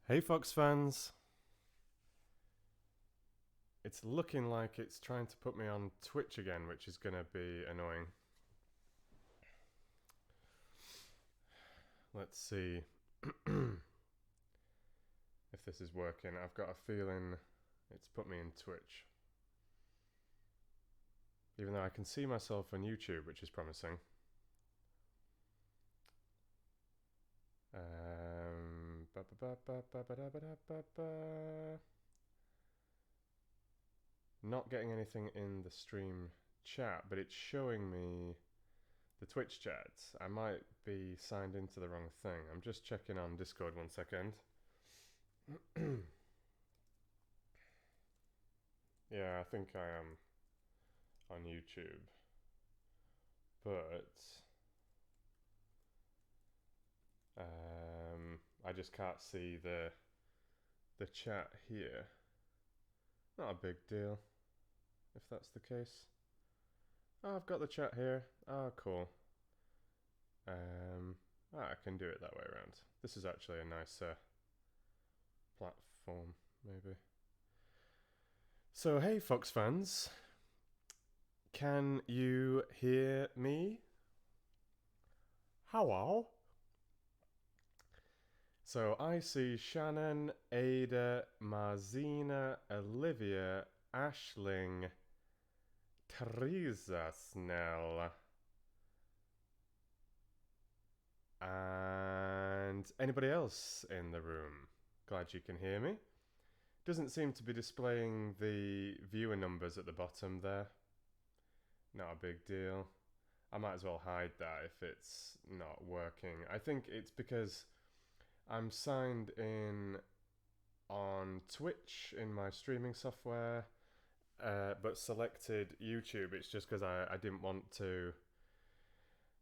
Hey Fox fans! It's looking like it's trying to put me on Twitch again, which is going to be annoying. Let's see if this is working. I've got a feeling it's put me in Twitch. Even though I can see myself on YouTube, which is promising. Not getting anything in the stream chat, but it's showing me the Twitch chat. I might be signed into the wrong thing. I'm just checking on Discord 1 second. Yeah, I think I am on YouTube. But I just can't see the chat here. Not a big deal, if that's the case. Oh, I've got the chat here. Oh, cool. I can do it that way around. This is actually a nicer platform, maybe. So, hey, Fox fans. Can you hear me? Hello? So I see Shannon, Ada, Marzina, Olivia, Ashling, Teresa Snell, and anybody else in the room. Glad you can hear me. Doesn't seem to be displaying the viewer numbers at the bottom there. Not a big deal. I might as well hide that if it's not working. I think it's because I'm signed in on Twitch in my streaming software, but selected YouTube. It's just because I didn't want to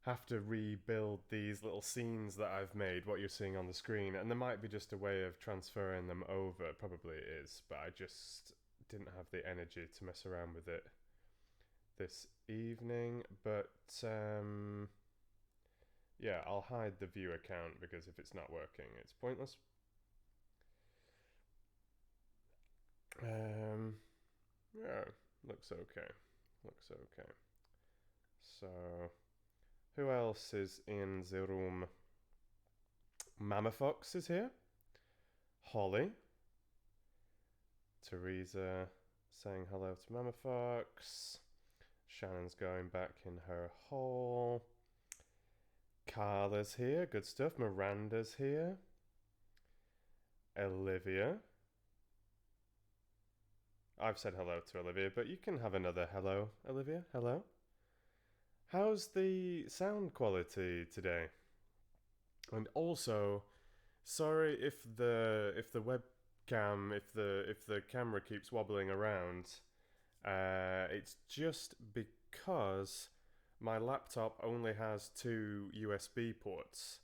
have to rebuild these little scenes that I've made, what you're seeing on the screen, and there might be just a way of transferring them over. Probably it is, but I just didn't have the energy to mess around with it this evening. But yeah, I'll hide the view account because if it's not working, it's pointless. Yeah, looks okay. Looks okay. So, who else is in the room? Mama Fox is here. Holly. Teresa saying hello to Mama Fox. Shannon's going back in her hole. Carla's here. Good stuff. Miranda's here. Olivia. I've said hello to Olivia, but you can have another hello, Olivia. Hello. How's the sound quality today? And also, sorry if the webcam, if the camera keeps wobbling around. It's just because my laptop only has two USB ports.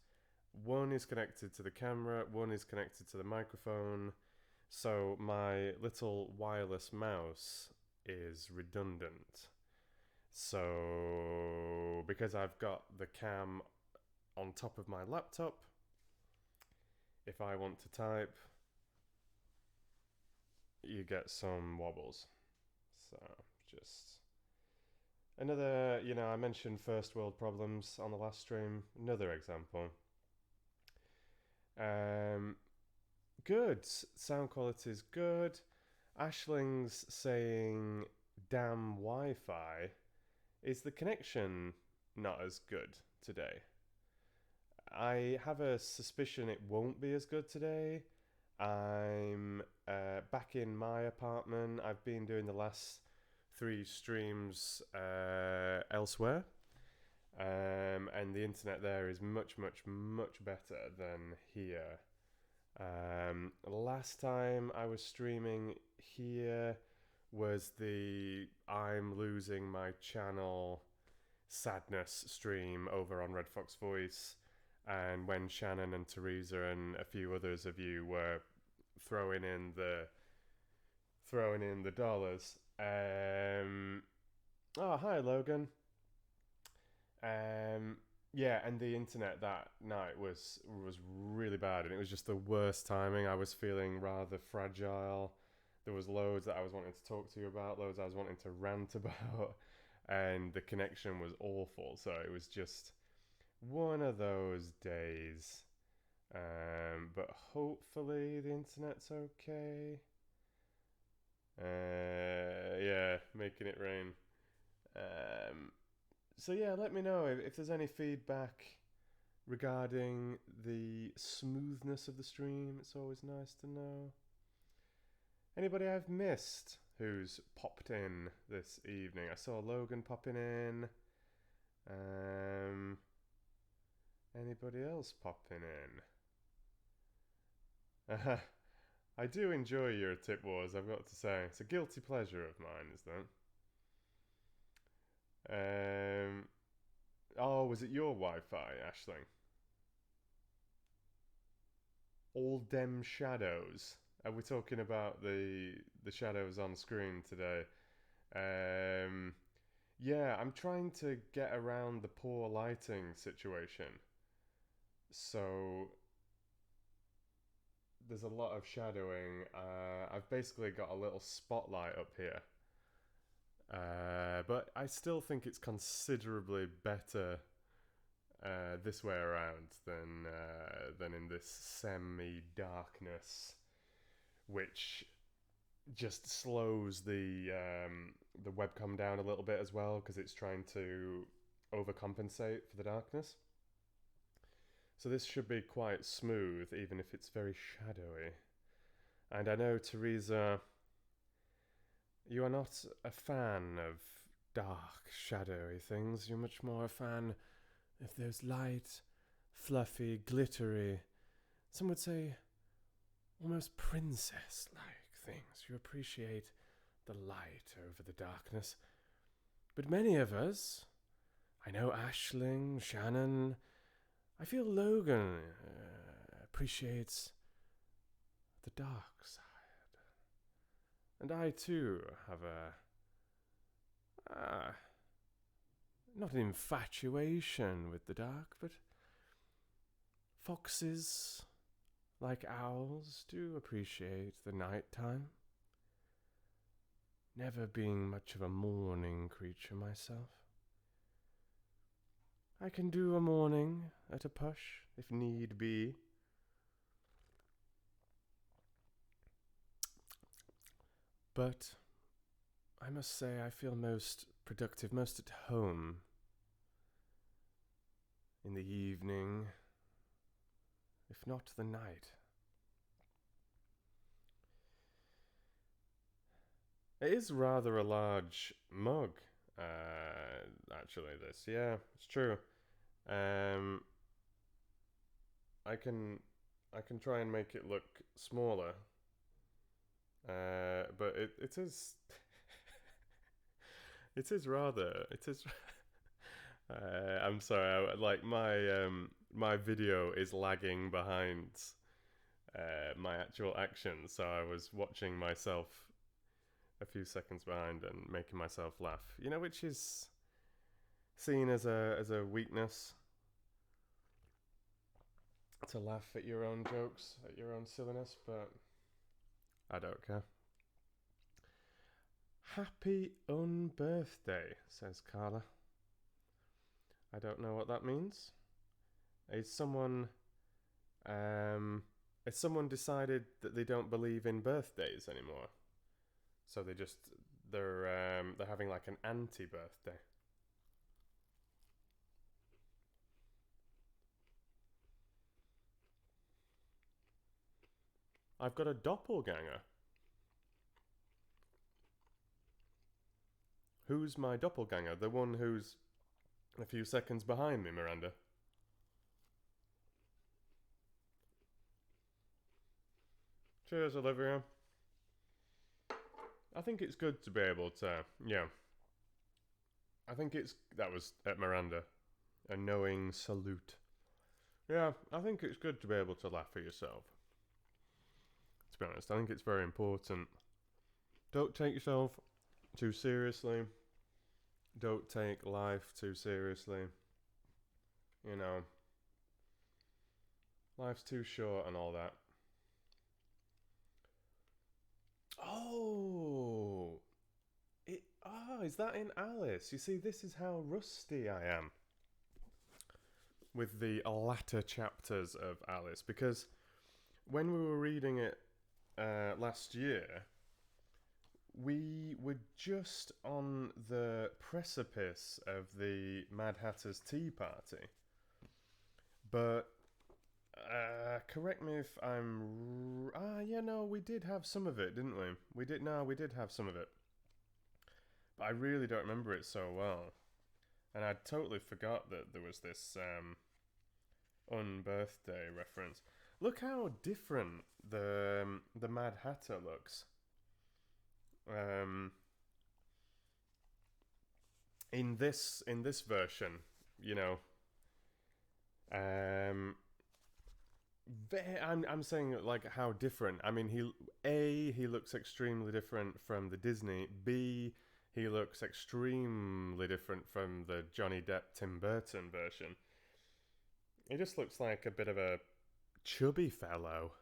One is connected to the camera, one is connected to the microphone. So my little wireless mouse is redundant. So because I've got the cam on top of my laptop, if I want to type, you get some wobbles. So just another, I mentioned first world problems on the last stream. Another example. Good. Sound quality is good. Ashling's saying, damn Wi Fi. Is the connection not as good today? I have a suspicion it won't be as good today. I'm back in my apartment. I've been doing the last 3 streams elsewhere. And the internet there is much, much, much better than here. Last time I was streaming here was the I'm losing my channel sadness stream over on Red Fox Voice, and when Shannon and Teresa and a few others of you were throwing in the dollars. Oh, hi Logan. Yeah, and the internet that night was really bad, and it was just the worst timing. I was feeling rather fragile. There was loads that I was wanting to talk to you about, loads I was wanting to rant about, and the connection was awful. So it was just one of those days. But hopefully the internet's okay. Yeah, making it rain. So yeah, let me know if there's any feedback regarding the smoothness of the stream. It's always nice to know. Anybody I've missed who's popped in this evening? I saw Logan popping in. Anybody else popping in? I do enjoy your tip wars, I've got to say. It's a guilty pleasure of mine, is that? Oh, was it your Wi-Fi, Aisling? All dem shadows. Are we talking about the shadows on screen today? Yeah, I'm trying to get around the poor lighting situation. So there's a lot of shadowing. I've basically got a little spotlight up here. But I still think it's considerably better this way around than in this semi-darkness, which just slows the webcam down a little bit as well because it's trying to overcompensate for the darkness. So this should be quite smooth, even if it's very shadowy. And I know, Teresa, you are not a fan of dark, shadowy things. You're much more a fan of those light, fluffy, glittery, some would say almost princess-like things. You appreciate the light over the darkness. But many of us, I know Aisling, Shannon, I feel Logan appreciates the dark side. And I too have not an infatuation with the dark, but foxes, like owls, do appreciate the night time. Never being much of a morning creature myself. I can do a morning at a push, if need be. But I must say I feel most productive, most at home in the evening, if not the night. It is rather a large mug, actually, this. Yeah, it's true. I can try and make it look smaller. But it is it is rather I'm sorry, like my video is lagging behind my actual action, so I was watching myself a few seconds behind and making myself laugh, which is seen as a weakness, to laugh at your own jokes, at your own silliness, but I don't care. Happy unbirthday, says Carla. I don't know what that means. Is someone decided that they don't believe in birthdays anymore? So they're having like an anti-birthday. I've got a doppelganger. Who's my doppelganger? The one who's a few seconds behind me, Miranda. Cheers, Olivia. I think it's good to be able to, yeah. I think that was at Miranda. A knowing salute. Yeah, I think it's good to be able to laugh at yourself. To be honest, I think it's very important. Don't take yourself too seriously. Don't take life too seriously. You know, life's too short and all that. Oh, is that in Alice? You see, this is how rusty I am with the latter chapters of Alice, because when we were reading it last year, we were just on the precipice of the Mad Hatter's Tea Party. But correct me if I'm... we did have some of it, didn't we? We did have some of it. But I really don't remember it so well. And I totally forgot that there was this unbirthday reference. Look how different the Mad Hatter looks. In this version, you know, I'm saying like how different. I mean, he looks extremely different from the Disney. B, he looks extremely different from the Johnny Depp Tim Burton version. He just looks like a bit of a chubby fellow.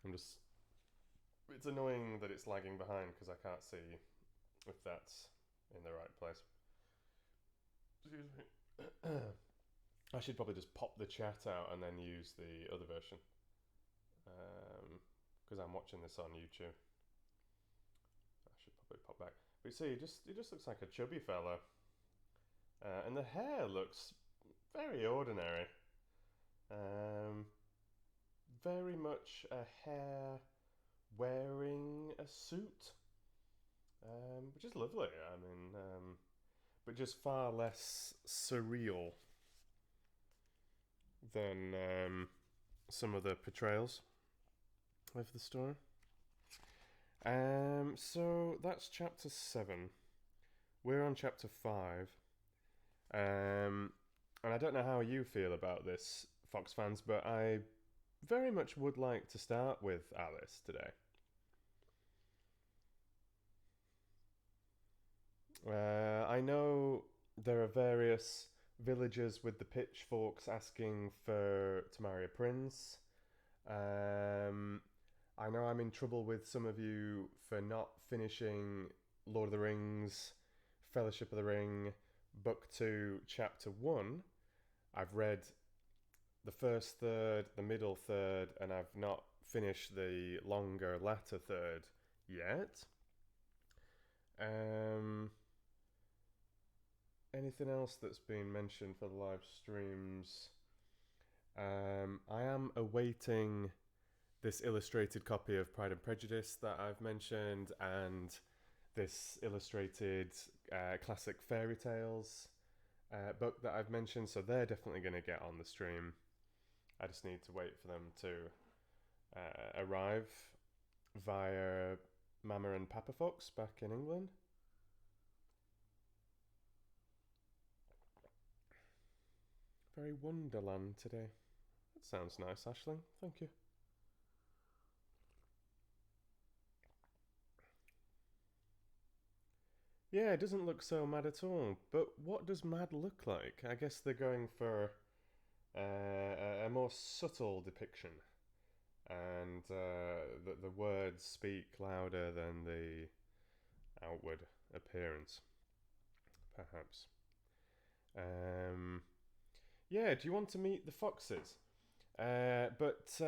It's annoying that it's lagging behind because I can't see if that's in the right place. Excuse me. I should probably just pop the chat out and then use the other version. Because I'm watching this on YouTube. I should probably pop back. But you see, it just looks like a chubby fella. And the hair looks very ordinary. Very much a hair wearing a suit. Which is lovely. I mean, but just far less surreal than some of the portrayals of the story. So that's chapter 7. We're on chapter 5. And I don't know how you feel about this, Fox fans, but I very much would like to start with Alice today. I know there are various villagers with the pitchforks asking to marry a prince. I know I'm in trouble with some of you for not finishing Lord of the Rings, Fellowship of the Ring, Book 2, Chapter 1. I've read the first third, the middle third, and I've not finished the longer latter third yet. Anything else that's been mentioned for the live streams? I am awaiting this illustrated copy of Pride and Prejudice that I've mentioned, and this illustrated classic fairy tales book that I've mentioned, so they're definitely going to get on the stream. I just need to wait for them to arrive via Mama and Papa Fox back in England. Very Wonderland today. That sounds nice, Aisling. Thank you. Yeah, it doesn't look so mad at all. But what does mad look like? I guess they're going for a more subtle depiction. And the words speak louder than the outward appearance, perhaps. Yeah, do you want to meet the foxes? But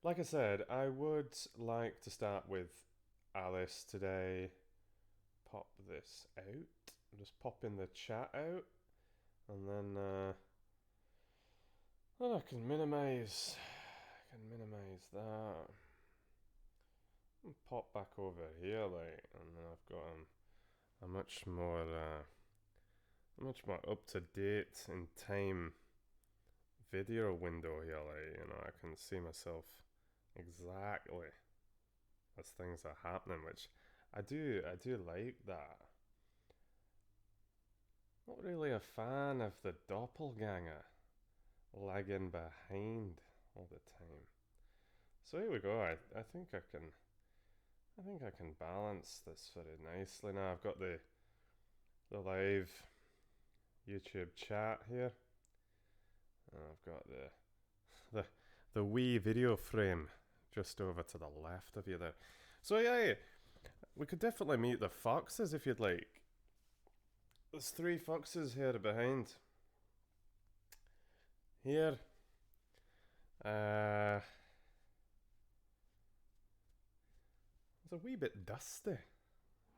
like I said, I would like to start with Alice today. Pop this out. Just pop in the chat out. And then I can minimise that. And pop back over here, like, and then I've got a much more up to date in time video window here, like, you know, I can see myself exactly as things are happening, which I do like that. Not really a fan of the doppelganger lagging behind all the time. So here we go. I think I can balance this very nicely now. I've got the live YouTube chat here. I've got the wee video frame just over to the left of you there. So yeah, we could definitely meet the foxes if you'd like. There's 3 foxes here behind. Here. It's a wee bit dusty.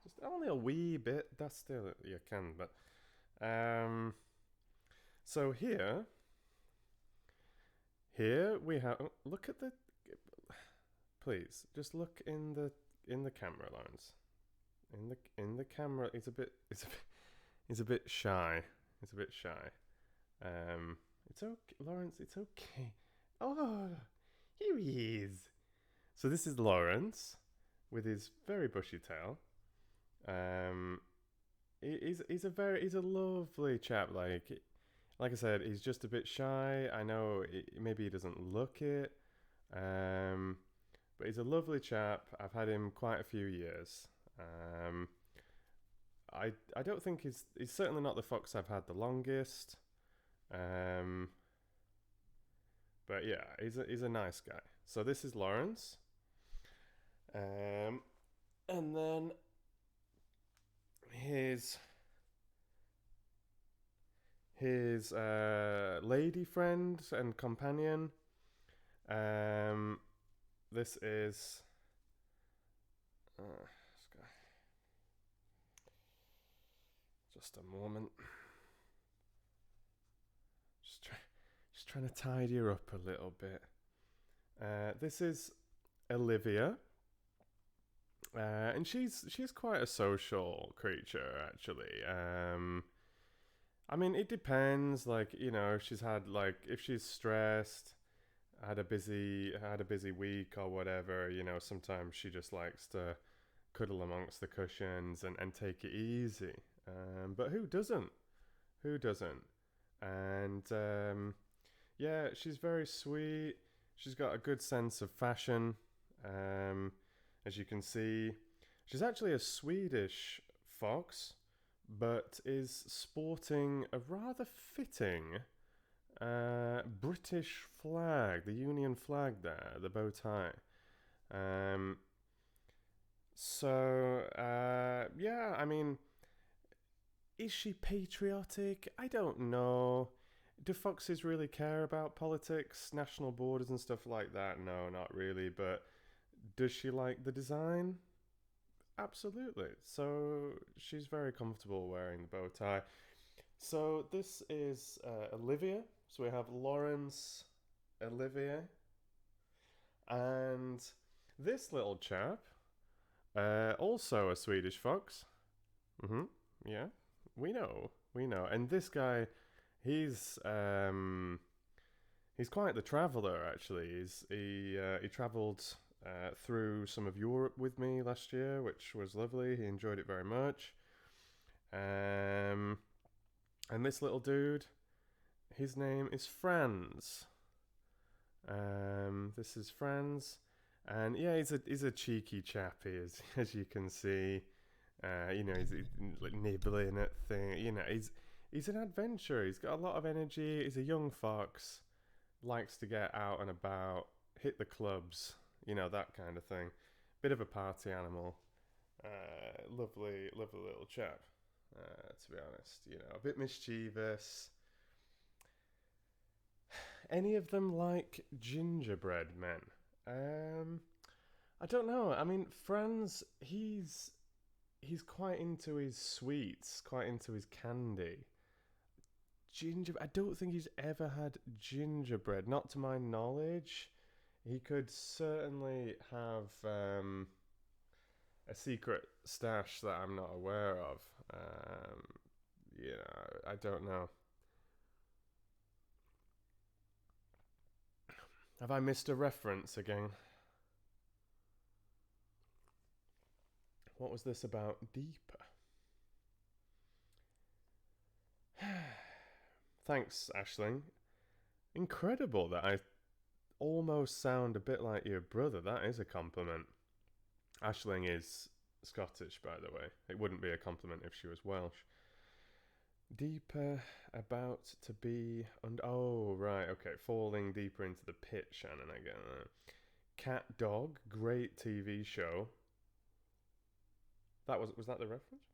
Just only a wee bit dusty that you can, but so here we have, look at the, please just look in the camera, Lawrence. In the camera, he's a bit shy. He's a bit shy. It's okay, Lawrence, it's okay. Oh, here he is. So this is Lawrence with his very bushy tail. He's a lovely chap. Like I said, he's just a bit shy. I know maybe he doesn't look it, but he's a lovely chap. I've had him quite a few years. I don't think he's certainly not the fox I've had the longest. But yeah, he's a nice guy. So this is Lawrence. And then his lady friend and companion. This is just a moment. Just trying to tidy her up a little bit. This is Olivia. And she's quite a social creature, actually. I mean, it depends. Like, you know, if she's had, like, if she's stressed, had a busy week or whatever, you know, sometimes she just likes to cuddle amongst the cushions and take it easy. But who doesn't? Who doesn't? And yeah, she's very sweet. She's got a good sense of fashion. As you can see, she's actually a Swedish fox, but is sporting a rather fitting British flag, the Union flag there, the bow tie. Yeah, I mean, is she patriotic? I don't know. Do foxes really care about politics, national borders and stuff like that? No, not really, but does she like the design? Absolutely. So she's very comfortable wearing the bow tie. So this is Olivia. So we have Lawrence, Olivia, and this little chap, also a Swedish fox. Yeah, we know. And this guy, he's quite the traveller, actually. He travelled through some of Europe with me last year, which was lovely. He enjoyed it very much. And this little dude, his name is Franz. This is Franz, and yeah, he's a cheeky chap, as you can see. You know, he's like nibbling at things. You know, he's an adventurer. He's got a lot of energy. He's a young fox, likes to get out and about, hit the clubs. You know, that kind of thing. Bit of a party animal. Lovely little chap. To be honest, you know, a bit mischievous. Any of them like gingerbread men? I don't know. I mean, Franz, he's quite into his sweets, quite into his candy. I don't think he's ever had gingerbread, not to my knowledge. He could certainly have a secret stash that I'm not aware of. You know, I don't know. Have I missed a reference again? What was this about deeper? Thanks, Aisling. Incredible that I almost sound a bit like your brother. That is a compliment. Aisling is Scottish, by the way. It wouldn't be a compliment if she was Welsh. Deeper, about to be, and oh right, okay, falling deeper into the pit. Shannon, I get that. Cat Dog, great TV show. That was that the reference?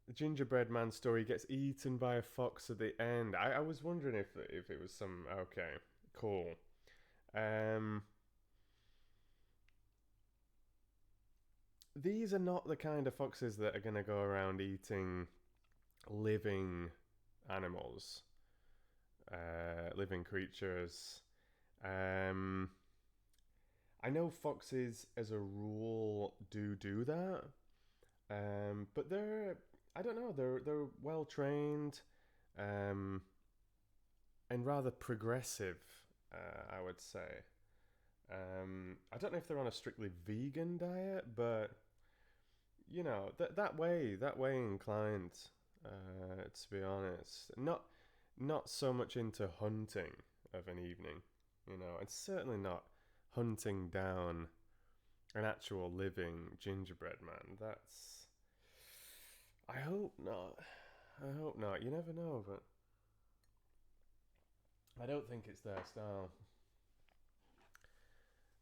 The gingerbread man story gets eaten by a fox at the end. I was wondering if it was some. Okay, cool. These are not the kind of foxes that are gonna go around eating living animals, living creatures. I know foxes, as a rule, do that. But I don't know, they're well trained, um, and rather progressive. I would say. I don't know if they're on a strictly vegan diet, but you know that way inclined. To be honest, not so much into hunting of an evening, and certainly not hunting down an actual living gingerbread man. That's. I hope not. I hope not. You never know, but I don't think it's their style.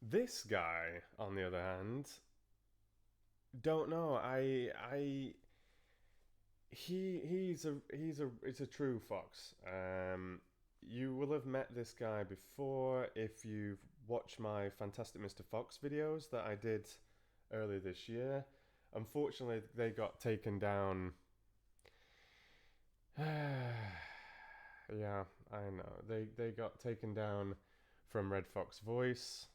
This guy, on the other hand, don't know. He's a true fox. You will have met this guy before if you've watched my Fantastic Mr. Fox videos that I did earlier this year. Unfortunately, they got taken down. Yeah, I know. They got taken down from Red Fox Voice.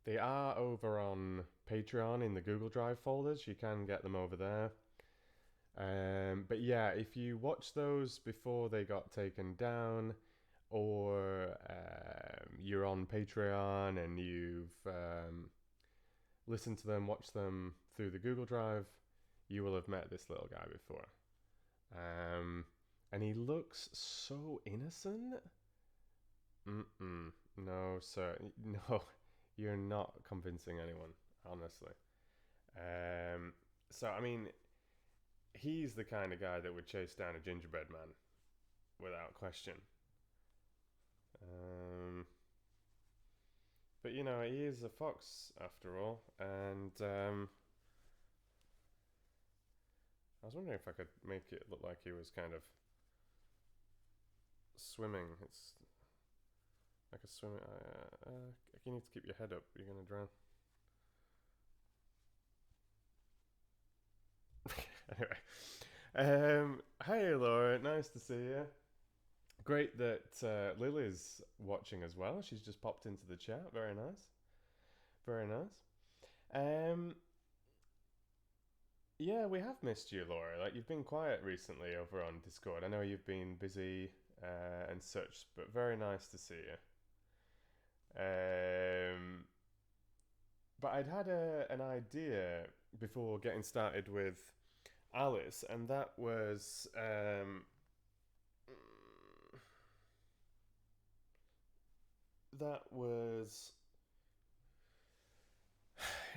They are over on Patreon in the Google Drive folders. You can get them over there. But yeah, if you watch those before they got taken down, or you're on Patreon and you've listened to them, watched them through the Google Drive, you will have met this little guy before. And he looks so innocent. No, sir. No, you're not convincing anyone, honestly. So, I mean, he's the kind of guy that would chase down a gingerbread man without question. But, he is a fox after all. And I was wondering if I could make it look like he was kind of swimming. It's like a swimming. You need to keep your head up. You're gonna drown. Anyway, hey Laura, nice to see you. Great that Lily's watching as well. She's just popped into the chat. Very nice. Very nice. Yeah, we have missed you, Laura. Like, you've been quiet recently over on Discord. I know you've been busy and such, but very nice to see you. But I'd had an idea before getting started with Alice, and that was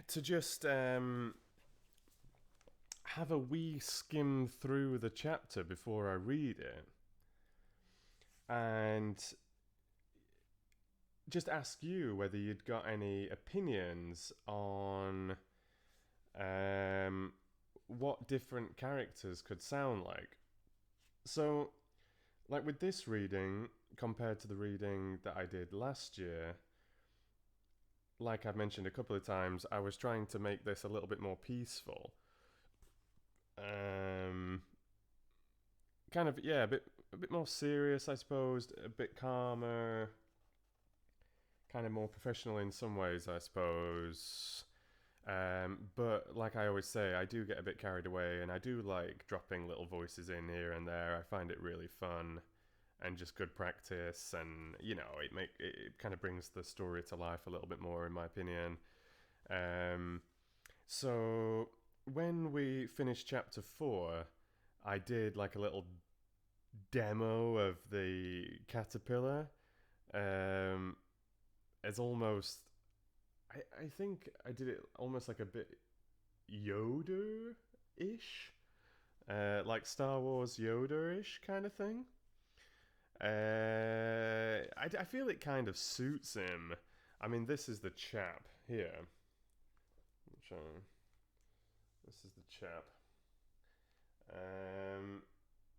to just have a wee skim through the chapter before I read it, and just ask you whether you'd got any opinions on what different characters could sound like. So, like with this reading, compared to the reading that I did last year, like I've mentioned a couple of times, I was trying to make this a little bit more peaceful. Kind of, yeah, a bit more serious, I suppose, a bit calmer, kind of more professional in some ways, I suppose. But like I always say, I do get a bit carried away, and I do like dropping little voices in here and there. I find it really fun and just good practice, and it kind of brings the story to life a little bit more, in my opinion. So when we finished chapter 4, I did like a little demo of the caterpillar. As almost, I think I did it almost like a bit Yoda-ish. Like Star Wars Yoda-ish kind of thing. I feel it kind of suits him. I mean, this is the chap here. This is the chap.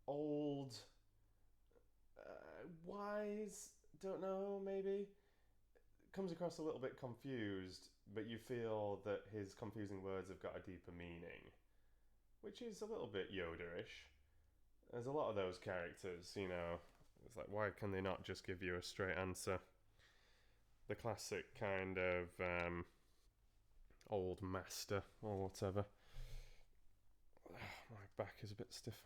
Old, wise, don't know, maybe. Comes across a little bit confused, but you feel that his confusing words have got a deeper meaning, which is a little bit Yoda-ish. There's a lot of those characters, you know. It's like, why can they not just give you a straight answer? The classic kind of old master or whatever. My back is a bit stiff.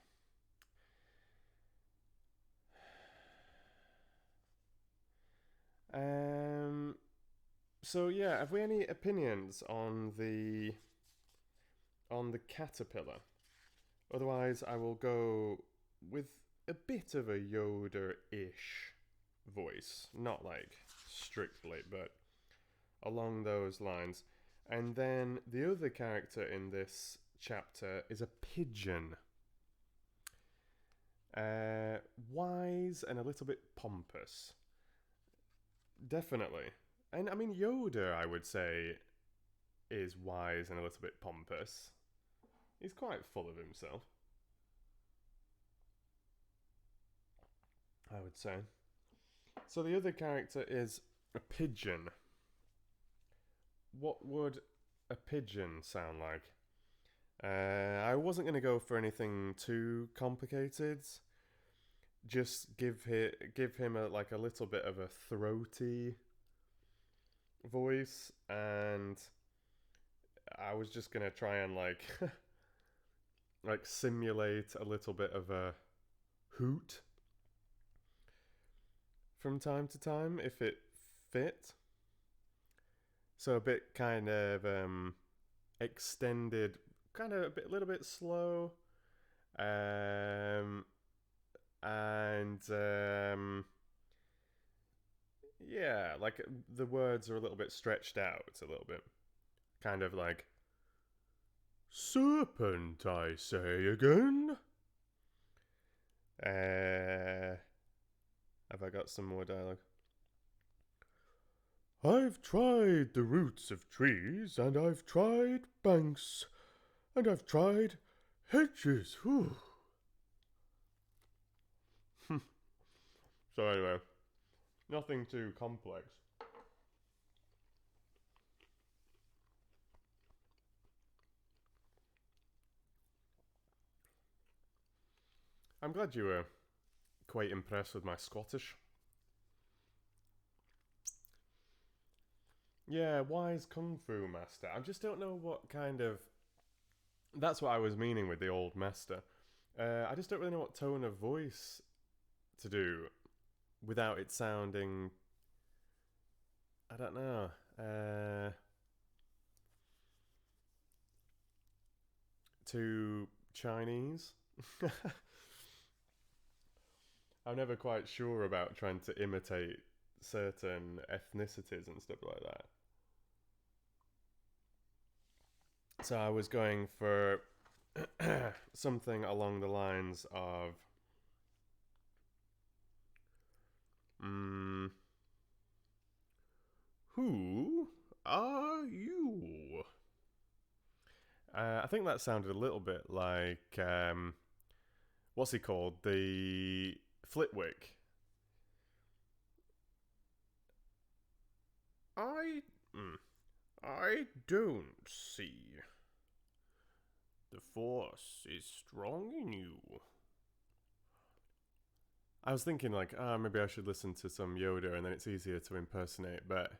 So yeah, have we any opinions on the caterpillar? Otherwise, I will go with a bit of a Yoda-ish voice, not like strictly, but along those lines. And then the other character in this chapter is a pigeon. Wise and a little bit pompous. Definitely. And I mean, Yoda, I would say, is wise and a little bit pompous. He's quite full of himself, I would say. So the other character is a pigeon. What would a pigeon sound like? I wasn't going to go for anything too complicated. Just give him a little bit of a throaty voice, and I was just going to try and like simulate a little bit of a hoot from time to time if it fit. So a bit kind of extended, kind of a little bit slow, and yeah, like the words are a little bit stretched out, a little bit, kind of like serpent, I say again. Have I got some more dialogue? I've tried the roots of trees, and I've tried banks, and I've tried hedges. Whew. So anyway, nothing too complex. I'm glad you were quite impressed with my Scottish. Yeah, wise kung fu master. I just don't know what kind of... That's what I was meaning with the old master. I just don't really know what tone of voice to do without it sounding... I don't know. Too Chinese. I'm never quite sure about trying to imitate certain ethnicities and stuff like that. So I was going for something along the lines of who are you? I think that sounded a little bit like what's he called? The Flitwick. I don't see. The force is strong in you. I was thinking like, maybe I should listen to some Yoda and then it's easier to impersonate, but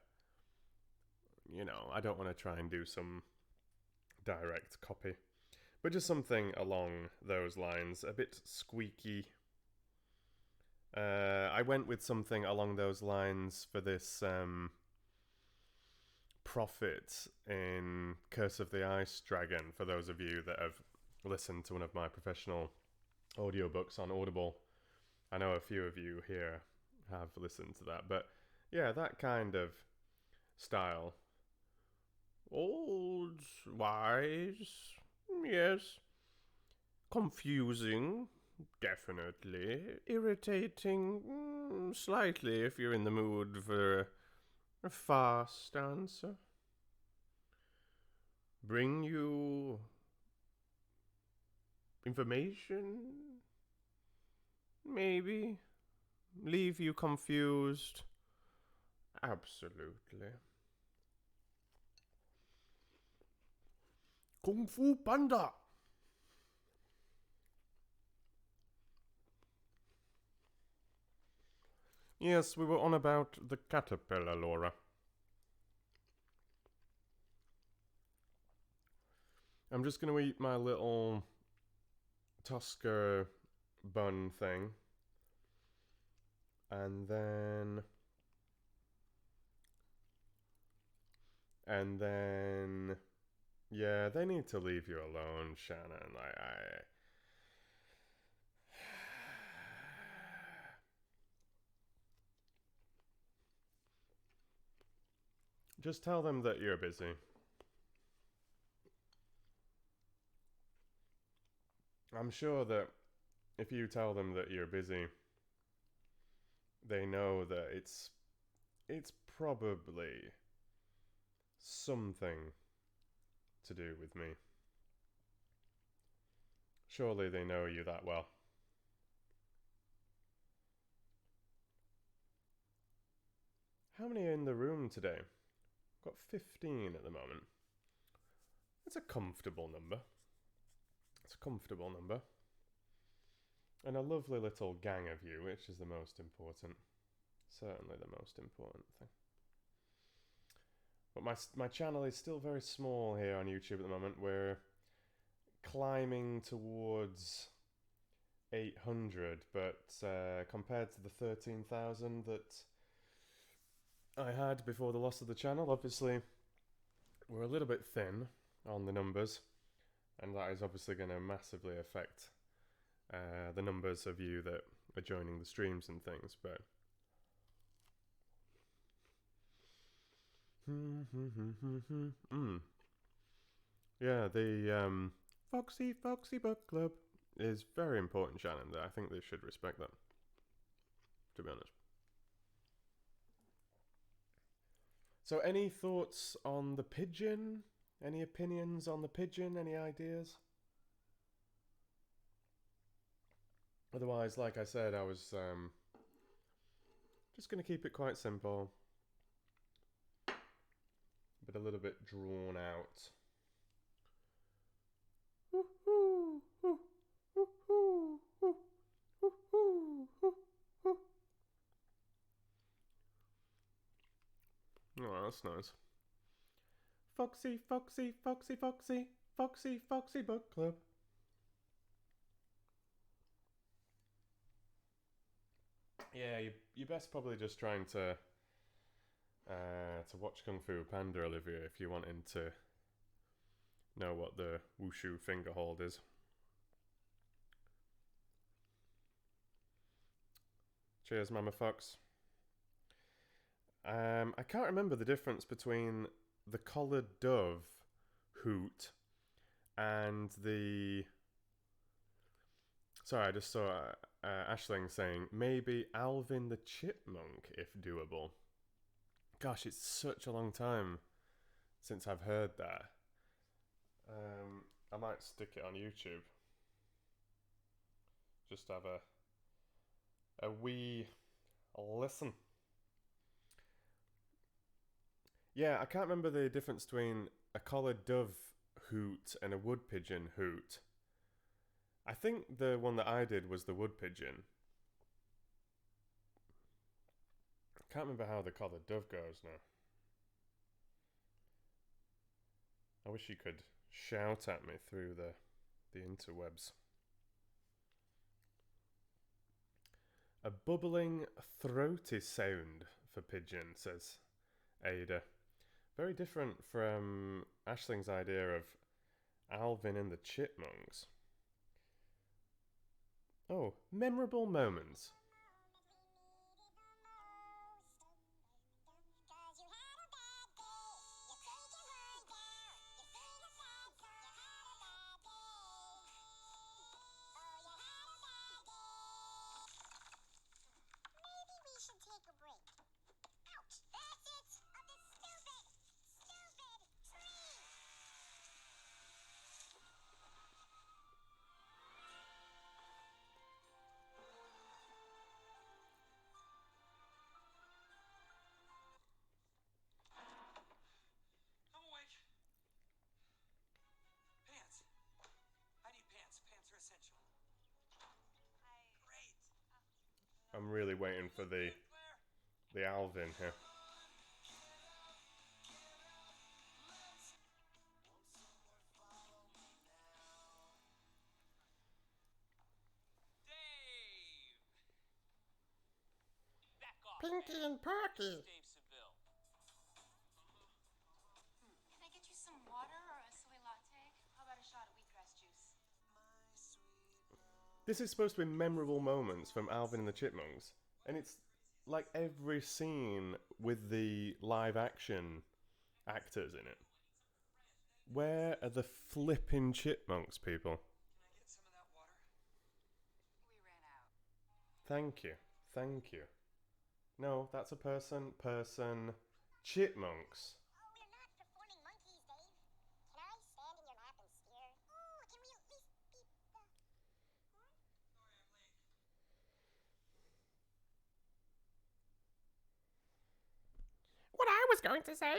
you know, I don't want to try and do some direct copy. But just something along those lines, a bit squeaky. I went with something along those lines for this prophet in Curse of the Ice Dragon, for those of you that have listened to one of my professional audiobooks on Audible. I know a few of you here have listened to that, but yeah, that kind of style Old, wise, yes. Confusing, definitely. Irritating, slightly if you're in the mood for a fast answer. Bring you information? Maybe. Leave you confused? Absolutely. Kung Fu Panda! Yes, we were on about the caterpillar, Laura. I'm just going to eat my little Tosca bun thing. And then... Yeah, they need to leave you alone, Shannon. Just tell them that you're busy. I'm sure that if you tell them that you're busy, they know that it's probably something to do with me. Surely they know you that well. How many are in the room today? Got 15 at the moment. It's a comfortable number. It's a comfortable number. And a lovely little gang of you, which is the most important. Certainly the most important thing. But my channel is still very small here on YouTube at the moment. We're climbing towards 800, but compared to the 13,000 that I had before the loss of the channel, obviously we're a little bit thin on the numbers, and that is obviously going to massively affect the numbers of you that are joining the streams and things. But yeah, the Foxy Foxy Book Club is very important, Shannon. I think they should respect that, to be honest. So any thoughts on the pigeon? Any opinions on the pigeon? Any ideas? Otherwise, like I said, I was just going to keep it quite simple, but a little bit drawn out. Oh, that's nice. Foxy, Foxy, Foxy, Foxy, Foxy, Foxy Book Club. Yeah, you best probably just trying to watch Kung Fu Panda, Olivia, if you're wanting to know what the wushu finger hold is. Cheers, Mama Fox. I can't remember the difference between the collared dove hoot and the... Sorry, I just saw Aisling saying, maybe Alvin the Chipmunk, if doable. Gosh, it's such a long time since I've heard that. I might stick it on YouTube. Just have a wee listen. Yeah, I can't remember the difference between a collared dove hoot and a wood pigeon hoot. I think the one that I did was the wood pigeon. I can't remember how the collared dove goes now. I wish you could shout at me through the interwebs. A bubbling, throaty sound for pigeon, says Ada. Very different from Aisling's idea of Alvin and the Chipmunks. Oh, memorable moments. I'm really waiting for the Alvin here. Pinky and Porky. Can I get you some water or a soy latte? How about a shot of wheatgrass juice? This is supposed to be memorable moments from Alvin and the Chipmunks, and it's like every scene with the live action actors in it. Where are the flipping chipmunks, people? Can I get some of that water? We ran out. Thank you. Thank you. No, that's a person. Chipmunks. Oh, we're not performing monkeys, Dave. Can I stand in your lap and steer? Oh, can we at least beat the... Sorry, I'm late. What I was going to say.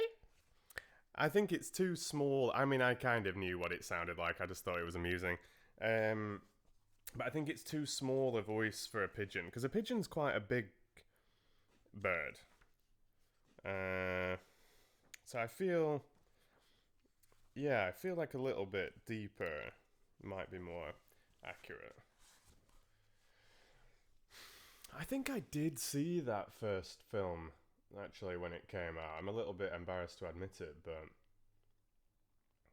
I think it's too small. I mean, I kind of knew what it sounded like. I just thought it was amusing. But I think it's too small a voice for a pigeon, because a pigeon's quite a big bird. So I feel like a little bit deeper might be more accurate. I think I did see that first film, actually, when it came out. I'm a little bit embarrassed to admit it, but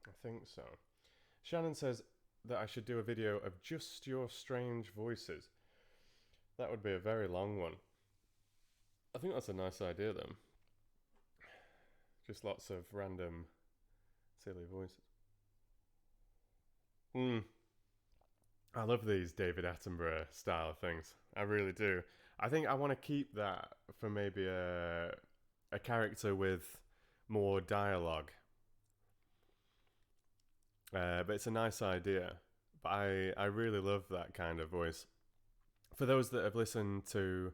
I think so. Shannon says that I should do a video of just your strange voices. That would be a very long one. I think that's a nice idea, then. Just lots of random, silly voices. I love these David Attenborough style things. I really do. I think I want to keep that for maybe a character with more dialogue. But it's a nice idea. But I really love that kind of voice. For those that have listened to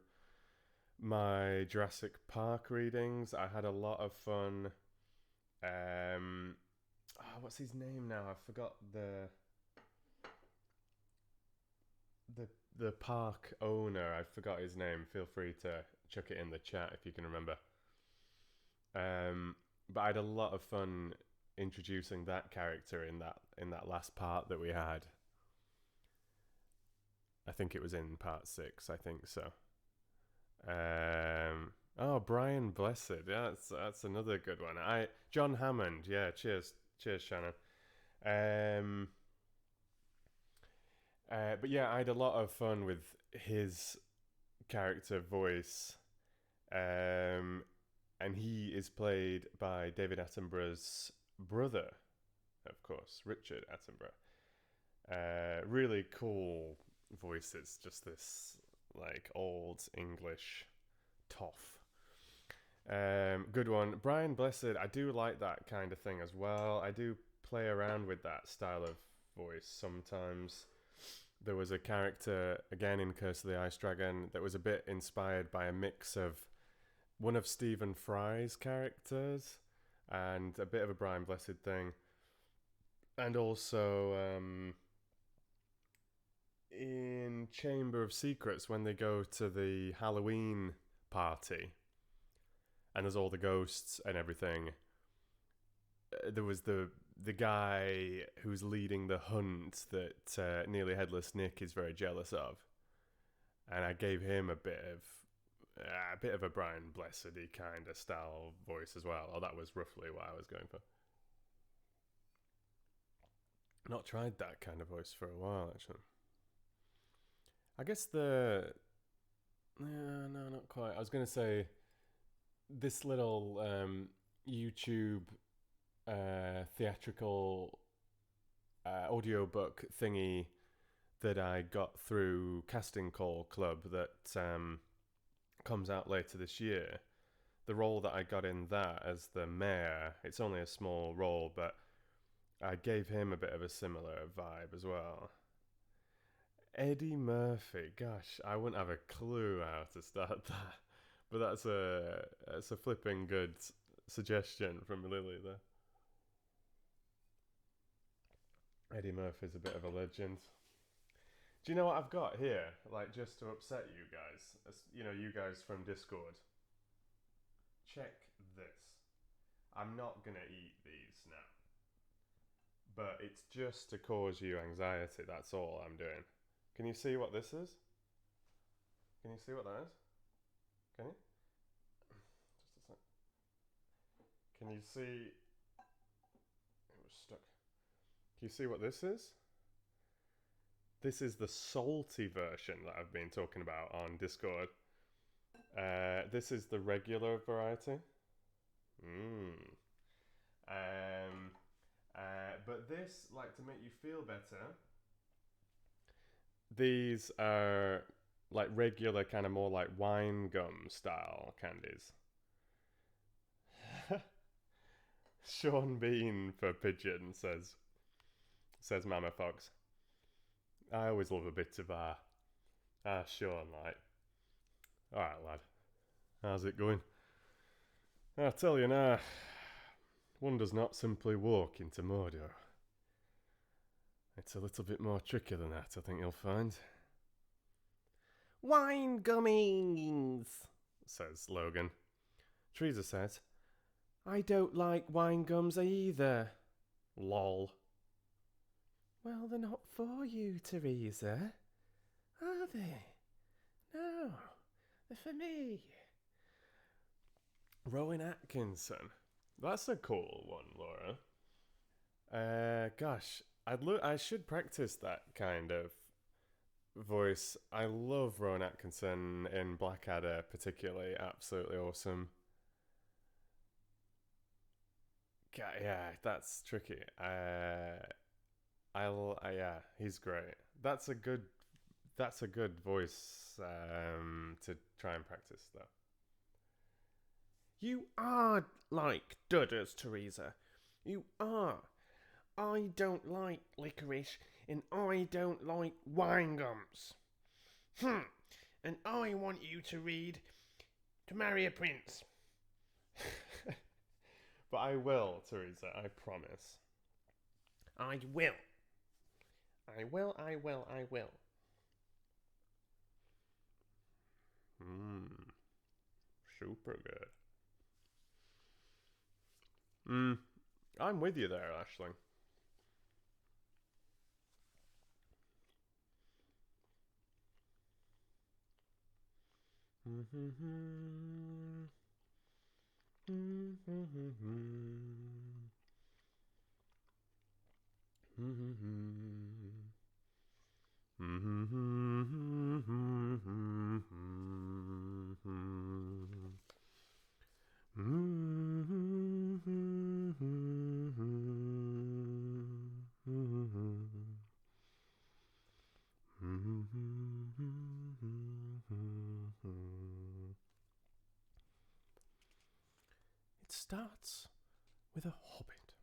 my Jurassic Park readings, I had a lot of fun. What's his name now? I forgot the park owner. I forgot his name. Feel free to chuck it in the chat if you can remember. But I had a lot of fun introducing that character in that last part that we had. I think it was in part 6. I think so. Brian Blessed. Yeah, that's another good one. John Hammond. Yeah, cheers, Shannon. But yeah, I had a lot of fun with his character voice, and he is played by David Attenborough's brother, of course, Richard Attenborough. Really cool voices, just this like old English toff. Good one. Brian Blessed, I do like that kind of thing as well. I do play around with that style of voice sometimes. There was a character, again in Curse of the Ice Dragon, that was a bit inspired by a mix of one of Stephen Fry's characters and a bit of a Brian Blessed thing. And also in Chamber of Secrets, when they go to the Halloween party and there's all the ghosts and everything, there was the guy who's leading the hunt that Nearly Headless Nick is very jealous of, and I gave him a bit of a Brian Blessedy kind of style voice as well. Oh, that was roughly what I was going for. Not tried that kind of voice for a while, actually. I guess no, not quite. I was going to say this little YouTube theatrical audiobook thingy that I got through Casting Call Club that comes out later this year. The role that I got in that as the mayor, it's only a small role, but I gave him a bit of a similar vibe as well. Eddie Murphy, gosh, I wouldn't have a clue how to start that, but that's a flipping good suggestion from Lily there. Eddie Murphy's a bit of a legend. Do you know what I've got here? Like, just to upset you guys. You know, you guys from Discord. Check this. I'm not going to eat these now. But it's just to cause you anxiety. That's all I'm doing. Can you see what this is? Can you see what that is? Can you? Just a sec. Can you see? It was stuck. Can you see what this is? This is the salty version that I've been talking about on Discord. This is the regular variety. But this, like, to make you feel better, these are like regular, kind of more like wine gum style candies. Sean Bean for Pigeon says Mama Fox. I always love a bit of Sean, like. Alright, lad. How's it going? I'll tell you now, one does not simply walk into Mordor. It's a little bit more tricky than that, I think you'll find. Wine gummies, says Logan. Teresa says, I don't like wine gums either. Lol. Well, they're not for you, Teresa. Are they? No, they're for me. Rowan Atkinson. That's a cool one, Laura. Gosh, I should practice that kind of voice. I love Rowan Atkinson in Blackadder, particularly. Absolutely awesome. Yeah, that's tricky. Yeah, he's great. That's a good voice to try and practice, though. You are like Dudders, Teresa. You are. I don't like licorice, and I don't like wine gums. And I want you to read To Marry a Prince. But I will, Teresa, I promise. I will. I will. Super good. I'm with you there, Aisling. It starts with a hobbit.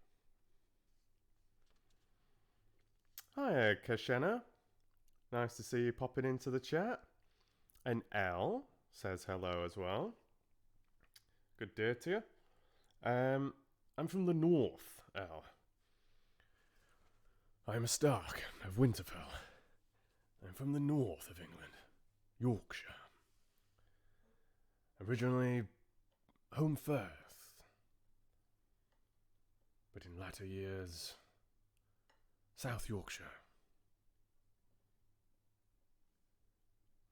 Hi, Kashena. Nice to see you popping into the chat. And L says hello as well. Good day to you. I'm from the north, L. I'm a Stark of Winterfell. I'm from the north of England, Yorkshire. Originally home Firth, but in latter years, South Yorkshire.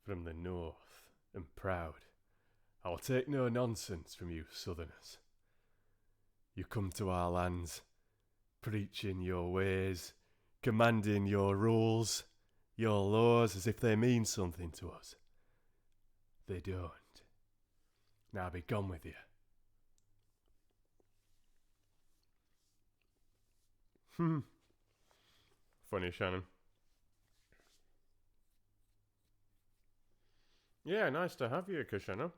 From the north, and proud, I'll take no nonsense from you southerners. You come to our lands, preaching your ways, commanding your rules, your laws as if they mean something to us. They don't. Now be gone with you. Funny, Shannon. Yeah, nice to have you, Kashana.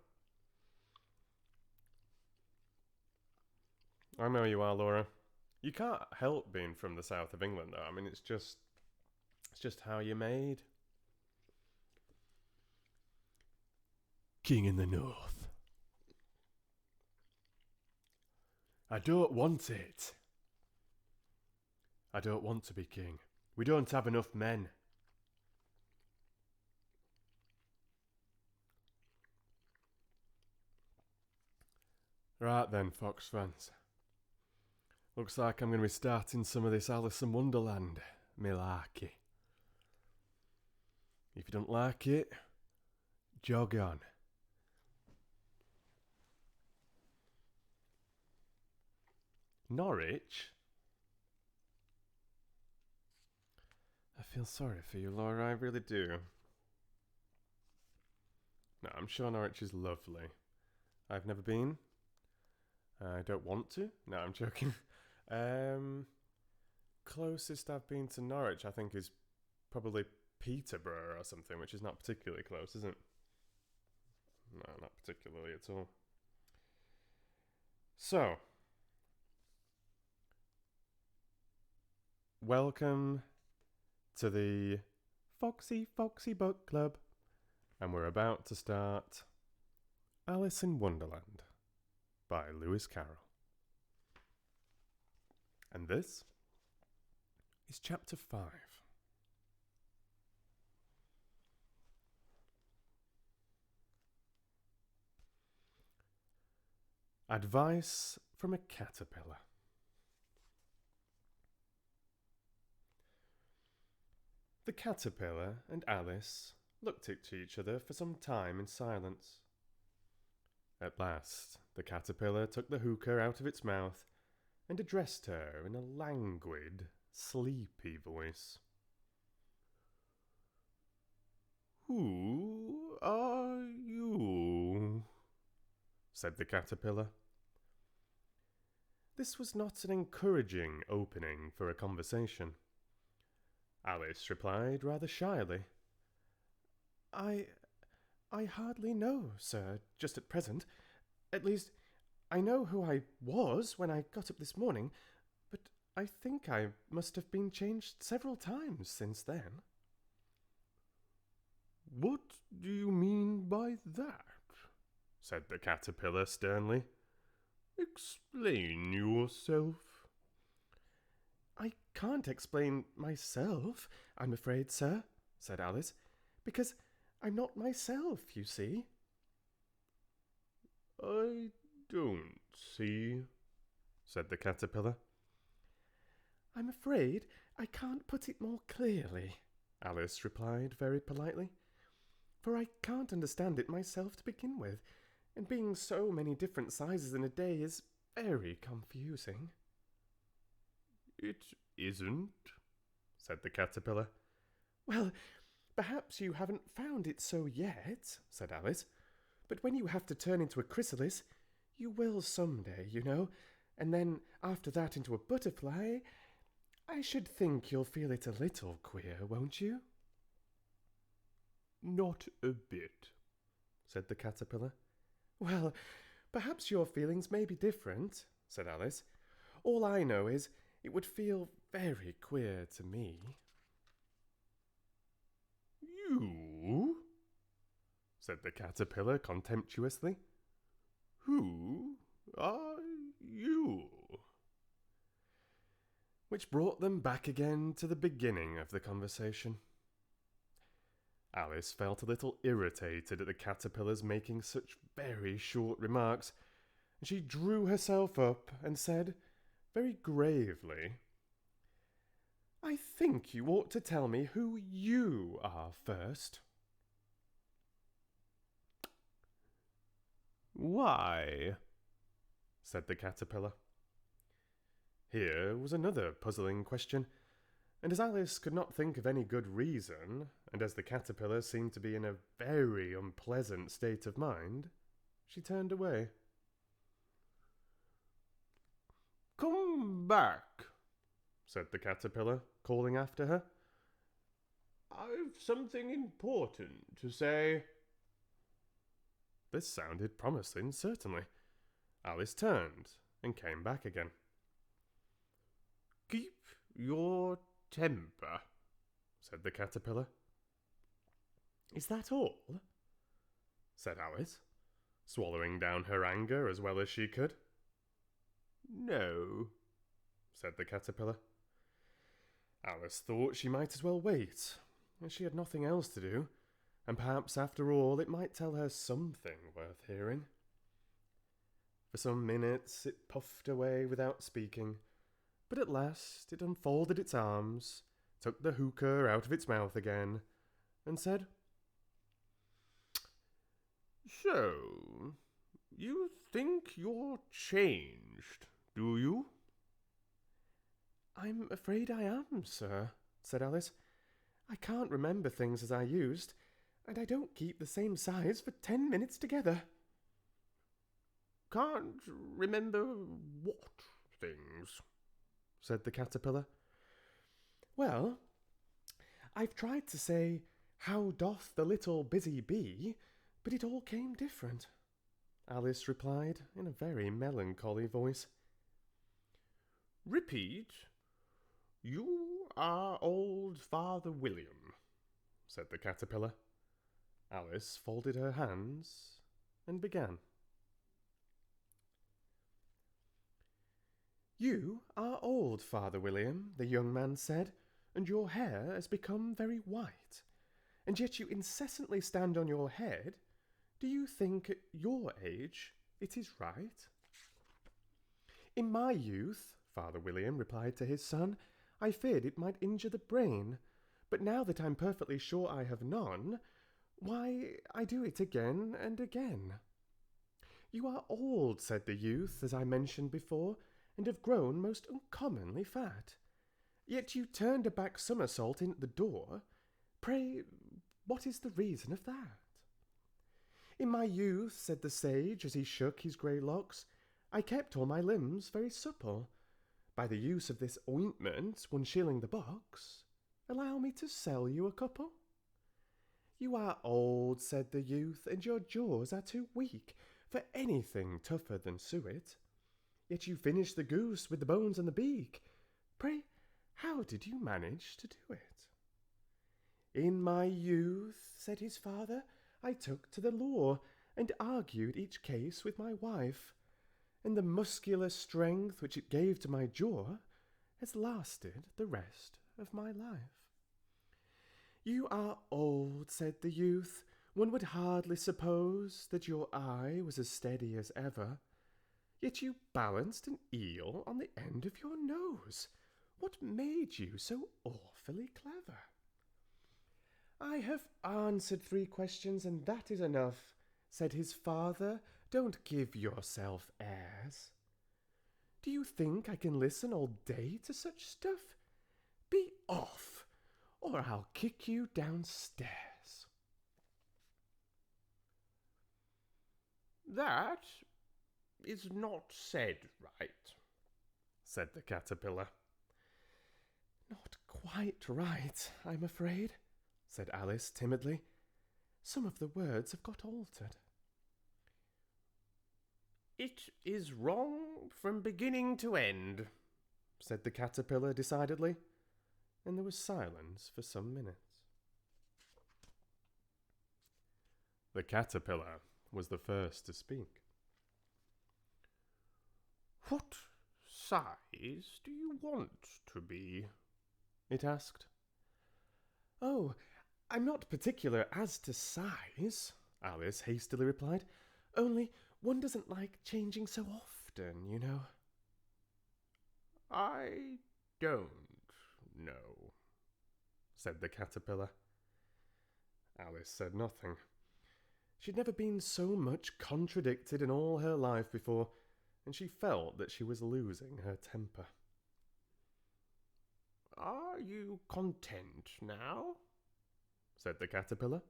I know you are, Laura. You can't help being from the south of England, though. I mean, it's just how you're made. King in the north. I don't want it. I don't want to be king. We don't have enough men. Right then, Fox fans. Looks like I'm going to be starting some of this Alice in Wonderland malarkey. If you don't like it, jog on. Norwich? I feel sorry for you, Laura, I really do. No, I'm sure Norwich is lovely. I've never been. I don't want to. No, I'm joking. Closest I've been to Norwich, I think, is probably Peterborough or something, which is not particularly close, is it? No, not particularly at all. So, welcome to the Foxy Foxy Book Club, and we're about to start Alice in Wonderland by Lewis Carroll. And this is chapter 5. Advice from a Caterpillar. The caterpillar and Alice looked at each other for some time in silence. At last, the caterpillar took the hookah out of its mouth and addressed her in a languid, sleepy voice. "Who are you?" said the caterpillar. This was not an encouraging opening for a conversation. Alice replied rather shyly. I hardly know, sir, just at present. At least, I know who I was when I got up this morning, but I think I must have been changed several times since then. What do you mean by that? Said the caterpillar sternly. Explain yourself. I can't explain myself, I'm afraid, sir, said Alice, because I'm not myself, you see. I don't see, said the caterpillar. I'm afraid I can't put it more clearly, Alice replied very politely, for I can't understand it myself to begin with, and being so many different sizes in a day is very confusing. It isn't, said the caterpillar. Well, perhaps you haven't found it so yet, said Alice, but when you have to turn into a chrysalis, you will some day, you know, and then after that into a butterfly, I should think you'll feel it a little queer, won't you? Not a bit, said the caterpillar. Well, perhaps your feelings may be different, said Alice. All I know is it would feel very queer to me. You? Said the caterpillar contemptuously. Who are you? Which brought them back again to the beginning of the conversation. Alice felt a little irritated at the caterpillar's making such very short remarks, and she drew herself up and said, very gravely, I think you ought to tell me who you are first. Why? Said the caterpillar. Here was another puzzling question, and as Alice could not think of any good reason, and as the caterpillar seemed to be in a very unpleasant state of mind, she turned away. Come back, said the caterpillar, calling after her. I've something important to say. This sounded promising, certainly. Alice turned and came back again. Keep your temper, said the caterpillar. Is that all? Said Alice, swallowing down her anger as well as she could. No, said the caterpillar. Alice thought she might as well wait, as she had nothing else to do, and perhaps after all it might tell her something worth hearing. For some minutes it puffed away without speaking, but at last it unfolded its arms, took the hookah out of its mouth again, and said, So, you think you're changed, do you? I'm afraid I am, sir, said Alice. I can't remember things as I used, and I don't keep the same size for 10 minutes together. Can't remember what things? Said the caterpillar. Well, I've tried to say, how doth the little busy bee, but it all came different, Alice replied in a very melancholy voice. Repeat. You are old Father William, said the caterpillar. Alice folded her hands and began. You are old, Father William, the young man said, and your hair has become very white, and yet you incessantly stand on your head. Do you think at your age it is right? In my youth, Father William replied to his son, I feared it might injure the brain, but now that I'm perfectly sure I have none, why, I do it again and again. You are old, said the youth, as I mentioned before, and have grown most uncommonly fat. Yet you turned a back somersault in at the door. Pray, what is the reason of that? In my youth, said the sage, as he shook his grey locks, I kept all my limbs very supple. By the use of this ointment, 1 shilling the box, allow me to sell you a couple. You are old, said the youth, and your jaws are too weak for anything tougher than suet. Yet you finished the goose with the bones and the beak. Pray, how did you manage to do it? In my youth, said his father, I took to the law and argued each case with my wife, and the muscular strength which it gave to my jaw has lasted the rest of my life. You are old, said the youth. One would hardly suppose that your eye was as steady as ever. Yet you balanced an eel on the end of your nose. What made you so awfully clever? I have answered 3 questions, and that is enough, said his father. Don't give yourself airs. Do you think I can listen all day to such stuff? Be off, or I'll kick you downstairs. That is not said right, said the caterpillar. Not quite right, I'm afraid, said Alice timidly. Some of the words have got altered. It is wrong from beginning to end, said the caterpillar decidedly, and there was silence for some minutes. The caterpillar was the first to speak. What size do you want to be? It asked. Oh, I'm not particular as to size, Alice hastily replied. Only one doesn't like changing so often, you know. I don't know, said the caterpillar. Alice said nothing. She'd never been so much contradicted in all her life before, and she felt that she was losing her temper. Are you content now? Said the caterpillar.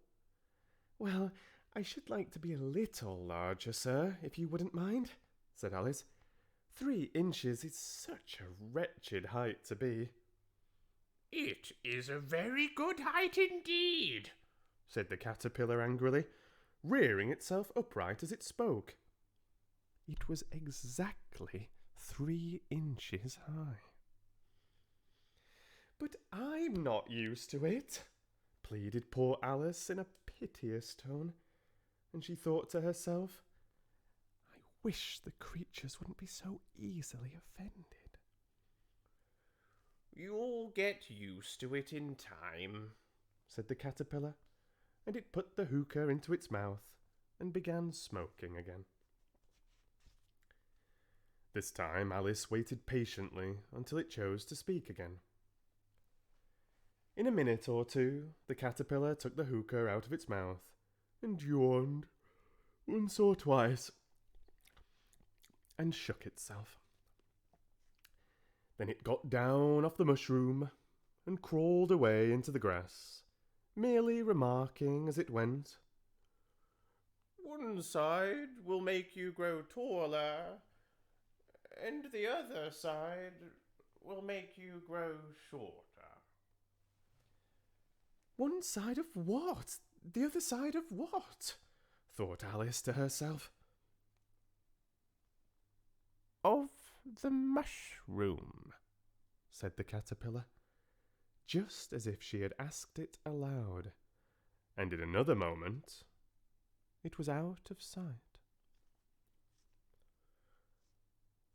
Well, I should like to be a little larger, sir, if you wouldn't mind, said Alice. 3 inches is such a wretched height to be. It is a very good height indeed, said the caterpillar angrily, rearing itself upright as it spoke. It was exactly 3 inches high. But I'm not used to it, pleaded poor Alice in a piteous tone, and she thought to herself, I wish the creatures wouldn't be so easily offended. You'll get used to it in time, said the caterpillar, and it put the hookah into its mouth and began smoking again. This time Alice waited patiently until it chose to speak again. In a minute or two, the caterpillar took the hookah out of its mouth and yawned once or twice and shook itself. Then it got down off the mushroom and crawled away into the grass, merely remarking as it went, "One side will make you grow taller, and the other side will make you grow shorter." "One side of what? The other side of what?" thought Alice to herself. "Of the mushroom," said the caterpillar, just as if she had asked it aloud, and in another moment it was out of sight.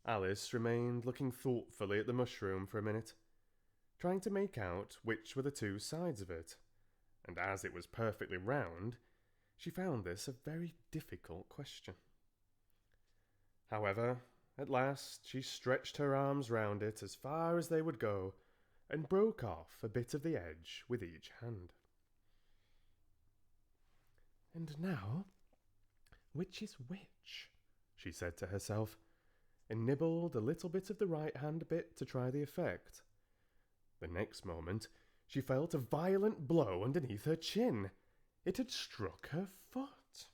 Alice remained looking thoughtfully at the mushroom for a minute, trying to make out which were the two sides of it, and as it was perfectly round, she found this a very difficult question. However, at last she stretched her arms round it as far as they would go, and broke off a bit of the edge with each hand. "And now, which is which?" she said to herself, and nibbled a little bit of the right-hand bit to try the effect. The next moment, she felt a violent blow underneath her chin. It had struck her foot.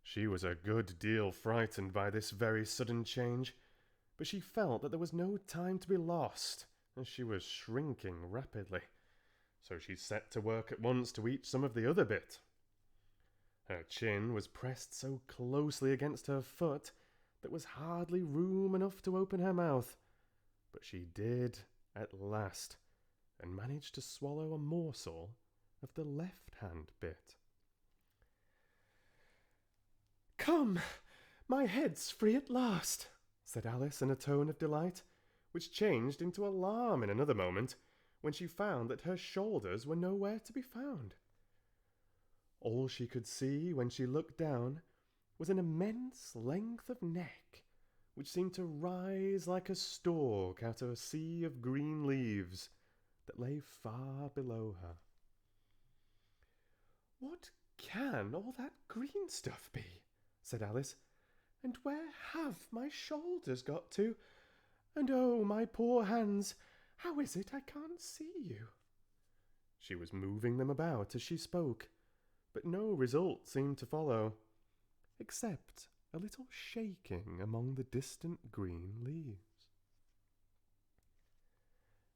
She was a good deal frightened by this very sudden change, but she felt that there was no time to be lost, as she was shrinking rapidly, so she set to work at once to eat some of the other bit. Her chin was pressed so closely against her foot that there was hardly room enough to open her mouth, but she did at last, and managed to swallow a morsel of the left-hand bit. "Come, my head's free at last," said Alice in a tone of delight, which changed into alarm in another moment, when she found that her shoulders were nowhere to be found. All she could see when she looked down was an immense length of neck, which seemed to rise like a stalk out of a sea of green leaves that lay far below her. "What can all that green stuff be?" said Alice. "And where have my shoulders got to? And oh, my poor hands, how is it I can't see you?" She was moving them about as she spoke, but no result seemed to follow, except a little shaking among the distant green leaves.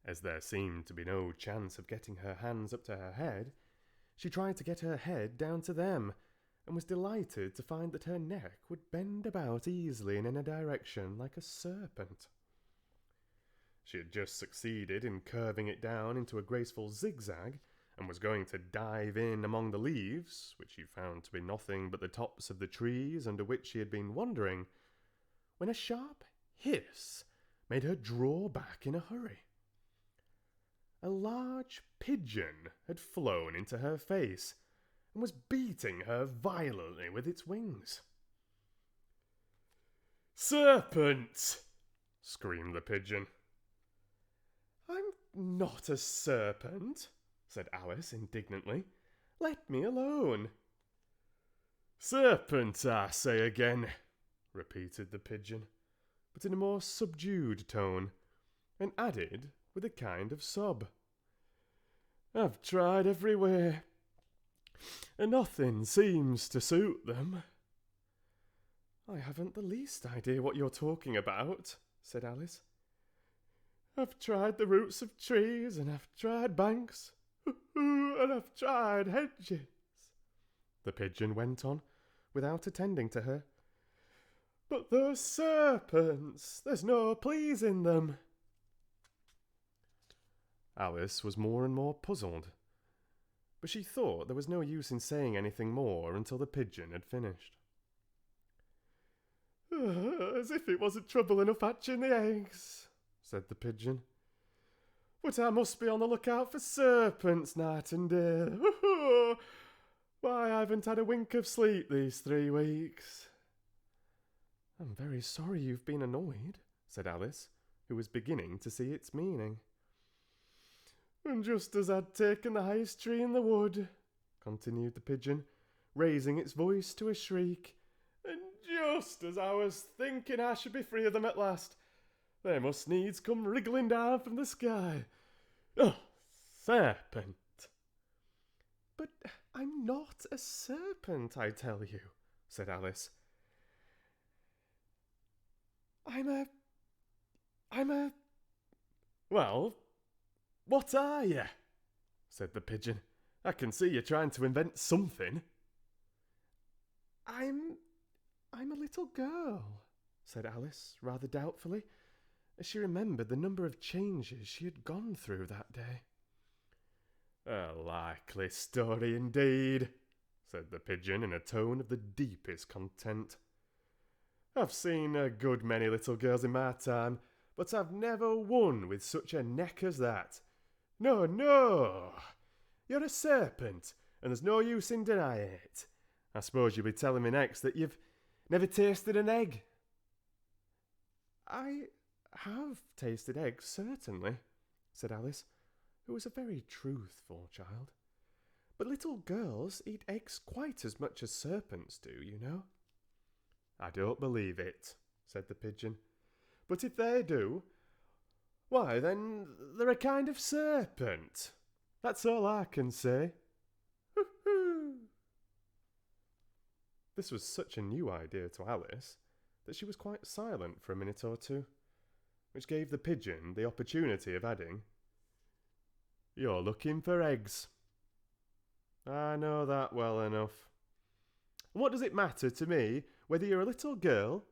As there seemed to be no chance of getting her hands up to her head, she tried to get her head down to them, and was delighted to find that her neck would bend about easily in any direction like a serpent. She had just succeeded in curving it down into a graceful zigzag, and was going to dive in among the leaves, which she found to be nothing but the tops of the trees under which she had been wandering, when a sharp hiss made her draw back in a hurry. A large pigeon had flown into her face, and was beating her violently with its wings. "Serpent!" screamed the pigeon. "I'm not a serpent," said Alice indignantly. "Let me alone." "Serpent, I say again," repeated the pigeon, but in a more subdued tone, and added with a kind of sob, "I've tried every way, and nothing seems to suit them." "I haven't the least idea what you're talking about," said Alice. "I've tried the roots of trees, and I've tried banks, and I've tried hedges," the pigeon went on, without attending to her. "But those serpents, there's no pleasing them." Alice was more and more puzzled, but she thought there was no use in saying anything more until the pigeon had finished. "As if it wasn't trouble enough hatching the eggs," said the pigeon. "But I must be on the lookout for serpents night and day. Why, I haven't had a wink of sleep these 3 weeks. I'm very sorry you've been annoyed, said Alice, who was beginning to see its meaning. And just as I'd taken the highest tree in the wood, continued the pigeon, raising its voice to a shriek, and just as I was thinking I should be free of them at last, they must needs come wriggling down from the sky. Oh, serpent! But I'm not a serpent, I tell you, said Alice. I'm a... Well, what are you? Said the pigeon. I can see you're trying to invent something. I'm a little girl, said Alice, rather doubtfully, as she remembered the number of changes she had gone through that day. A likely story indeed, said the pigeon in a tone of the deepest content. I've seen a good many little girls in my time, but I've never one with such a neck as that. No, no! You're a serpent, and there's no use in denying it. I suppose you'll be telling me next that you've never tasted an egg. I have tasted eggs, certainly, said Alice, who was a very truthful child. But little girls eat eggs quite as much as serpents do, you know. I don't believe it, said the pigeon. But if they do, why then they're a kind of serpent. That's all I can say. Hoo-hoo! This was such a new idea to Alice that she was quite silent for a minute or two, which gave the pigeon the opportunity of adding, You're looking for eggs. I know that well enough. And what does it matter to me whether you're a little girl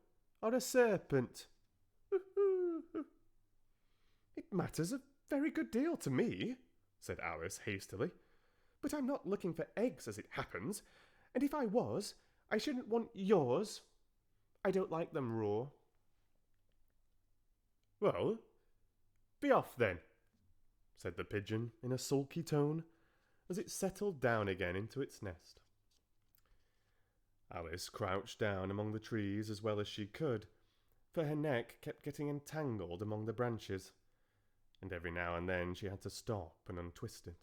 or a serpent? It matters a very good deal to me, said Alice hastily. But I'm not looking for eggs as it happens, and if I was, I shouldn't want yours. I don't like them raw. Well, be off then, said the pigeon in a sulky tone, as it settled down again into its nest. Alice crouched down among the trees as well as she could, for her neck kept getting entangled among the branches, and every now and then she had to stop and untwist it.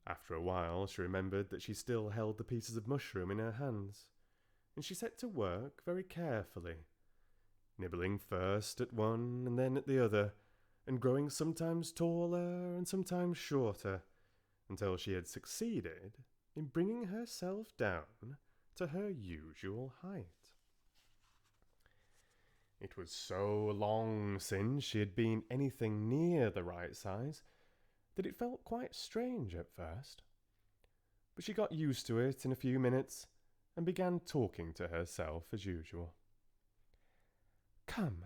After a while she remembered that she still held the pieces of mushroom in her hands, and she set to work very carefully, nibbling first at one and then at the other, and growing sometimes taller and sometimes shorter, until she had succeeded in bringing herself down to her usual height. It was so long since she had been anything near the right size that it felt quite strange at first. But she got used to it in a few minutes and began talking to herself as usual. Come,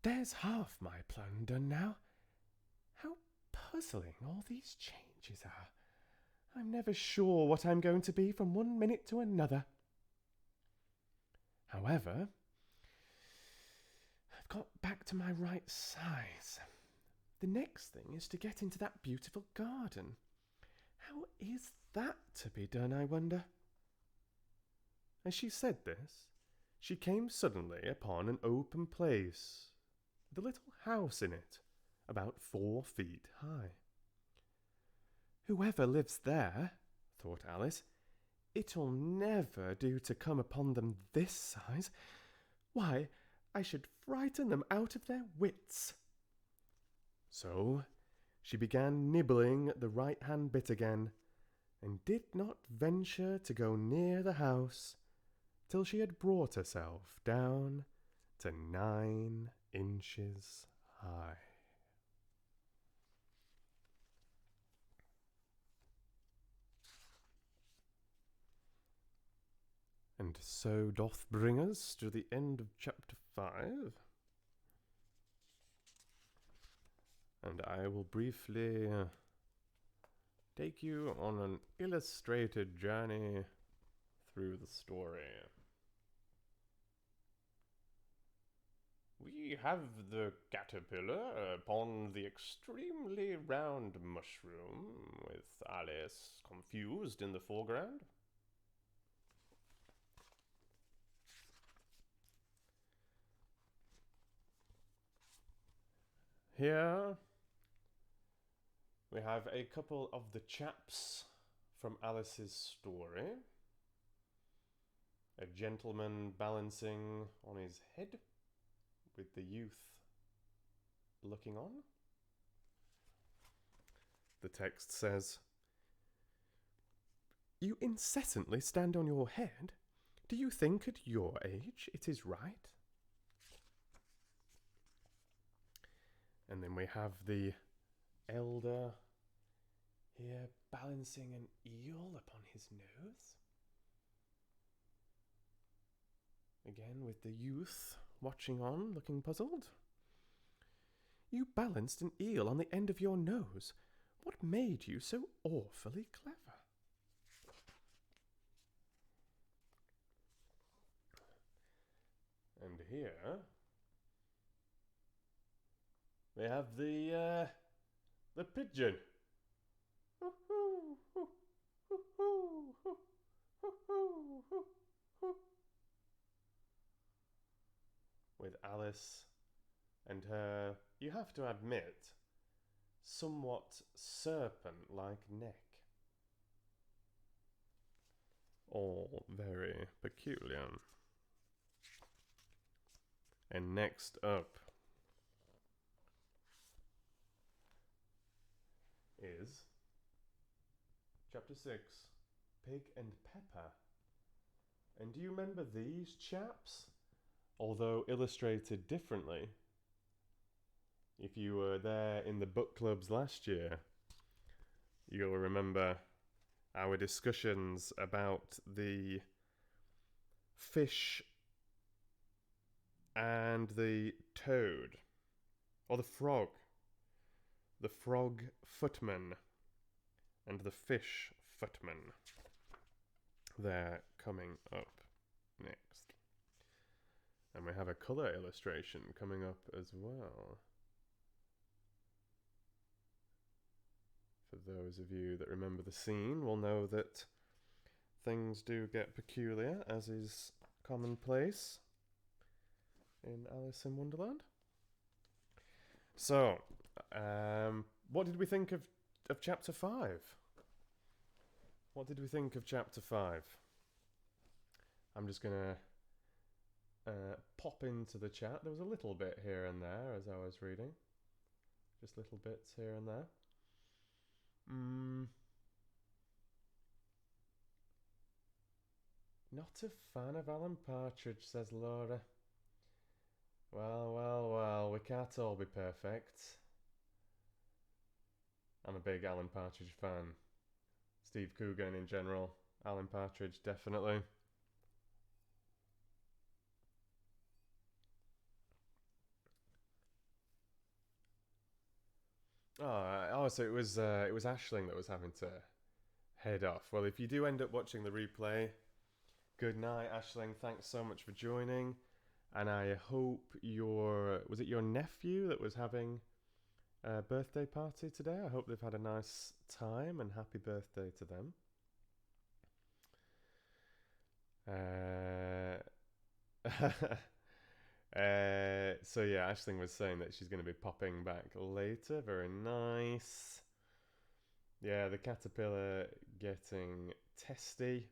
there's half my plan done now. How puzzling all these changes are. I'm never sure what I'm going to be from one minute to another. However, I've got back to my right size. The next thing is to get into that beautiful garden. How is that to be done, I wonder? As she said this, she came suddenly upon an open place with a little house in it, about 4 feet high. Whoever lives there, thought Alice, it'll never do to come upon them this size. Why, I should frighten them out of their wits. So she began nibbling at the right-hand bit again, and did not venture to go near the house till she had brought herself down to 9 inches high. And so doth bring us to the end of chapter 5. And I will briefly take you on an illustrated journey through the story. We have the caterpillar upon the extremely round mushroom, with Alice confused in the foreground. here we have a couple of the chaps from Alice's story. A gentleman balancing on his head with the youth looking on. The text says, "You incessantly stand on your head. Do you think at your age it is right?" And then we have the elder here balancing an eel upon his nose. Again with the youth watching on, looking puzzled. "You balanced an eel on the end of your nose. What made you so awfully clever?" And here we have the pigeon. With Alice and her, you have to admit, somewhat serpent-like neck. All very peculiar. And next up is Chapter 6, Pig and Pepper. And do you remember these chaps? Although illustrated differently. If you were there in the book clubs last year, you'll remember our discussions about the fish and the toad, or the frog footman and the fish footman. They're coming up next. And we have a colour illustration coming up as well. For those of you that remember the scene will know that things do get peculiar, as is commonplace in Alice in Wonderland. So, what did we think of Chapter 5? What did we think of Chapter 5? I'm just going to pop into the chat. There was a little bit here and there as I was reading. Just little bits here and there. Not a fan of Alan Partridge, says Laura. Well, we can't all be perfect. I'm a big Alan Partridge fan. Steve Coogan in general. Alan Partridge, definitely. So it was Aisling that was having to head off. Well, if you do end up watching the replay, good night, Aisling. Thanks so much for joining. And I hope was it your nephew that was having a birthday party today? I hope they've had a nice time, and happy birthday to them. So yeah, Aisling was saying that she's going to be popping back later. Very nice. Yeah, the caterpillar getting testy.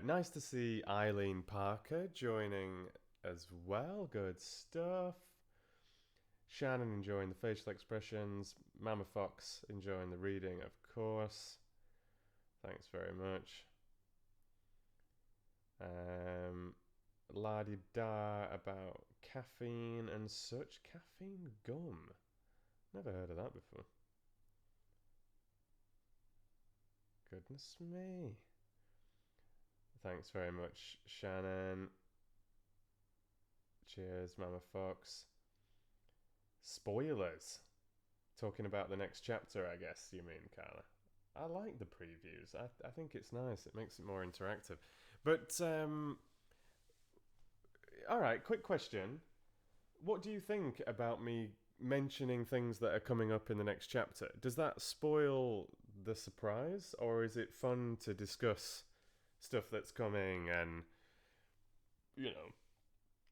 Nice to see Eileen Parker joining as well. Good stuff. Shannon enjoying the facial expressions. Mama Fox enjoying the reading, of course. Thanks very much. La-di-da about caffeine and such. Caffeine gum. Never heard of that before. Goodness me. Thanks very much, Shannon. Cheers, Mama Fox. Spoilers. Talking about the next chapter, I guess you mean, Carla. I like the previews. I think it's nice. It makes it more interactive. But, alright, quick question. What do you think about me mentioning things that are coming up in the next chapter? Does that spoil the surprise? Or is it fun to discuss stuff that's coming and,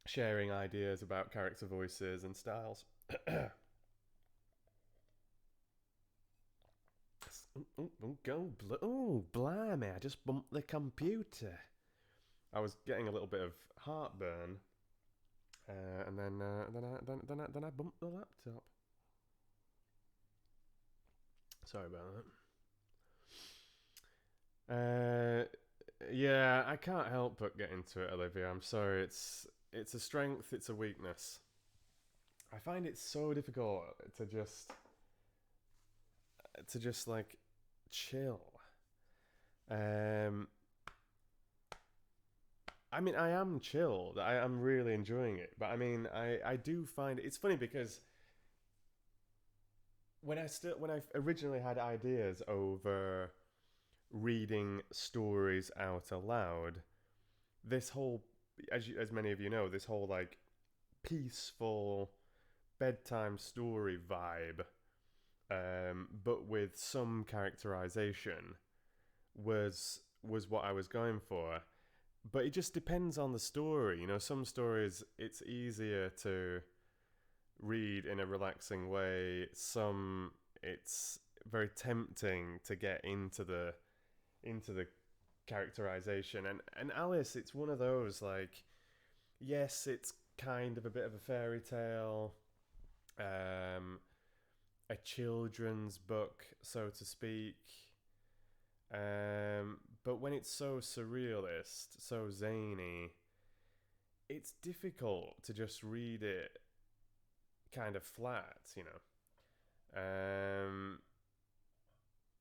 sharing ideas about character voices and styles. Blimey, I just bumped the computer. I was getting a little bit of heartburn, and then I bumped the laptop. Sorry about that. Yeah, I can't help but get into it, Olivia. I'm sorry. It's a strength. It's a weakness. I find it so difficult to just like chill. I mean, I am chilled. I am really enjoying it. But I mean, I do find it's funny because when I originally had ideas over reading stories out aloud, this whole, as many of you know, this whole like peaceful bedtime story vibe, but with some characterization, was what I was going for. But it just depends on the story. You know, some stories it's easier to read in a relaxing way. Some it's very tempting to get into the characterization. And Alice, it's one of those like, yes, it's kind of a bit of a fairy tale, a children's book, so to speak. But when it's so surrealist, so zany, it's difficult to just read it kind of flat, you know.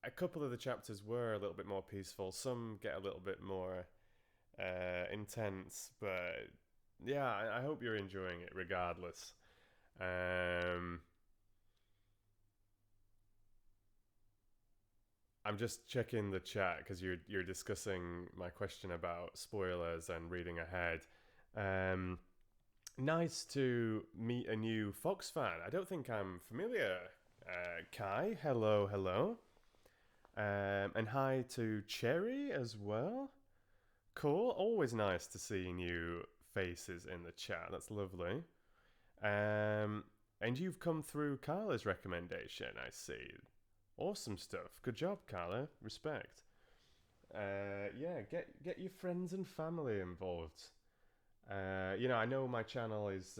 A couple of the chapters were a little bit more peaceful. Some get a little bit more intense, but yeah, I hope you're enjoying it regardless. I'm just checking the chat because you're discussing my question about spoilers and reading ahead. Nice to meet a new Fox fan. I don't think I'm familiar. Kai, hello. And hi to Cherry as well. Cool. Always nice to see new faces in the chat. That's lovely. And you've come through Carla's recommendation, I see. Awesome stuff. Good job, Carla. Respect. Yeah, get your friends and family involved. You know, I know my channel is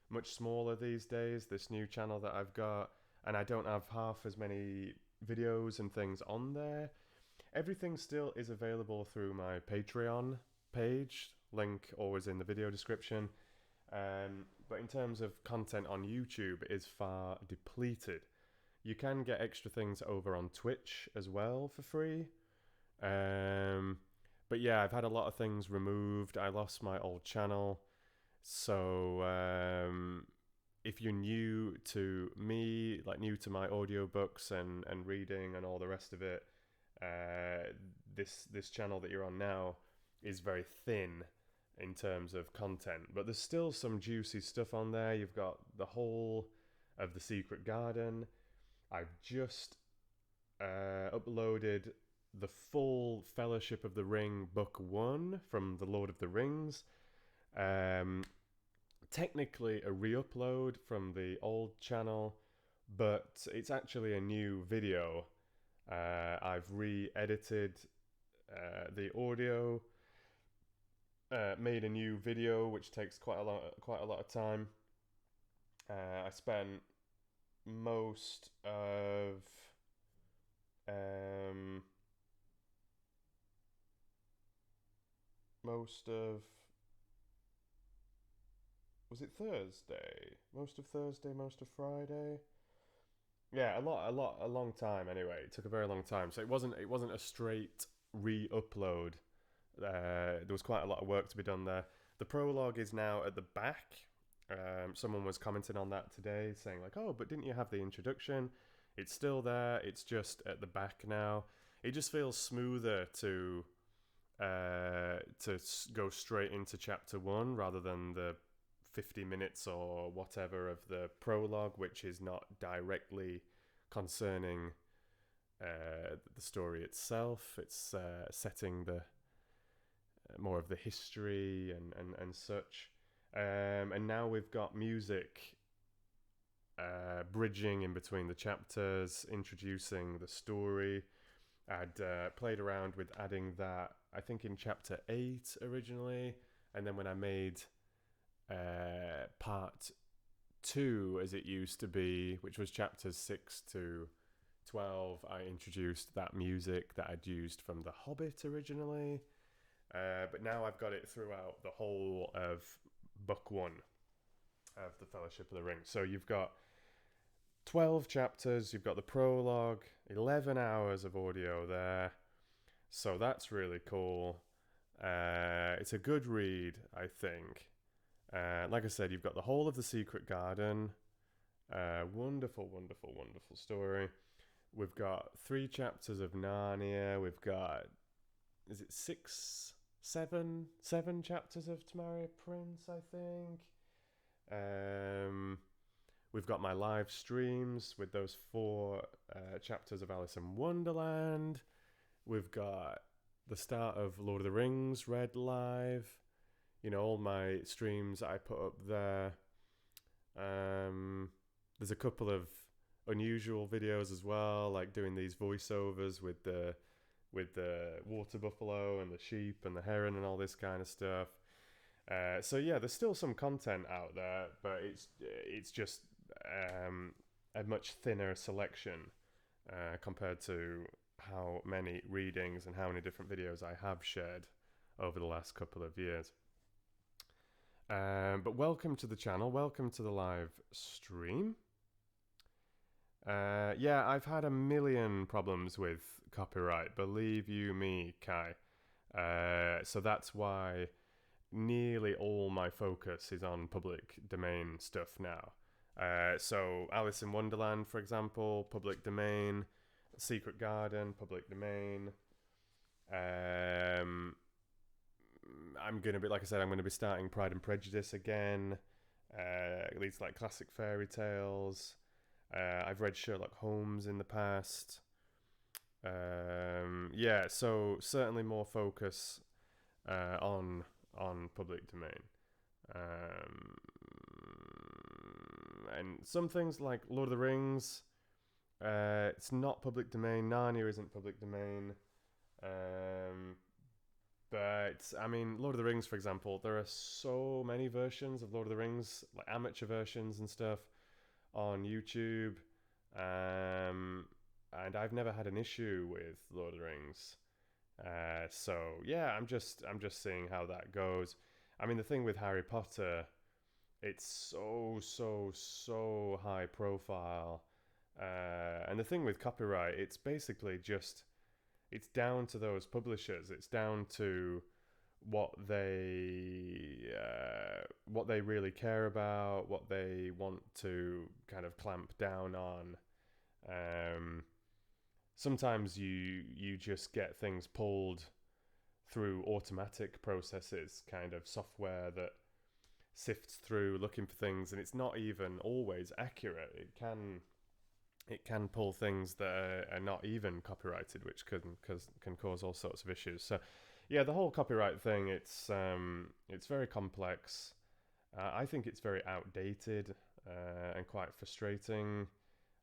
much smaller these days, this new channel that I've got, and I don't have half as many videos and things on there. Everything still is available through my Patreon page, link always in the video description. But in terms of content on YouTube, it is far depleted. You can get extra things over on Twitch as well for free. But yeah, I've had a lot of things removed. I lost my old channel. So if you're new to me, like new to my audiobooks and reading and all the rest of it, this channel that you're on now is very thin in terms of content. But there's still some juicy stuff on there. You've got the whole of The Secret Garden. I've just uploaded the full Fellowship of the Ring Book 1 from The Lord of the Rings. Technically a re-upload from the old channel, but it's actually a new video. I've re-edited the audio, made a new video which takes quite a lot of time. I spent most of was it Thursday? Most of Thursday, most of Friday. Yeah, a long time anyway. It took a very long time. So it wasn't a straight re-upload. There was quite a lot of work to be done there. The prologue is now at the back. Someone was commenting on that today, saying like, "Oh, but didn't you have the introduction?" It's still there. It's just at the back now. It just feels smoother to go straight into chapter 1 rather than the 50 minutes or whatever of the prologue, which is not directly concerning the story itself. It's setting the more of the history and such. And now we've got music bridging in between the chapters, introducing the story. I'd played around with adding that, I think, in chapter 8 originally, and then when I made part 2, as it used to be, which was chapters 6 to 12, I introduced that music that I'd used from The Hobbit originally. But now I've got it throughout the whole of book 1 of The Fellowship of the Ring. So you've got 12 chapters, you've got the prologue, 11 hours of audio there. So that's really cool. It's a good read, I think. Like I said, you've got the whole of The Secret Garden. Wonderful, wonderful, wonderful story. We've got 3 chapters of Narnia. We've got, is it 7 chapters of To Marry a Prince, I think. We've got my live streams with those 4 chapters of Alice in Wonderland. We've got the start of Lord of the Rings read live. You know, all my streams I put up there. There's a couple of unusual videos as well, like doing these voiceovers with the water buffalo and the sheep and the heron and all this kind of stuff. So yeah, there's still some content out there, but it's just a much thinner selection compared to how many readings and how many different videos I have shared over the last couple of years. But welcome to the channel, welcome to the live stream. Yeah, I've had a million problems with copyright, believe you me, Kai. So that's why nearly all my focus is on public domain stuff now. So Alice in Wonderland, for example, public domain. Secret Garden, public domain. I'm gonna be, like I said, I'm gonna be starting Pride and Prejudice again. These like classic fairy tales. I've read Sherlock Holmes in the past. Yeah, so certainly more focus on public domain. And some things like Lord of the Rings, it's not public domain. Narnia isn't public domain. But I mean, Lord of the Rings, for example, there are so many versions of Lord of the Rings, like amateur versions and stuff, on YouTube. And I've never had an issue with Lord of the Rings. So yeah, I'm just seeing how that goes. I mean, the thing with Harry Potter, it's so high profile. And the thing with copyright, it's basically just, it's down to those publishers. It's down to what they really care about, what they want to kind of clamp down on. Sometimes you just get things pulled through automatic processes, kind of software that sifts through looking for things, and it's not even always accurate. It can pull things that are not even copyrighted, which can cause all sorts of issues. So yeah, the whole copyright thing, it's very complex. I think it's very outdated and quite frustrating.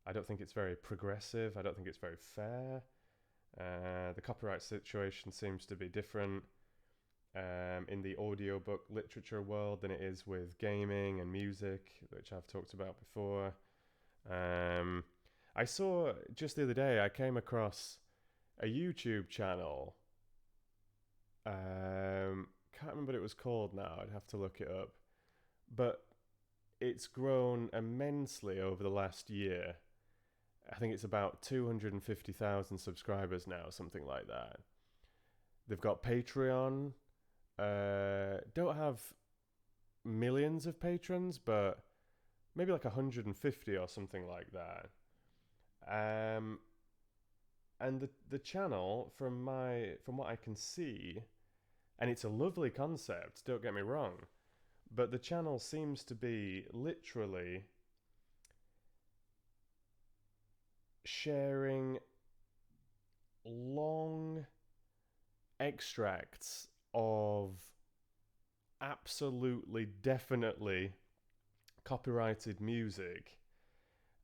I don't think it's very progressive. I don't think it's very fair. The copyright situation seems to be different in the audiobook literature world than it is with gaming and music, which I've talked about before. I saw just the other day, I came across a YouTube channel. Can't remember what it was called now. I'd have to look it up. But it's grown immensely over the last year. I think it's about 250,000 subscribers now, something like that. They've got Patreon. Don't have millions of patrons, but maybe like 150 or something like that. And the channel, from what I can see, and it's a lovely concept, don't get me wrong, but the channel seems to be literally sharing long extracts of absolutely, definitely copyrighted music,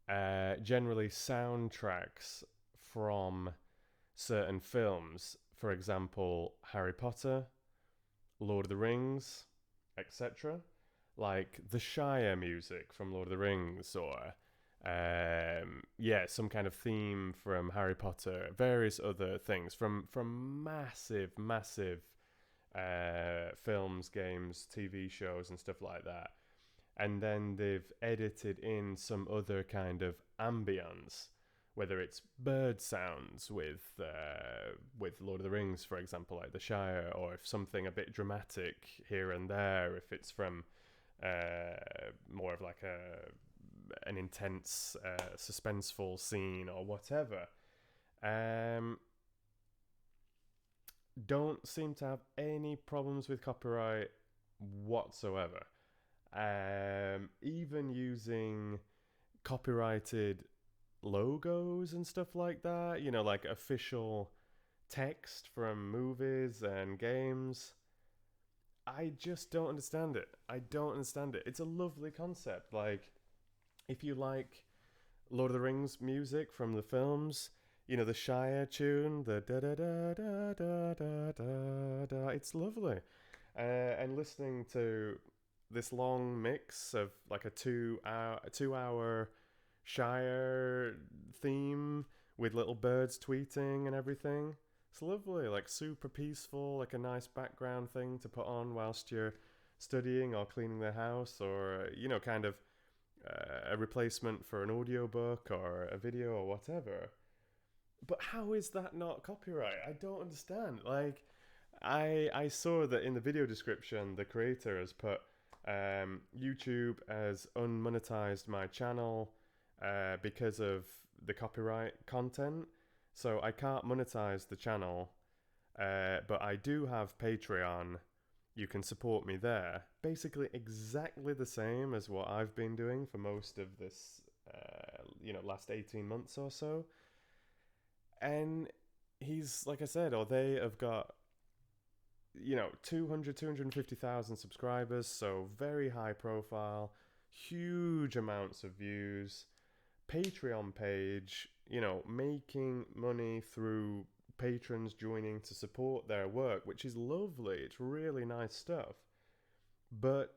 generally soundtracks from certain films, for example, Harry Potter, Lord of the Rings, etc. Like the Shire music from Lord of the Rings, or some kind of theme from Harry Potter, various other things from massive films, games, TV shows, and stuff like that. And then they've edited in some other kind of ambience, whether it's bird sounds with Lord of the Rings, for example, like the Shire, or if something a bit dramatic here and there, if it's from more of like an intense suspenseful scene or whatever. Don't seem to have any problems with copyright whatsoever. Even using copyrighted logos and stuff like that, like official text from movies and games. I just don't understand it. I don't understand it. It's a lovely concept. Like, if you like Lord of the Rings music from the films, the Shire tune, the da da da da da da da da, it's lovely. And listening to this long mix of like a 2 hour Shire theme with little birds tweeting and everything. It's lovely, like super peaceful, like a nice background thing to put on whilst you're studying or cleaning the house, or kind of a replacement for an audiobook or a video or whatever. But how is that not copyright? I don't understand. Like, I saw that in the video description, the creator has put YouTube has unmonetized my channel because of the copyright content. So I can't monetize the channel, but I do have Patreon. You can support me there. Basically exactly the same as what I've been doing for most of this, last 18 months or so. And he's, like I said, or they have got 250,000 subscribers, so very high profile, huge amounts of views, Patreon page, making money through patrons joining to support their work, which is lovely. It's really nice stuff. But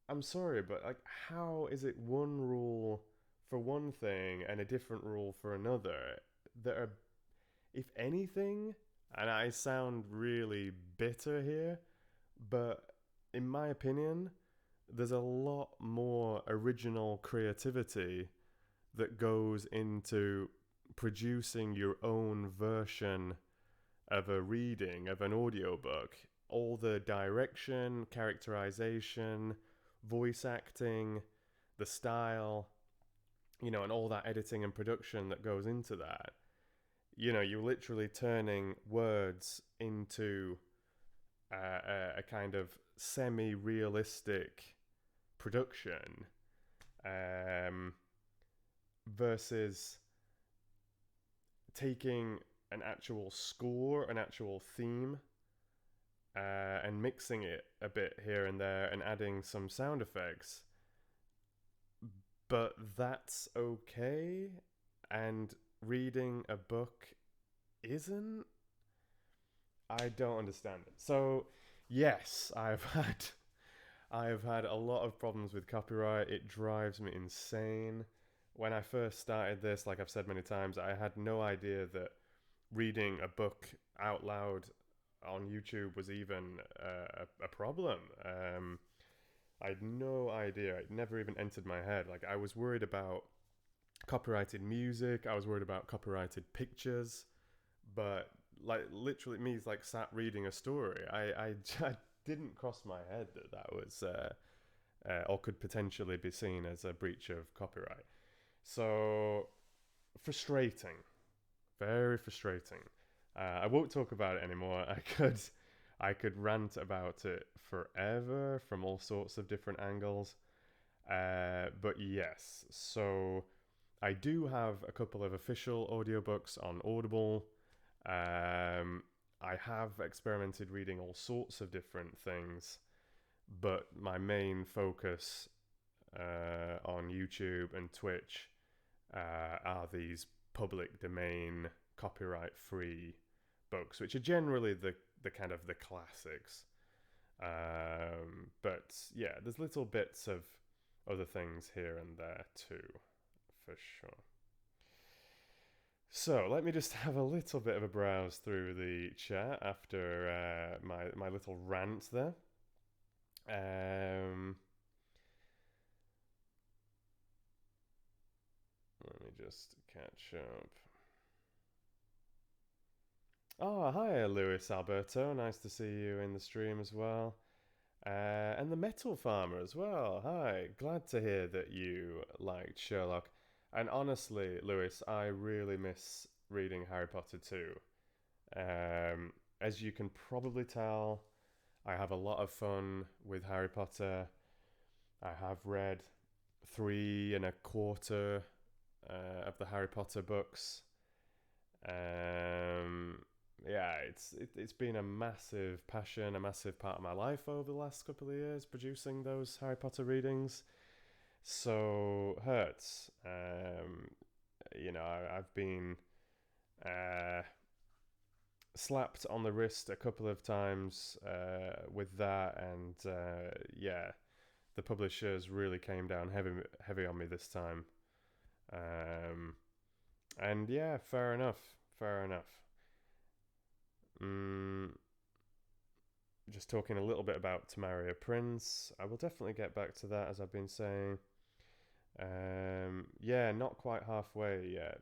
I'm sorry, but like, how is it one rule for one thing and a different rule for another that are, if anything, and I sound really bitter here, but in my opinion, there's a lot more original creativity that goes into producing your own version of a reading, of an audiobook. All the direction, characterization, voice acting, the style, and all that editing and production that goes into that. You're literally turning words into a kind of semi-realistic production, versus taking an actual score, an actual theme, and mixing it a bit here and there and adding some sound effects. But that's okay, and reading a book isn't? I don't understand it. So, yes, I have had a lot of problems with copyright. It drives me insane. When I first started this, like I've said many times, I had no idea that reading a book out loud on YouTube was even a problem. I had no idea. It never even entered my head. Like, I was worried about copyrighted music. I was worried about copyrighted pictures. But, like, literally me like sat reading a story. I didn't cross my head that was or could potentially be seen as a breach of copyright. So, frustrating. Very frustrating. I won't talk about it anymore. I could rant about it forever from all sorts of different angles. But yes, so I do have a couple of official audiobooks on Audible. I have experimented reading all sorts of different things, but my main focus on YouTube and Twitch are these public domain, copyright-free books, which are generally the kind of the classics. But yeah, there's little bits of other things here and there too, for sure. So let me just have a little bit of a browse through the chat after my little rant there. Let me just catch up. Oh, hi, Luis Alberto. Nice to see you in the stream as well. And the Metal Farmer as well. Hi, glad to hear that you liked Sherlock. And honestly, Lewis, I really miss reading Harry Potter too. As you can probably tell, I have a lot of fun with Harry Potter. I have read 3.25 of the Harry Potter books. Yeah, it's been a massive passion, a massive part of my life over the last couple of years, producing those Harry Potter readings. So hurts. I've been slapped on the wrist a couple of times with that, and yeah, the publishers really came down heavy on me this time. And yeah, fair enough. Just talking a little bit about Tamaria Prince. I will definitely get back to that, as I've been saying. Yeah, not quite halfway yet.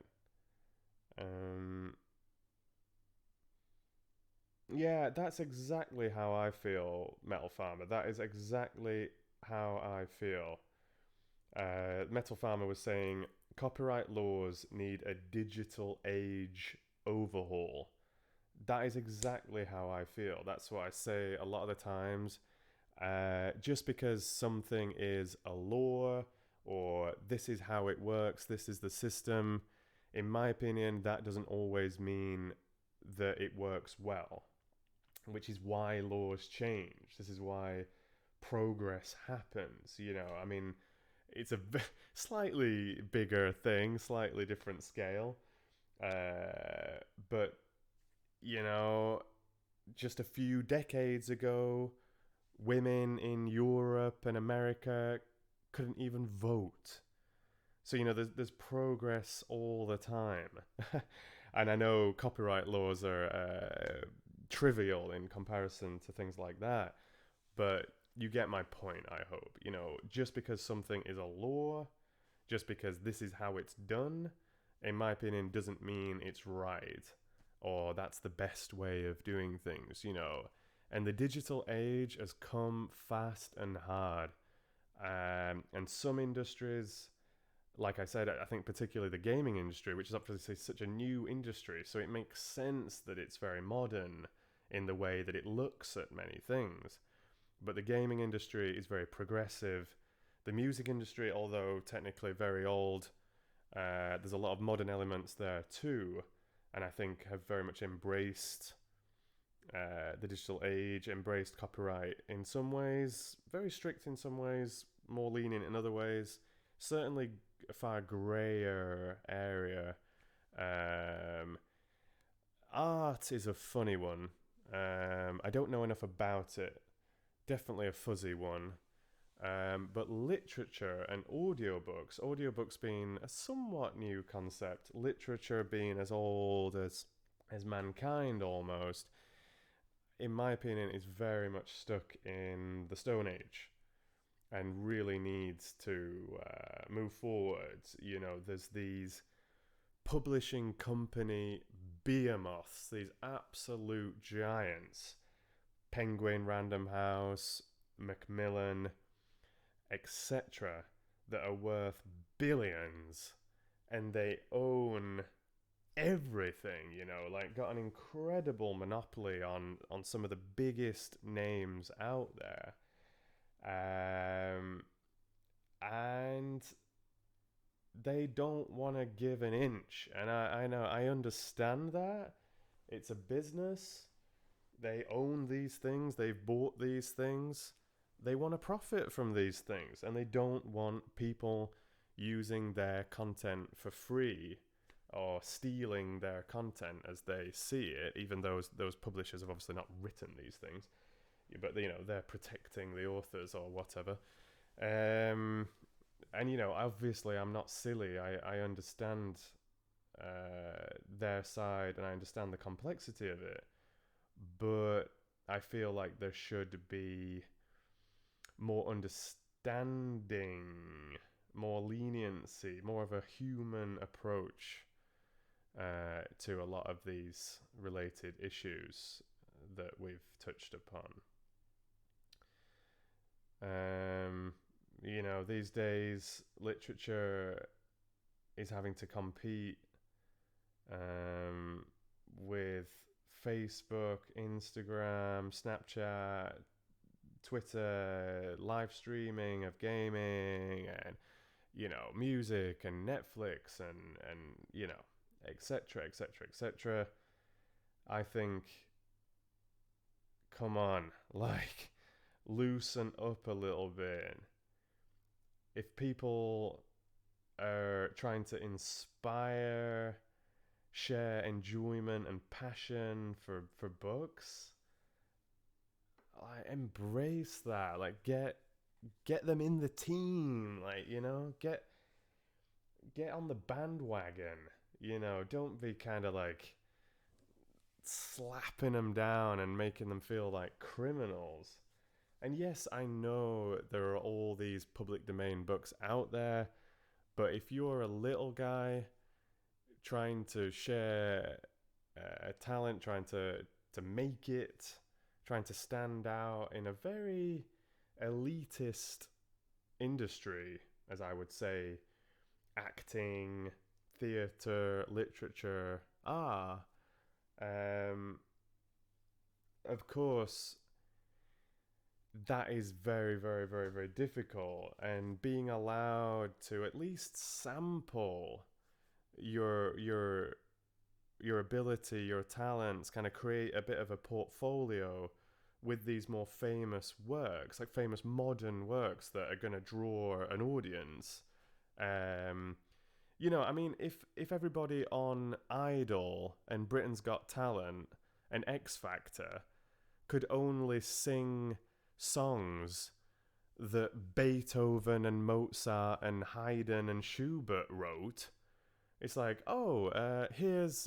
Yeah, that's exactly how I feel, Metal Farmer. That is exactly how I feel. Metal Farmer was saying copyright laws need a digital age overhaul. That is exactly how I feel. That's what I say a lot of the times. Just because something is a law or this is how it works, this is the system, in my opinion, that doesn't always mean that it works well, which is why laws change. This is why progress happens. I mean, it's a slightly bigger thing, slightly different scale. But, just a few decades ago, women in Europe and America couldn't even vote. So, there's progress all the time. And I know copyright laws are trivial in comparison to things like that. But you get my point, I hope. Just because something is a law, just because this is how it's done, in my opinion, doesn't mean it's right. Or that's the best way of doing things, And the digital age has come fast and hard. And some industries, like I said, I think particularly the gaming industry, which is obviously such a new industry, so it makes sense that it's very modern in the way that it looks at many things. But the gaming industry is very progressive. The music industry, although technically very old, there's a lot of modern elements there too, and I think have very much embraced the digital age, embraced copyright in some ways, very strict in some ways, more lenient in other ways, certainly a far grayer area. Art is a funny one. I don't know enough about it. Definitely a fuzzy one. But literature and audiobooks being a somewhat new concept, literature being as old as mankind almost, in my opinion, is very much stuck in the Stone Age and really needs to move forward. There's these publishing company behemoths, these absolute giants, Penguin Random House, Macmillan, etc., that are worth billions, and they own everything, got an incredible monopoly on some of the biggest names out there. And they don't want to give an inch. And I know, I understand that. It's a business. They own these things. They've bought these things. They want to profit from these things, and they don't want people using their content for free or stealing their content as they see it, even though those publishers have obviously not written these things. But, they're protecting the authors or whatever. And, obviously I'm not silly. I understand their side, and I understand the complexity of it. But I feel like there should be more understanding, more leniency, more of a human approach to a lot of these related issues that we've touched upon. These days, literature is having to compete with Facebook, Instagram, Snapchat, Twitter, live streaming of gaming, and music and Netflix and etc, etc, etc. I think, come on, like, loosen up a little bit. If people are trying to inspire, share enjoyment and passion for books, embrace that. Like, get them in the team. Like, get on the bandwagon. Don't be kind of like slapping them down and making them feel like criminals. And yes, I know there are all these public domain books out there, but if you're a little guy trying to share a talent, trying to make it, trying to stand out in a very elitist industry, as I would say, acting, theatre, literature are, of course, that is very, very, very, very difficult. And being allowed to at least sample your ability, your talents, kind of create a bit of a portfolio with these more famous works, like famous modern works that are going to draw an audience. If everybody on Idol and Britain's Got Talent and X Factor could only sing songs that Beethoven and Mozart and Haydn and Schubert wrote, it's like, here's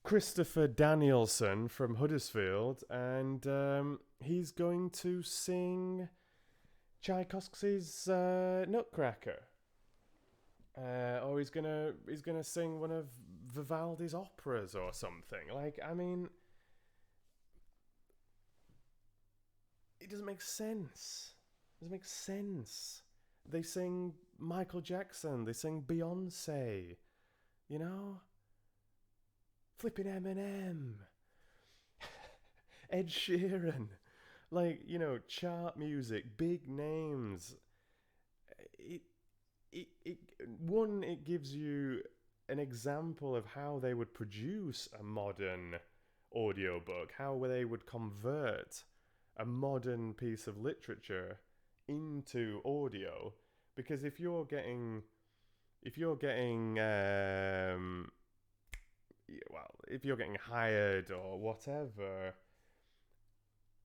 Christopher Danielson from Huddersfield, and he's going to sing Tchaikovsky's Nutcracker, or he's gonna sing one of Vivaldi's operas or something. Like, it doesn't make sense. It doesn't make sense. They sing Michael Jackson. They sing Beyonce. Flipping Eminem. Ed Sheeran. Like, chart music, big names. It gives you an example of how they would produce a modern audiobook, how they would convert a modern piece of literature into audio. Because if you're getting hired or whatever,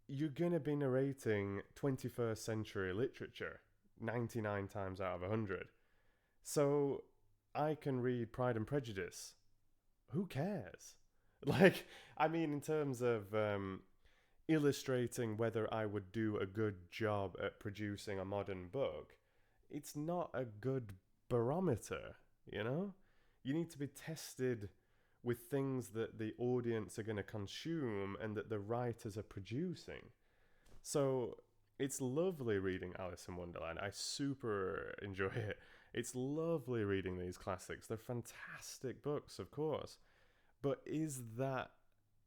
you're gonna be narrating 21st century literature 99 times out of 100. So I can read Pride and Prejudice. Who cares? Like, in terms of illustrating whether I would do a good job at producing a modern book, it's not a good barometer, You need to be tested with things that the audience are going to consume and that the writers are producing. So it's lovely reading Alice in Wonderland. I super enjoy it. It's lovely reading these classics. They're fantastic books, of course. But is that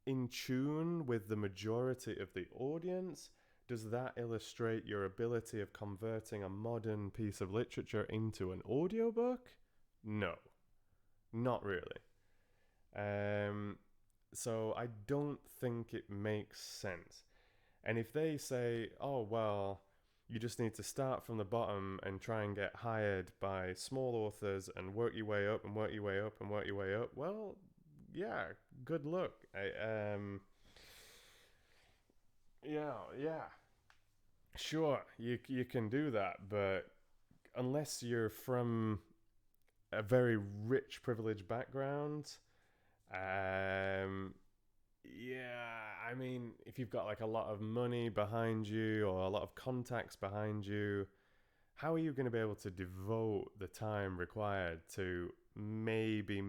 in tune with the majority of the audience? Does that illustrate your ability of converting a modern piece of literature into an audiobook? No, not really. So I don't think it makes sense. And if they say, oh, well, you just need to start from the bottom and try and get hired by small authors and work your way up and work your way up and work your way up, well, yeah, good luck. Yeah. Sure, you can do that, but unless you're from a very rich, privileged background, yeah, I mean, if you've got like a lot of money behind you or a lot of contacts behind you, how are you going to be able to devote the time required to maybe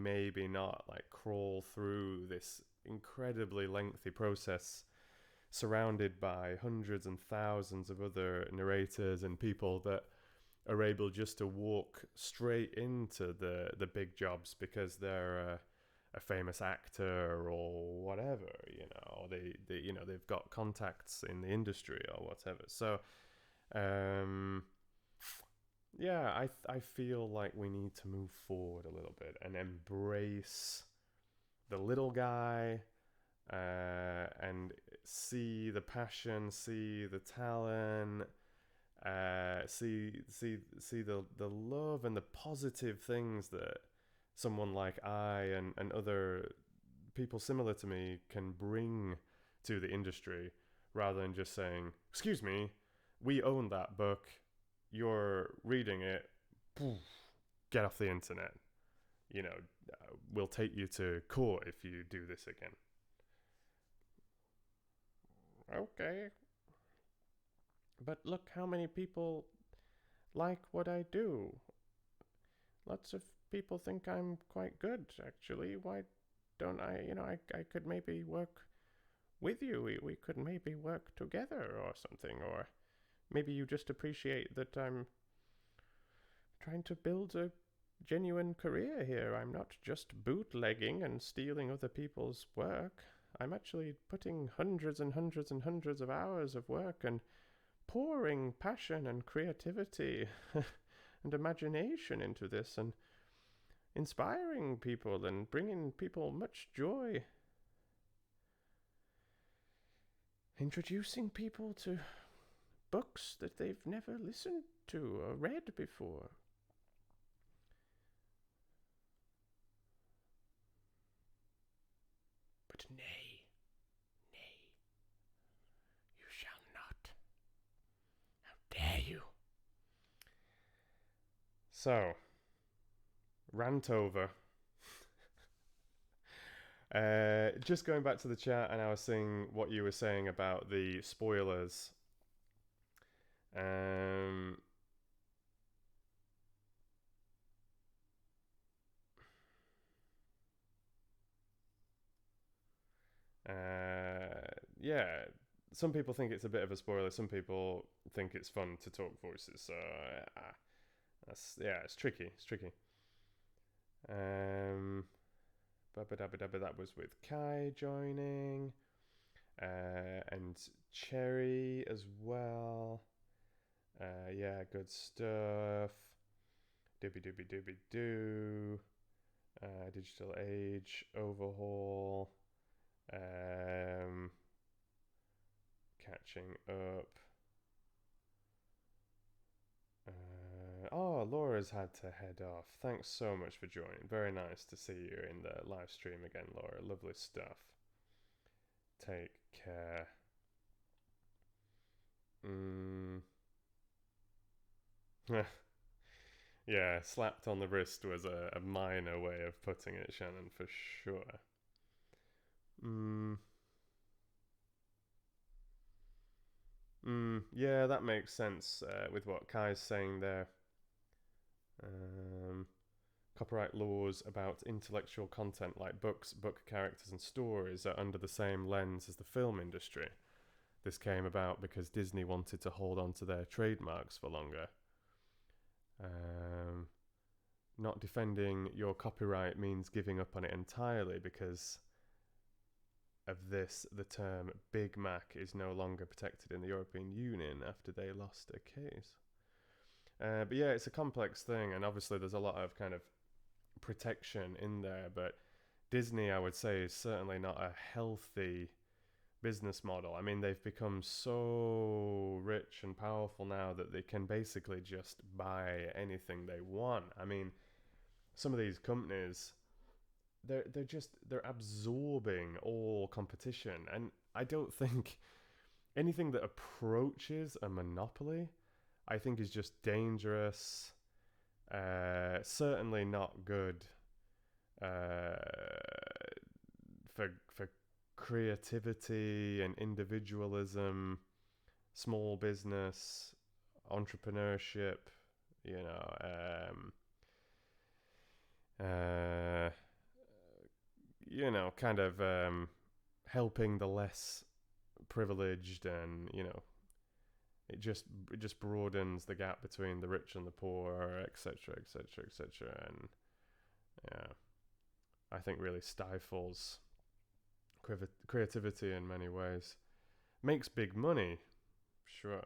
not like crawl through this incredibly lengthy process surrounded by hundreds and thousands of other narrators and people that are able just to walk straight into the big jobs because they're a famous actor or whatever, or they've got contacts in the industry or whatever. So yeah, I feel like we need to move forward a little bit and embrace the little guy, and see the passion, see the talent, see the love and the positive things that someone like I and other people similar to me can bring to the industry, rather than just saying, excuse me, we own that book, you're reading it, get off the internet, we'll take you to court if you do this again. Okay. But look how many people like what I do. Lots of people think I'm quite good, actually. Why don't I, I could maybe work with you. We could maybe work together or something. Or maybe you just appreciate that I'm trying to build a genuine career here. I'm not just bootlegging and stealing other people's work. I'm actually putting hundreds and hundreds and hundreds of hours of work and pouring passion and creativity and imagination into this, and inspiring people and bringing people much joy. Introducing people to books that they've never listened to or read before. But nay, you shall not. How dare you? So, rant over. Just going back to the chat, and I was seeing what you were saying about the spoilers. Yeah, some people think it's a bit of a spoiler. Some people think it's fun to talk voices. So it's tricky. It's tricky. That was with Kai joining, and Cherry as well. Yeah, good stuff. Doobie doo. Digital Age Overhaul. Catching up. Laura's had to head off. Thanks so much for joining. Very nice to see you in the live stream again, Laura. Lovely stuff. Take care. Yeah, slapped on the wrist was a minor way of putting it, Shannon, for sure. Yeah, that makes sense with what Kai's saying there. Copyright laws about intellectual content like books, book characters and stories are under the same lens as the film industry. This came about because Disney wanted to hold on to their trademarks for longer. Not defending your copyright means giving up on it entirely. Because of this, the term Big Mac is no longer protected in the European Union after they lost a case. But yeah, it's a complex thing, and obviously there's a lot of kind of protection in there, but Disney, I would say, is certainly not a healthy business model. I mean, they've become so rich and powerful now that they can basically just buy anything they want. I mean, some of these companies, they're absorbing all competition, and I don't think anything that approaches a monopoly, I think, is just dangerous. Certainly not good for creativity and individualism, small business, entrepreneurship. You know, kind of helping the less privileged, and it just broadens the gap between the rich and the poor, etc., etc., etc., and yeah, I think really stifles creativity in many ways. Makes big money, sure,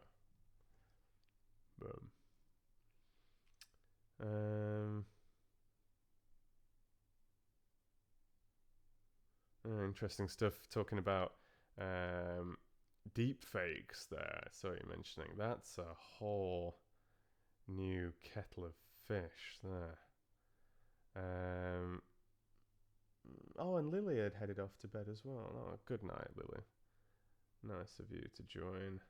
but interesting stuff talking about deep fakes there. So you're mentioning that's a whole new kettle of fish there. Oh, and Lily had headed off to bed as well. Oh, good night, Lily. Nice of you to join.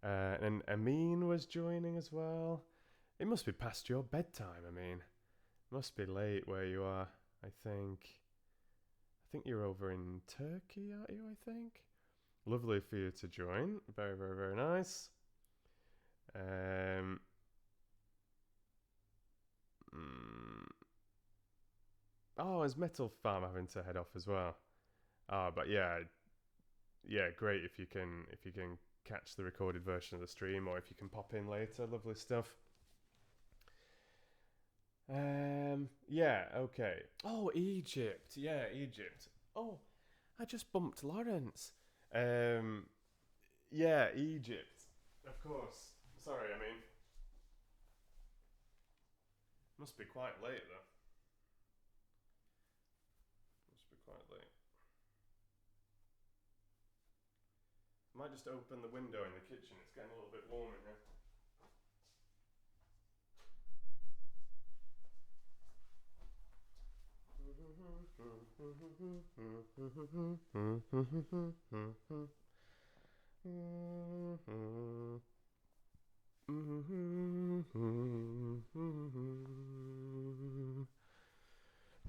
And Amin was joining as well. It must be past your bedtime, Amin. Must be late where you are, I think. I think you're over in Turkey, aren't you, I think? Lovely for you to join. Very, very, very nice. Oh, is Metal Farm having to head off as well? But yeah, great if you can catch the recorded version of the stream, or if you can pop in later. Lovely stuff. Yeah, okay. Oh, Egypt. Yeah, Egypt. Oh, I just bumped Lawrence. Yeah, Egypt. Of course. Sorry, I mean, must be quite late though. Must be quite late. I might just open the window in the kitchen. It's getting a little bit warm in here.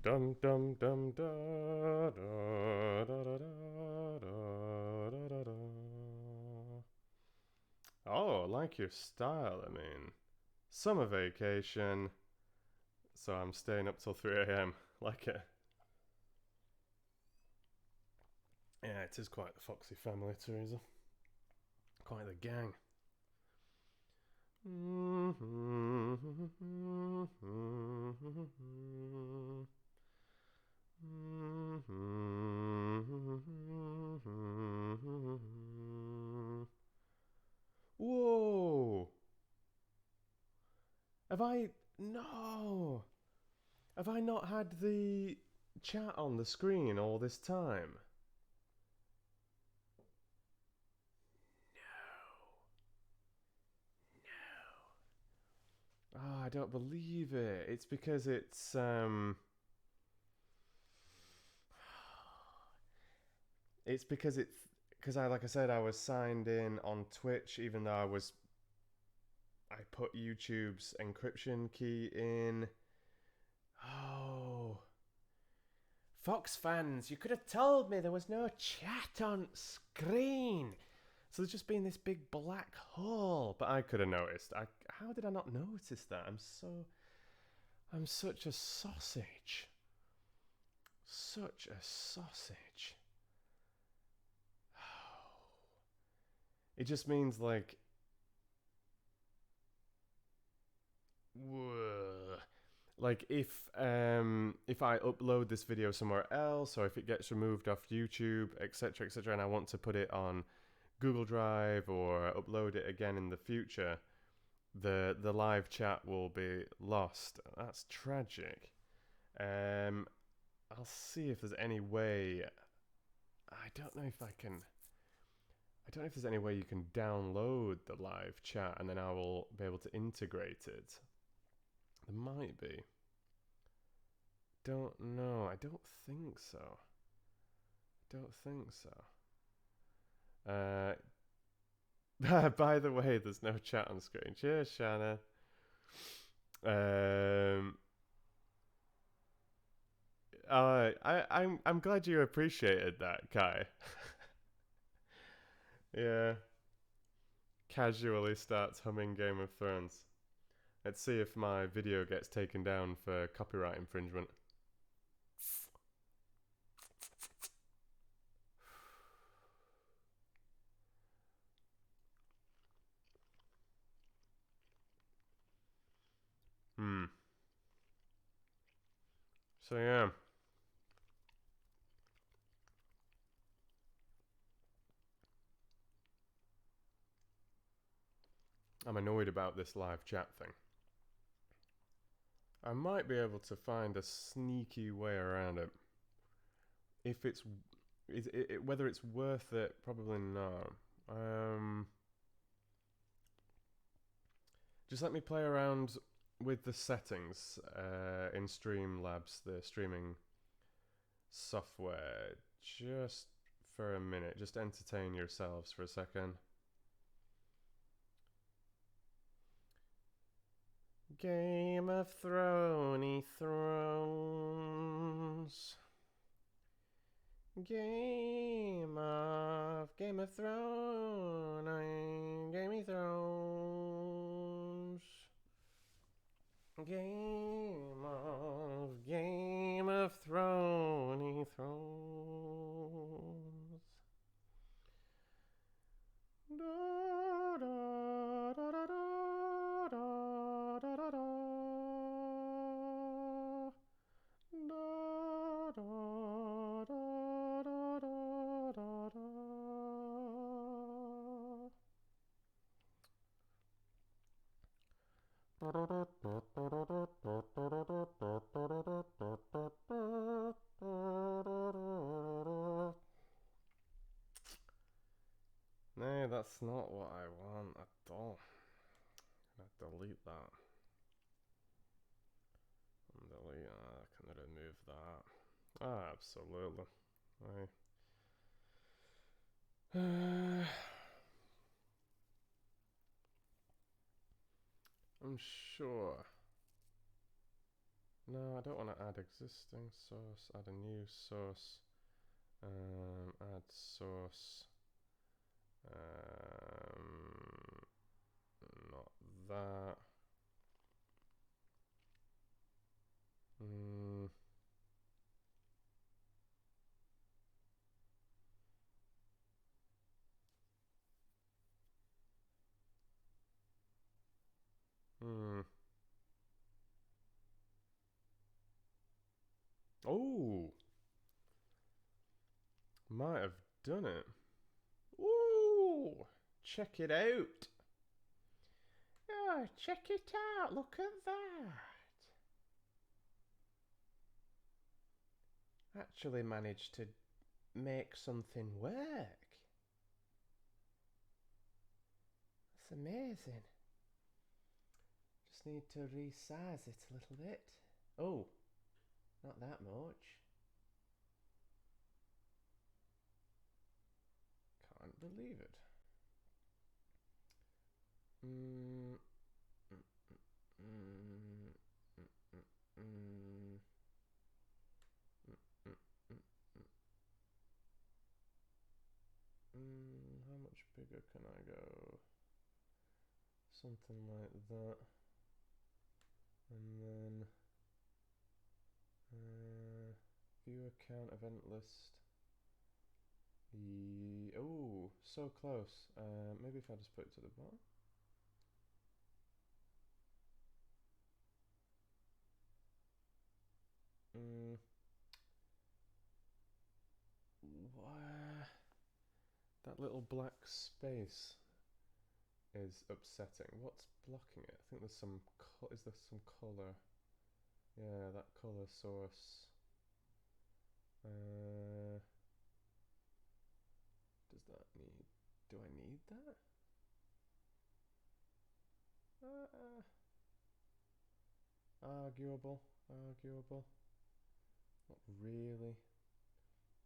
Dum dum dum da da da da da da da. Oh, I like your style. I mean, summer vacation, so I'm staying up till 3 a.m. Like it. Yeah, it is quite the Foxy family, Teresa. Quite the gang. Whoa! Have I... No! Have I not had the chat on the screen all this time? No. Oh, I don't believe it. It's because it's... It's because it's... Because like I said, I was signed in on Twitch, even though I put YouTube's encryption key in. Oh. Fox fans, you could have told me there was no chat on screen. So there's just been this big black hole. But I could have noticed. How did I not notice that? I'm such a sausage. Such a sausage. It just means like... Like if I upload this video somewhere else, or if it gets removed off YouTube, etc., etc., and I want to put it on Google Drive or upload it again in the future, the live chat will be lost. That's tragic. I'll see if there's any way. I don't know if I can. I don't know if there's any way you can download the live chat and then I will be able to integrate it. There might be. Don't know. I don't think so. Don't think so. By the way, there's no chat on screen. Cheers, Shanna. I'm glad you appreciated that, Kai. Yeah. Casually starts humming Game of Thrones. Let's see if my video gets taken down for copyright infringement. So yeah. I'm annoyed about this live chat thing. I might be able to find a sneaky way around it. If it's whether it's worth it, probably not. Just let me play around with the settings in Streamlabs, the streaming software, just for a minute. Just entertain yourselves for a second. Game of Thrones. Game of Thrones. Game of Thrones. Game of Thrones. Da, da, da, da, da, da, da, da, da. Da, da, da, da, da, da. No, that's not what I want at all. I'm gonna delete that. Delete that. Can I remove that? Ah, absolutely. I'm sure. No, I don't want to add existing source. Add a new source. Add source. Not that. Oh, might have done it. Ooh, check it out. Oh, check it out. Look at that. Actually managed to make something work. That's amazing. Just need to resize it a little bit. Oh, not that much. Can't believe it. How much bigger can I go? Something like that. And then view account event list. Oh, so close. Maybe if I just put it to the bottom. That little black space is upsetting. What's blocking it? I think there's some. Is there some color? Yeah, that color source. Does that need? Do I need that? Arguable. Not really.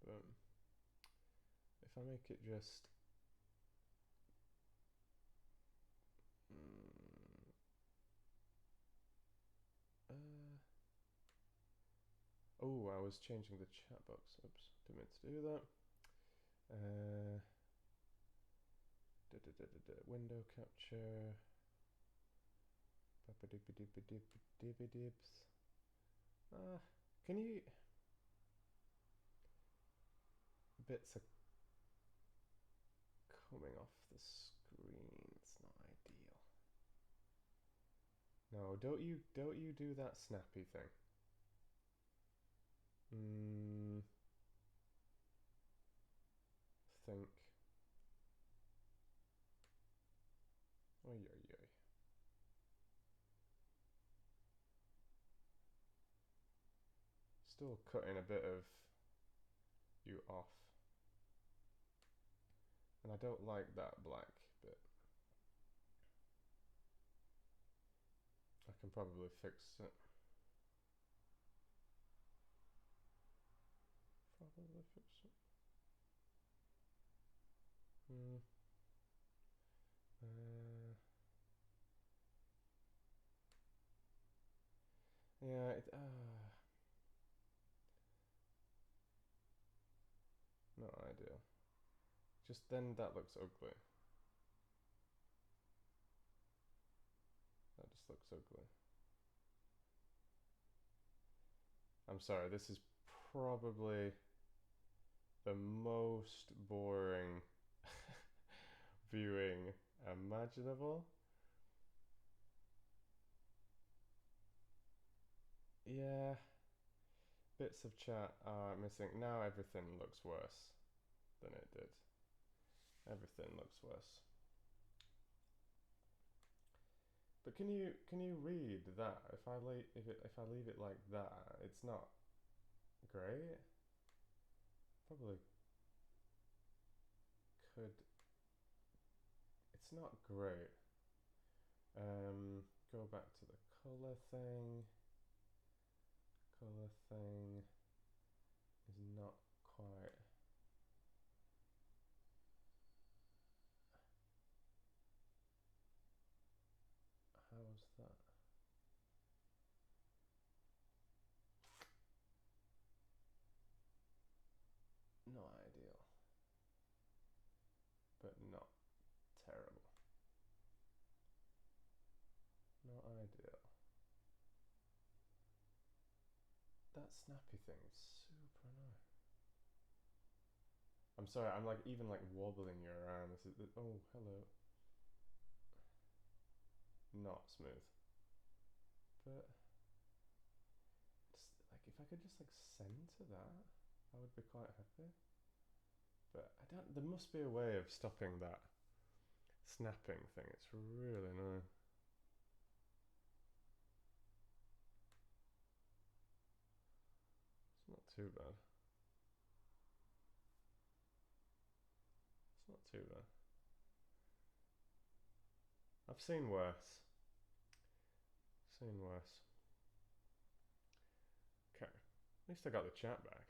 But if I make it just. Oh, I was changing the chat box. Oops, didn't mean to do that. Window capture. Dibs. Can you? Bits are coming off the screen. It's not ideal. No, don't you do that snappy thing. Think. Oy, oy, oy. Still cutting a bit of you off. And I don't like that black bit. I can probably fix it. Yeah, not ideal. Just then that looks ugly. That just looks ugly. I'm sorry, this is probably the most boring viewing imaginable. Yeah, bits of chat are missing. Now everything looks worse than it did. Everything looks worse. But can you read that? If I leave it like that, it's not great. Probably could. It's not great. Go back to the color thing. Color thing is not quite. How's that? Not ideal, but not terrible. Not ideal. That snappy thing is super annoying. I'm sorry, I'm like even like wobbling you around. This is oh hello. Not smooth. But just like if I could just like center that, I would be quite happy. But I don't. There must be a way of stopping that snapping thing. It's really annoying. It's not too bad. It's not too bad. I've seen worse. Seen worse. Okay. At least I got the chat back.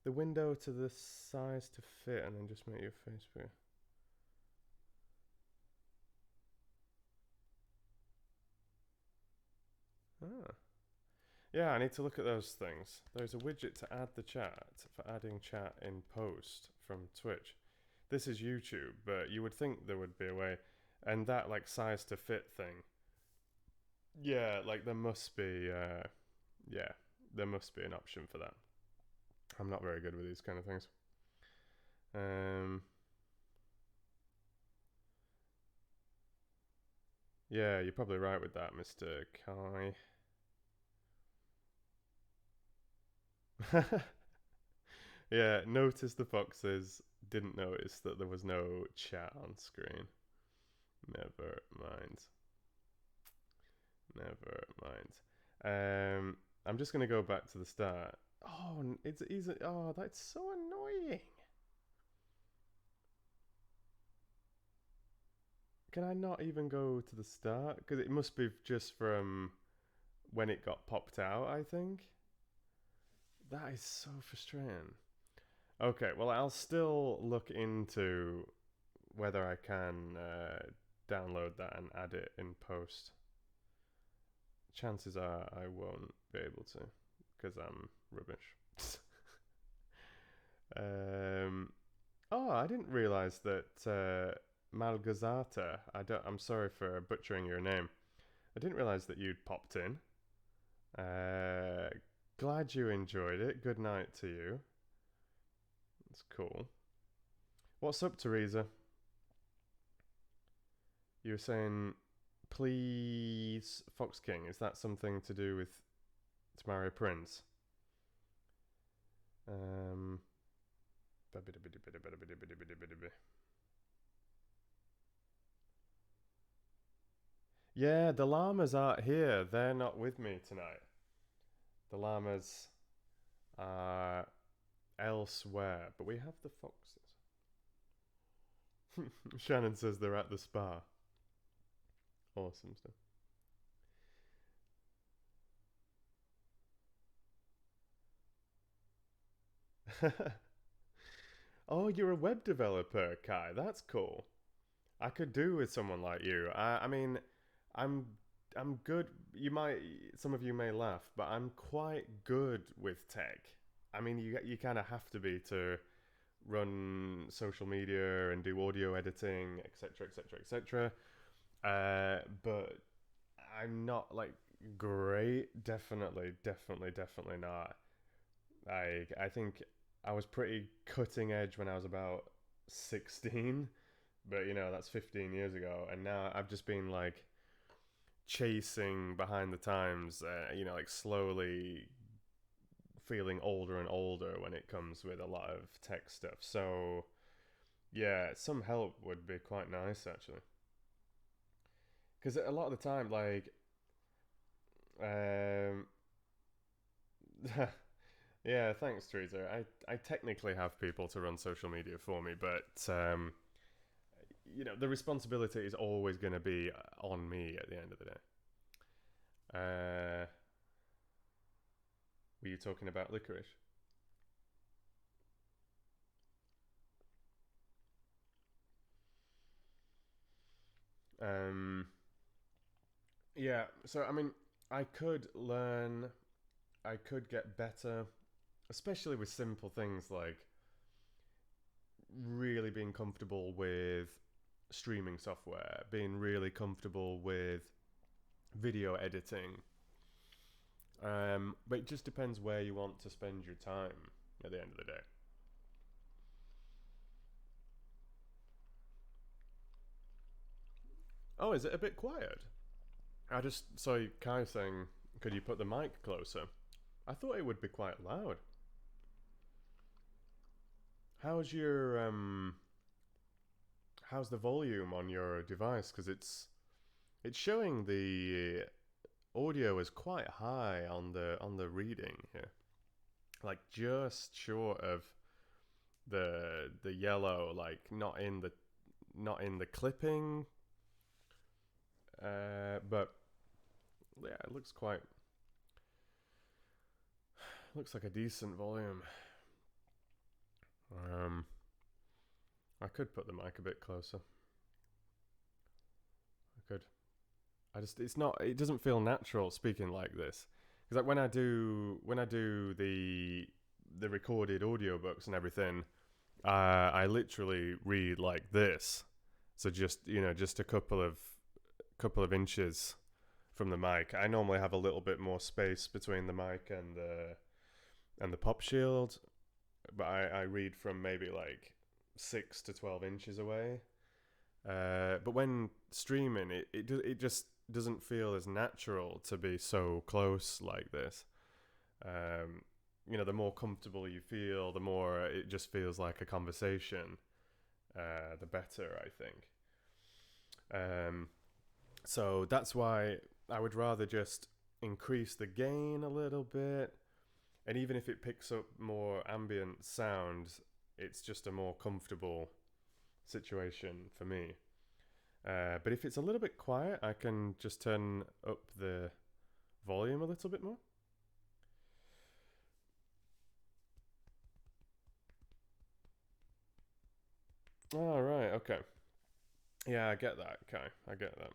The window to the size to fit and then just make your face bigger. Yeah, I need to look at those things. There's a widget to add the chat, for adding chat in post from Twitch. This is YouTube, but you would think there would be a way. And that like size to fit thing. Yeah, like there must be there must be an option for that. I'm not very good with these kind of things. Yeah, you're probably right with that, Mr. Kai. Yeah, notice the foxes. Didn't notice that there was no chat on screen. Never mind. Never mind. I'm just gonna go back to the start. Oh, it's easy. Oh, that's so annoying. Can I not even go to the start? Because it must be just from when it got popped out, I think. That is so frustrating. Okay, well, I'll still look into whether I can download that and add it in post. Chances are I won't be able to, because I'm rubbish. Oh, I didn't realise that Malgazata. I'm sorry for butchering your name. I didn't realise that you'd popped in. Glad you enjoyed it. Good night to you. It's cool. What's up, Teresa? You were saying, please, Fox King. Is that something to do with Tamara Prince? Yeah, the llamas aren't here. They're not with me tonight. The llamas are elsewhere, but we have the foxes. Shannon says they're at the spa. Awesome stuff. Oh, you're a web developer, Kai. That's cool. I could do with someone like you. I mean, I'm good. Some of you may laugh, but I'm quite good with tech. I mean, you kind of have to be to run social media and do audio editing, etc., etc., etc. But I'm not like great. Definitely not. I think I was pretty cutting edge when I was about 16, but that's 15 years ago, and now I've just been like chasing behind the times, like slowly feeling older and older when it comes with a lot of tech stuff. So yeah, some help would be quite nice actually, because a lot of the time, like, um, yeah, thanks, Teresa. I technically have people to run social media for me, but the responsibility is always going to be on me at the end of the day. Were you talking about licorice? Yeah, so I mean, I could learn, I could get better, especially with simple things like really being comfortable with streaming software, being really comfortable with video editing. But it just depends where you want to spend your time at the end of the day. Oh, is it a bit quiet? I just saw Kai saying, could you put the mic closer? I thought it would be quite loud. How's how's the volume on your device? Because it's showing the audio is quite high on the reading here, like just short of the yellow, like not in the clipping. But yeah, it looks like a decent volume. I could put the mic a bit closer. I could. It doesn't feel natural speaking like this. Because like when I do the recorded audiobooks and everything, I literally read like this. So just a couple of inches from the mic. I normally have a little bit more space between the mic and the pop shield, but I read from maybe like 6 to 12 inches away. But when streaming, it just doesn't feel as natural to be so close like this. the more comfortable you feel, the more it just feels like a conversation, the better, I think. So that's why I would rather just increase the gain a little bit, and even if it picks up more ambient sound, it's just a more comfortable situation for me. But if it's a little bit quiet, I can just turn up the volume a little bit more. Oh, right, okay. Yeah, I get that, okay, I get that.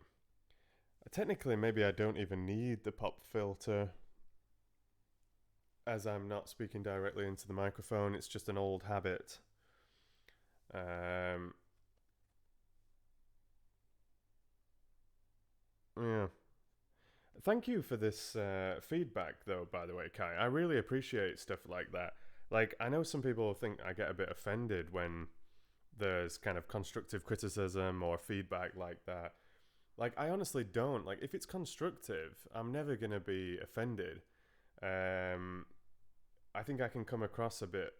Technically, maybe I don't even need the pop filter, as I'm not speaking directly into the microphone. It's just an old habit. Yeah. Thank you for this feedback, though, by the way, Kai. I really appreciate stuff like that. Like, I know some people think I get a bit offended when there's kind of constructive criticism or feedback like that. Like, I honestly don't. Like, if it's constructive, I'm never going to be offended. I think I can come across a bit,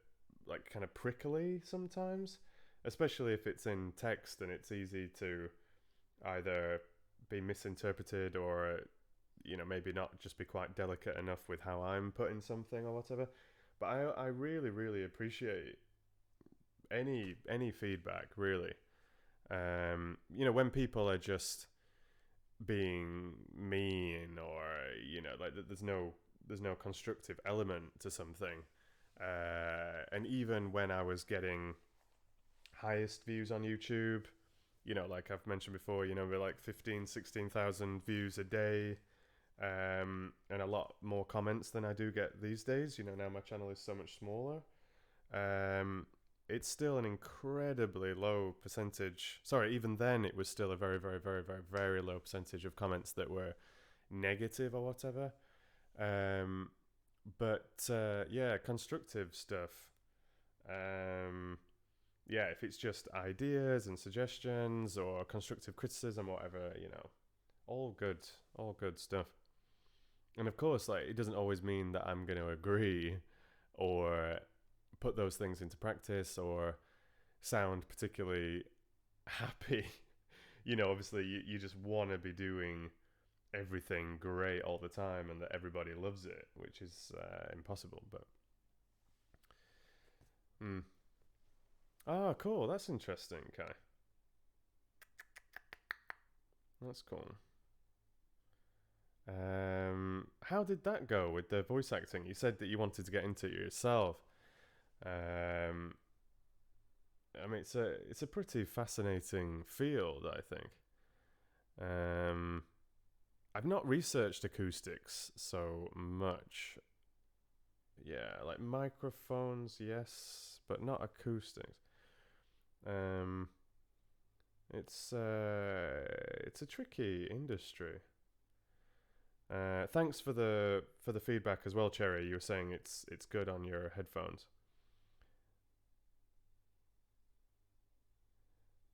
like, kind of prickly sometimes, especially if it's in text and it's easy to either be misinterpreted or, maybe not just be quite delicate enough with how I'm putting something or whatever. But I really, really appreciate any feedback, really. When people are just being mean or like there's no constructive element to something, and even when I was getting highest views on YouTube, like I've mentioned before, we're like 16,000 views a day, and a lot more comments than I do get these days. Now my channel is so much smaller. It's still an incredibly low percentage. Sorry, even then it was still a very, very, very, very, very low percentage of comments that were negative or whatever. But yeah, constructive stuff. Yeah, if it's just ideas and suggestions or constructive criticism or whatever, all good stuff. And of course, like, it doesn't always mean that I'm going to agree or put those things into practice or sound particularly happy. Obviously you just want to be doing everything great all the time and that everybody loves it, which is impossible. But cool, that's interesting, Kai. That's cool. How did that go with the voice acting? You said that you wanted to get into it yourself. I mean, it's a pretty fascinating field, I think. I've not researched acoustics so much. Yeah, like microphones, yes, but not acoustics. It's a tricky industry. Thanks for the feedback as well, Cherry. You were saying it's good on your headphones.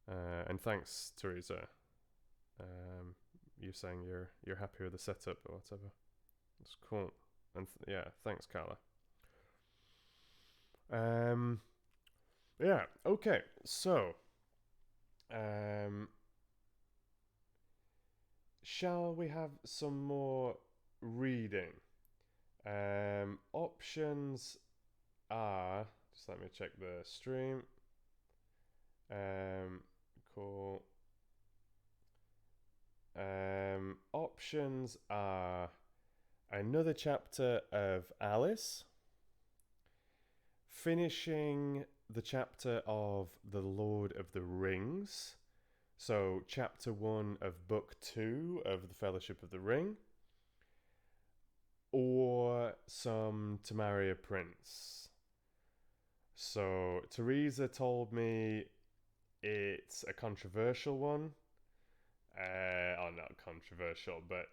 And thanks, Teresa. You saying you're happy with the setup or whatever. It's cool. And yeah, thanks, Carla. Yeah. Okay. So, shall we have some more reading? Options are, just let me check the stream. Cool. Options are another chapter of Alice, finishing the chapter of The Lord of the Rings, so chapter 1 of book 2 of The Fellowship of the Ring, or some To Marry a Prince. So Teresa told me it's a controversial one. Not controversial, but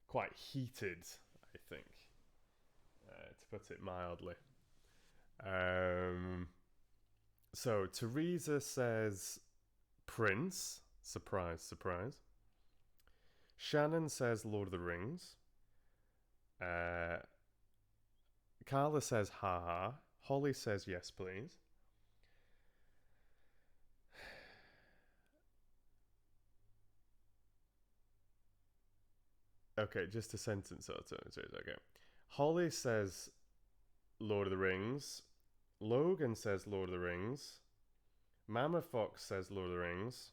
quite heated, I think, to put it mildly. So Teresa says Prince. Surprise, surprise. Shannon says Lord of the Rings. Carla says ha ha. Holly says yes, please. Okay, just a sentence or two. Okay. Holly says Lord of the Rings. Logan says Lord of the Rings. Mama Fox says Lord of the Rings.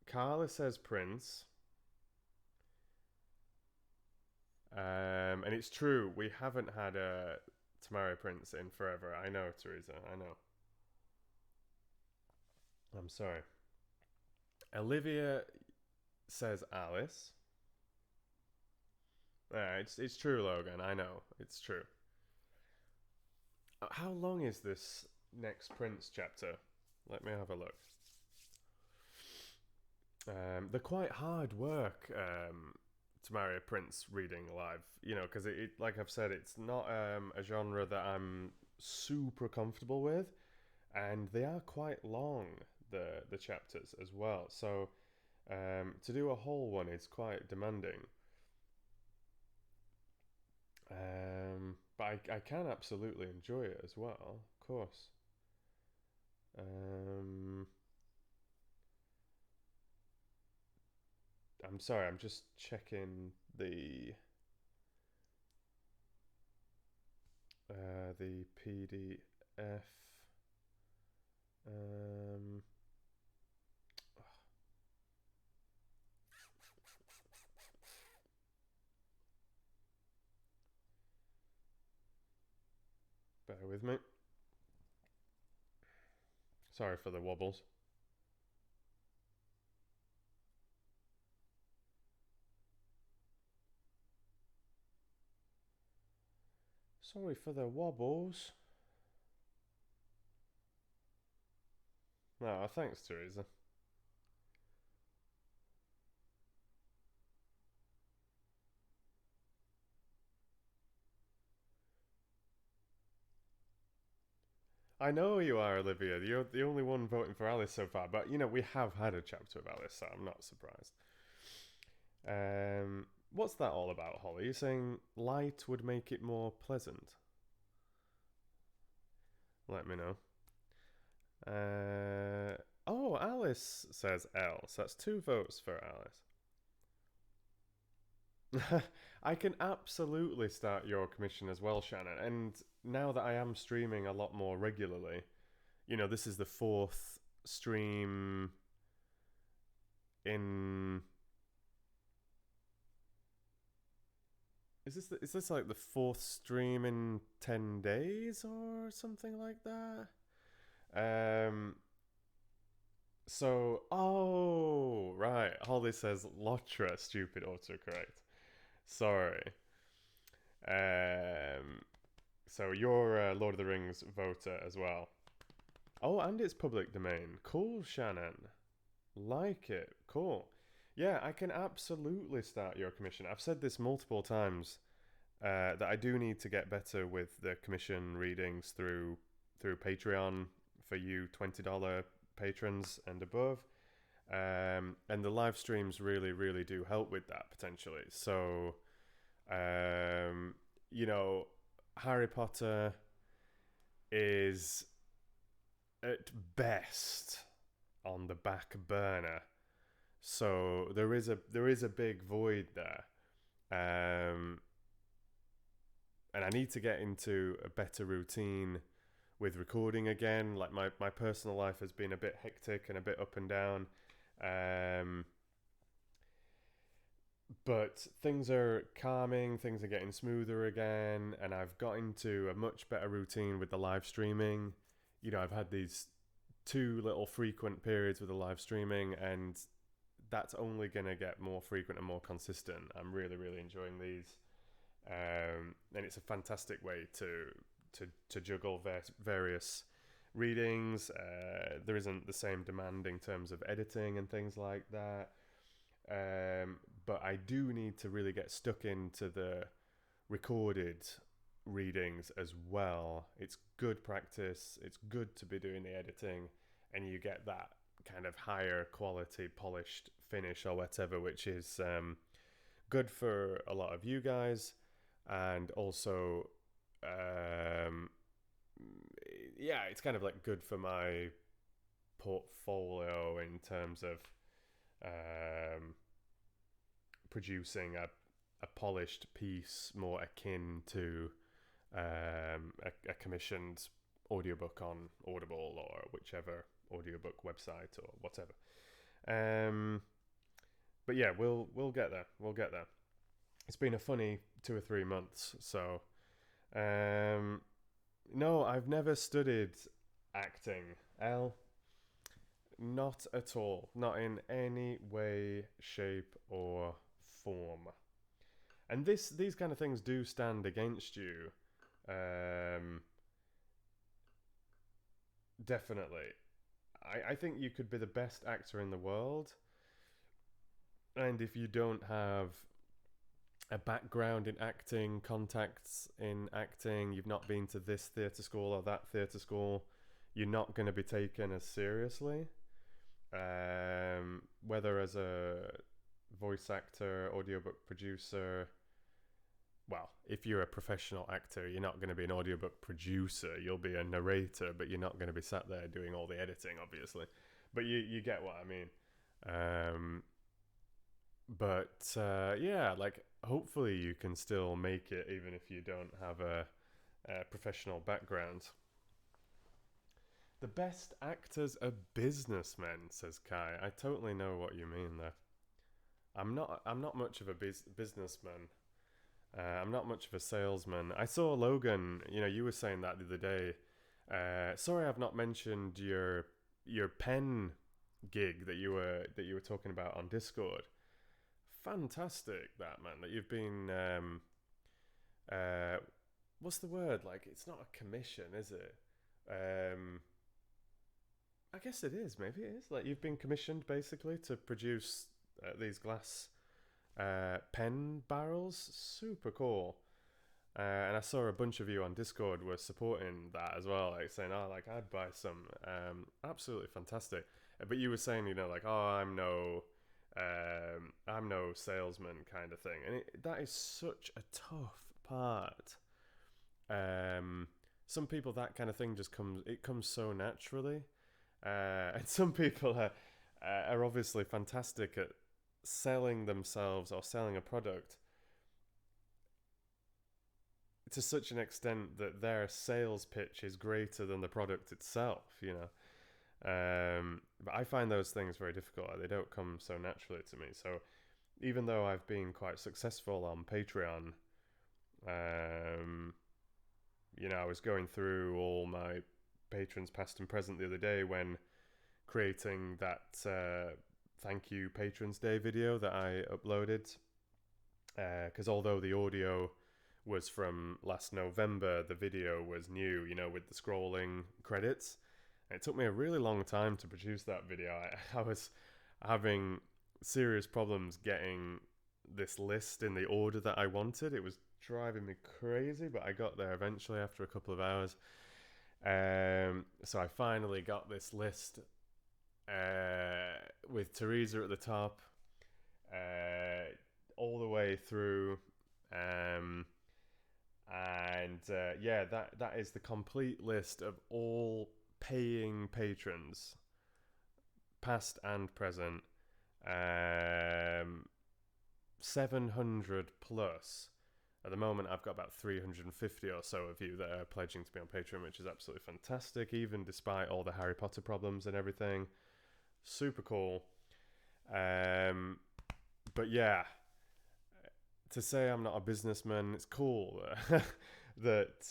Carla says Prince. And it's true, we haven't had a Tamara Prince in forever. I know, Teresa, I know. I'm sorry. Olivia says Alice. It's true, Logan. I know. It's true. How long is this next Prince chapter? Let me have a look. They're quite hard work, Tamara Prince reading live. You know, because it, like I've said, it's not a genre that I'm super comfortable with, and they are quite long. The chapters as well. So to do a whole one is quite demanding. But I can absolutely enjoy it as well, of course. I'm sorry, I'm just checking the PDF. Bear with me. Sorry for the wobbles. Sorry for the wobbles. Oh, thanks, Teresa. I know you are, Olivia. You're the only one voting for Alice so far, but you know we have had a chapter of Alice, so I'm not surprised. What's that all about, Holly? You're saying light would make it more pleasant? Let me know. Oh, Alice says L, so that's 2 votes for Alice. I can absolutely start your commission as well, Shannon. And now that I am streaming a lot more regularly, you know, this is the 4th stream in... Is this like the 4th stream in 10 days or something like that? So, oh, right. Holly says Lotra, stupid autocorrect. Sorry. So you're a Lord of the Rings voter as well. Oh, and it's public domain. Cool, Shannon. Like it. Cool. Yeah, I can absolutely start your commission. I've said this multiple times that I do need to get better with the commission readings through Patreon for you $20 patrons and above. And the live streams really, really do help with that potentially. So, you know, Harry Potter is at best on the back burner. So there is a big void there. And I need to get into a better routine with recording again. Like my personal life has been a bit hectic and a bit up and down. But things are calming, things are getting smoother again, and I've got into a much better routine with the live streaming. You know, I've had these 2 little frequent periods with the live streaming, and that's only going to get more frequent and more consistent. I'm really, really enjoying these. And it's a fantastic way to juggle various readings. There isn't the same demand in terms of editing and things like that. But I do need to really get stuck into the recorded readings as well. It's good practice. It's good to be doing the editing, and you get that kind of higher quality, polished finish or whatever, which is good for a lot of you guys, and also yeah, it's kind of like good for my portfolio in terms of producing a polished piece more akin to a commissioned audiobook on Audible or whichever audiobook website or whatever. But yeah, we'll get there. We'll get there. It's been a funny 2 or 3 months, so no, I've never studied acting, Elle. Not at all. Not in any way, shape, or form. And these kind of things do stand against you. Definitely. I think you could be the best actor in the world, and if you don't have a background in acting, contacts in acting, you've not been to this theatre school or that theatre school, you're not going to be taken as seriously. Whether as a voice actor, audiobook producer, well, if you're a professional actor, you're not going to be an audiobook producer. You'll be a narrator, but you're not going to be sat there doing all the editing, obviously. But you get what I mean. But yeah, like, hopefully you can still make it even if you don't have a professional background. The best actors are businessmen, says Kai. I totally know what you mean there. I'm not much of a businessman. I'm not much of a salesman. I saw Logan. You were saying that the other day. Sorry, I've not mentioned your pen gig that you were talking about on Discord. Fantastic, that, man. That you've been. What's the word? Like, it's not a commission, is it? I guess it is. Maybe it is. Like, you've been commissioned basically to produce these glass pen barrels. Super cool. And I saw a bunch of you on Discord were supporting that as well, like saying, "Oh, like, I'd buy some." Absolutely fantastic. But you were saying, like, "Oh, I'm no salesman," kind of thing, and that is such a tough part. Some people, that kind of thing just comes so naturally. And some people are obviously fantastic at selling themselves or selling a product to such an extent that their sales pitch is greater than the product itself, But I find those things very difficult. They don't come so naturally to me. So even though I've been quite successful on Patreon, I was going through all my patrons past and present the other day when creating that thank you patrons day video that I uploaded, because although the audio was from last November, the video was new, with the scrolling credits. And it took me a really long time to produce that video. I was having serious problems getting this list in the order that I wanted. It was driving me crazy, but I got there eventually after a couple of hours. So I finally got this list with Teresa at the top, all the way through, yeah, that is the complete list of all paying patrons, past and present. 700 plus. At the moment, I've got about 350 or so of you that are pledging to be on Patreon, which is absolutely fantastic, even despite all the Harry Potter problems and everything. Super cool. But yeah, to say I'm not a businessman, it's cool that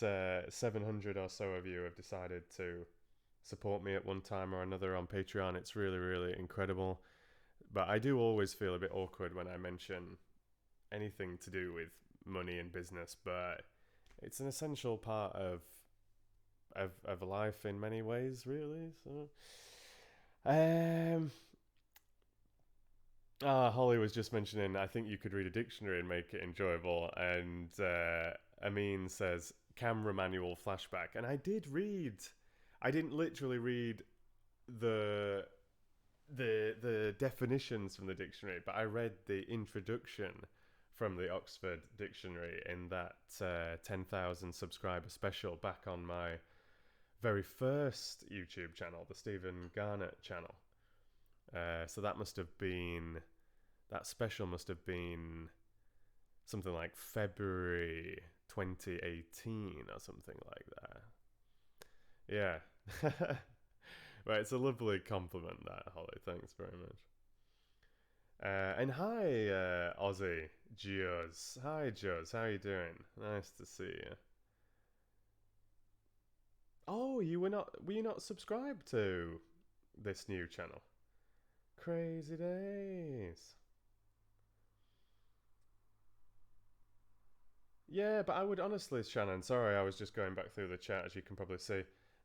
700 or so of you have decided to support me at one time or another on Patreon. It's really, really incredible. But I do always feel a bit awkward when I mention anything to do with money and business, but it's an essential part of life in many ways, really. So Holly was just mentioning, I think you could read a dictionary and make it enjoyable, and Amin says camera manual flashback, and I did read. I didn't literally read the the definitions from the dictionary, but I read the introduction from the Oxford Dictionary in that 10,000 subscriber special back on my very first YouTube channel, the Stephen Garnett channel. So that special must have been something like February 2018 or something like that. Yeah. Right, it's a lovely compliment, that, Holly. Thanks very much. And hi, Aussie Gios. Hi, Gios. How are you doing? Nice to see you. Oh, were you not subscribed to this new channel? Crazy days. Yeah, but I would honestly, Shannon. Sorry, I was just going back through the chat, as you can probably see.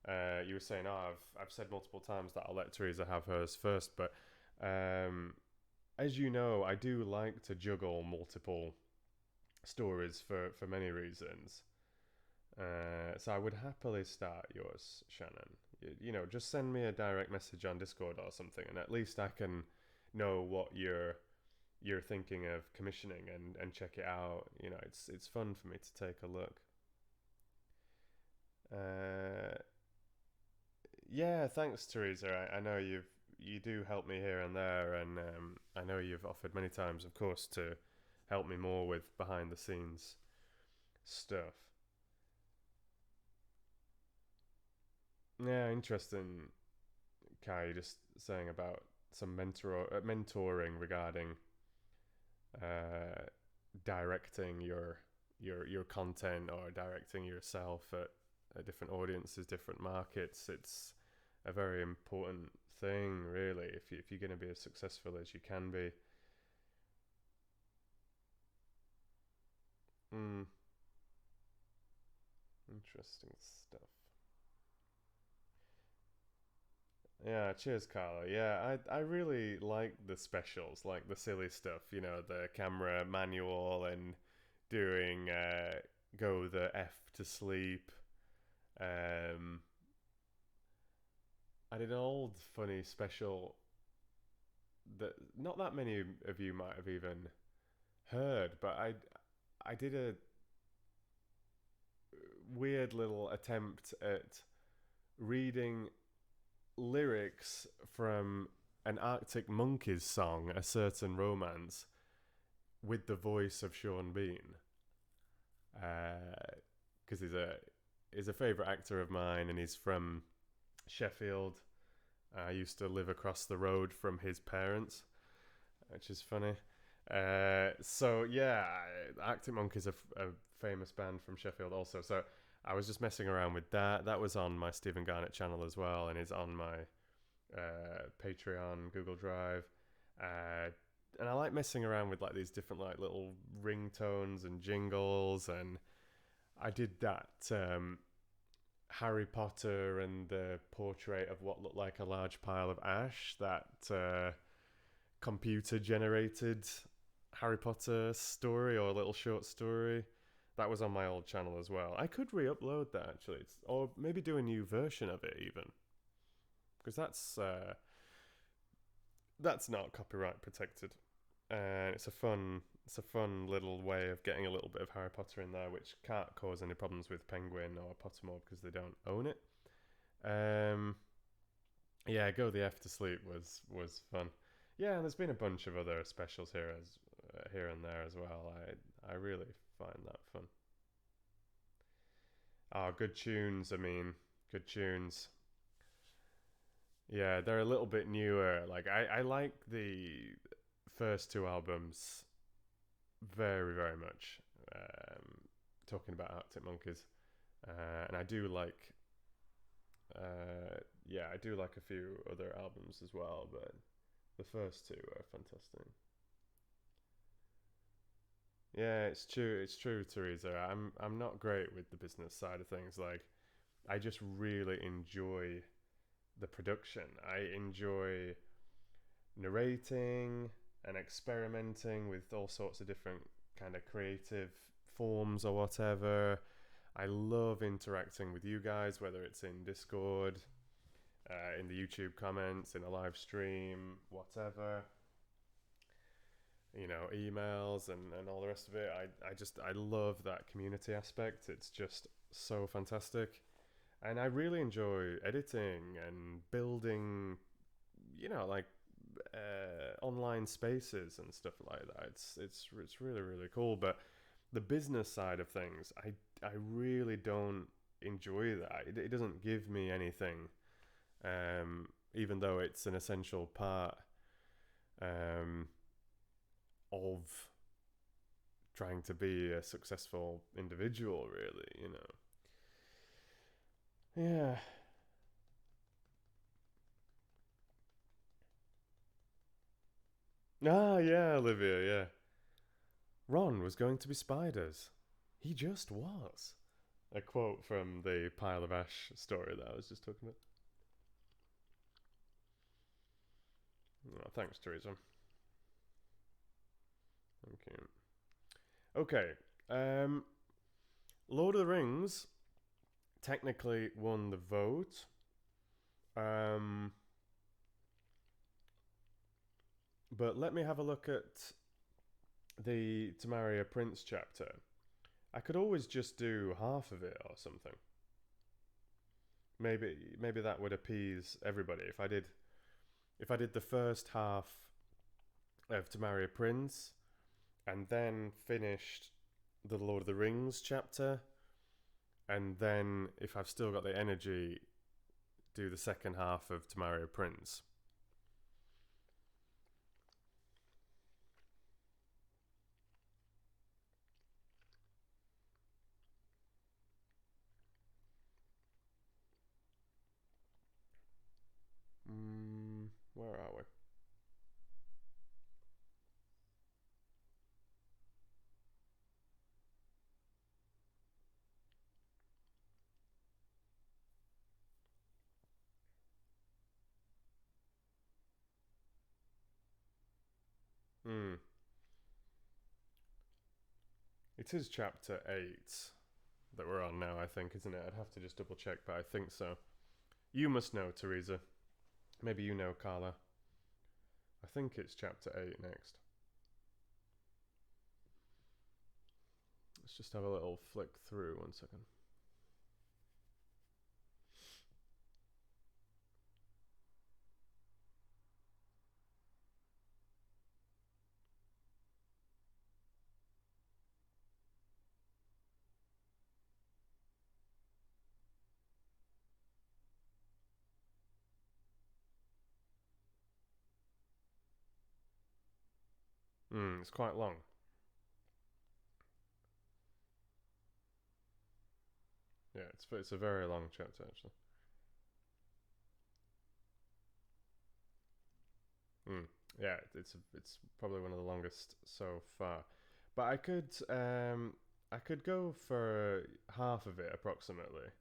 You were saying, "Oh, I've said multiple times that I'll let Teresa have hers first," but as you know, I do like to juggle multiple stories for many reasons. So I would happily start yours, Shannon. You know, just send me a direct message on Discord or something, and at least I can know what you're thinking of commissioning and check it out. You know, it's fun for me to take a look. Yeah, thanks, Teresa. I know you do help me here and there, and I know you've offered many times, of course, to help me more with behind the scenes stuff. Yeah, interesting, Kai. Just saying about some mentoring regarding directing your content or directing yourself at different audiences, different markets. It's a very important thing, really, if you're going to be as successful as you can be. Interesting stuff. Yeah, cheers, Carla. Yeah, I really like the specials, like the silly stuff, you know, the camera manual and doing go the F to sleep. I did an old funny special that not that many of you might have even heard, but I did a weird little attempt at reading lyrics from an Arctic Monkeys song, A Certain Romance, with the voice of Sean Bean, because he's a favourite actor of mine, and he's from Sheffield. I used to live across the road from his parents, which is funny. So yeah, Arctic Monkeys are a famous band from Sheffield also. So I was just messing around with that. That was on my Stephen Garnett channel as well, and is on my Patreon, Google Drive. And I like messing around with like these different like little ringtones and jingles, and I did that Harry Potter and the portrait of what looked like a large pile of ash, that computer generated Harry Potter story or little short story. That was on my old channel as well. I could re-upload that actually, or maybe do a new version of it even, because that's not copyright protected, and it's a fun little way of getting a little bit of Harry Potter in there, which can't cause any problems with Penguin or Pottermore because they don't own it. Yeah, Go the F to Sleep was fun. Yeah, and there's been a bunch of other specials here and there as well. I really find that fun. Oh, good tunes. I mean, good tunes. Yeah, they're a little bit newer. Like I like the first two albums very, very much. Talking about Arctic Monkeys, and I do like, yeah, I do like a few other albums as well, but the first two are fantastic. Yeah, it's true. It's true, Teresa. I'm not great with the business side of things. Like, I just really enjoy the production. I enjoy narrating and experimenting with all sorts of different kind of creative forms or whatever. I love interacting with you guys, whether it's in Discord, in the YouTube comments, in a live stream, whatever. You know, emails and all the rest of it. I love that community aspect. It's just so fantastic. And I really enjoy editing and building, you know, like online spaces and stuff like that. It's really, really cool. But the business side of things, I really don't enjoy that. It doesn't give me anything, even though it's an essential part of trying to be a successful individual, really, you know. Yeah. Ah, yeah, Olivia, yeah. Ron was going to be spiders. He just was. A quote from the Pile of Ash story that I was just talking about. Oh, thanks, Teresa. Thank you. Okay. Lord of the Rings technically won the vote. But let me have a look at the To Marry a Prince chapter. I could always just do half of it or something. Maybe that would appease everybody if I did the first half of To Marry a Prince and then finished the Lord of the Rings chapter, and then if I've still got the energy, do the second half of To Marry a Prince. Where are we? It is chapter 8 that we're on now, I think, isn't it? I'd have to just double check, but I think so. You must know, Teresa. Maybe you know, Carla. I think it's chapter 8 next. Let's just have a little flick through, 1 second. It's quite long. Yeah, it's a very long chapter, actually. Yeah, it's probably one of the longest so far. But I could go for half of it approximately,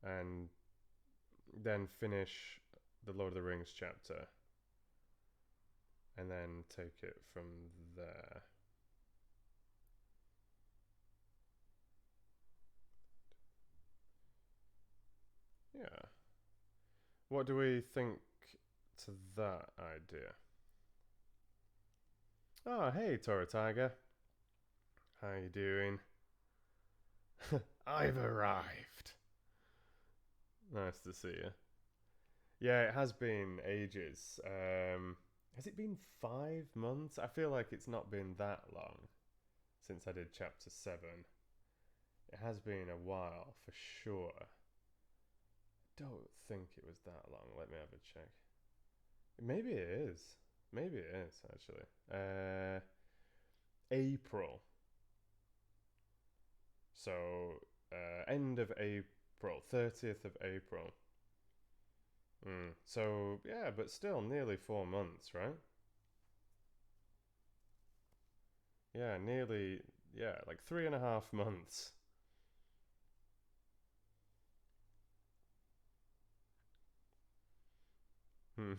and then finish the Lord of the Rings chapter, and then take it from there. Yeah. What do we think to that idea? Oh, hey, Tora Tiger. How you doing? I've arrived. Nice to see you. Yeah, it has been ages. Has it been 5 months? I feel like it's not been that long since I did chapter 7. It has been a while for sure. I don't think it was that long. Let me have a check. Maybe it is. Maybe it is, actually. April. So, end of April, 30th of April. So, yeah, but still nearly 4 months, right? Yeah, nearly, yeah, like 3.5 months. Hmm.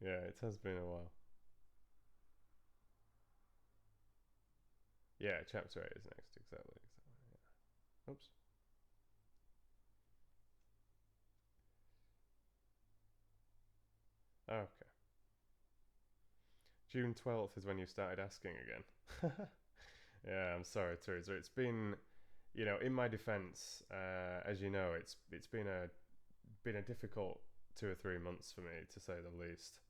Yeah, it has been a while. Yeah, chapter 8 is next, exactly. Yeah. Oops. Okay. June 12th is when you started asking again. Yeah, I'm sorry, Teresa. It's been, in my defense, as you know, it's been a difficult 2 or 3 months for me, to say the least.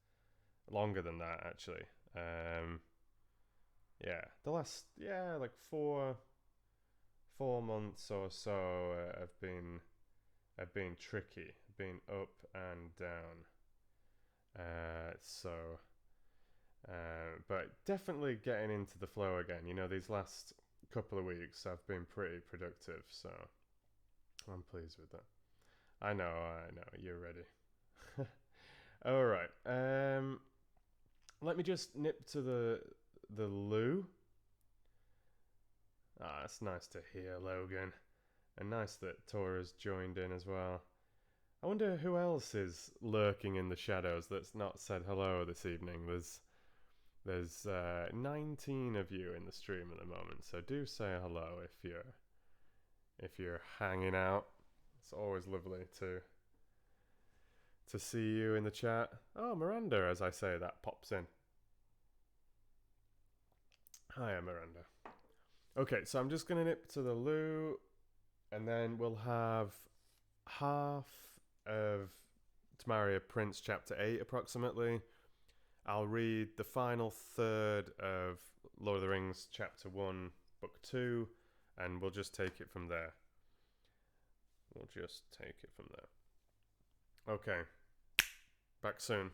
Longer than that, actually. Yeah, the last, like 4 months or so have been tricky, been up and down. But definitely getting into the flow again. These last couple of weeks I've been pretty productive, so I'm pleased with that. I know, you're ready. All right. Let me just nip to the loo. It's nice to hear, Logan, and nice that Tora's joined in as well. I wonder who else is lurking in the shadows that's not said hello this evening. There's 19 of you in the stream at the moment, so do say hello if you're hanging out. It's always lovely to see you in the chat. Oh, Miranda, as I say that, pops in. Hiya, Miranda. Okay, so I'm just gonna nip to the loo, and then we'll have half of Tamaria Prince chapter 8 approximately. I'll read the final third of Lord of the Rings chapter 1 book 2, and we'll just take it from there. Okay, back soon.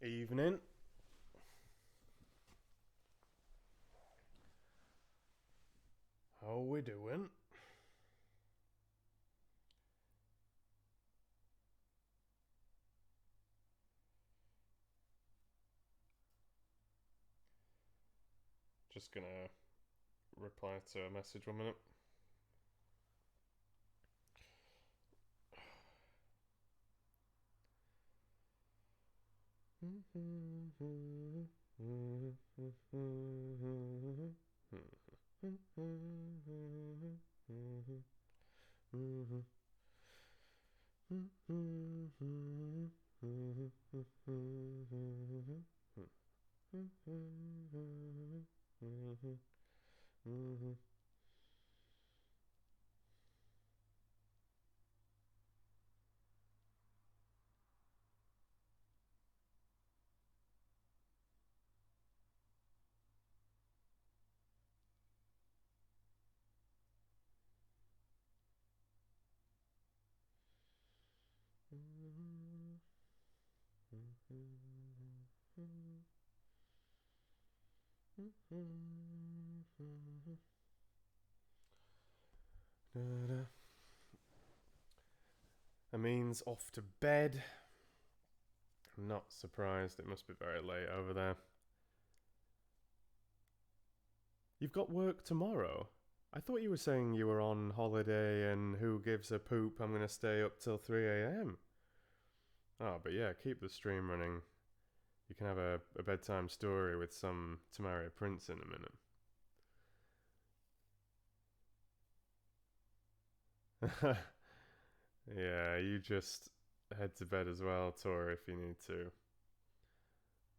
Evening. How we doing? Just gonna reply to a message 1 minute. Amin's off to bed. I'm not surprised. It must be very late over there. You've got work tomorrow? I thought you were saying you were on holiday and who gives a poop, I'm going to stay up till 3 a.m. Oh, but yeah, keep the stream running. You can have a bedtime story with some Tamaria Prince in a minute. Yeah, you just head to bed as well, Tor, if you need to.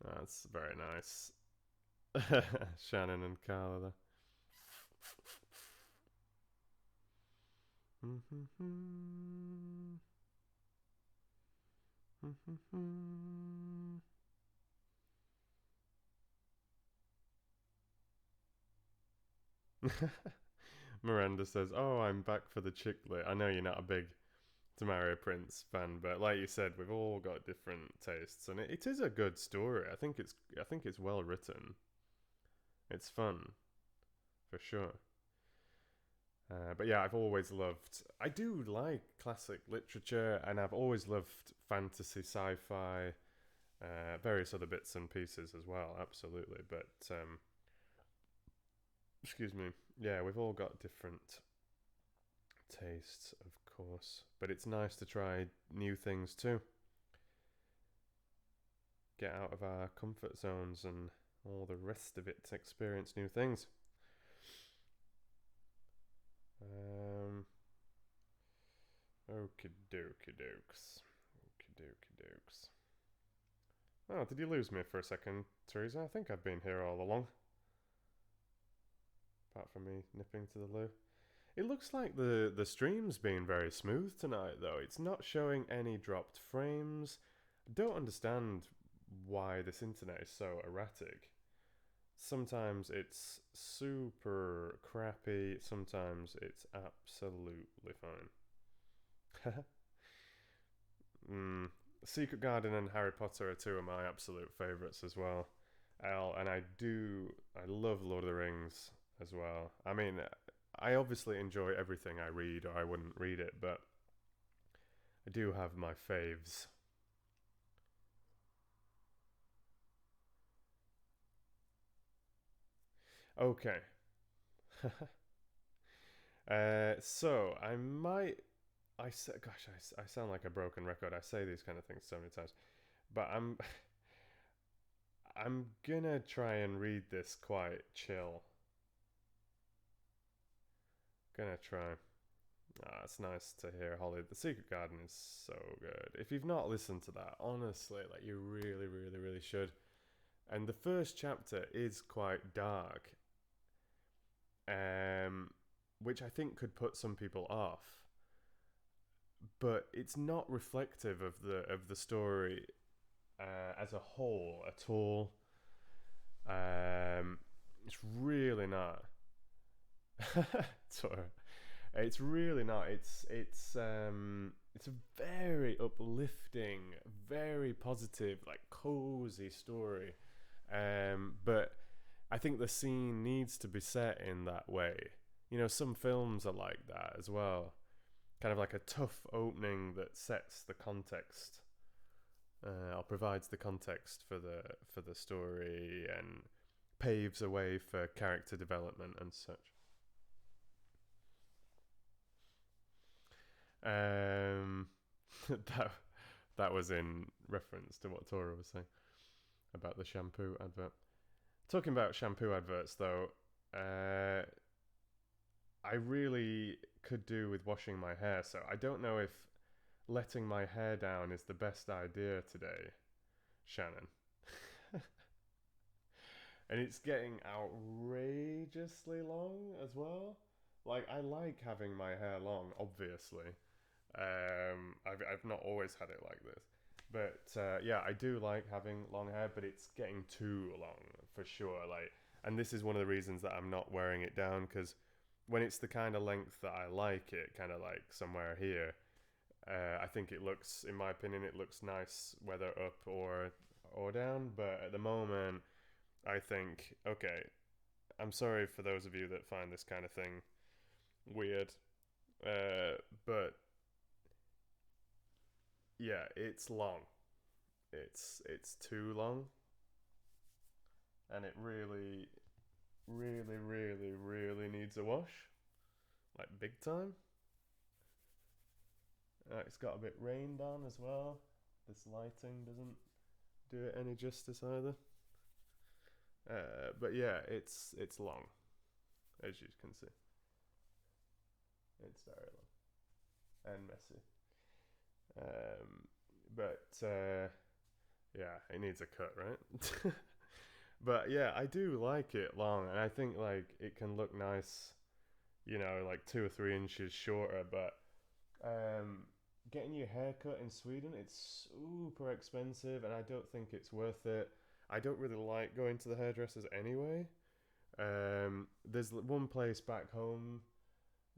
That's very nice. Shannon and Carla there. Miranda says, "Oh, I'm back for the chick lit." I know you're not a big Tamaria Prince fan, but like you said, we've all got different tastes, and it is a good story. I think it's well written. It's fun, for sure. But yeah, I've always loved. I do like classic literature, and I've always loved fantasy, sci-fi, various other bits and pieces as well. Absolutely, but excuse me. Yeah, we've all got different tastes, of course, but it's nice to try new things too. Get out of our comfort zones and all the rest of it to experience new things. Okie dokie dokes. Okie dokie dokes. Oh, did you lose me for a second, Teresa? I think I've been here all along. Apart from me nipping to the loo. It looks like the stream's been very smooth tonight, though. It's not showing any dropped frames. I don't understand why this internet is so erratic. Sometimes it's super crappy, sometimes it's absolutely fine. Secret Garden and Harry Potter are two of my absolute favourites as well. And I love Lord of the Rings as well. I mean, I obviously enjoy everything I read, or I wouldn't read it, but I do have my faves. Okay. So I sound like a broken record. I say these kind of things so many times, but I'm gonna try and read this quite chill. Gonna try. It's nice to hear, Holly. The Secret Garden is so good. If you've not listened to that, honestly, like you really, really, really should. And the first chapter is quite dark, which I think could put some people off. But it's not reflective of the story as a whole at all. It's really not. Sorry. It's really not. It's a very uplifting, very positive, like cozy story. But I think the scene needs to be set in that way. You know, some films are like that as well. Kind of like a tough opening that sets the context, or provides the context for the story and paves a way for character development and such. That was in reference to what Tora was saying about the shampoo advert. Talking about shampoo adverts, though, I really could do with washing my hair, so I don't know if letting my hair down is the best idea today, Shannon. And it's getting outrageously long as well. Like, I like having my hair long, obviously. I've not always had it like this. But yeah, I do like having long hair, but it's getting too long for sure. Like, and this is one of the reasons that I'm not wearing it down, because when it's the kind of length that I like it, kind of like somewhere here, I think it looks, in my opinion, it looks nice whether up or down. But at the moment, I think, okay, I'm sorry for those of you that find this kind of thing weird, but yeah, it's long. It's too long, and it really, really, really, really needs a wash, like big time. It's got a bit rained on as well. This lighting doesn't do it any justice either. But yeah, it's long, as you can see. It's very long and messy. But yeah, it needs a cut, right? But yeah, I do like it long, and I think like it can look nice, you know, like 2 or 3 inches shorter. But getting your hair cut in Sweden, it's super expensive, and I don't think it's worth it. I don't really like going to the hairdressers anyway. There's one place back home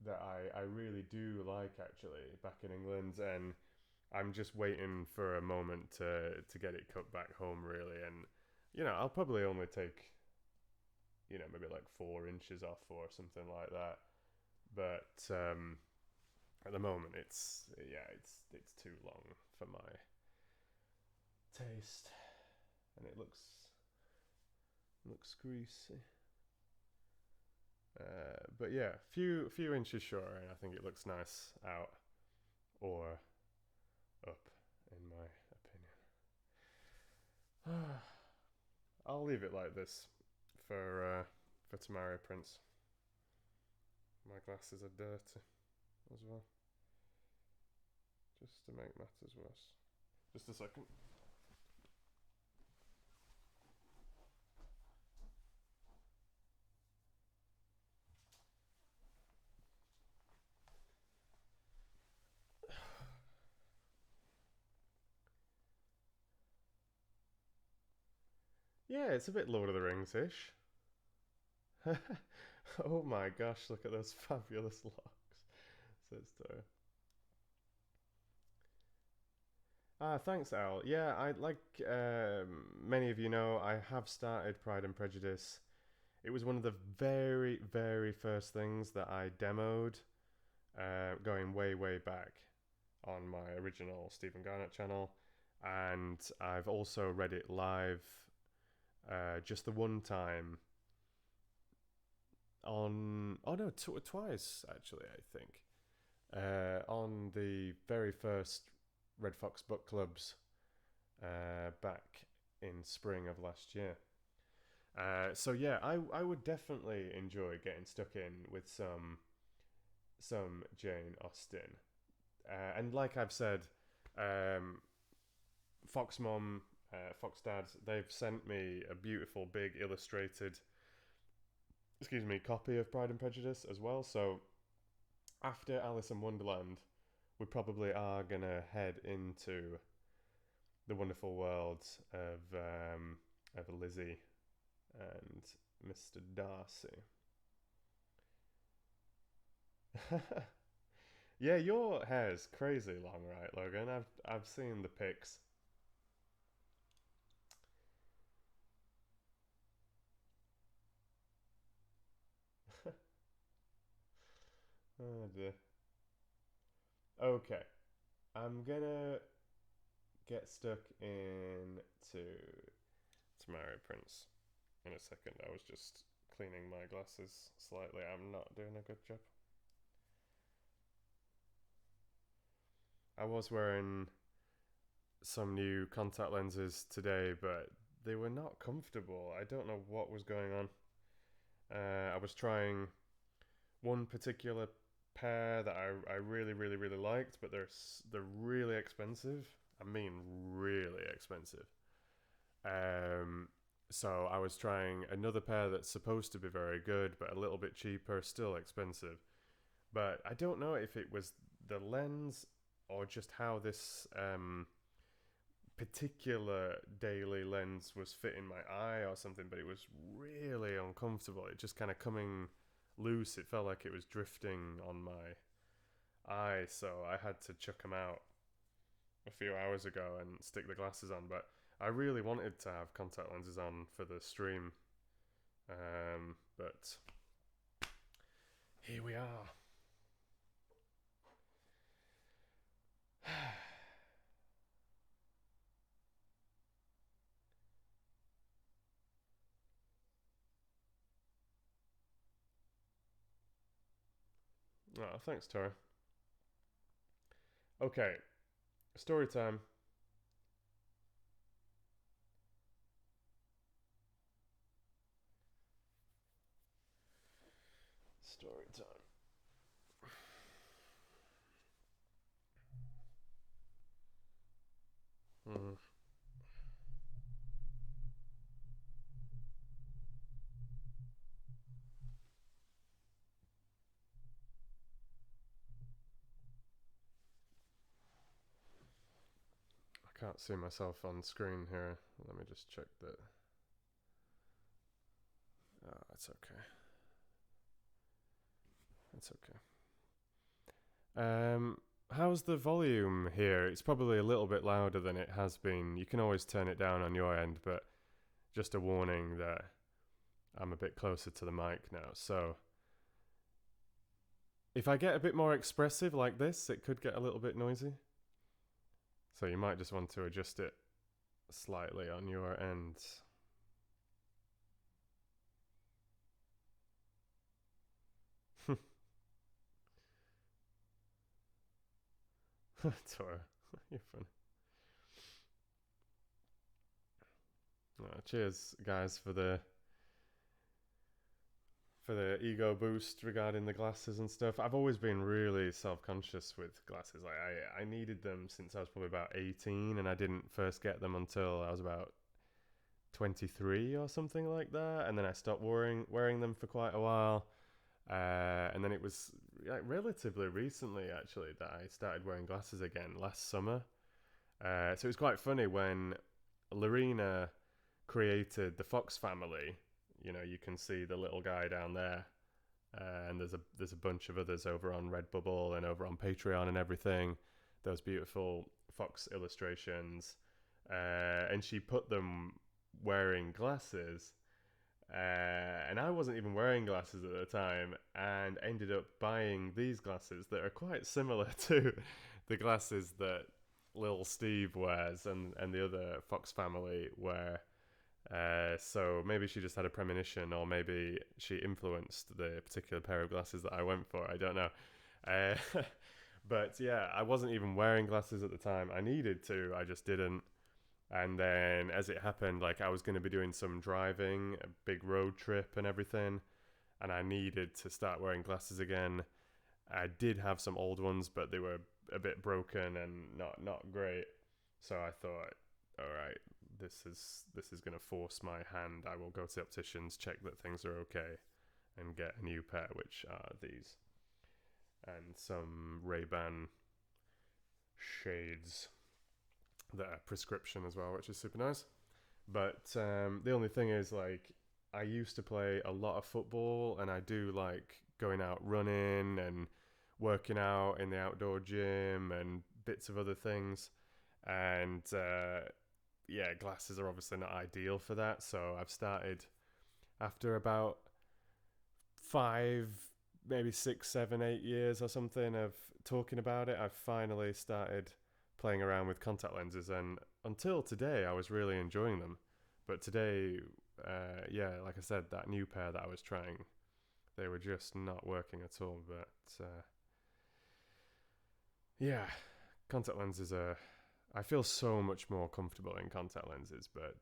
that I really do like, actually, back in England, and I'm just waiting for a moment to get it cut back home, really. And you know, I'll probably only take, you know, maybe like 4 inches off or something like that. But at the moment, it's too long for my taste, and it looks greasy. But yeah, few inches shorter, and I think it looks nice out or up, in my opinion. I'll leave it like this for tomorrow, Prince. My glasses are dirty as well, just to make matters worse. Just a second. Yeah, it's a bit Lord of the Rings-ish. Oh my gosh, look at those fabulous locks, says Tara. Thanks, Al. Yeah, I like many of you know, I have started Pride and Prejudice. It was one of the very, very first things that I demoed, going way, way back on my original Stephen Garnett channel. And I've also read it live just the one time on, oh no, twice actually, I think. On the very first Red Fox Book Clubs back in spring of last year. So yeah, I would definitely enjoy getting stuck in with some Jane Austen. And like I've said, Fox Mom, Fox Dad, they've sent me a beautiful big illustrated, copy of Pride and Prejudice as well. So after Alice in Wonderland, we probably are gonna head into the wonderful world of Lizzie and Mr. Darcy. Yeah, your hair's crazy long, right, Logan? I've seen the pics. Oh dear. Okay, I'm gonna get stuck into Tamara Prince in a second. I was just cleaning my glasses slightly. I'm not doing a good job. I was wearing some new contact lenses today, but they were not comfortable. I don't know what was going on. I was trying one particular pair that I really, really, really liked, but they're really expensive. I mean, really expensive. So I was trying another pair that's supposed to be very good, but a little bit cheaper, still expensive. But I don't know if it was the lens or just how this particular daily lens was fitting my eye or something, but it was really uncomfortable. It just kind of coming loose. It felt like it was drifting on my eye, so I had to chuck them out a few hours ago and stick the glasses on. But I really wanted to have contact lenses on for the stream, but here we are. Oh, thanks, Tora. Okay, story time. Story time. Mm. I can't see myself on screen here. Let me just check that. Oh, it's okay. It's okay. How's the volume here? It's probably a little bit louder than it has been. You can always turn it down on your end, but just a warning that I'm a bit closer to the mic now. So if I get a bit more expressive like this, it could get a little bit noisy. So you might just want to adjust it slightly on your end. Tora, you're funny. Cheers, guys, for the ego boost regarding the glasses and stuff. I've always been really self-conscious with glasses. Like I needed them since I was probably about 18, and I didn't first get them until I was about 23 or something like that. And then I stopped wearing them for quite a while. And then it was like relatively recently, actually, that I started wearing glasses again last summer. So it was quite funny when Lorena created the Fox family. You know, you can see the little guy down there, and there's a bunch of others over on Redbubble and over on Patreon and everything. Those beautiful Fox illustrations, and she put them wearing glasses, and I wasn't even wearing glasses at the time, and ended up buying these glasses that are quite similar to the glasses that Lil Steve wears and the other Fox family wear. So maybe she just had a premonition, or maybe she influenced the particular pair of glasses that I went for. I don't know. But yeah, I wasn't even wearing glasses at the time. I needed to, I just didn't. And then as it happened, like I was going to be doing some driving, a big road trip and everything, and I needed to start wearing glasses again. I did have some old ones, but they were a bit broken and not great. So I thought, all right, this is going to force my hand. I will go to the opticians, check that things are okay, and get a new pair, which are these. And some Ray-Ban shades that are prescription as well, which is super nice. But the only thing is, like, I used to play a lot of football, and I do like going out running and working out in the outdoor gym and bits of other things. And yeah, glasses are obviously not ideal for that. So I've started, after about 5, maybe 6, 7, 8 years or something of talking about it, I've finally started playing around with contact lenses, and until today I was really enjoying them. But today, yeah, like I said, that new pair that I was trying, they were just not working at all. But yeah, contact lenses are, I feel so much more comfortable in contact lenses. But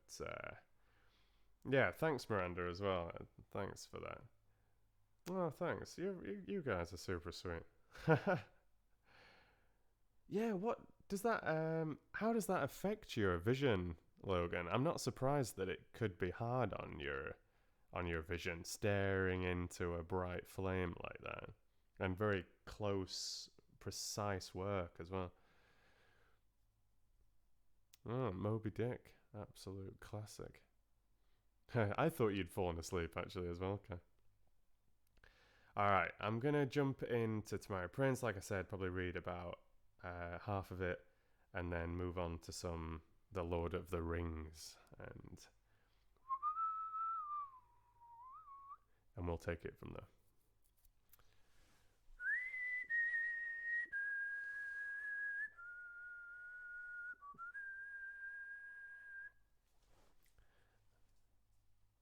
yeah, thanks Miranda as well. Thanks for that. Oh, thanks. You guys are super sweet. Yeah, what does that how does that affect your vision, Logan? I'm not surprised that it could be hard on your vision staring into a bright flame like that. And very close, precise work as well. Oh, Moby Dick. Absolute classic. I thought you'd fallen asleep actually as well, okay. Alright, I'm gonna jump into Tamara Prince. Like I said, probably read about half of it and then move on to some The Lord of the Rings and we'll take it from there.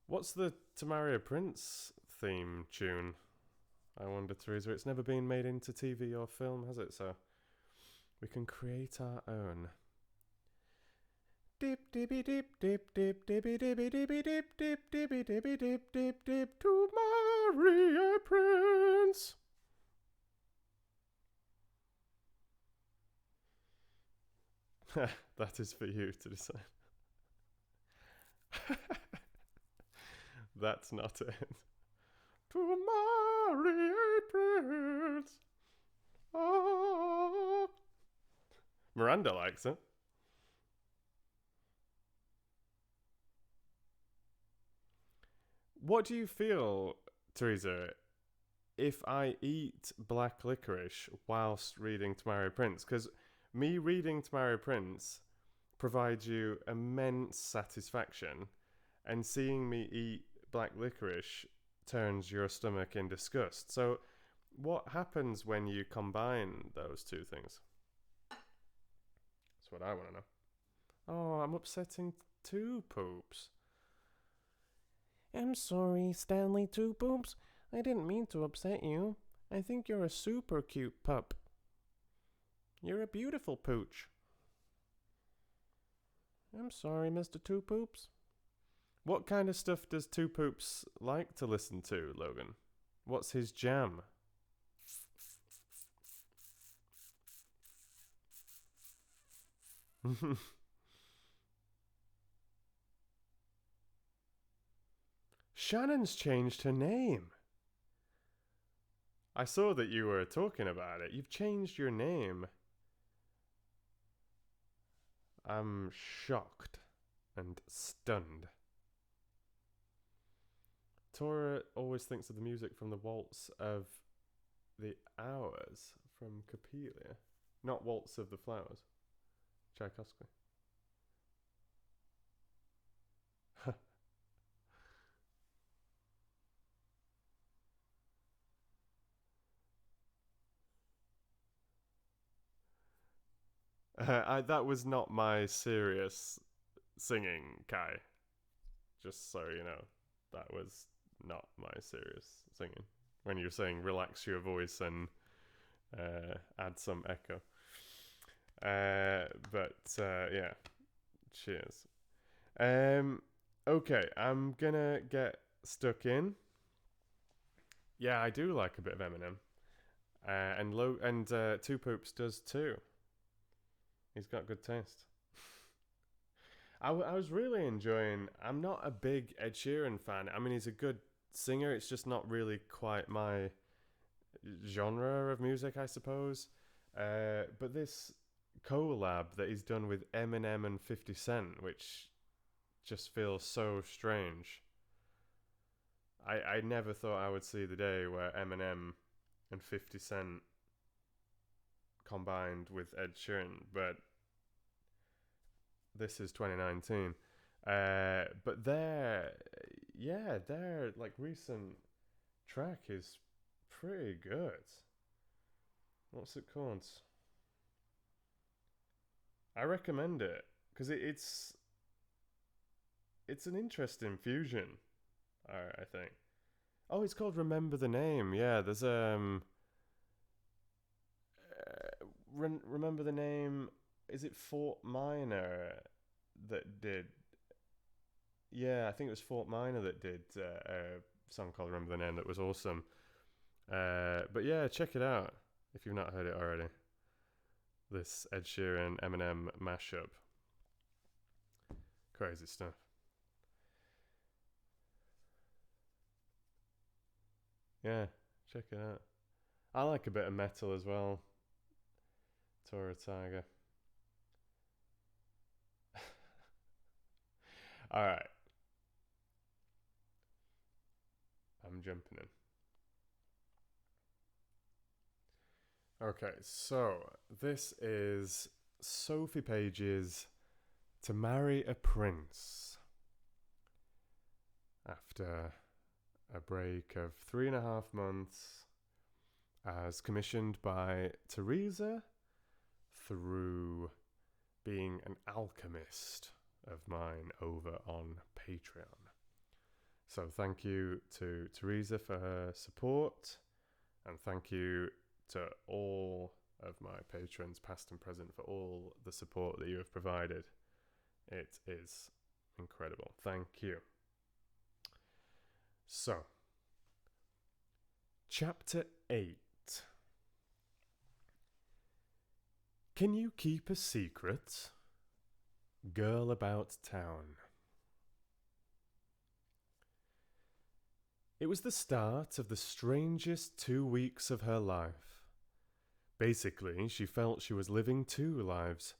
What's the Tamaria Prince theme tune? I wonder, Teresa. It's never been made into TV or film, has it? So we can create our own. Dip dippy dip dip dip dippy dippy dippy dip dip dippy dippy dip dip dip to Maria Prince. That is for you to decide. That's not it. To Maria Prince. Oh. Miranda likes it. What do you feel, Teresa, if I eat black licorice whilst reading Tamara Prince? Because me reading Tamara Prince provides you immense satisfaction, and seeing me eat black licorice turns your stomach in disgust. So what happens when you combine those two things? That's what I want to know. Oh, I'm upsetting Two Poops. I'm sorry, Stanley Two Poops. I didn't mean to upset you. I think you're a super cute pup. You're a beautiful pooch. I'm sorry, Mr. Two Poops. What kind of stuff does Two Poops like to listen to, Logan? What's his jam? Shannon's changed her name. I saw that you were talking about it. You've changed your name. I'm shocked and stunned. Tora always thinks of the music from the Waltz of the Hours from Coppelia, not Waltz of the Flowers, Tchaikovsky. That was not my serious singing, Kai. Just so you know, that was not my serious singing. When you're saying relax your voice and add some echo. Yeah, cheers. Okay, I'm gonna get stuck in. Yeah, I do like a bit of Eminem. And Two Poops does too. He's got good taste. I was really enjoying... I'm not a big Ed Sheeran fan. I mean, he's a good singer. It's just not really quite my genre of music, I suppose. But this collab that he's done with Eminem and 50 Cent, which just feels so strange. I never thought I would see the day where Eminem and 50 Cent combined with Ed Sheeran, but this is 2019. But their like recent track is pretty good. What's it called? I recommend it because it's an interesting fusion. I think. Oh, it's called Remember the Name. Yeah, there's Remember the Name. Is it Fort Minor that did? Yeah, I think it was Fort Minor that did a song called Remember the Name that was awesome. But yeah, check it out. if you've not heard it already. This Ed Sheeran Eminem mashup. Crazy stuff. Yeah, check it out. I like a bit of metal as well. Tora Tiger. Alright. I'm jumping in. Okay, so this is Sophie Page's To Marry a Prince. After a break of 3.5 months, as commissioned by Teresa through being an alchemist of mine over on Patreon. So thank you to Teresa for her support, and thank you to all of my patrons, past and present, for all the support that you have provided. It is incredible. Thank you. So, Chapter 8. Can you keep a secret? Girl about town. It was the start of the strangest 2 weeks of her life. Basically, she felt she was living 2 lives.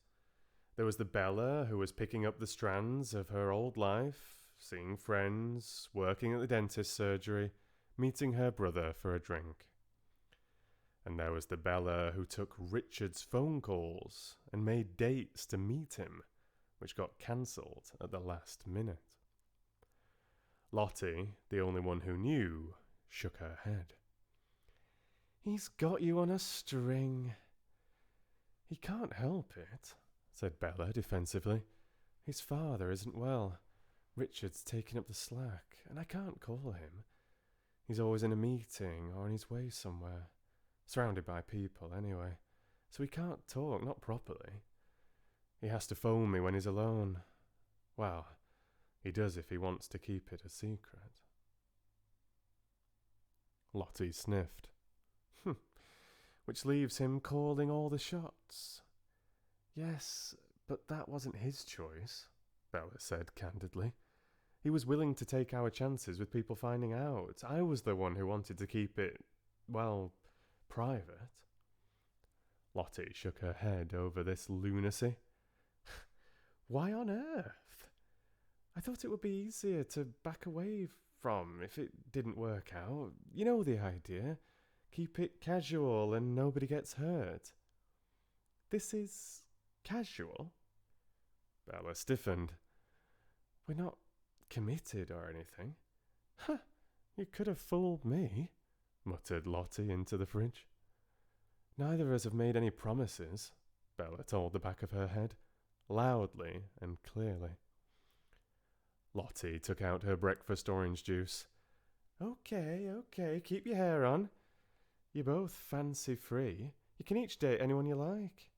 There was the Bella who was picking up the strands of her old life, seeing friends, working at the dentist surgery, meeting her brother for a drink. And there was the Bella who took Richard's phone calls and made dates to meet him, which got cancelled at the last minute. Lottie, the only one who knew, shook her head. He's got you on a string. He can't help it, said Bella defensively. His father isn't well. Richard's taking up the slack, and I can't call him. He's always in a meeting or on his way somewhere. Surrounded by people, anyway. So he can't talk, not properly. He has to phone me when he's alone. Well, he does if he wants to keep it a secret. Lottie sniffed. Which leaves him calling all the shots. Yes, but that wasn't his choice, Bella said candidly. He was willing to take our chances with people finding out. I was the one who wanted to keep it, well, private. Lottie shook her head over this lunacy. Why on earth? I thought it would be easier to back away from if it didn't work out. You know the idea. Keep it casual and nobody gets hurt. This is casual? Bella stiffened. We're not committed or anything. Huh, you could have fooled me, muttered Lottie into the fridge. Neither of us have made any promises, Bella told the back of her head, loudly and clearly. Lottie took out her breakfast orange juice. Okay, keep your hair on. You're both fancy-free. You can each date anyone you like.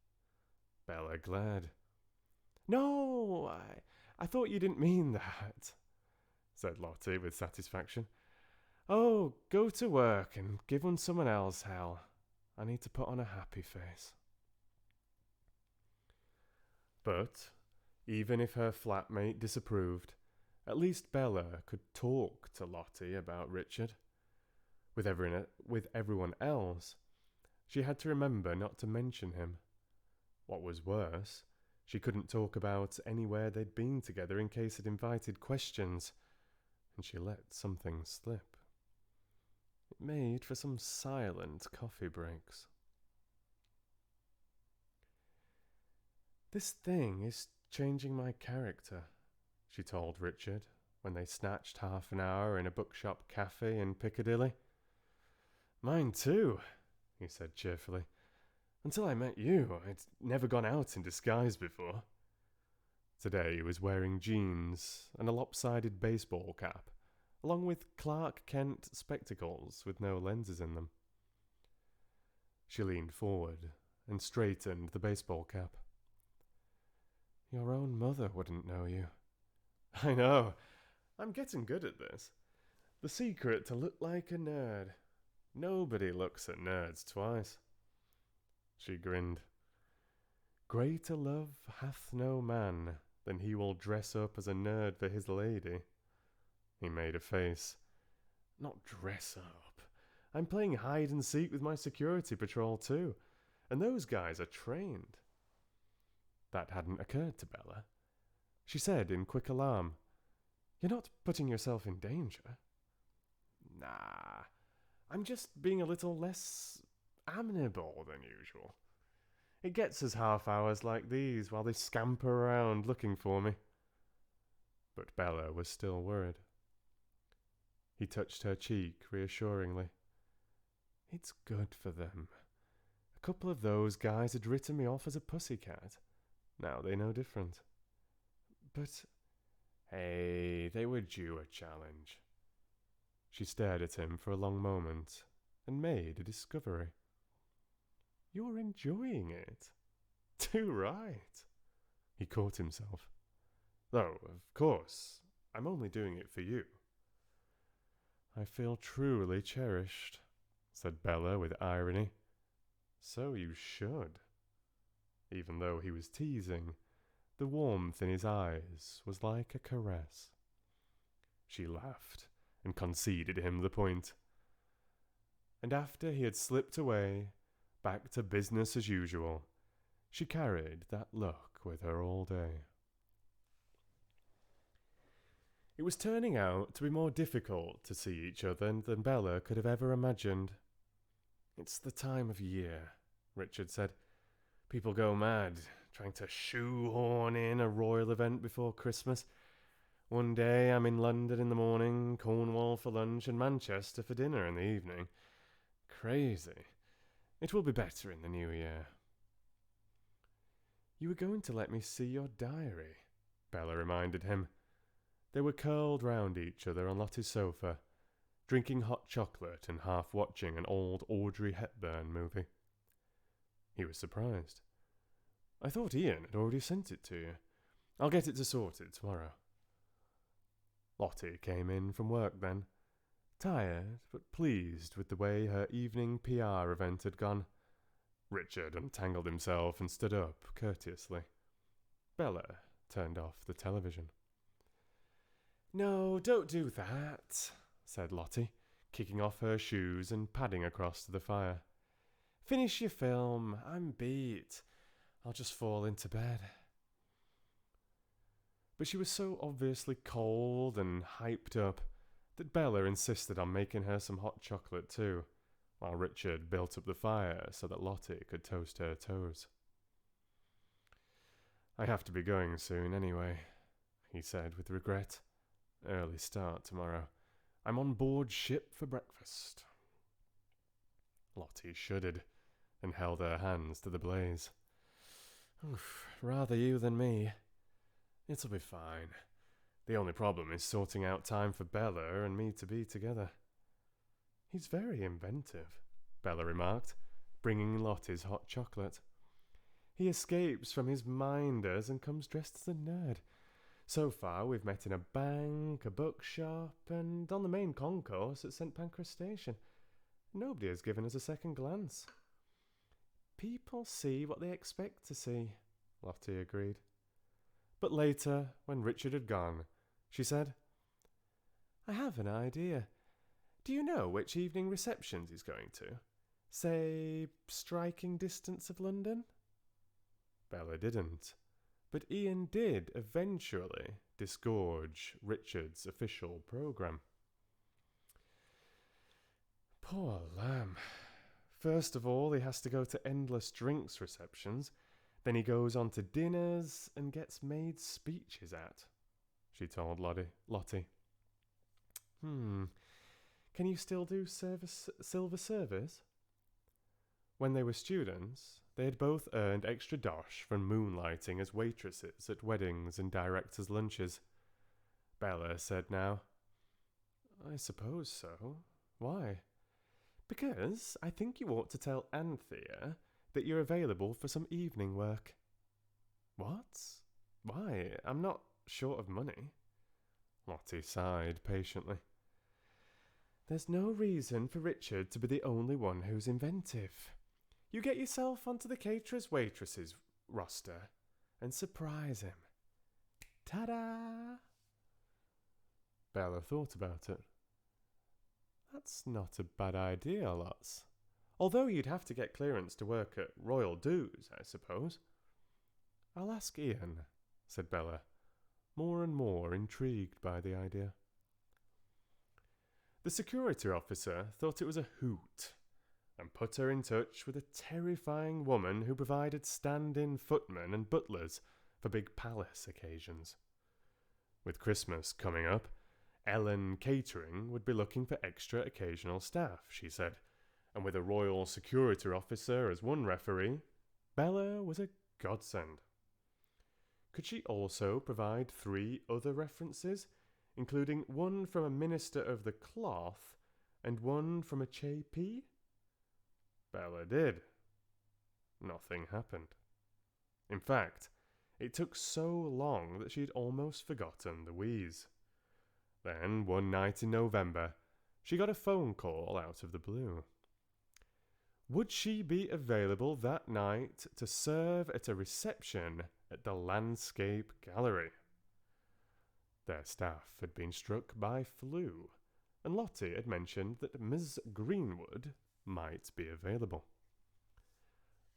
Bella glared. No, I thought you didn't mean that, said Lottie with satisfaction. Oh, go to work and give someone else hell. I need to put on a happy face. But, even if her flatmate disapproved, at least Bella could talk to Lottie about Richard. With everyone else, she had to remember not to mention him. What was worse, she couldn't talk about anywhere they'd been together in case it invited questions, and she let something slip. It made for some silent coffee breaks. This thing is changing my character, she told Richard when they snatched half an hour in a bookshop cafe in Piccadilly. Mine too, he said cheerfully. Until I met you, I'd never gone out in disguise before. Today he was wearing jeans and a lopsided baseball cap, along with Clark Kent spectacles with no lenses in them. She leaned forward and straightened the baseball cap. Your own mother wouldn't know you. I know. I'm getting good at this. The secret to look like a nerd. Nobody looks at nerds twice. She grinned. Greater love hath no man than he will dress up as a nerd for his lady. He made a face. Not dress up. I'm playing hide and seek with my security patrol too, and those guys are trained. That hadn't occurred to Bella. She said in quick alarm, You're not putting yourself in danger. Nah, I'm just being a little less amenable than usual. It gets us half hours like these while they scamper around looking for me. But Bella was still worried. He touched her cheek reassuringly. It's good for them. A couple of those guys had written me off as a pussycat. Now they know different. But, hey, they were due a challenge. She stared at him for a long moment and made a discovery. You're enjoying it. Too right. He caught himself. Though, of course, I'm only doing it for you. I feel truly cherished, said Bella with irony. So you should. Even though he was teasing, the warmth in his eyes was like a caress. She laughed and conceded him the point. And after he had slipped away, back to business as usual, she carried that look with her all day. It was turning out to be more difficult to see each other than Bella could have ever imagined. It's the time of year, Richard said. People go mad, trying to shoehorn in a royal event before Christmas. One day I'm in London in the morning, Cornwall for lunch, and Manchester for dinner in the evening. Crazy. It will be better in the new year. You were going to let me see your diary, Bella reminded him. They were curled round each other on Lottie's sofa, drinking hot chocolate and half watching an old Audrey Hepburn movie. He was surprised. I thought Ian had already sent it to you. I'll get it sorted tomorrow. Lottie came in from work then, tired but pleased with the way her evening PR event had gone. Richard untangled himself and stood up courteously. Bella turned off the television. No, don't do that, said Lottie, kicking off her shoes and padding across to the fire. Finish your film. I'm beat. I'll just fall into bed. But she was so obviously cold and hyped up that Bella insisted on making her some hot chocolate too, while Richard built up the fire so that Lottie could toast her toes. I have to be going soon anyway, he said with regret. Early start tomorrow. I'm on board ship for breakfast. Lottie shuddered and held her hands to the blaze. Oof, rather you than me. It'll be fine. The only problem is sorting out time for Bella and me to be together. He's very inventive, Bella remarked, bringing Lottie's hot chocolate. He escapes from his minders and comes dressed as a nerd. So far, we've met in a bank, a bookshop, and on the main concourse at St. Pancras Station. Nobody has given us a second glance. People see what they expect to see, Lottie agreed. But later, when Richard had gone, she said, I have an idea. Do you know which evening receptions he's going to? Say, striking distance of London? Bella didn't. But Ian did eventually disgorge Richard's official programme. Poor lamb. First of all, he has to go to endless drinks receptions. Then he goes on to dinners and gets made speeches at, she told Lottie. Can you still do silver service? When they were students, they had both earned extra dosh from moonlighting as waitresses at weddings and directors' lunches. Bella said now, I suppose so. Why? Because I think you ought to tell Anthea that you're available for some evening work. What? Why? I'm not short of money. Lottie sighed patiently. There's no reason for Richard to be the only one who's inventive. you get yourself onto the caterer's waitress's roster and surprise him. Ta-da! Bella thought about it. That's not a bad idea, lots. Although you'd have to get clearance to work at Royal Dues, I suppose. I'll ask Ian, said Bella, more and more intrigued by the idea. The security officer thought it was a hoot and put her in touch with a terrifying woman who provided stand-in footmen and butlers for big palace occasions. With Christmas coming up, Ellen Catering would be looking for extra occasional staff, she said, and with a royal security officer as one referee, Bella was a godsend. Could she also provide 3 other references, including one from a minister of the cloth and one from a J.P.? Bella did. Nothing happened. In fact, it took so long that she had almost forgotten the wheeze. Then, one night in November, she got a phone call out of the blue. Would she be available that night to serve at a reception at the Landscape Gallery? Their staff had been struck by flu, and Lottie had mentioned that Ms. Greenwood might be available.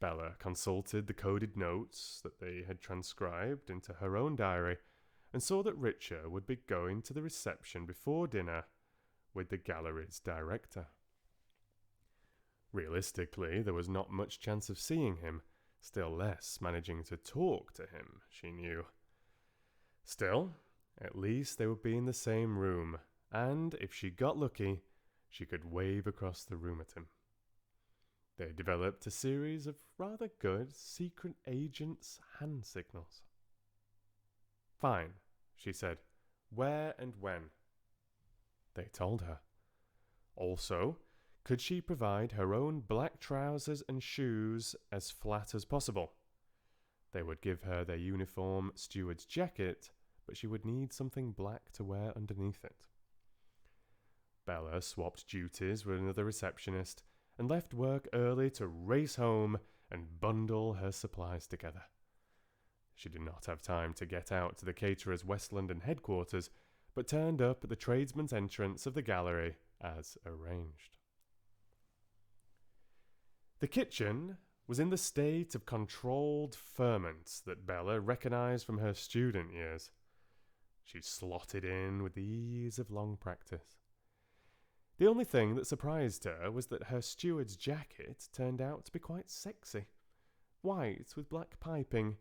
Bella consulted the coded notes that they had transcribed into her own diary and saw that Richard would be going to the reception before dinner with the gallery's director. Realistically, there was not much chance of seeing him, still less managing to talk to him, she knew. Still, at least they would be in the same room, and if she got lucky, she could wave across the room at him. They developed a series of rather good secret agents' hand signals. Fine, she said. Where and when? They told her. Also, could she provide her own black trousers and shoes as flat as possible? They would give her their uniform steward's jacket, but she would need something black to wear underneath it. Bella swapped duties with another receptionist and left work early to race home and bundle her supplies together. She did not have time to get out to the caterer's West London headquarters, but turned up at the tradesman's entrance of the gallery as arranged. The kitchen was in the state of controlled ferment that Bella recognised from her student years. She slotted in with the ease of long practice. The only thing that surprised her was that her steward's jacket turned out to be quite sexy. White with black piping,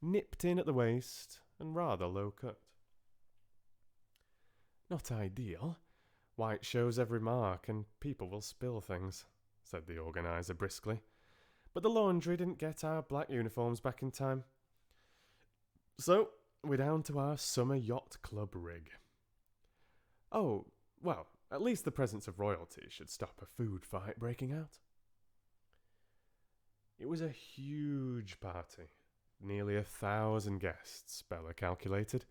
nipped in at the waist, and rather low cut. Not ideal. White shows every mark, and people will spill things, said the organiser briskly. But the laundry didn't get our black uniforms back in time. So, we're down to our summer yacht club rig. Oh, well, at least the presence of royalty should stop a food fight breaking out. It was a huge party. Nearly 1,000 guests, Bella calculated.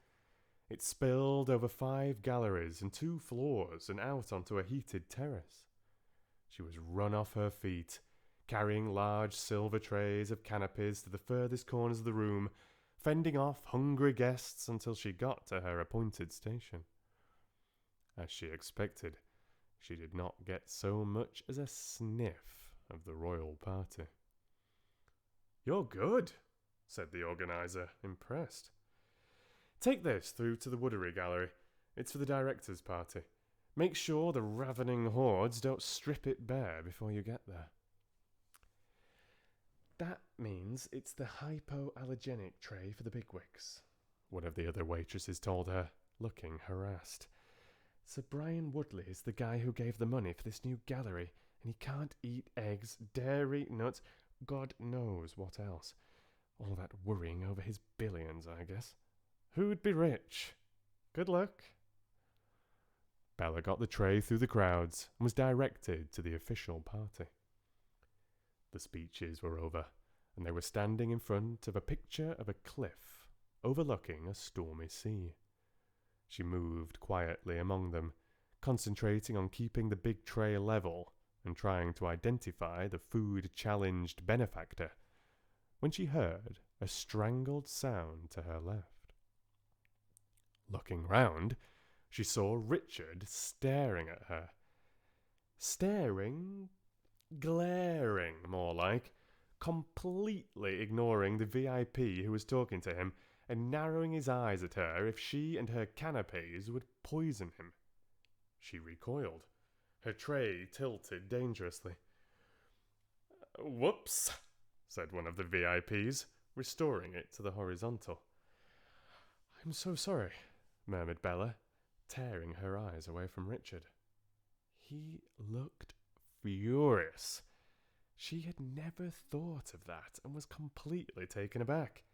It spilled over 5 galleries and 2 floors and out onto a heated terrace. She was run off her feet, carrying large silver trays of canapes to the furthest corners of the room, fending off hungry guests until she got to her appointed station. As she expected, she did not get so much as a sniff of the royal party. "You're good," said the organiser, impressed. "Take this through to the Woodery Gallery. It's for the director's party. Make sure the ravening hordes don't strip it bare before you get there." "That means it's the hypoallergenic tray for the bigwigs," one of the other waitresses told her, looking harassed. "Sir Brian Woodley is the guy who gave the money for this new gallery, and he can't eat eggs, dairy, nuts, God knows what else. All that worrying over his billions, I guess. Who'd be rich? Good luck." Bella got the tray through the crowds and was directed to the official party. The speeches were over, and they were standing in front of a picture of a cliff overlooking a stormy sea. She moved quietly among them, concentrating on keeping the big tray level and trying to identify the food-challenged benefactor when she heard a strangled sound to her left. Looking round, she saw Richard staring at her. Staring, glaring, more like, completely ignoring the VIP who was talking to him and narrowing his eyes at her if she and her canapes would poison him. She recoiled. Her tray tilted dangerously. "Whoops," said one of the VIPs, restoring it to the horizontal. "I'm so sorry," murmured Bella, tearing her eyes away from Richard. He looked furious. She had never thought of that and was completely taken aback.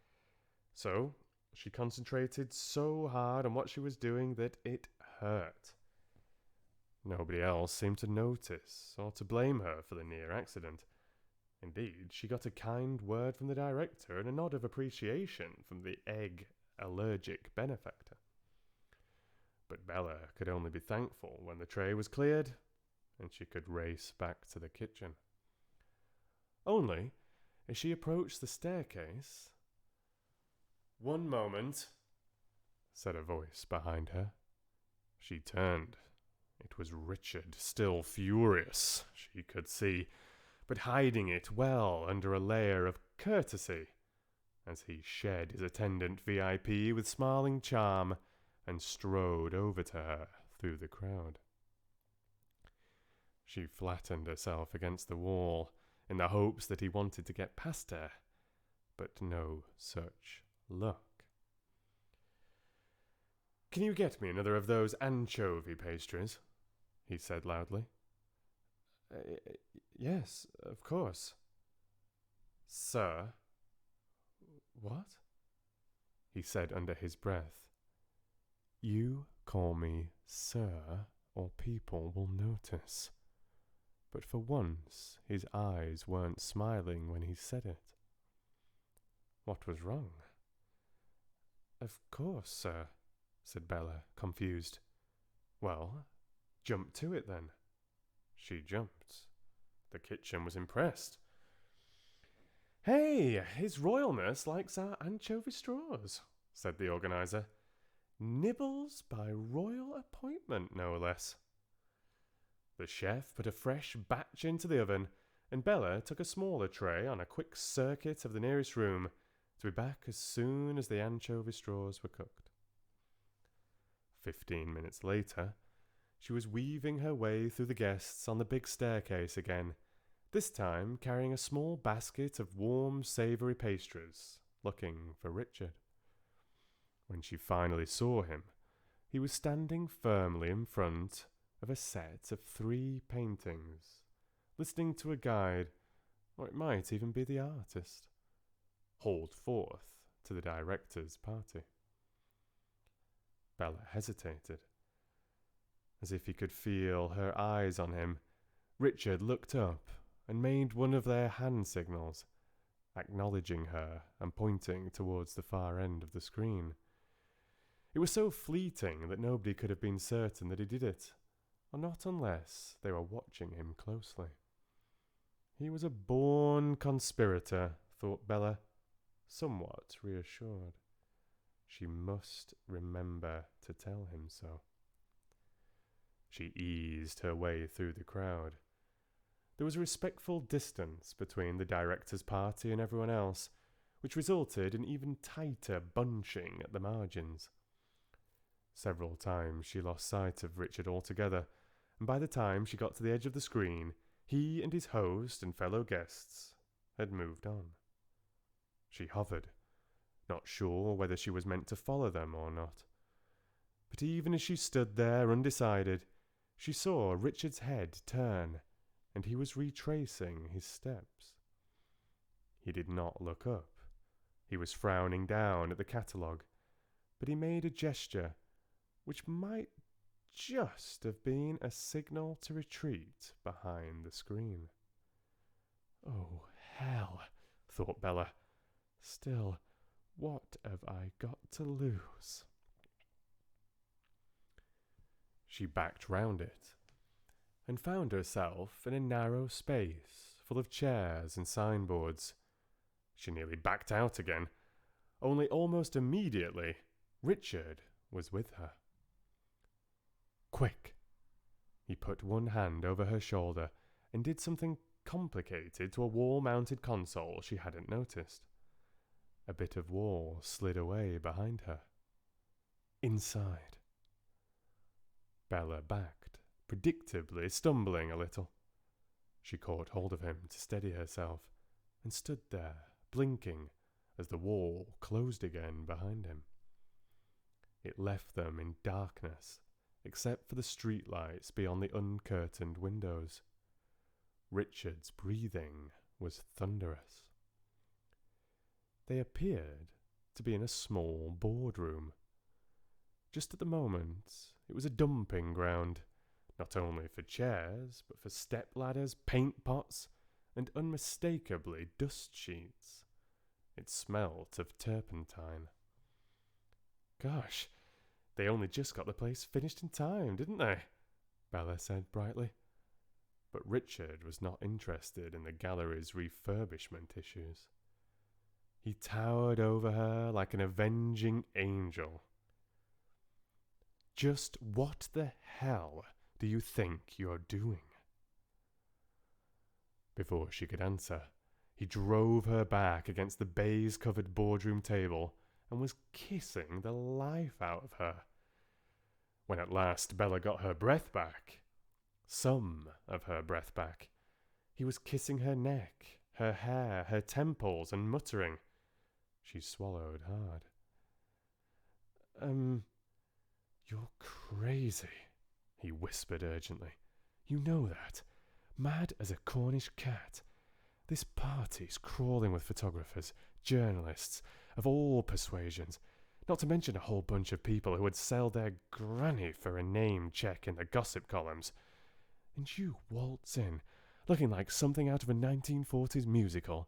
So she concentrated so hard on what she was doing that it hurt. Nobody else seemed to notice or to blame her for the near accident. Indeed, she got a kind word from the director and a nod of appreciation from the egg-allergic benefactor. But Bella could only be thankful when the tray was cleared and she could race back to the kitchen. Only, as she approached the staircase... "One moment," said a voice behind her. She turned. It was Richard, still furious, she could see, but hiding it well under a layer of courtesy, as he shed his attendant VIP with smiling charm and strode over to her through the crowd. She flattened herself against the wall in the hopes that he wanted to get past her, but no such luck. "Can you get me another of those anchovy pastries?" he said loudly. Yes, of course." "Sir?" "What?" he said under his breath. "You call me sir, or people will notice." But for once his eyes weren't smiling when he said it. What was wrong? "Of course, sir," said Bella, confused. "Well, jump to it then." She jumped. The kitchen was impressed. "Hey, His Royalness likes our anchovy straws," said the organizer. "Nibbles by royal appointment, no less." The chef put a fresh batch into the oven, and Bella took a smaller tray on a quick circuit of the nearest room to be back as soon as the anchovy straws were cooked. 15 minutes later, she was weaving her way through the guests on the big staircase again, this time carrying a small basket of warm, savoury pastries, looking for Richard. When she finally saw him, he was standing firmly in front of a set of 3 paintings, listening to a guide, or it might even be the artist, hold forth to the director's party. Bella hesitated. As if he could feel her eyes on him, Richard looked up and made one of their hand signals, acknowledging her and pointing towards the far end of the screen. It was so fleeting that nobody could have been certain that he did it, or not unless they were watching him closely. He was a born conspirator, thought Bella, somewhat reassured. She must remember to tell him so. She eased her way through the crowd. There was a respectful distance between the director's party and everyone else, which resulted in even tighter bunching at the margins. Several times she lost sight of Richard altogether, and by the time she got to the edge of the screen, he and his host and fellow guests had moved on. She hovered, not sure whether she was meant to follow them or not. But even as she stood there undecided, she saw Richard's head turn, and he was retracing his steps. He did not look up. He was frowning down at the catalogue, but he made a gesture which might just have been a signal to retreat behind the screen. "Oh, hell," thought Bella. "Still, what have I got to lose?" She backed round it. and found herself in a narrow space full of chairs and signboards. She nearly backed out again, only almost immediately Richard was with her. Quick! He put one hand over her shoulder and did something complicated to a wall-mounted console she hadn't noticed. A bit of wall slid away behind her. Inside. Bella backed, predictably stumbling a little. She caught hold of him to steady herself and stood there, blinking, as the wall closed again behind him. It left them in darkness, except for the streetlights beyond the uncurtained windows. Richard's breathing was thunderous. They appeared to be in a small boardroom. Just at the moment, it was a dumping ground, not only for chairs, but for step ladders, paint pots, and unmistakably dust sheets. It smelt of turpentine. Gosh, they only just got the place finished in time, didn't they? Bella said brightly. But Richard was not interested in the gallery's refurbishment issues. He towered over her like an avenging angel. Just what the hell do you think you're doing? Before she could answer, he drove her back against the baize-covered boardroom table and was kissing the life out of her. When at last Bella got her breath back, some of her breath back, he was kissing her neck, her hair, her temples, and muttering. She swallowed hard. You're crazy, he whispered urgently. You know that. Mad as a Cornish cat. This party's crawling with photographers, journalists, of all persuasions, not to mention a whole bunch of people who would sell their granny for a name check in the gossip columns. And you waltz in, looking like something out of a 1940s musical,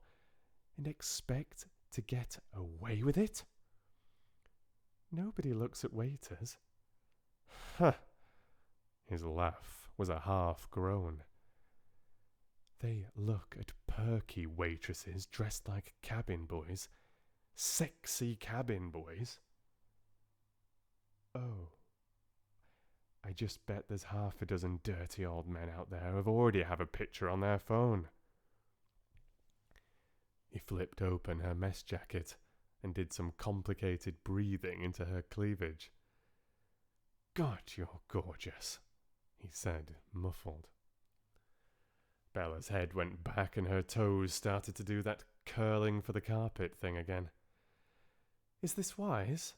and expect to get away with it? Nobody looks at waiters. Huh. His laugh was a half groan. They look at perky waitresses dressed like cabin boys. Sexy cabin boys. Oh. I just bet there's half a dozen dirty old men out there who already have a picture on their phone. He flipped open her mess jacket and did some complicated breathing into her cleavage. God, you're gorgeous, he said, muffled. Bella's head went back and her toes started to do that curling for the carpet thing again. Is this wise?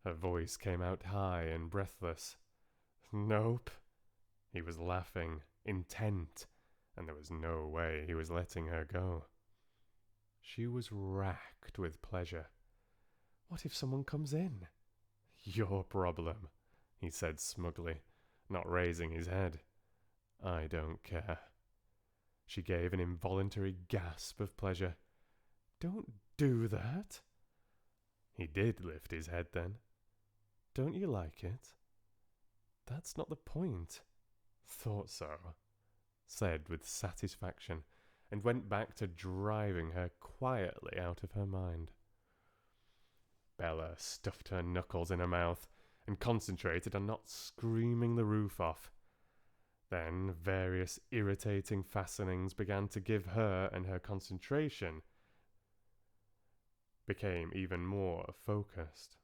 Her voice came out high and breathless. Nope. He was laughing, intent, and there was no way he was letting her go. She was racked with pleasure. What if someone comes in? Your problem, he said smugly, not raising his head. I don't care. She gave an involuntary gasp of pleasure. Don't do that. He did lift his head then. Don't you like it? That's not the point. Thought so, said with satisfaction, and went back to driving her quietly out of her mind. Bella stuffed her knuckles in her mouth and concentrated on not screaming the roof off. Then various irritating fastenings began to give her, and her concentration became even more focused.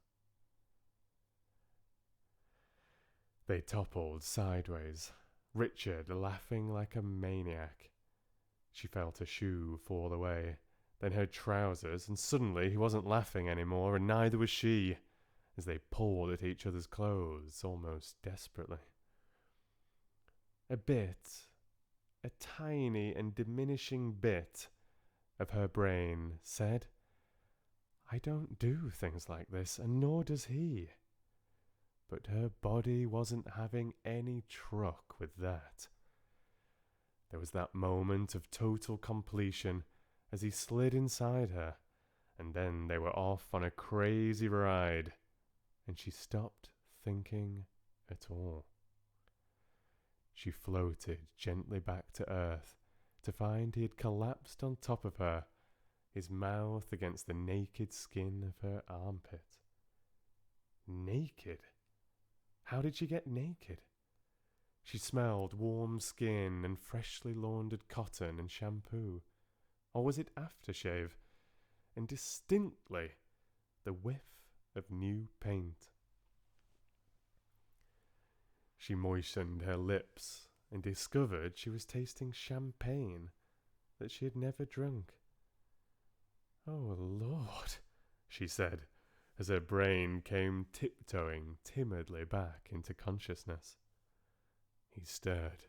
They toppled sideways, Richard laughing like a maniac. She felt a shoe fall away, then her trousers, and suddenly he wasn't laughing anymore, and neither was she, as they pulled at each other's clothes almost desperately. A tiny and diminishing bit of her brain said, I don't do things like this, and nor does he. But her body wasn't having any truck with that. There was that moment of total completion as he slid inside her, and then they were off on a crazy ride, and she stopped thinking at all. She floated gently back to earth to find he had collapsed on top of her, his mouth against the naked skin of her armpit. Naked? How did she get naked? She smelled warm skin and freshly laundered cotton and shampoo. Or was it aftershave? And distinctly the whiff of new paint. She moistened her lips and discovered she was tasting champagne that she had never drunk. "Oh, Lord," she said, as her brain came tiptoeing timidly back into consciousness. He stirred.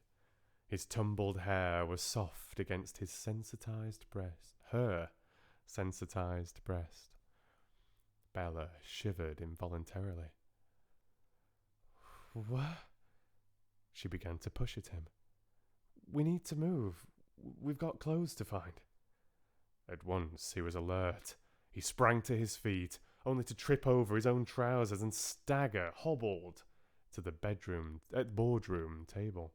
His tumbled hair was soft against his sensitized breast, her sensitized breast. Bella shivered involuntarily. "What?" She began to push at him. "We need to move. We've got clothes to find." At once he was alert. He sprang to his feet, only to trip over his own trousers and stagger, hobbled, to the boardroom table.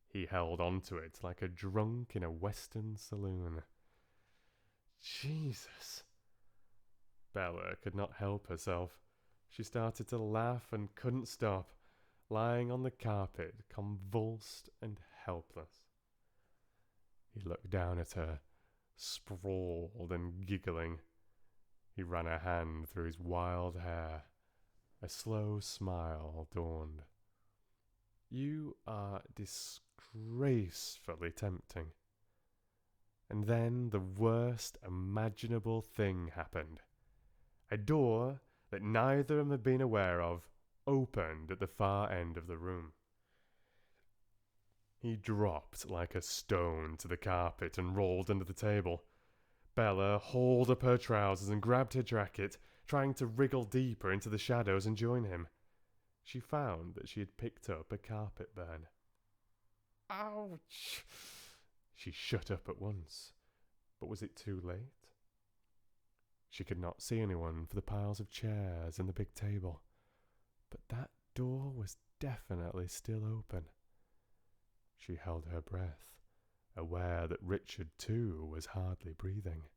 He held onto it like a drunk in a western saloon. Jesus. Bella could not help herself. She started to laugh and couldn't stop, lying on the carpet, convulsed and helpless. He looked down at her, sprawled and giggling. He ran a hand through his wild hair. A slow smile dawned. "You are disgracefully tempting." And then the worst imaginable thing happened. A door that neither of them had been aware of opened at the far end of the room. He dropped like a stone to the carpet and rolled under the table. Bella hauled up her trousers and grabbed her jacket, trying to wriggle deeper into the shadows and join him. She found that she had picked up a carpet burn. "Ouch!" She shut up at once, but was it too late? She could not see anyone for the piles of chairs and the big table, but that door was definitely still open. She held her breath, aware that Richard too was hardly breathing.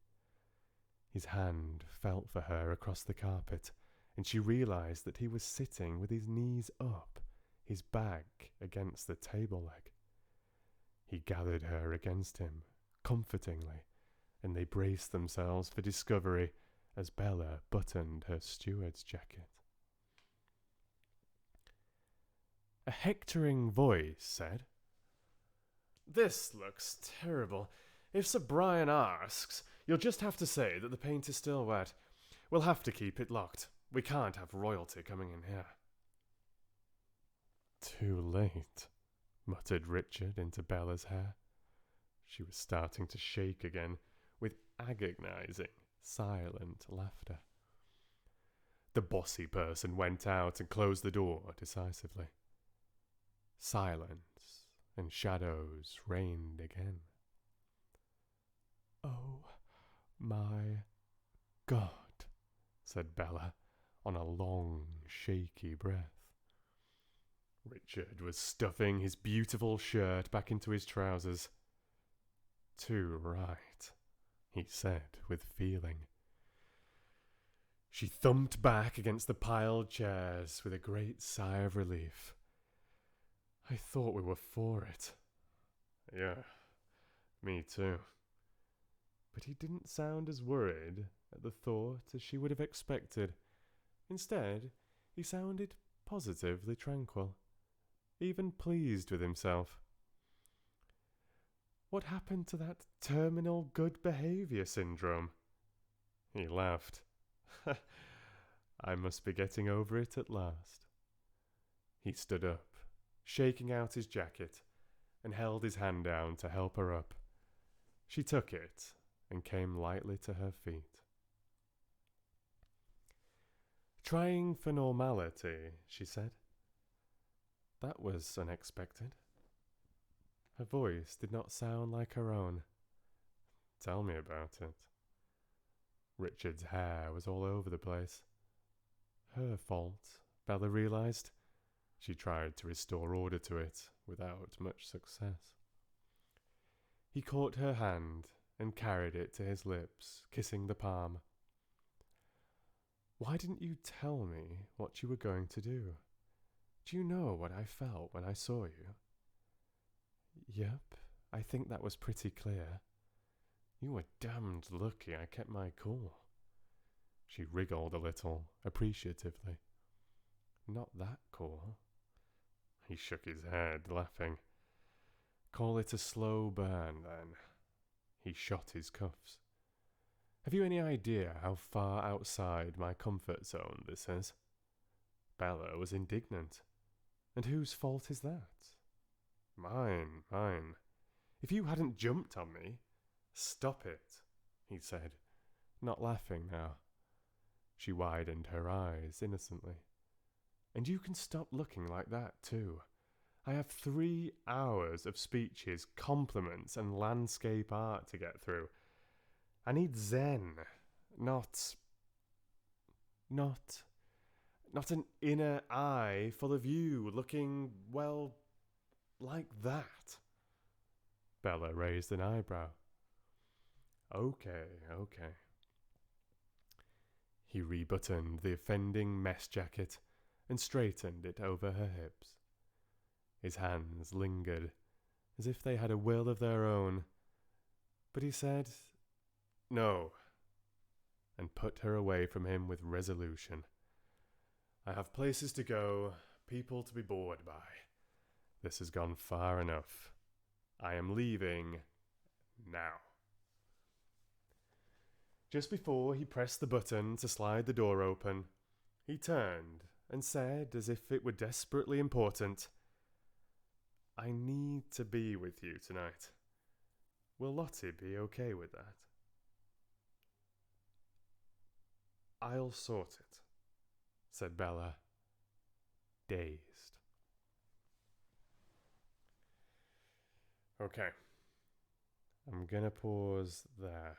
His hand felt for her across the carpet, and she realized that he was sitting with his knees up, his back against the table leg. He gathered her against him, comfortingly, and they braced themselves for discovery as Bella buttoned her steward's jacket. A hectoring voice said, "This looks terrible. If Sir Brian asks, you'll just have to say that the paint is still wet. We'll have to keep it locked. We can't have royalty coming in here." "Too late," muttered Richard into Bella's hair. She was starting to shake again, with agonizing, silent laughter. The bossy person went out and closed the door decisively. Silence and shadows reigned again. "Oh my God," said Bella on a long, shaky breath. Richard was stuffing his beautiful shirt back into his trousers. "Too right," he said with feeling. She thumped back against the piled chairs with a great sigh of relief. "I thought we were for it." "Yeah, me too." But he didn't sound as worried at the thought as she would have expected. Instead, he sounded positively tranquil, even pleased with himself. What happened to that terminal good behavior syndrome? He laughed. I must be getting over it at last. He stood up, shaking out his jacket, and held his hand down to help her up. She took it and came lightly to her feet. "Trying for normality," she said. That was unexpected. Her voice did not sound like her own. "Tell me about it." Richard's hair was all over the place. Her fault, Bella realized. She tried to restore order to it, without much success. He caught her hand and carried it to his lips, kissing the palm. "Why didn't you tell me what you were going to do? Do you know what I felt when I saw you?" "Yep, I think that was pretty clear." "You were damned lucky I kept my cool." She wriggled a little, appreciatively. "Not that cool." He shook his head, laughing. "Call it a slow burn, then." He shot his cuffs. "Have you any idea how far outside my comfort zone this is?" Bella was indignant. "And whose fault is that?" Mine. If you hadn't jumped on me." "Stop it," he said, not laughing now. She widened her eyes innocently. "And you can stop looking like that, too. I have 3 hours of speeches, compliments, and landscape art to get through. I need zen, not an inner eye full of you looking, well, like that." Bella raised an eyebrow. Okay. He rebuttoned the offending mess jacket and straightened it over her hips. His hands lingered, as if they had a will of their own, but he said, "No," and put her away from him with resolution. "I have places to go, people to be bored by. This has gone far enough. I am leaving now." Just before he pressed the button to slide the door open, he turned and said, as if it were desperately important, "I need to be with you tonight. Will Lottie be okay with that?" "I'll sort it," said Bella, dazed. Okay. I'm gonna pause there.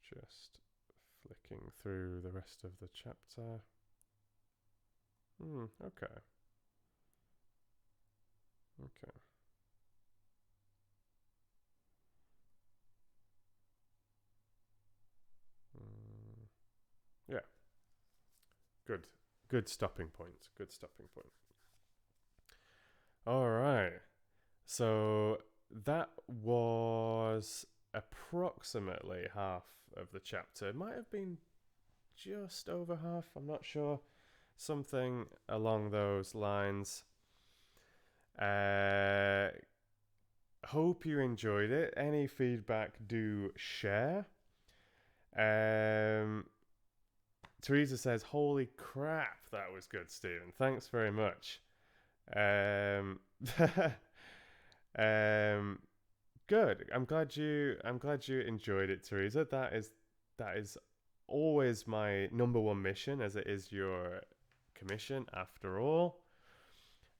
Just flicking through the rest of the chapter. Okay. Yeah. Good stopping point. All right. So that was approximately half of the chapter. It might have been just over half. I'm not sure. Something along those lines. Hope you enjoyed it. Any feedback, do share. Teresa says, "Holy crap, that was good, Stephen. Thanks very much." Good. I'm glad you enjoyed it, Teresa. That is always my number one mission, as it is your commission after all.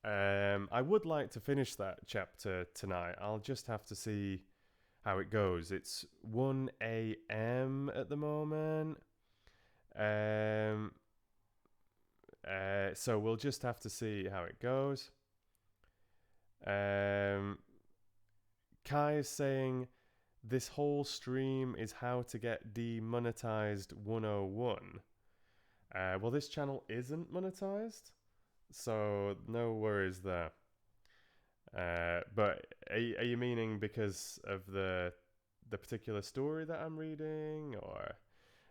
I would like to finish that chapter tonight. I'll just have to see how it goes. It's 1 a.m. at the moment. So we'll just have to see how it goes. Kai is saying this whole stream is how to get demonetized 101. Well, this channel isn't monetized, so no worries there. But are you meaning because of the particular story that I'm reading, or?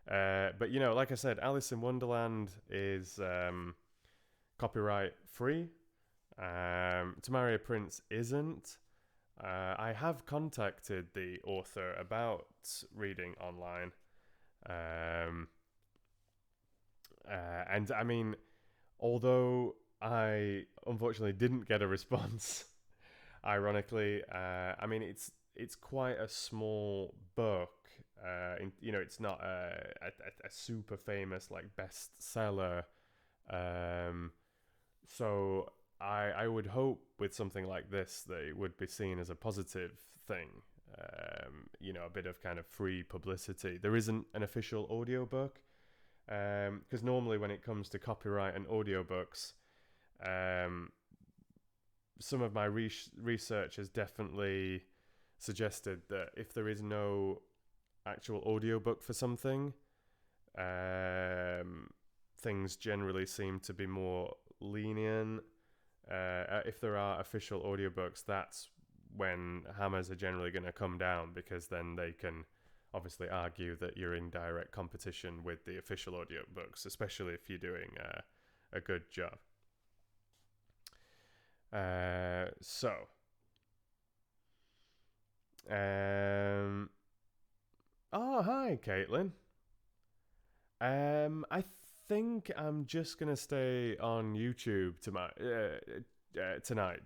But you know, like I said, Alice in Wonderland is copyright free. To Marry a Prince isn't. I have contacted the author about reading online. And I mean, although I unfortunately didn't get a response, ironically, I mean, it's quite a small book. You know, it's not a super famous like bestseller. So I would hope with something like this that it would be seen as a positive thing. You know, a bit of kind of free publicity. There isn't an official audiobook. Because normally when it comes to copyright and audiobooks, some of my research has definitely suggested that if there is no actual audiobook for something, things generally seem to be more lenient. If there are official audiobooks, that's when hammers are generally going to come down, because then they can obviously argue that you're in direct competition with the official audiobooks, especially if you're doing a good job. Oh, hi, Caitlin. I think I'm just gonna stay on YouTube tonight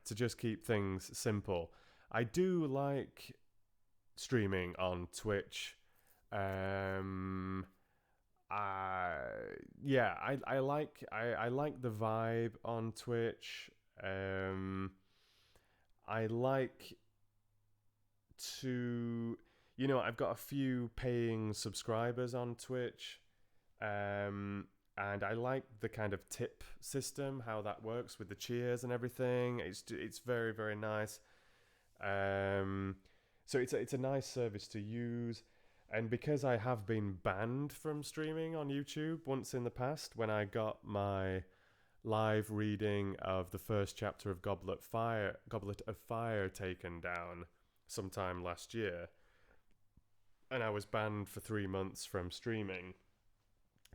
to just keep things simple. I do like streaming on Twitch. I like the vibe on Twitch. I like to, I've got a few paying subscribers on Twitch. And I like the kind of tip system, how that works with the cheers and everything. It's very, very nice. So it's a nice service to use. And because I have been banned from streaming on YouTube once in the past, when I got my live reading of the first chapter of Goblet of Fire taken down sometime last year, and I was banned for 3 months from streaming.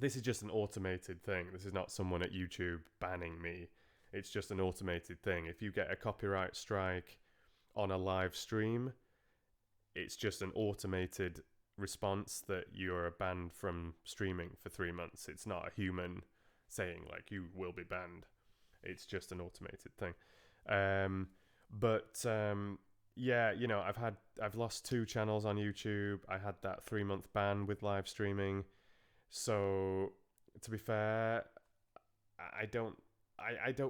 This is just an automated thing. This is not someone at YouTube banning me. It's just an automated thing. If you get a copyright strike on a live stream, it's just an automated response that you're banned from streaming for 3 months. It's not a human saying like you will be banned. It's just an automated thing. I've lost 2 channels on YouTube. I had that 3-month ban with live streaming. So to be fair, I don't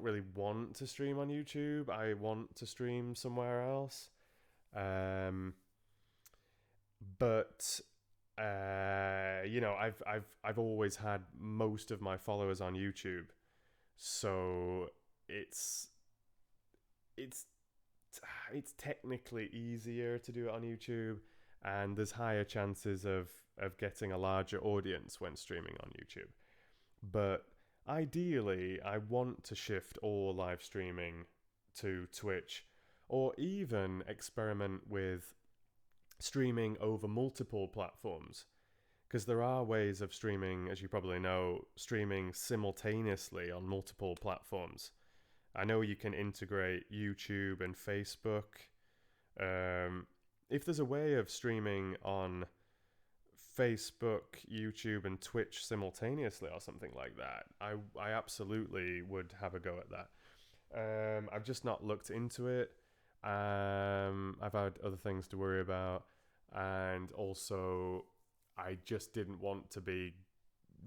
really want to stream on YouTube. I want to stream somewhere else. I've always had most of my followers on YouTube, so it's technically easier to do it on YouTube, and there's higher chances of getting a larger audience when streaming on YouTube. But ideally, I want to shift all live streaming to Twitch, or even experiment with streaming over multiple platforms, because there are ways of streaming, as you probably know, streaming simultaneously on multiple platforms. I know you can integrate YouTube and Facebook. If there's a way of streaming on Facebook, YouTube, and Twitch simultaneously or something like that, I absolutely would have a go at that. I've just not looked into it. I've had other things to worry about, and also I just didn't want to be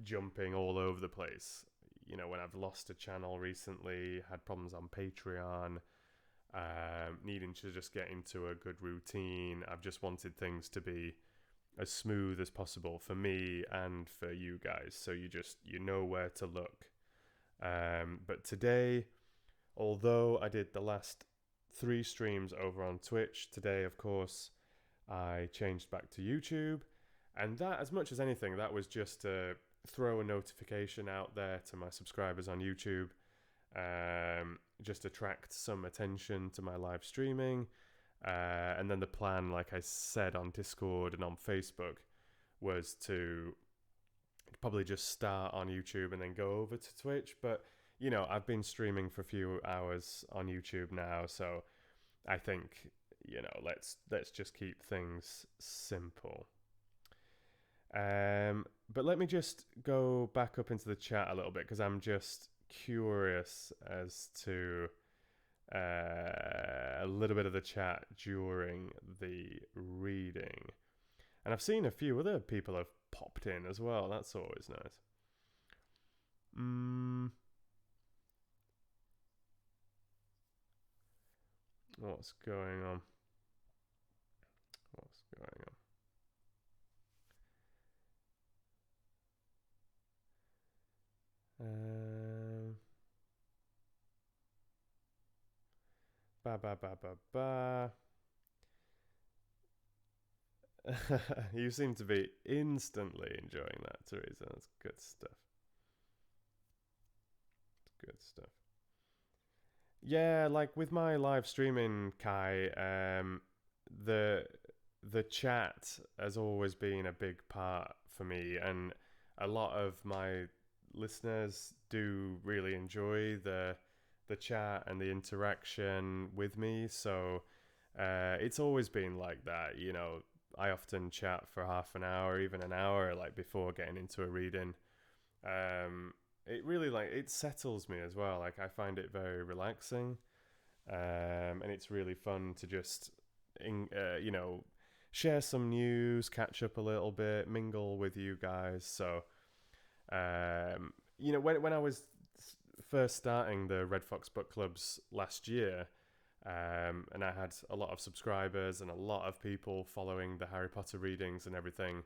jumping all over the place. When I've lost a channel recently, had problems on Patreon, needing to just get into a good routine. I've just wanted things to be as smooth as possible for me and for you guys, so you know where to look. But today, although I did the last 3 streams over on Twitch, today, of course, I changed back to YouTube. And that, as much as anything, that was just to throw a notification out there to my subscribers on YouTube, just attract some attention to my live streaming. And then the plan, like I said on Discord and on Facebook, was to probably just start on YouTube and then go over to Twitch. But, I've been streaming for a few hours on YouTube now, so I think, let's just keep things simple. But let me just go back up into the chat a little bit, because I'm just curious as to a little bit of the chat during the reading. And I've seen a few other people have popped in as well. That's always nice. What's going on? Ba ba ba ba ba. You seem to be instantly enjoying that, Teresa. That's good stuff. Good stuff. Yeah, like with my live streaming, Kai, the the chat has always been a big part for me, and a lot of my listeners do really enjoy the chat and the interaction with me. So it's always been like that. You know, I often chat for half an hour, even an hour, like before getting into a reading. It really like it settles me as well. Like I find it very relaxing, and it's really fun to just, you know, share some news, catch up a little bit, mingle with you guys. So, you know, when I was first starting the Red Fox Book Clubs last year, and I had a lot of subscribers and a lot of people following the Harry Potter readings and everything.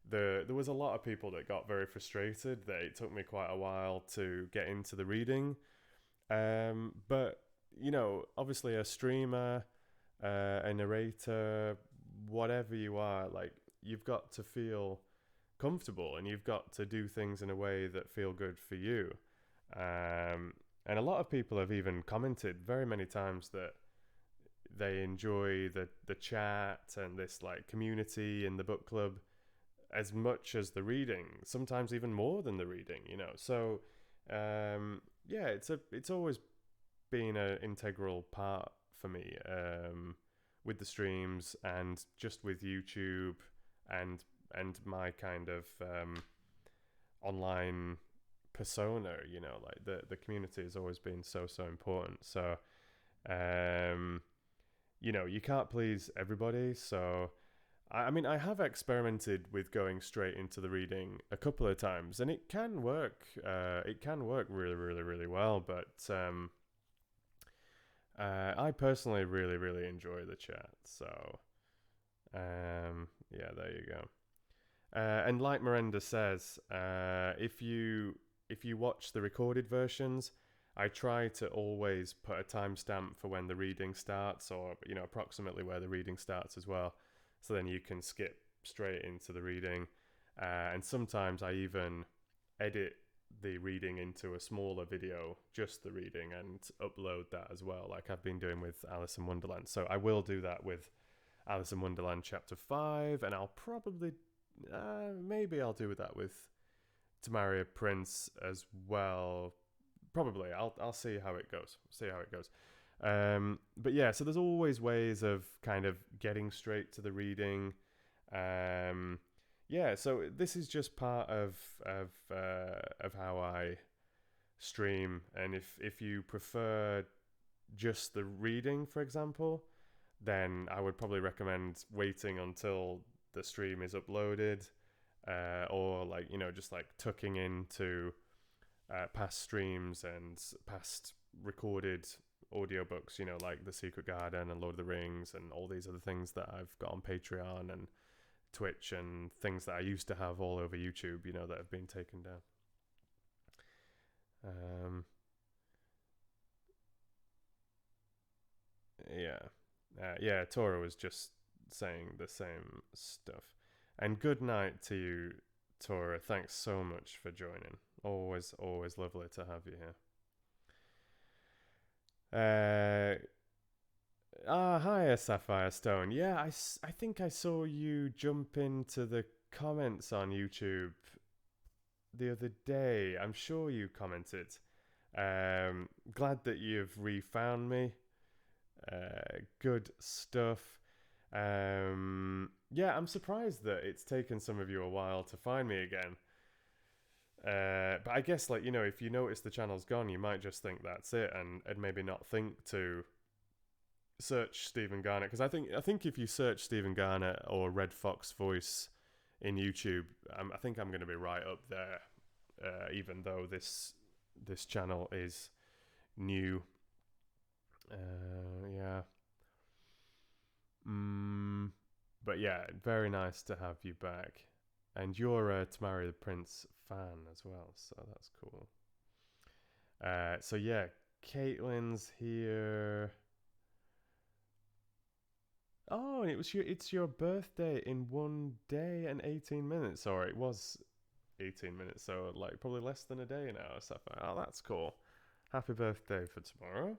There was a lot of people that got very frustrated that it took me quite a while to get into the reading. But, you know, obviously a streamer, a narrator, whatever you are, like, you've got to feel comfortable and you've got to do things in a way that feel good for you. And a lot of people have even commented very many times that they enjoy the chat and this like community in the book club as much as the reading, sometimes even more than the reading, you know. So yeah, it's always been an integral part for me, with the streams and just with YouTube and my kind of online persona, you know, like the community has always been so important. So you know, you can't please everybody. So I mean, I have experimented with going straight into the reading a couple of times, and it can work. It can work really, really, really well. But I personally really, really enjoy the chat. So yeah, there you go. And like Miranda says, if you watch the recorded versions, I try to always put a timestamp for when the reading starts, or you know, approximately where the reading starts as well. So then you can skip straight into the reading. And sometimes I even edit the reading into a smaller video, just the reading, and upload that as well, like I've been doing with Alice in Wonderland. So I will do that with Alice in Wonderland Chapter 5, and I'll probably, maybe I'll do that with To Marry a Prince as well. Probably. I'll see how it goes. But yeah, so there's always ways of kind of getting straight to the reading. Yeah, so this is just part of how I stream, and if you prefer just the reading, for example, then I would probably recommend waiting until the stream is uploaded, or like, you know, just like tucking into past streams and past recorded audiobooks, you know, like The Secret Garden and Lord of the Rings and all these other things that I've got on Patreon and Twitch, and things that I used to have all over YouTube, you know, that have been taken down. Yeah, Tora was just saying the same stuff. And good night to you, Tora. Thanks so much for joining. Always lovely to have you here. Hiya, Sapphire Stone. Yeah, I think I saw you jump into the comments on YouTube the other day. I'm sure you commented. Glad that you've refound me. Good stuff. Yeah, I'm surprised that it's taken some of you a while to find me again. But I guess, like, you know, if you notice the channel's gone, you might just think that's it, and maybe not think to search Stephen Garnett, because I think if you search Stephen Garnett or Red Fox Voice in YouTube, I think I'm going to be right up there, even though this channel is new. Yeah. But yeah, very nice to have you back, and you're a To Marry the Prince fan as well, so that's cool. So yeah, Caitlin's here. Oh, and it's your birthday in 1 day and 18 minutes. Or it was 18 minutes, so like probably less than a day now or something. Oh, that's cool. Happy birthday for tomorrow.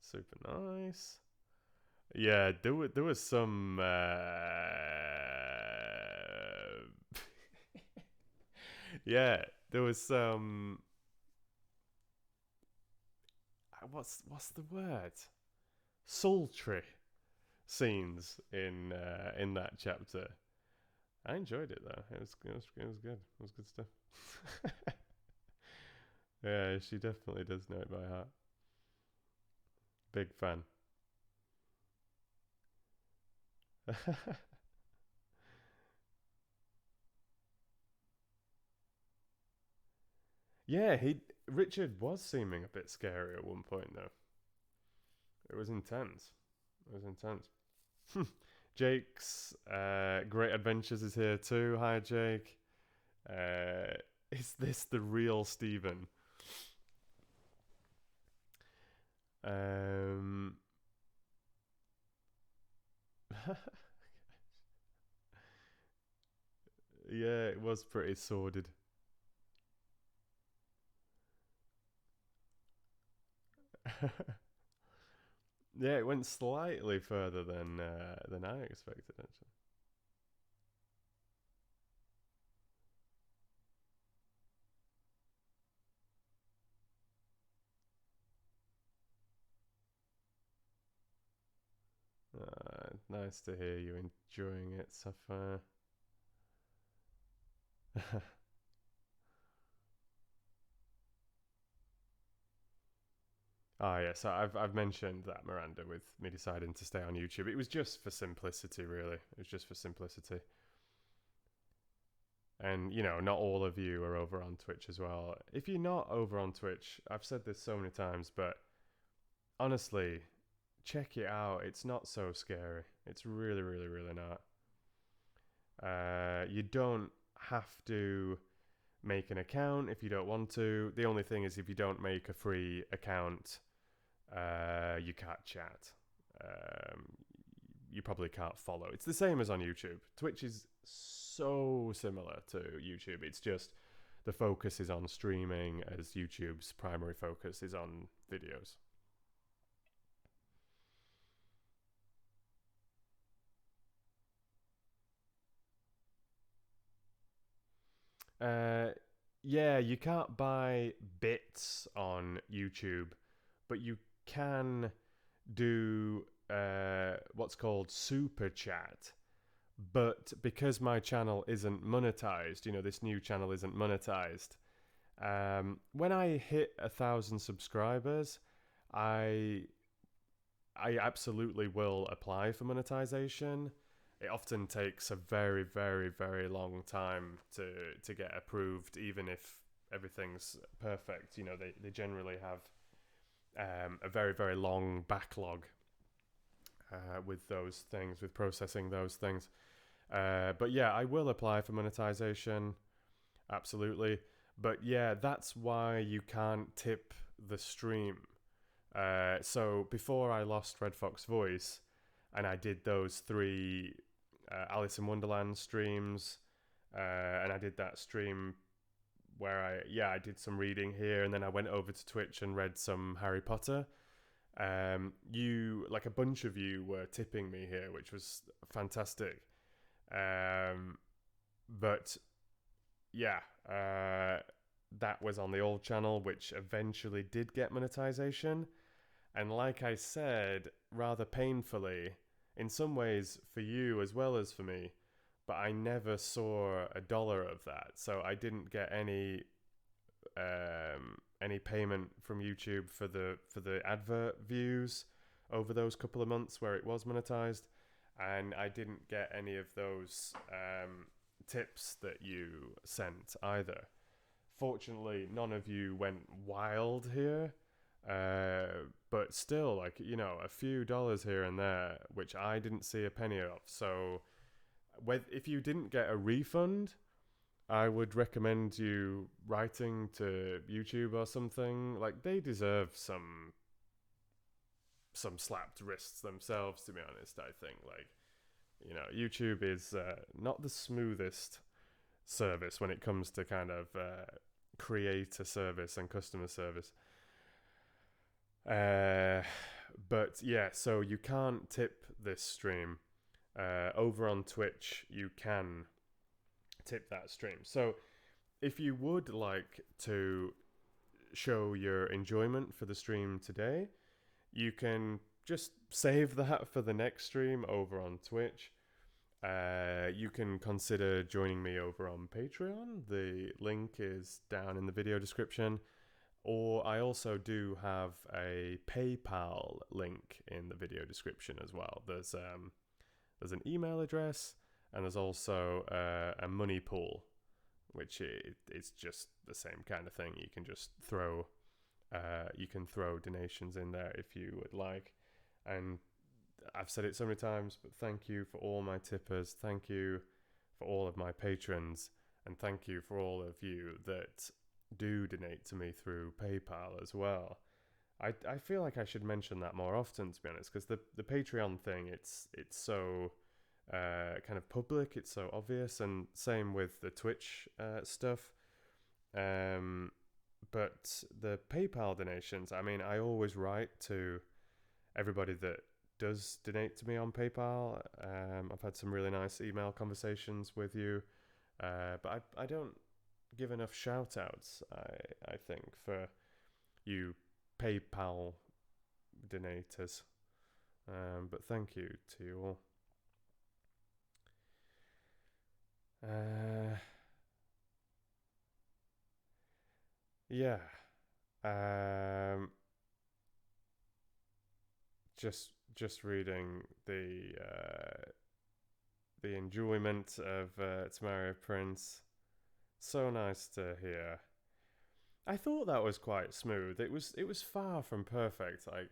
Super nice. Yeah, there was some yeah, there was some what's the word? Sultry scenes in that chapter. I enjoyed it though. It was good. It was good stuff. Yeah, she definitely does know it by heart. Big fan. Yeah, Richard was seeming a bit scary at one point though. It was intense. It was intense. Jake's Great Adventures is here too. Hi, Jake. Is this the real Stephen? Yeah, it was pretty sordid. Yeah, it went slightly further than I expected actually. Nice to hear you enjoying it, Sapphire. Ah, yes, I've mentioned that, Miranda, with me deciding to stay on YouTube. It was just for simplicity, really. It was just for simplicity. And, you know, not all of you are over on Twitch as well. If you're not over on Twitch, I've said this so many times, but honestly, check it out. It's not so scary. It's really, really, really not. You don't have to make an account if you don't want to. The only thing is if you don't make a free account, you can't chat. You probably can't follow. It's the same as on YouTube. Twitch is so similar to YouTube. It's just the focus is on streaming as YouTube's primary focus is on videos. Yeah, you can't buy bits on YouTube, but you can do what's called super chat. But because my channel isn't monetized, you know, this new channel isn't monetized. When I hit 1,000 subscribers, I absolutely will apply for monetization. It often takes a very, very, very long time to get approved, even if everything's perfect. You know, they generally have a very, very long backlog with those things, with processing those things. But yeah, I will apply for monetization, absolutely. But yeah, that's why you can't tip the stream. So before I lost Red Fox Voice, and I did those 3 Alice in Wonderland streams, and I did that stream where I did some reading here, and then I went over to Twitch and read some Harry Potter. You, like a bunch of you, were tipping me here, which was fantastic. But yeah, that was on the old channel, which eventually did get monetization. And like I said, rather painfully, in some ways for you as well as for me, but I never saw $1 of that. So I didn't get any payment from YouTube for the advert views over those couple of months where it was monetized, and I didn't get any of those tips that you sent either. Fortunately, none of you went wild here, but still, like, you know, a few dollars here and there, which I didn't see a penny of. So if you didn't get a refund, I would recommend you writing to YouTube or something. Like, they deserve some slapped wrists themselves, to be honest. I think, like, you know, YouTube is not the smoothest service when it comes to kind of creator service and customer service. But yeah, so you can't tip this stream. Over on Twitch, you can tip that stream. So if you would like to show your enjoyment for the stream today, you can just save that for the next stream over on Twitch. You can consider joining me over on Patreon. The link is down in the video description. Or I also do have a PayPal link in the video description as well. There's an email address, and there's also a money pool, which it's just the same kind of thing. You can just throw donations in there if you would like. And I've said it so many times, but thank you for all my tippers. Thank you for all of my patrons, and thank you for all of you that do donate to me through PayPal as well. I feel like I should mention that more often, to be honest, because the Patreon thing, it's so kind of public, it's so obvious, and same with the Twitch stuff. But the PayPal donations, I mean, I always write to everybody that does donate to me on PayPal. I've had some really nice email conversations with you, but I don't give enough shout outs, I think, for you PayPal donators. But thank you to you all. Yeah. Just reading the enjoyment of Tamaria Prince. So nice to hear. I thought that was quite smooth. It was far from perfect. Like,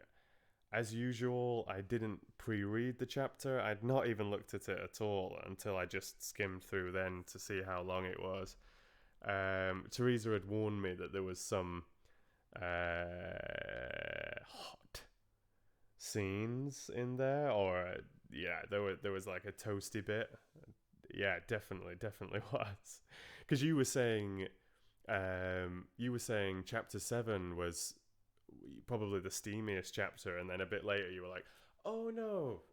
as usual, I didn't pre-read the chapter. I'd not even looked at it at all until I just skimmed through then to see how long it was. Teresa had warned me that there was some hot scenes in there, or yeah, there was like a toasty bit. Yeah, definitely was. Because you were saying chapter 7 was probably the steamiest chapter, and then a bit later you were like, oh no,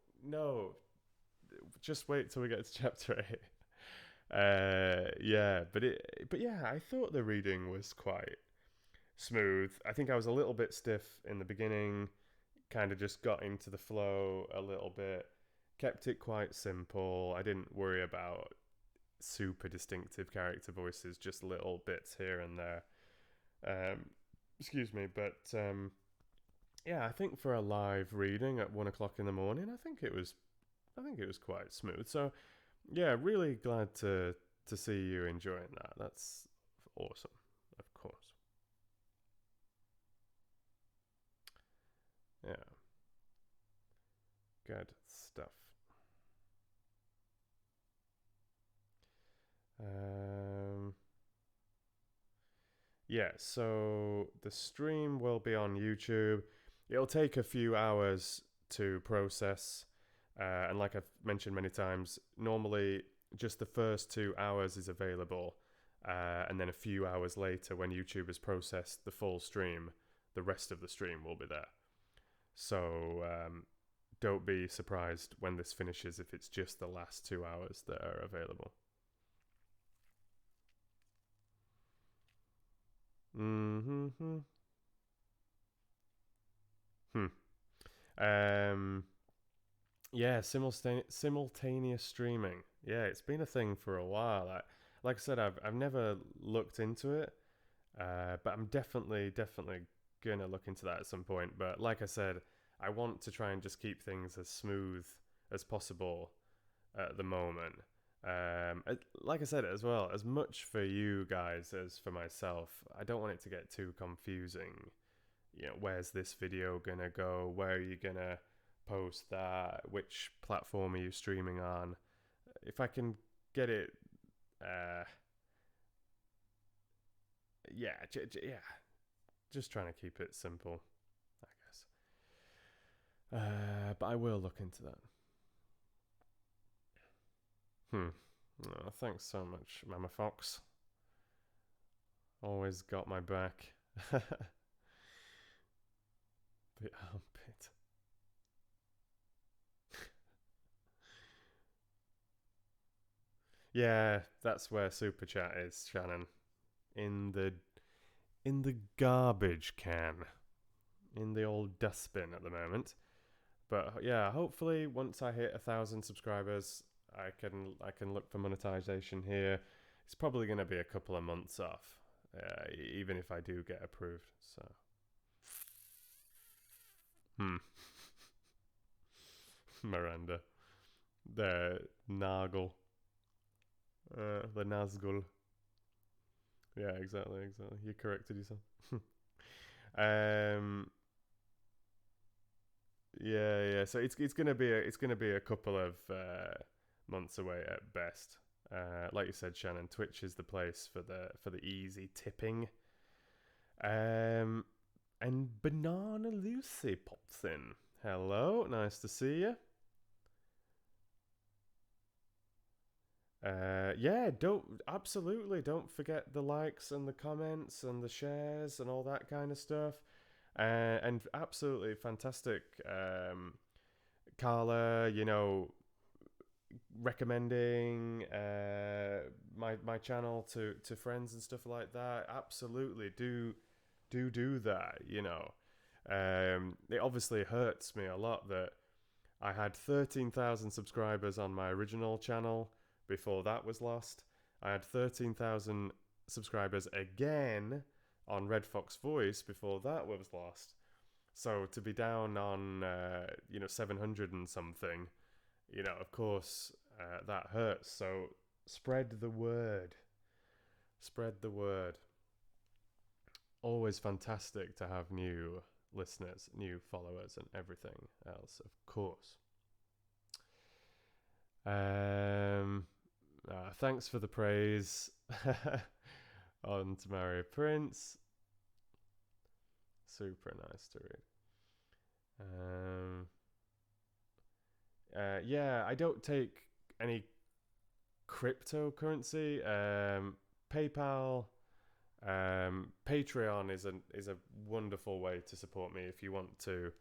just wait till we get to chapter 8. But yeah, I thought the reading was quite smooth. I think I was a little bit stiff in the beginning, kind of just got into the flow a little bit, kept it quite simple. I didn't worry about super distinctive character voices, just little bits here and there. Excuse me, but yeah, I think for a live reading at 1 o'clock in the morning, I think it was quite smooth. So yeah, really glad to see you enjoying that. That's awesome, of course. Yeah, good stuff. Yeah, so the stream will be on YouTube. It'll take a few hours to process, and like I've mentioned many times, normally just the first 2 hours is available, and then a few hours later, when YouTube has processed the full stream, the rest of the stream will be there. So don't be surprised when this finishes if it's just the last 2 hours that are available. Yeah, simultaneous streaming. Yeah, it's been a thing for a while. Like I said, I've never looked into it, but I'm definitely gonna look into that at some point. But like I said, I want to try and just keep things as smooth as possible at the moment. Like I said as well, as much for you guys as for myself, I don't want it to get too confusing. You know, where's this video gonna go? Where are you gonna post that? Which platform are you streaming on? If I can get it yeah, yeah, just trying to keep it simple, I guess. But I will look into that. Oh, thanks so much, Mama Fox. Always got my back. The armpit. Yeah, that's where Super Chat is, Shannon. In the garbage can. In the old dustbin at the moment. But yeah, hopefully once I hit 1,000 subscribers, I can look for monetization here. It's probably going to be a couple of months off, even if I do get approved. So, Miranda, the Nagel, the Nazgul. Yeah, exactly. You corrected yourself. um, yeah. So it's gonna be a couple of months away at best. Like you said, Shannon, Twitch is the place for the easy tipping. And Banana Lucy pops in. Hello, nice to see you. Yeah, don't forget the likes and the comments and the shares and all that kind of stuff. And absolutely fantastic, Carla. Recommending my channel to friends and stuff like that. Absolutely do that. It obviously hurts me a lot that I had 13,000 subscribers on my original channel before that was lost. I had 13,000 subscribers again on Red Fox Voice before that was lost. So to be down on 700 and something, of course that hurts. So spread the word. Spread the word. Always fantastic to have new listeners, new followers, and everything else, of course. Thanks for the praise on Mario Prince. Super nice to read. Yeah, I don't take any cryptocurrency. PayPal, Patreon is a wonderful way to support me if you want to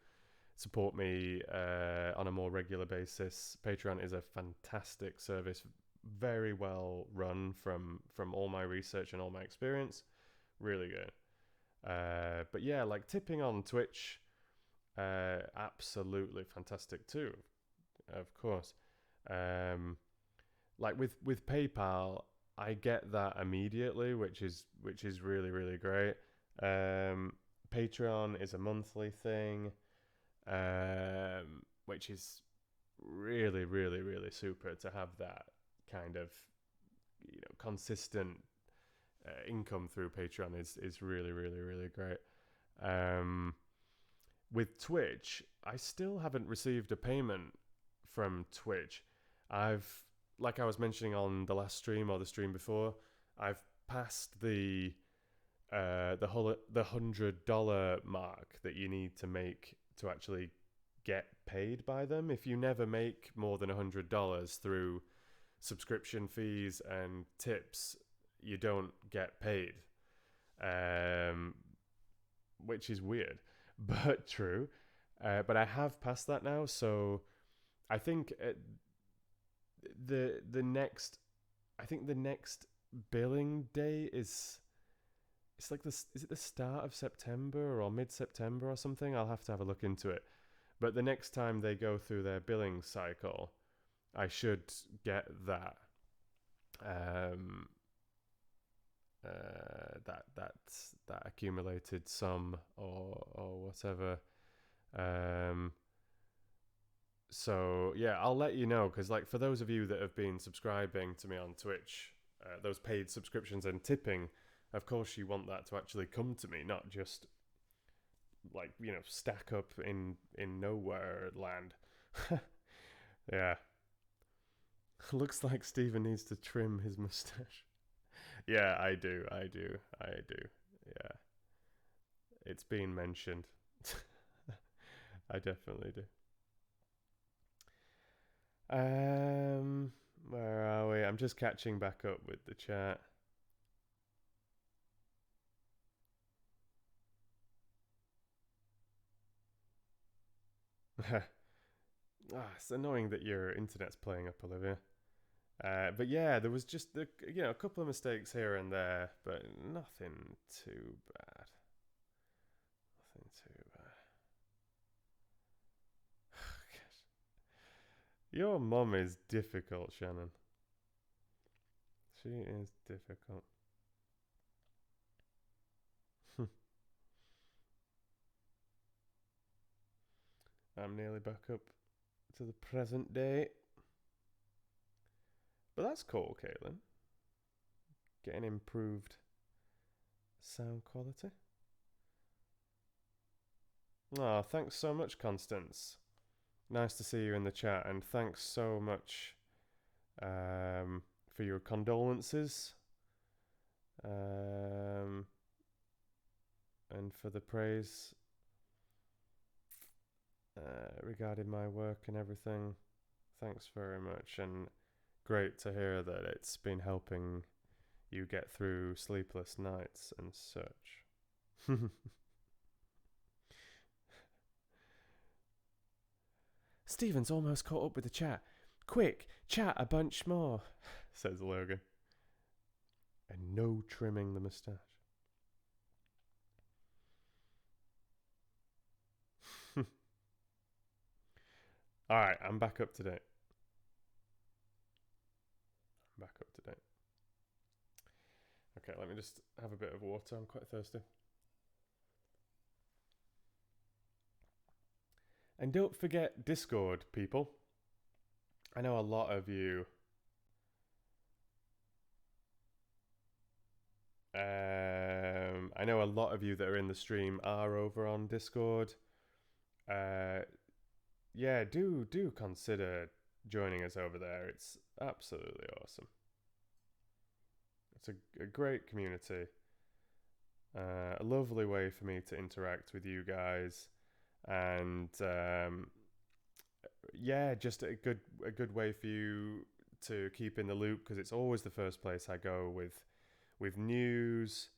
support me on a more regular basis. Patreon is a fantastic service, very well run from all my research and all my experience. Really good. But yeah, like tipping on Twitch, absolutely fantastic too, of course. Like with PayPal, I get that immediately, which is really, really great. Patreon is a monthly thing, which is really, really, really super to have that kind of consistent income through Patreon is really, really, really great. With Twitch, I still haven't received a payment from Twitch. Like I was mentioning on the last stream or the stream before, I've passed the $100 mark that you need to make to actually get paid by them. If you never make more than $100 through subscription fees and tips, you don't get paid, which is weird, but true. But I have passed that now, so I think the next billing day is like this. Is it the start of September or mid-September or something? I'll have to have a look into it. But the next time they go through their billing cycle, I should get that that accumulated sum or whatever. So yeah, I'll let you know, because like for those of you that have been subscribing to me on Twitch, those paid subscriptions and tipping, of course you want that to actually come to me, not just like stack up in nowhere land. Yeah. Looks like Steven needs to trim his mustache. Yeah, I do. Yeah. It's been mentioned. I definitely do. Where are we? I'm just catching back up with the chat. It's annoying that your internet's playing up, Olivia. But yeah, there was just a couple of mistakes here and there, but nothing too bad. Nothing too bad. Your mum is difficult, Shannon. She is difficult. I'm nearly back up to the present day. But that's cool, Caitlin. Getting improved sound quality. Oh, thanks so much, Constance. Nice to see you in the chat, and thanks so much for your condolences and for the praise regarding my work and everything. Thanks very much, and great to hear that it's been helping you get through sleepless nights and such. Stephen's almost caught up with the chat. Quick, chat a bunch more, says Logan. And no trimming the moustache. Alright, I'm back up to date. Okay, let me just have a bit of water. I'm quite thirsty. And don't forget Discord, people. I know a lot of you that are in the stream are over on Discord. Yeah, do consider joining us over there. It's absolutely awesome. It's a great community. A lovely way for me to interact with you guys, and yeah, just a good way for you to keep in the loop, because it's always the first place I go with news,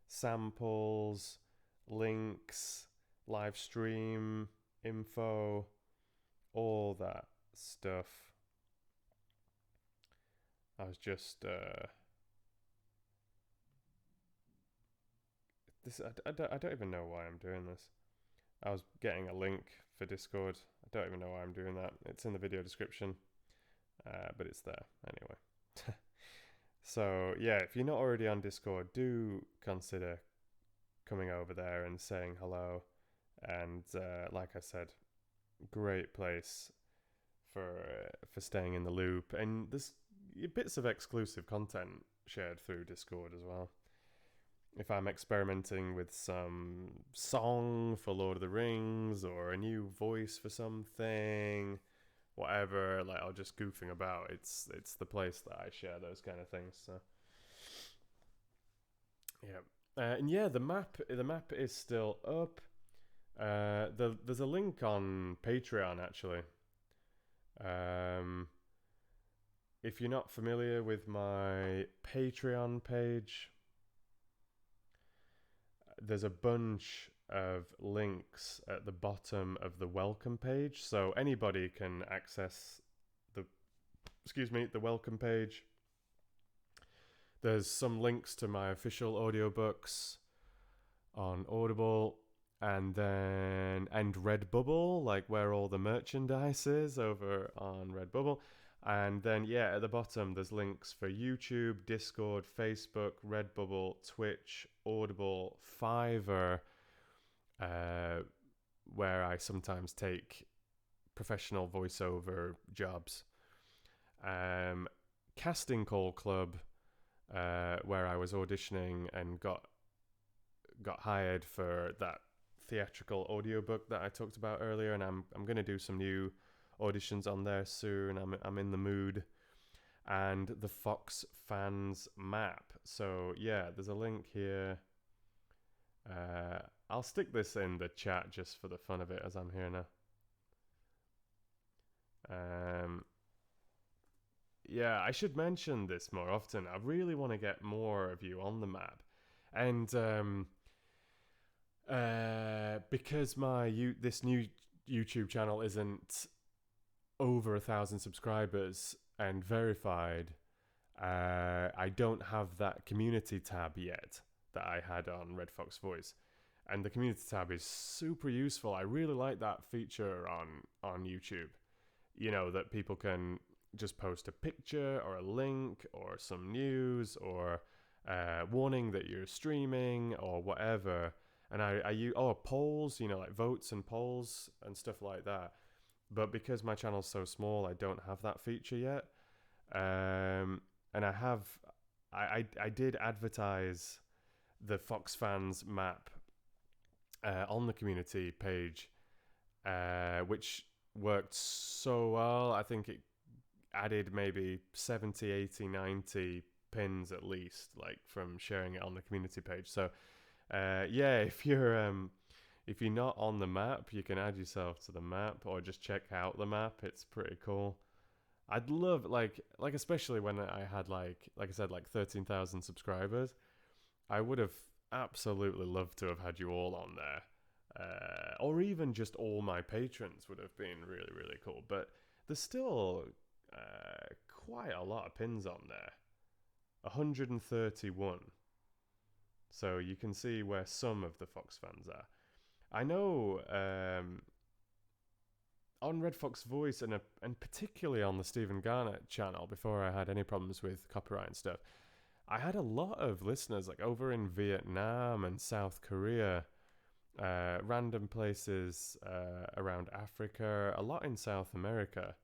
samples, links, live stream info, all that stuff. I was just I don't even know why I'm doing this. I was getting a link for Discord. I don't even know why I'm doing that. It's in the video description, but it's there anyway. So yeah, if you're not already on Discord, do consider coming over there and saying hello. And like I said, great place for staying in the loop, and there's bits of exclusive content shared through Discord as well. If I'm experimenting with some song for Lord of the Rings or a new voice for something, whatever, like, I'll just goofing about. It's the place that I share those kind of things. So yeah, and yeah, the map is still up. There's a link on Patreon actually. If you're not familiar with my Patreon page, there's a bunch of links at the bottom of the welcome page, so anybody can access the welcome page. There's some links to my official audiobooks on Audible, and Redbubble, like where all the merchandise is over on Redbubble. And then, yeah, at the bottom, there's links for YouTube, Discord, Facebook, Redbubble, Twitch, Audible, Fiverr, where I sometimes take professional voiceover jobs. Casting Call Club, where I was auditioning and got hired for that theatrical audiobook that I talked about earlier, and I'm going to do some new auditions on there soon. I'm in the mood. and the Fox Fans map. So yeah, there's a link here. I'll stick this in the chat just for the fun of it as I'm here now. Yeah, I should mention this more often. I really want to get more of you on the map. And because this new YouTube channel isn't over 1,000 subscribers and verified, I don't have that community tab yet that I had on Red Fox Voice. And the community tab is super useful. I really like that feature on YouTube. You know, that people can just post a picture or a link or some news or warning that you're streaming or whatever. And I use polls, you know, like votes and polls and stuff like that. But because my channel's so small, I don't have that feature yet. And I did advertise the Fox Fans map on the community page, which worked so well. I think it added maybe 70, 80, 90 pins at least, like from sharing it on the community page. So yeah, if you're not on the map, you can add yourself to the map or just check out the map. It's pretty cool. I'd love like especially when I had like I said, like 13,000 subscribers. I would have absolutely loved to have had you all on there. Or even just all my patrons would have been really, really cool. But there's still quite a lot of pins on there. 131. So you can see where some of the Fox fans are. I know on Red Fox Voice and particularly on the Stephen Garnett channel, before I had any problems with copyright and stuff, I had a lot of listeners like over in Vietnam and South Korea, random places around Africa, a lot in South America.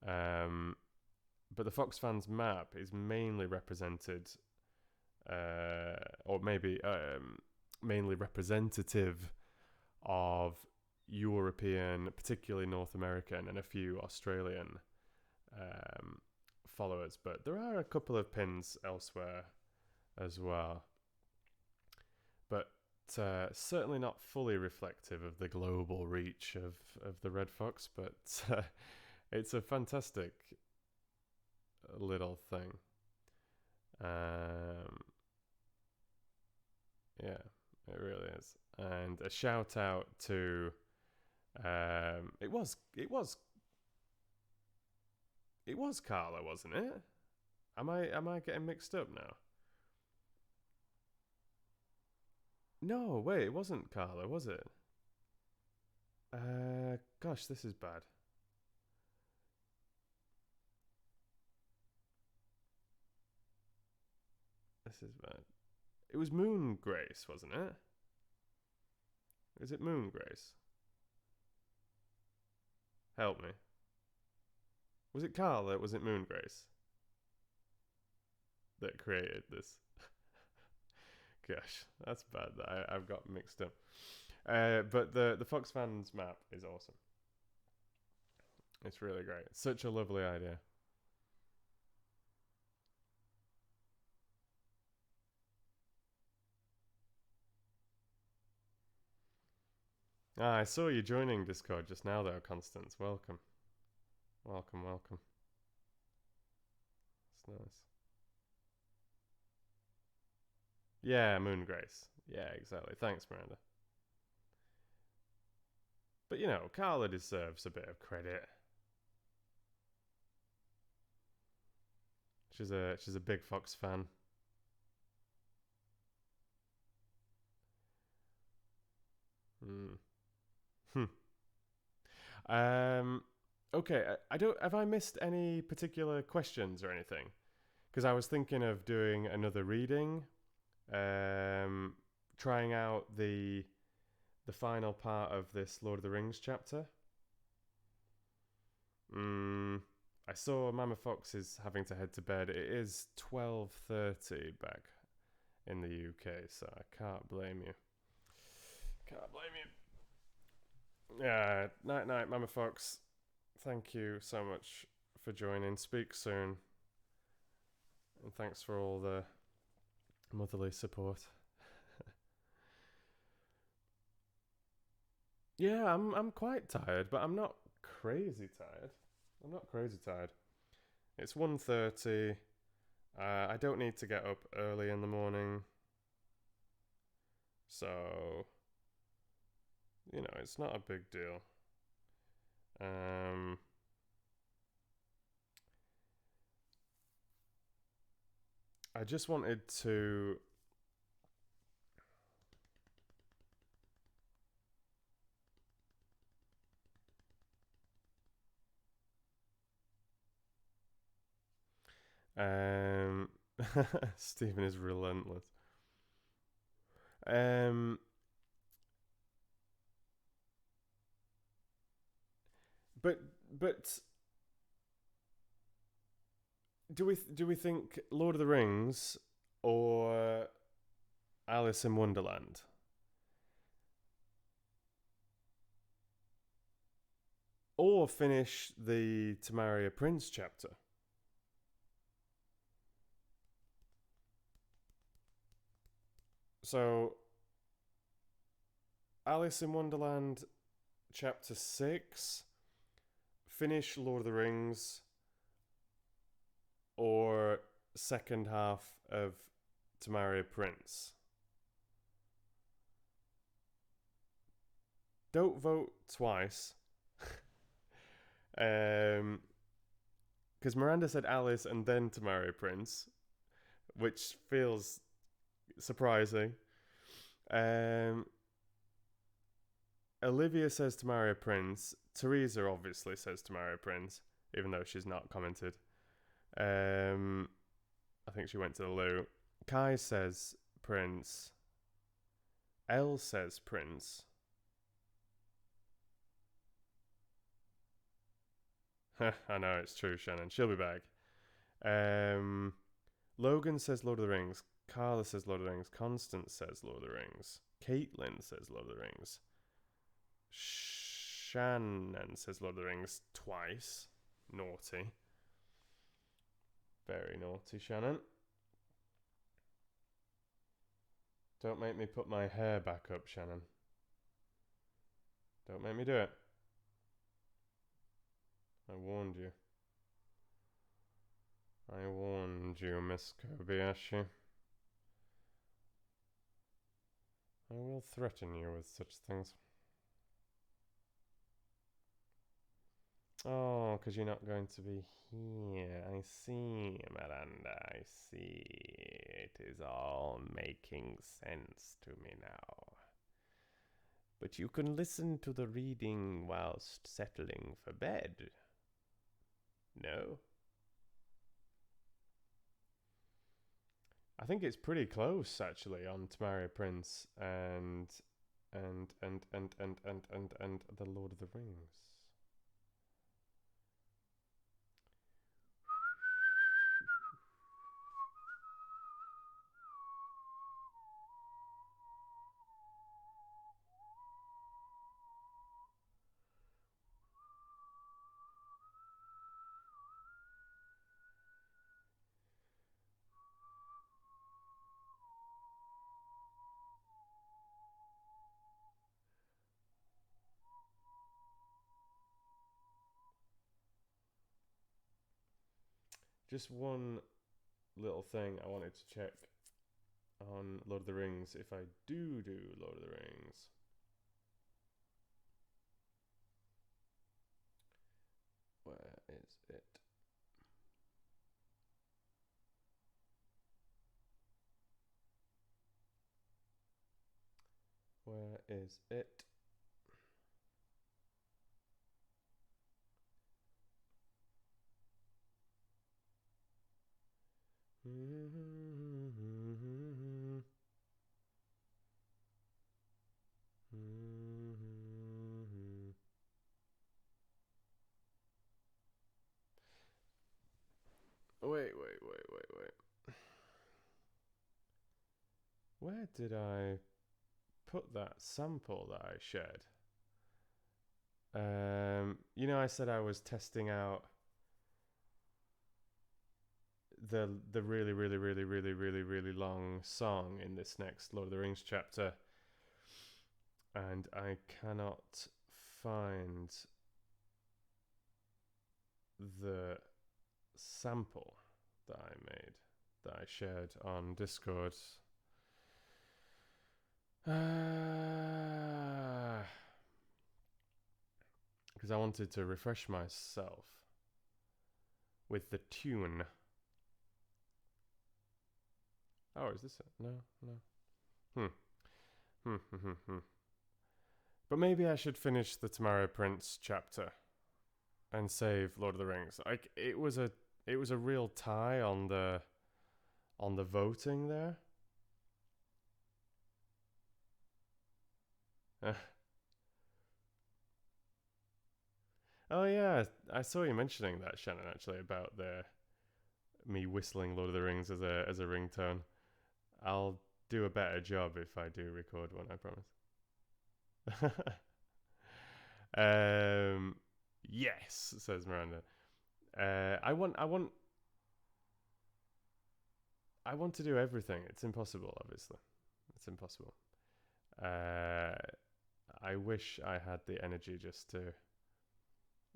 But the Fox Fans map is mainly represented, or maybe mainly representative of European, particularly North American, and a few Australian followers. But there are a couple of pins elsewhere as well. But certainly not fully reflective of the global reach of the Red Fox, but it's a fantastic little thing. Yeah, it really is. And a shout out to it was Carla, wasn't it? Am I getting mixed up now? No, wait, it wasn't Carla, was it? Gosh, this is bad. This is bad. It was Moon Grace, wasn't it? Is it Moon Grace? Help me. Was it Carla? Was it Moon Grace that created this? Gosh, that's bad that I've got mixed up. But the Fox Fans map is awesome. It's really great. Such a lovely idea. I saw you joining Discord just now though, Constance. Welcome. Welcome, welcome. It's nice. Yeah, Moon Grace. Yeah, exactly. Thanks, Miranda. But you know, Carla deserves a bit of credit. She's a big Fox fan. Okay, I don't. Have I missed any particular questions or anything? Because I was thinking of doing another reading, trying out the final part of this Lord of the Rings chapter. I saw Mama Fox is having to head to bed. It is 12:30 back in the UK, so I can't blame you. Can't blame you. Night, Mama Fox. Thank you so much for joining. Speak soon. And thanks for all the motherly support. Yeah, I'm quite tired, but I'm not crazy tired. It's 1:30. I don't need to get up early in the morning. So, it's not a big deal. I just wanted to Stephen is relentless. But do we think Lord of the Rings or Alice in Wonderland? Or finish the To Marry a Prince chapter? So, Alice in Wonderland chapter 6, finish Lord of the Rings, or second half of To Marry a Prince? Don't vote twice. Because Miranda said Alice and then To Marry a Prince, which feels surprising. Olivia says To Marry a Prince. Teresa obviously says To Marry a Prince, even though she's not commented. I think she went to the loo. Kai says Prince. Elle says Prince. I know, it's true, Shannon. She'll be back. Logan says Lord of the Rings. Carla says Lord of the Rings. Constance says Lord of the Rings. Caitlin says Lord of the Rings. Shannon says Lord of the Rings twice. Naughty. Very naughty, Shannon. Don't make me put my hair back up, Shannon. Don't make me do it. I warned you. Miss Kobayashi. I will threaten you with such things. Oh, because you're not going to be here. I see, Miranda. I see. It is all making sense to me now. But you can listen to the reading whilst settling for bed. No? I think it's pretty close, actually, on To Marry a Prince and The Lord of the Rings. Just one little thing I wanted to check on Lord of the Rings. If I do Lord of the Rings, where is it? Where is it? Wait. Where did I put that sample that I shared? I said I was testing out the really really really really really really long song in this next Lord of the Rings chapter, and I cannot find the sample that I made, that I shared on Discord. Because I wanted to refresh myself with the tune. Oh, is this it? No. But maybe I should finish the Tomorrow Prince chapter and save Lord of the Rings. Like it was a real tie on the voting there. Oh yeah, I saw you mentioning that, Shannon, actually, about me whistling Lord of the Rings as a ringtone. I'll do a better job if I do record one, I promise. Yes, says Miranda. I want to do everything. It's impossible, obviously. It's impossible. I wish I had the energy just to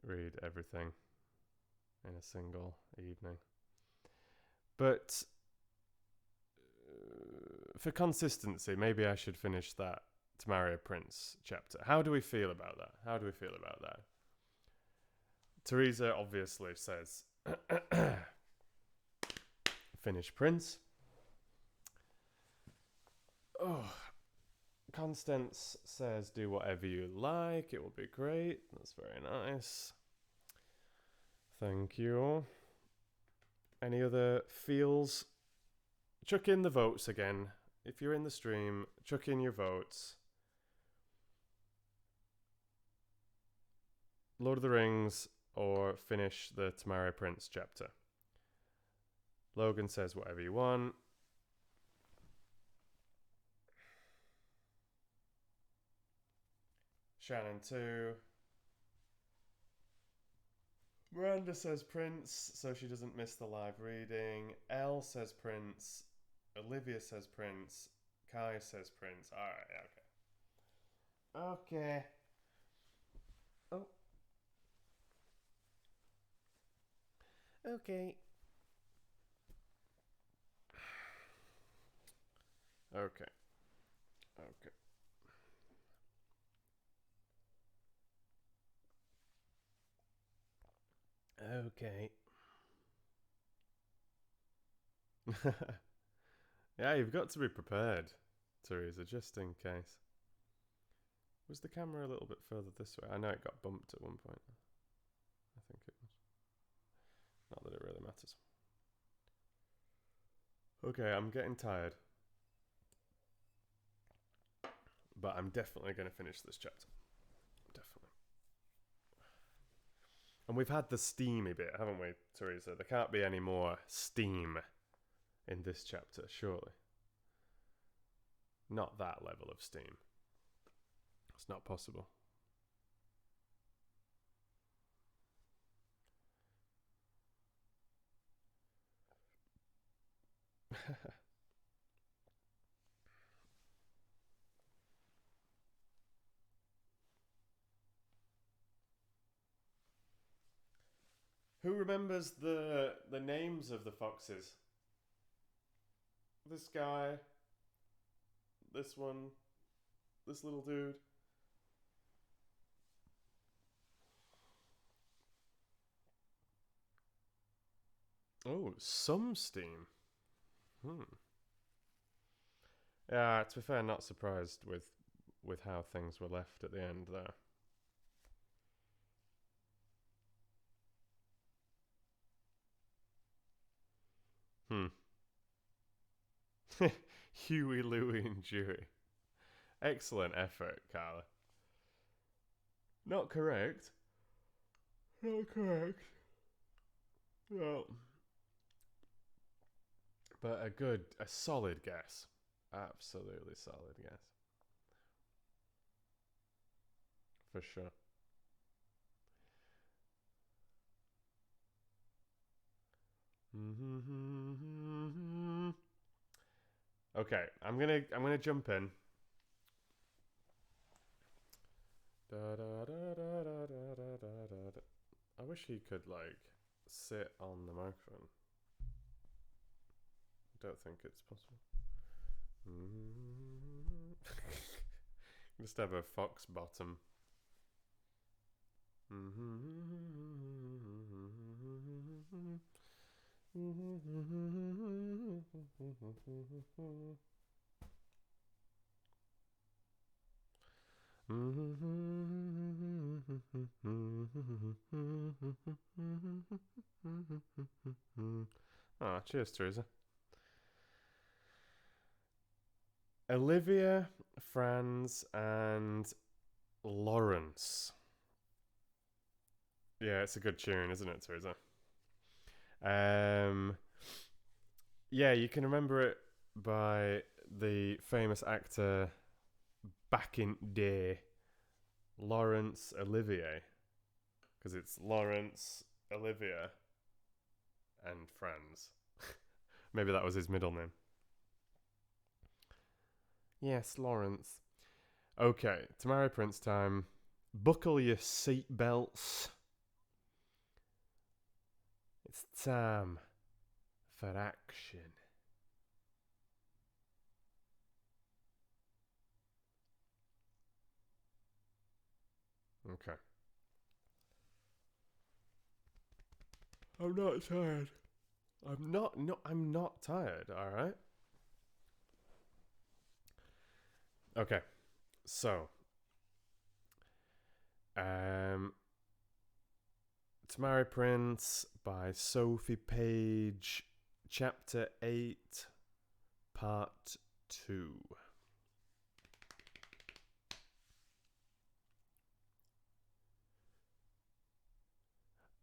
read everything in a single evening. But for consistency, maybe I should finish that Tomorrow Prince chapter. How do we feel about that? Teresa obviously says finish Prince. Oh, Constance says do whatever you like. It will be great. That's very nice. Thank you. Any other feels? Chuck in the votes again. If you're in the stream, chuck in your votes. Lord of the Rings or finish the Tomorrow Prince chapter. Logan says whatever you want. Shannon too. Miranda says Prince, so she doesn't miss the live reading. Elle says Prince. Olivia says Prince. Kai says Prince. Alright, okay. Okay. Oh. Okay. Okay. Okay. Okay. Yeah, you've got to be prepared, Teresa, just in case. Was the camera a little bit further this way? I know it got bumped at one point. I think it was. Not that it really matters. Okay, I'm getting tired. But I'm definitely going to finish this chapter. Definitely. And we've had the steamy bit, haven't we, Teresa? There can't be any more steam in this chapter, surely. Not that level of steam. It's not possible. Who remembers the names of the foxes? This guy, this one, this little dude. Oh, some steam. Yeah, to be fair, not surprised with how things were left at the end there. Huey, Louie, and Dewey. Excellent effort, Carla. Not correct. Not correct. No. But a solid guess. Absolutely solid guess. For sure. Okay, I'm gonna jump in. I wish he could like sit on the microphone. I don't think it's possible. Just have a fox bottom. Ah, cheers, Teresa. Olivia, Franz, and Lawrence. Yeah, it's a good tune, isn't it, Teresa? Yeah, you can remember it by the famous actor back in day, Laurence Olivier, because it's Laurence, Olivia, and Franz. Maybe that was his middle name. Yes, Lawrence. Okay, Tamari Prince time. Buckle your seatbelts. It's time for action. Okay. I'm not tired. I'm not tired, alright? Okay. So Tamari Prince by Sophie Page, Chapter 8, Part 2.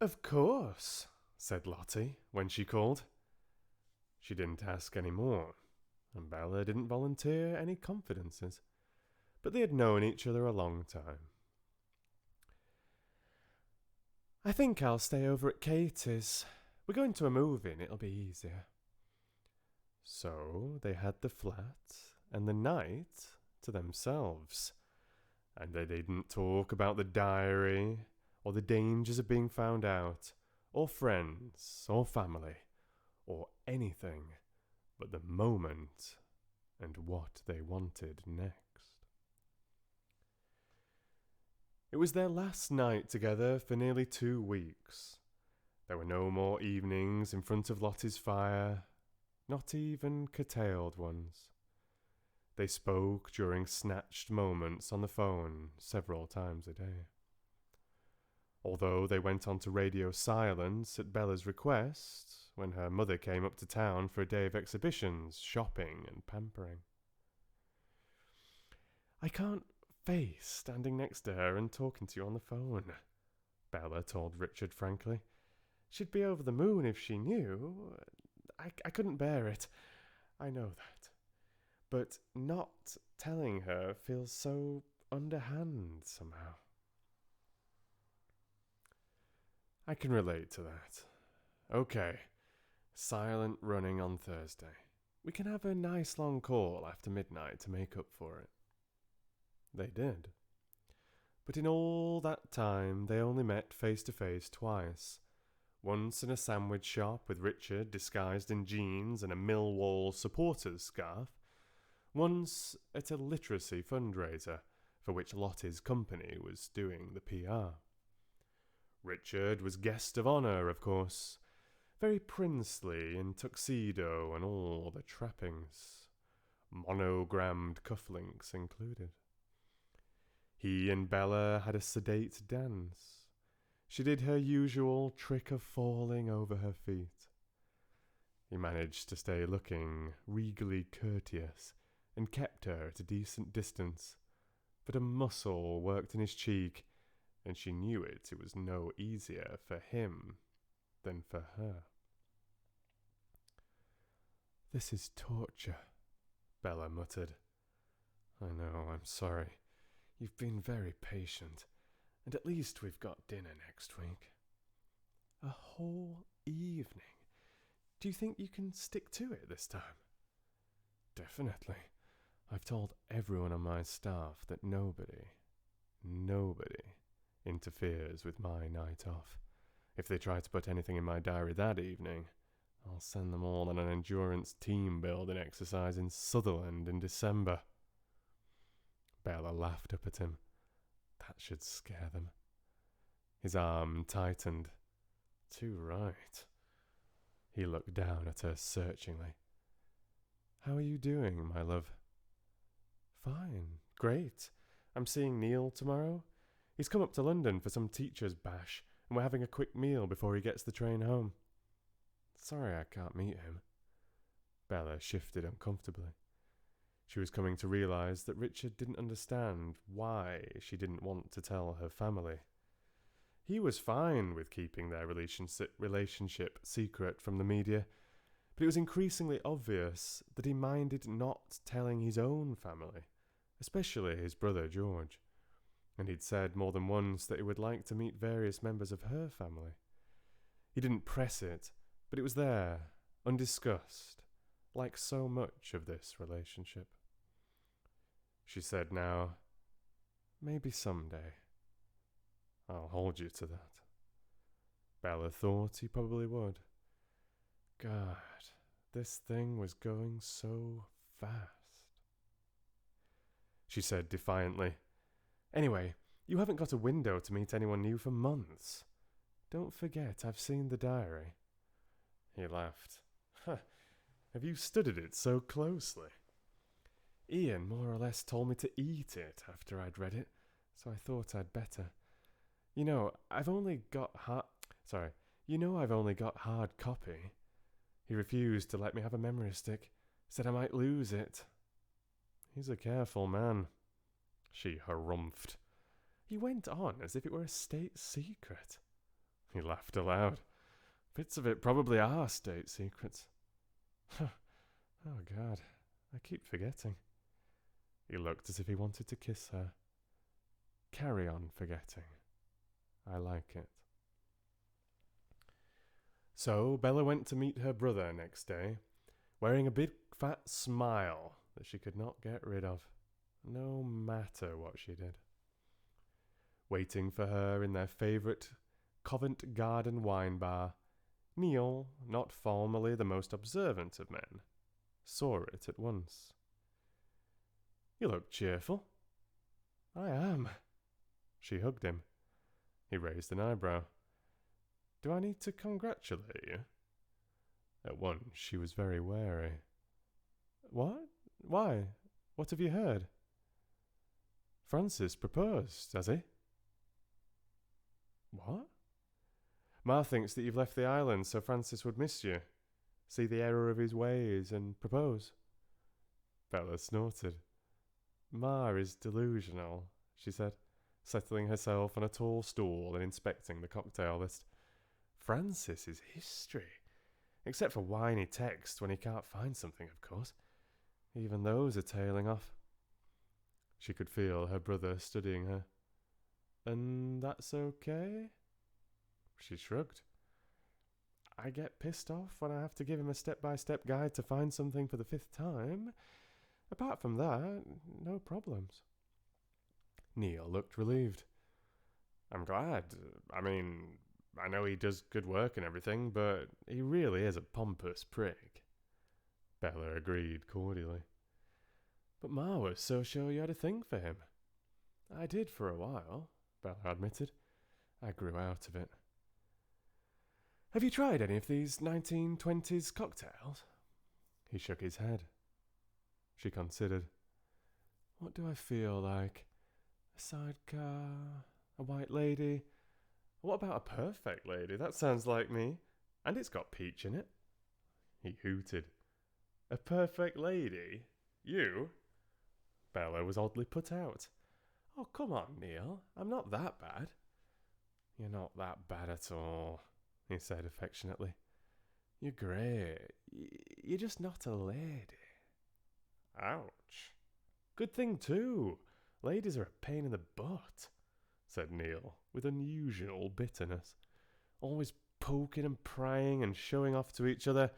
Of course, said Lottie when she called. She didn't ask any more, and Bella didn't volunteer any confidences, but they had known each other a long time. I think I'll stay over at Katie's. We're going to a movie and it'll be easier. So they had the flat and the night to themselves, and they didn't talk about the diary or the dangers of being found out, or friends or family, or anything but the moment and what they wanted next. It was their last night together for nearly 2 weeks. There were no more evenings in front of Lottie's fire, not even curtailed ones. They spoke during snatched moments on the phone several times a day. Although they went on to radio silence at Bella's request when her mother came up to town for a day of exhibitions, shopping and pampering. I can't face standing next to her and talking to you on the phone, Bella told Richard frankly. She'd be over the moon if she knew. I couldn't bear it. I know that. But not telling her feels so underhand somehow. I can relate to that. Okay, silent running on Thursday. We can have a nice long call after midnight to make up for it. They did. But in all that time, they only met face to face twice. Once in a sandwich shop with Richard disguised in jeans and a Millwall supporters scarf. Once at a literacy fundraiser for which Lottie's company was doing the PR. Richard was guest of honour, of course, very princely in tuxedo and all the trappings, monogrammed cufflinks included. He and Bella had a sedate dance. She did her usual trick of falling over her feet. He managed to stay looking regally courteous and kept her at a decent distance, but a muscle worked in his cheek, and she knew it was no easier for him than for her. This is torture, Bella muttered. I know, I'm sorry. You've been very patient, and at least we've got dinner next week. A whole evening. Do you think you can stick to it this time? Definitely. I've told everyone on my staff that nobody interferes with my night off. If they try to put anything in my diary that evening, I'll send them all on an endurance team building exercise in Sutherland in December. Bella laughed up at him. That should scare them. His arm tightened. Too right. He looked down at her searchingly. How are you doing, my love? Fine. Great. I'm seeing Neil tomorrow. He's come up to London for some teacher's bash, and we're having a quick meal before he gets the train home. Sorry I can't meet him. Bella shifted uncomfortably. She was coming to realise that Richard didn't understand why she didn't want to tell her family. He was fine with keeping their relationship secret from the media, but it was increasingly obvious that he minded not telling his own family, especially his brother George, and he'd said more than once that he would like to meet various members of her family. He didn't press it, but it was there, undiscussed, like so much of this relationship. She said now, maybe someday. I'll hold you to that. Bella thought he probably would. God, this thing was going so fast. She said defiantly, Anyway, you haven't got a window to meet anyone new for months. Don't forget, I've seen the diary. He laughed. Have you studied it so closely? Ian more or less told me to eat it after I'd read it, so I thought I'd better. I've only got hard copy. He refused to let me have a memory stick, said I might lose it. He's a careful man. She harumphed. He went on as if it were a state secret. He laughed aloud. Bits of it probably are state secrets. Oh, God, I keep forgetting. He looked as if he wanted to kiss her. Carry on forgetting. I like it. So Bella went to meet her brother next day, wearing a big fat smile that she could not get rid of, no matter what she did. Waiting for her in their favourite Covent Garden wine bar, Neil, not formerly the most observant of men, saw it at once. You look cheerful. I am. She hugged him. He raised an eyebrow. Do I need to congratulate you? At once she was very wary. What? Why? What have you heard? Francis proposed, has he? What? Ma thinks that you've left the island so Francis would miss you, see the error of his ways and propose. Bella snorted. Ma is delusional, she said, settling herself on a tall stool and inspecting the cocktail list. Francis is history, except for whiny text when he can't find something, of course. Even those are tailing off. She could feel her brother studying her. And that's okay? She shrugged. I get pissed off when I have to give him a step-by-step guide to find something for the 5th time. Apart from that, no problems. Neil looked relieved. I'm glad. I know he does good work and everything, but he really is a pompous prig. Bella agreed cordially. But Ma was so sure you had a thing for him. I did for a while, Bella admitted. I grew out of it. Have you tried any of these 1920s cocktails? He shook his head. She considered. What do I feel like? A sidecar? A white lady? What about a perfect lady? That sounds like me. And it's got peach in it. He hooted. A perfect lady? You? Bella was oddly put out. Oh, come on, Neil. I'm not that bad. You're not that bad at all, he said affectionately. You're great. You're just not a lady. Ouch. Good thing, too. Ladies are a pain in the butt, said Neil, with unusual bitterness. Always poking and prying and showing off to each other.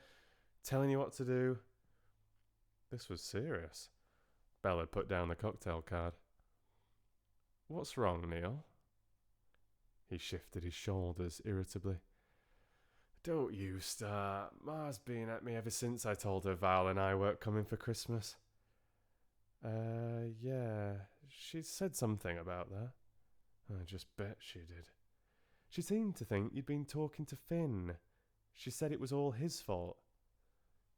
telling you what to do. This was serious. Bella put down the cocktail card. What's wrong, Neil? He shifted his shoulders irritably. Don't you start. Ma's been at me ever since I told her Val and I weren't coming for Christmas. Yeah, she said something about that. I just bet she did. She seemed to think you'd been talking to Finn. She said it was all his fault.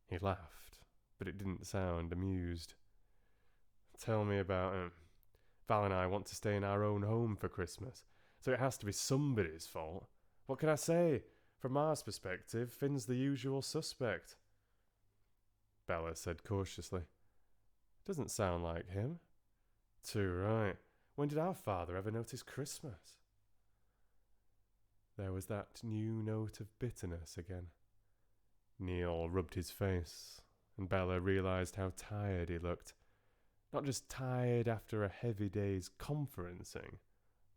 He laughed, but it didn't sound amused. Tell me about him. Val and I want to stay in our own home for Christmas, so it has to be somebody's fault. What can I say? From Ma's perspective, Finn's the usual suspect. Bella said cautiously. Doesn't sound like him. Too right. When did our father ever notice Christmas? There was that new note of bitterness again. Neil rubbed his face, and Bella realised how tired he looked. Not just tired after a heavy day's conferencing,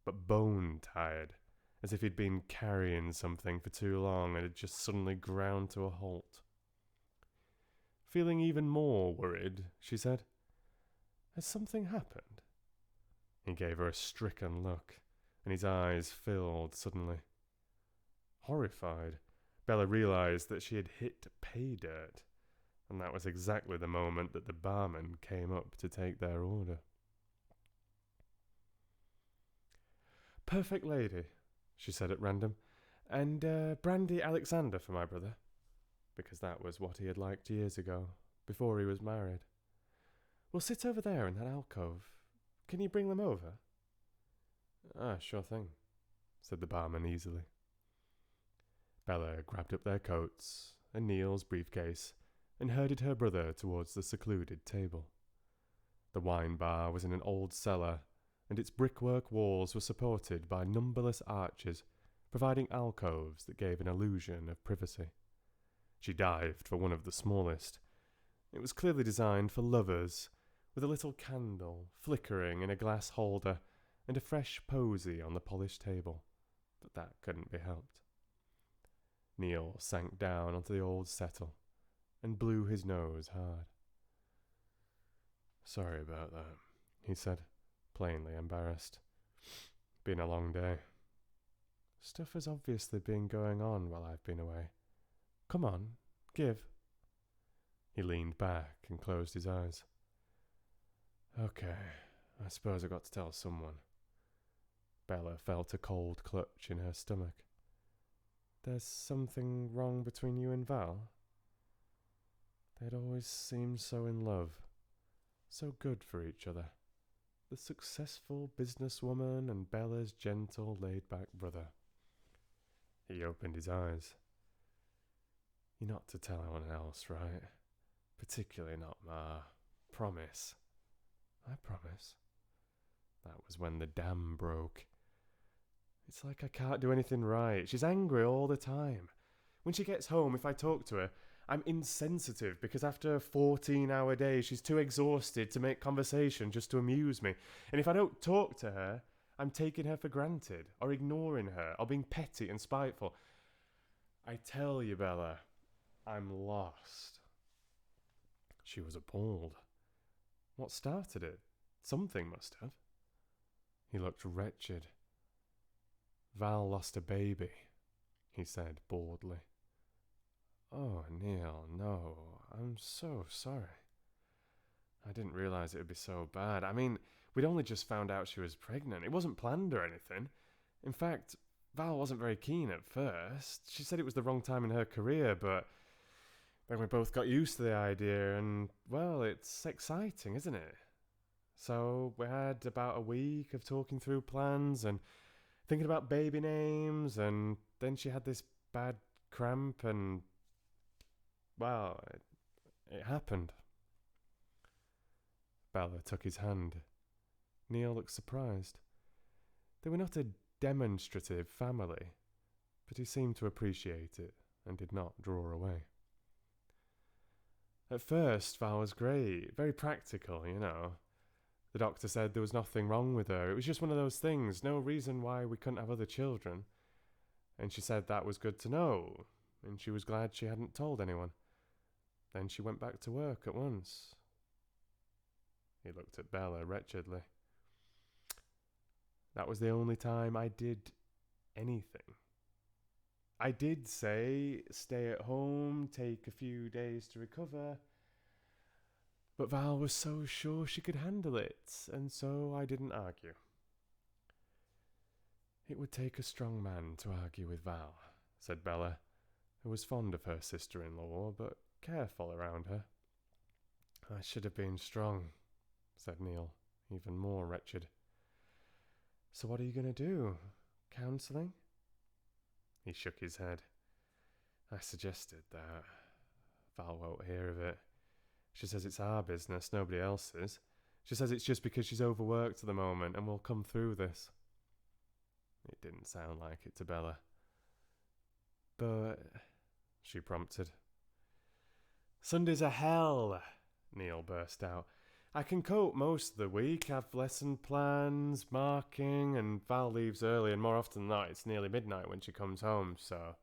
but bone-tired, as if he'd been carrying something for too long and had just suddenly ground to a halt. Feeling even more worried, she said, Has something happened? He gave her a stricken look, and his eyes filled suddenly. Horrified, Bella realised that she had hit pay dirt, and that was exactly the moment that the barman came up to take their order. Perfect lady, she said at random, and brandy Alexander for my brother, because that was what he had liked years ago, before he was married. We'll sit over there in that alcove. Can you bring them over? Sure thing, said the barman easily. Bella grabbed up their coats and Neil's briefcase and herded her brother towards the secluded table. The wine bar was in an old cellar, and its brickwork walls were supported by numberless arches, providing alcoves that gave an illusion of privacy. She dived for one of the smallest. It was clearly designed for lovers, with a little candle flickering in a glass holder and a fresh posy on the polished table, but that couldn't be helped. Neil sank down onto the old settle and blew his nose hard. Sorry about that, he said, plainly embarrassed. Been a long day. Stuff has obviously been going on while I've been away. Come on, give. He leaned back and closed his eyes. Okay, I suppose I got to tell someone. Bella felt a cold clutch in her stomach. There's something wrong between you and Val? They'd always seemed so in love, so good for each other. The successful businesswoman and Bella's gentle, laid-back brother. He opened his eyes. You're not to tell anyone else, right? Particularly not Ma. Promise. I promise. That was when the dam broke. It's like I can't do anything right. She's angry all the time. When she gets home, if I talk to her, I'm insensitive because after a 14-hour day, she's too exhausted to make conversation just to amuse me. And if I don't talk to her, I'm taking her for granted, or ignoring her, or being petty and spiteful. I tell you, Bella, I'm lost. She was appalled. What started it? Something must have. He looked wretched. Val lost a baby, he said boredly. Oh, Neil, no, I'm so sorry. I didn't realise it would be so bad. I mean, we'd only just found out she was pregnant. It wasn't planned or anything. In fact, Val wasn't very keen at first. She said it was the wrong time in her career, but then we both got used to the idea and, well, it's exciting, isn't it? So we had about a week of talking through plans and thinking about baby names, and then she had this bad cramp and, well, it happened. Bella took his hand. Neil looked surprised. They were not a demonstrative family, but he seemed to appreciate it and did not draw away. At first, Val was great, very practical, you know. The doctor said there was nothing wrong with her. It was just one of those things, no reason why we couldn't have other children. And she said that was good to know, and she was glad she hadn't told anyone. Then she went back to work at once. He looked at Bella wretchedly. That was the only time I did anything. I did say stay at home, take a few days to recover, but Val was so sure she could handle it, and so I didn't argue. It would take a strong man to argue with Val, said Bella, who was fond of her sister-in-law, but careful around her. I should have been strong, said Neil, even more wretched. So what are you going to do? Counselling? He shook his head. I suggested that. Val won't hear of it. She says it's our business, nobody else's. She says it's just because she's overworked at the moment and we'll come through this. It didn't sound like it to Bella. But, she prompted. Sundays are hell, Neil burst out. I can cope most of the week, have lesson plans, marking, and Val leaves early, and more often than not, it's nearly midnight when she comes home, so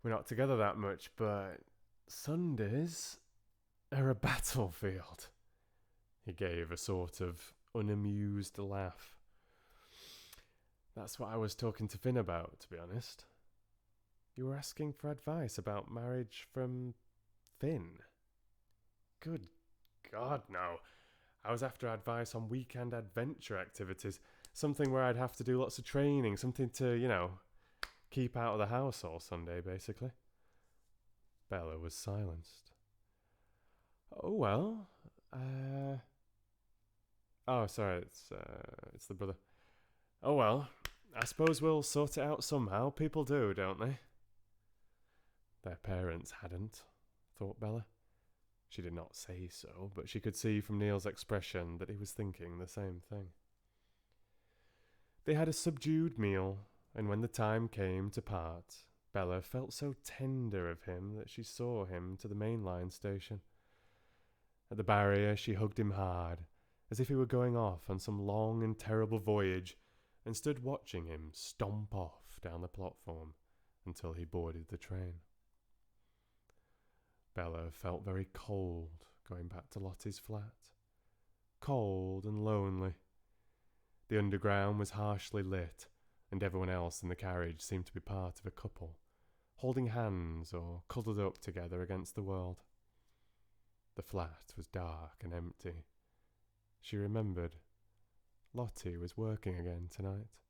we're not together that much, but Sundays are a battlefield. He gave a sort of unamused laugh. That's what I was talking to Finn about, to be honest. You were asking for advice about marriage from Finn? Good God, no. I was after advice on weekend adventure activities. Something where I'd have to do lots of training. Something to, keep out of the house all Sunday, basically. Bella was silenced. Oh, well. Oh, sorry, it's the brother. Oh, well. I suppose we'll sort it out somehow. People do, don't they? Their parents hadn't, thought Bella. She did not say so, but she could see from Neil's expression that he was thinking the same thing. They had a subdued meal, and when the time came to part, Bella felt so tender of him that she saw him to the main line station. At the barrier, she hugged him hard, as if he were going off on some long and terrible voyage, and stood watching him stomp off down the platform until he boarded the train. Bella felt very cold going back to Lottie's flat. Cold and lonely. The underground was harshly lit, and everyone else in the carriage seemed to be part of a couple, holding hands or cuddled up together against the world. The flat was dark and empty. She remembered. Lottie was working again tonight.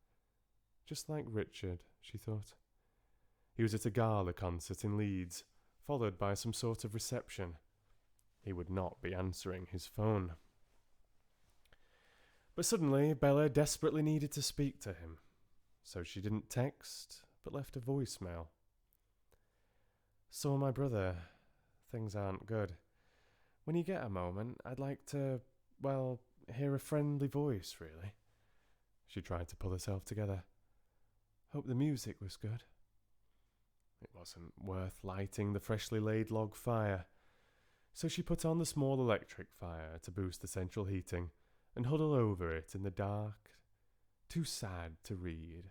Just like Richard, she thought. He was at a gala concert in Leeds, followed by some sort of reception. He would not be answering his phone. But suddenly, Bella desperately needed to speak to him, so she didn't text, but left a voicemail. So, my brother, things aren't good. When you get a moment, I'd like to, hear a friendly voice, really. She tried to pull herself together. Hope the music was good. It wasn't worth lighting the freshly laid log fire, so she put on the small electric fire to boost the central heating and huddled over it in the dark, too sad to read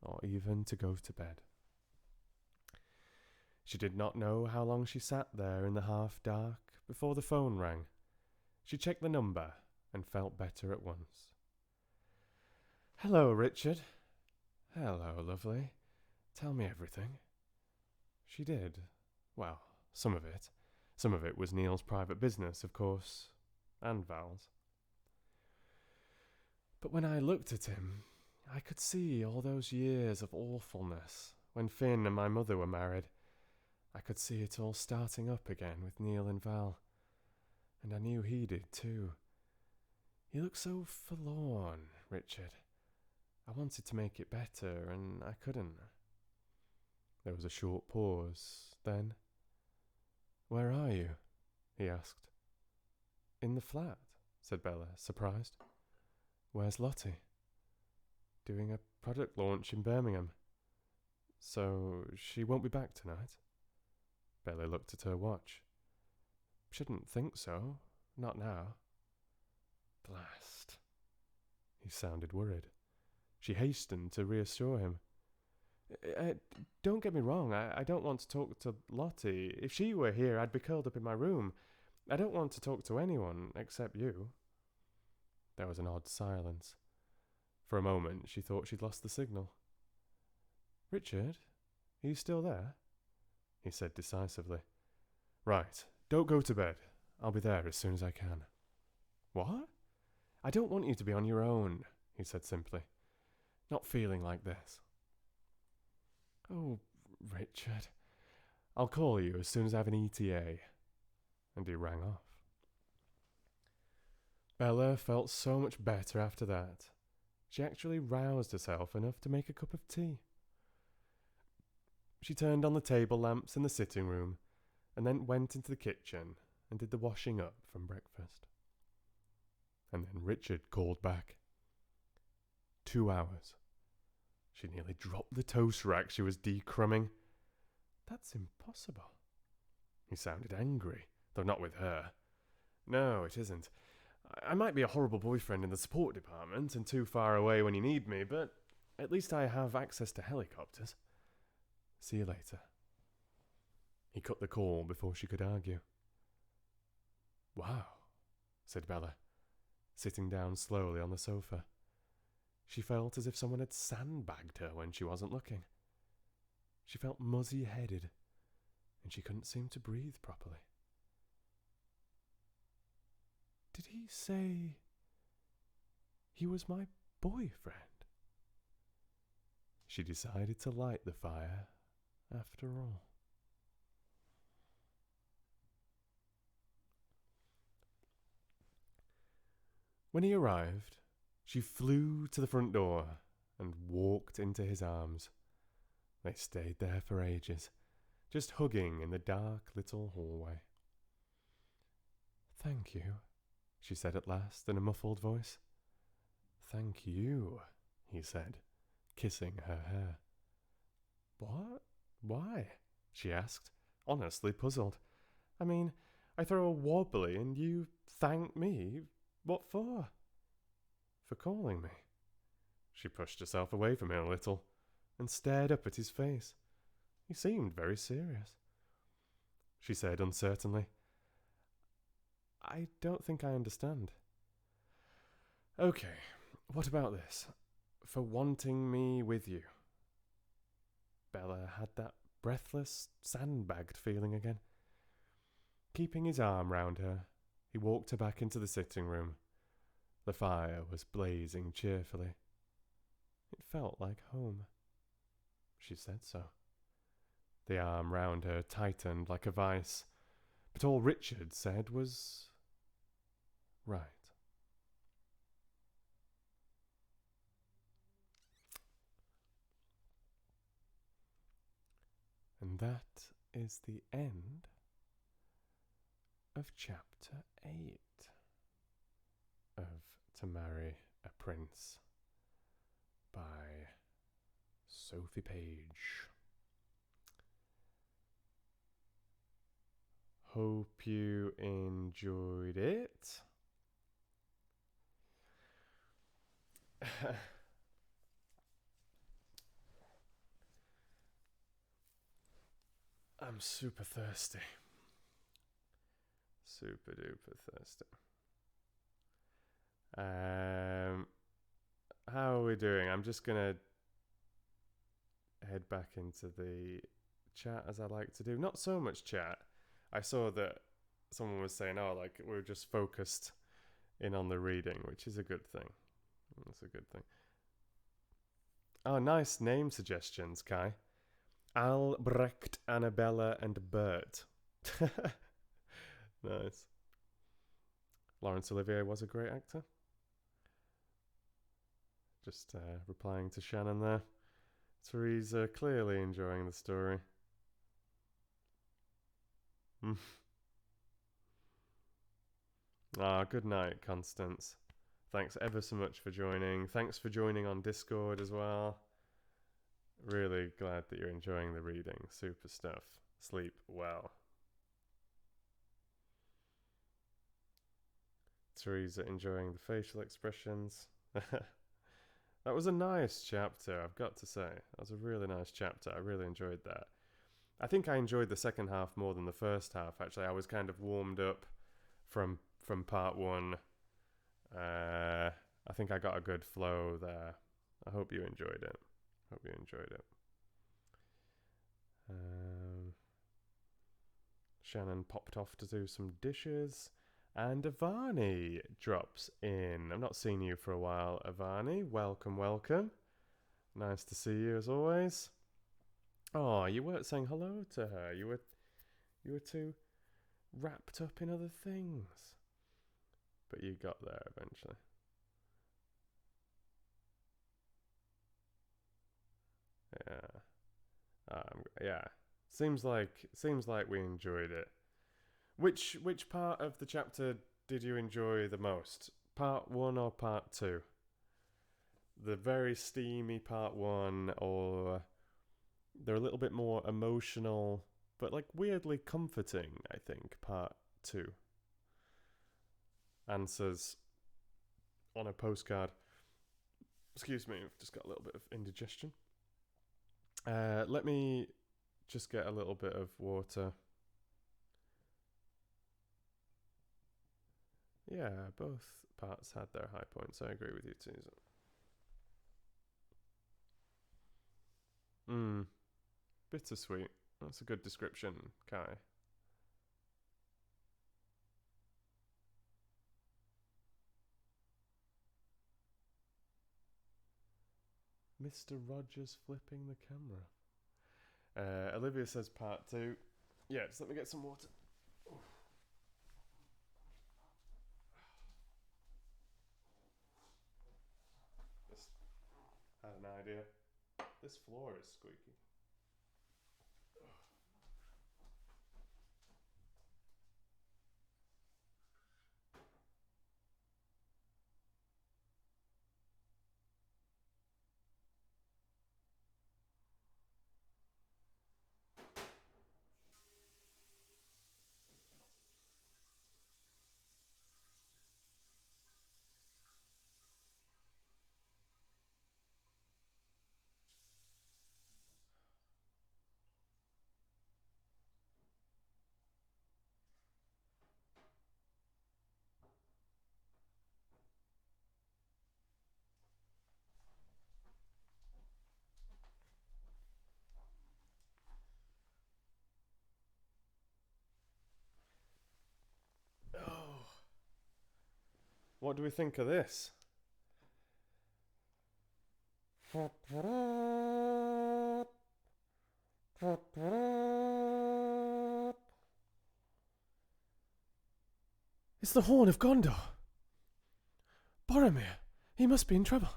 or even to go to bed. She did not know how long she sat there in the half-dark before the phone rang. She checked the number and felt better at once. Hello, Richard. Hello, lovely. Tell me everything. She did. Well, some of it. Some of it was Neil's private business, of course, and Val's. But when I looked at him, I could see all those years of awfulness when Finn and my mother were married. I could see it all starting up again with Neil and Val. And I knew he did too. He looked so forlorn, Richard. I wanted to make it better, and I couldn't. There was a short pause, then. Where are you? He asked. In the flat, said Bella, surprised. Where's Lottie? Doing a product launch in Birmingham. So she won't be back tonight? Bella looked at her watch. Shouldn't think so. Not now. Blast. He sounded worried. She hastened to reassure him. Don't get me wrong, I don't want to talk to Lottie. If she were here, I'd be curled up in my room. I don't want to talk to anyone except you. There was an odd silence. For a moment, she thought she'd lost the signal. Richard, are you still there? He said decisively. Right, don't go to bed. I'll be there as soon as I can. What? I don't want you to be on your own, he said simply. Not feeling like this. Oh, Richard. I'll call you as soon as I have an ETA. And he rang off. Bella felt so much better after that. She actually roused herself enough to make a cup of tea. She turned on the table lamps in the sitting room and then went into the kitchen and did the washing up from breakfast. And then Richard called back. 2 hours. She nearly dropped the toast rack she was decrumbing. That's impossible. He sounded angry, though not with her. No, it isn't. I might be a horrible boyfriend in the support department and too far away when you need me, but at least I have access to helicopters. See you later. He cut the call before she could argue. Wow, said Bella, sitting down slowly on the sofa. She felt as if someone had sandbagged her when she wasn't looking. She felt muzzy-headed, and she couldn't seem to breathe properly. Did he say he was my boyfriend? She decided to light the fire after all. When he arrived, she flew to the front door and walked into his arms. They stayed there for ages, just hugging in the dark little hallway. Thank you, she said at last in a muffled voice. Thank you, he said, kissing her hair. What? Why? She asked, honestly puzzled. I mean, I throw a wobbly and you thank me. What for? For calling me. She pushed herself away from him a little and stared up at his face. He seemed very serious. She said uncertainly, I don't think I understand. Okay, what about this? For wanting me with you. Bella had that breathless, sandbagged feeling again. Keeping his arm round her, he walked her back into the sitting room. The fire was blazing cheerfully. It felt like home. She said so. The arm round her tightened like a vice, but all Richard said was right. And that is the end of chapter 8 of To Marry a Prince by Sophie Page. Hope you enjoyed it. I'm super thirsty. Super duper thirsty. How are we doing? I'm just gonna head back into the chat as I like to do. Not so much chat. I saw that someone was saying, oh, like we're just focused in on the reading, which is a good thing. That's a good thing. Oh, nice name suggestions, Kai. Albrecht, Annabella, and Bert. Nice. Laurence Olivier was a great actor. Just replying to Shannon there. Teresa clearly enjoying the story. Good night, Constance. Thanks ever so much for joining. Thanks for joining on Discord as well. Really glad that you're enjoying the reading. Super stuff. Sleep well. Teresa enjoying the facial expressions. That was a nice chapter, I've got to say. That was a really nice chapter. I really enjoyed that. I think I enjoyed the second half more than the first half, actually. I was kind of warmed up from part one. I think I got a good flow there. I hope you enjoyed it. Shannon popped off to do some dishes. And Avani drops in. I've not seen you for a while, Avani. Welcome, welcome. Nice to see you as always. Oh, you weren't saying hello to her. You were too wrapped up in other things. But you got there eventually. Yeah. Seems like we enjoyed it. Which part of the chapter did you enjoy the most? Part 1 or part 2? The very steamy part 1, or they're a little bit more emotional, but like weirdly comforting, I think, part 2. Answers on a postcard. Excuse me, I've just got a little bit of indigestion. Let me just get a little bit of water. Yeah, both parts had their high points. I agree with you, Teaser. Bittersweet. That's a good description, Kai. Mr. Rogers flipping the camera. Olivia says part 2. Yeah, just let me get some water. Just had an idea. This floor is squeaky. What do we think of this? It's the horn of Gondor. Boromir, he must be in trouble.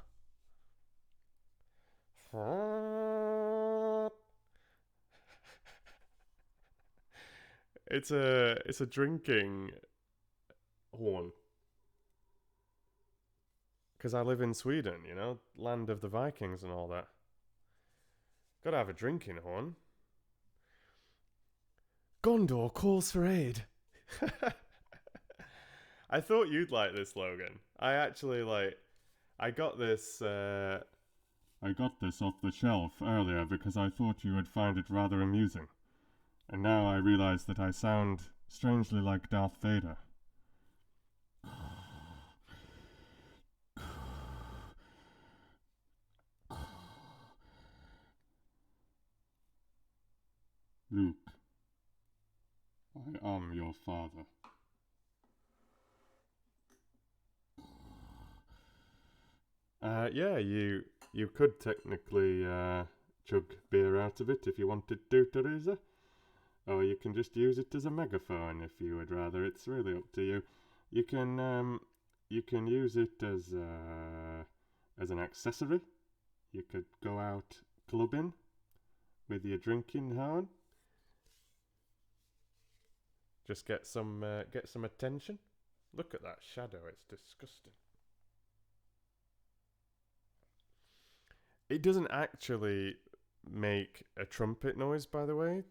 It's a drinking horn. Because I live in Sweden, you know, land of the Vikings and all that. Gotta have a drinking horn. Gondor calls for aid. I thought you'd like this, Logan. I got this off the shelf earlier because I thought you would find it rather amusing. And now I realize that I sound strangely like Darth Vader. Luke, I am your father. Yeah, you could technically chug beer out of it if you wanted to, Teresa. Or you can just use it as a megaphone if you would rather. It's really up to you. You can use it as an accessory. You could go out clubbing with your drinking horn. Just get some attention. Look at that shadow, it's disgusting. It doesn't actually make a trumpet noise, by the way.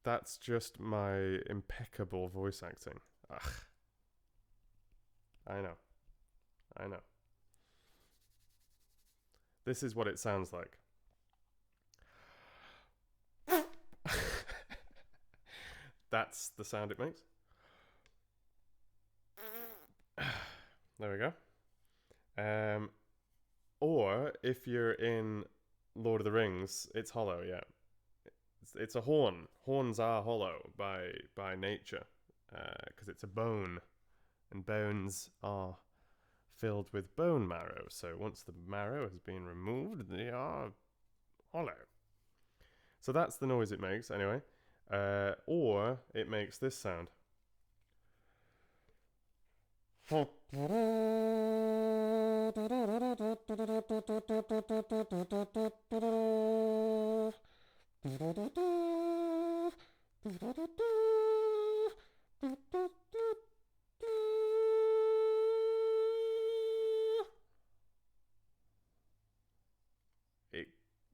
That's just my impeccable voice acting. Ugh. I know. This is what it sounds like. That's the sound it makes. There we go. Or if you're in Lord of the Rings, it's hollow. Yeah, it's a horn. Horns are hollow by nature, because it's a bone, and bones are filled with bone marrow. So once the marrow has been removed, they are hollow. So that's the noise it makes anyway. Or it makes this sound.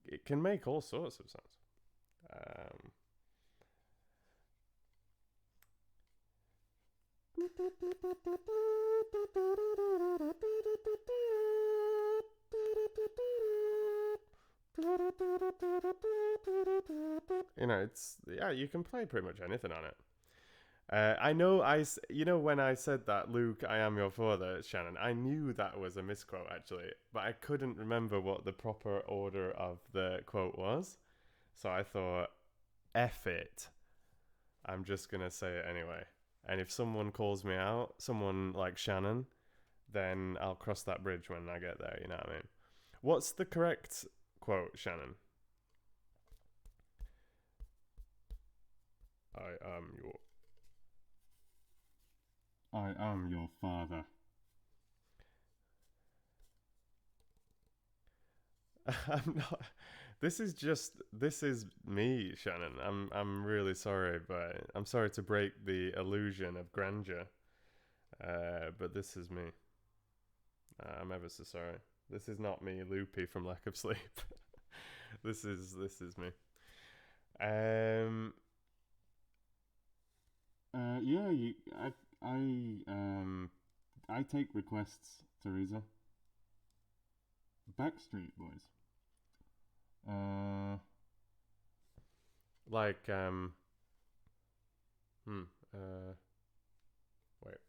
It can make all sorts of sounds. You know, it's, yeah, you can play pretty much anything on it. I know, when I said that, Luke, I am your father, Shannon, I knew that was a misquote actually, but I couldn't remember what the proper order of the quote was. So I thought, F it. I'm just going to say it anyway. And if someone calls me out, someone like Shannon, then I'll cross that bridge when I get there, you know what I mean? What's the correct quote, Shannon? I am your father. I'm not. This is me, Shannon. I'm really sorry, but I'm sorry to break the illusion of grandeur. But this is me. I'm ever so sorry. This is not me, loopy from lack of sleep. This is me. I take requests, Teresa. Backstreet Boys. Wait.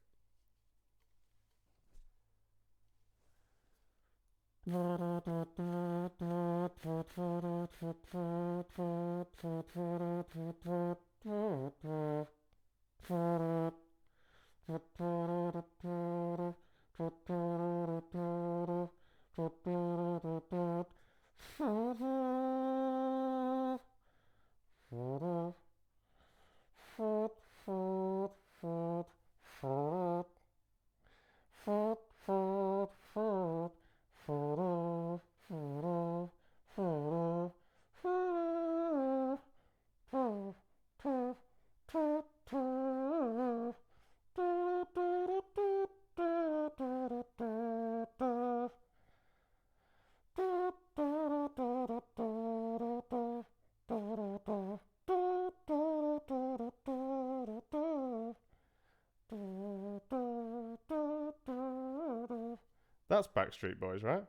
That's Backstreet Boys, right?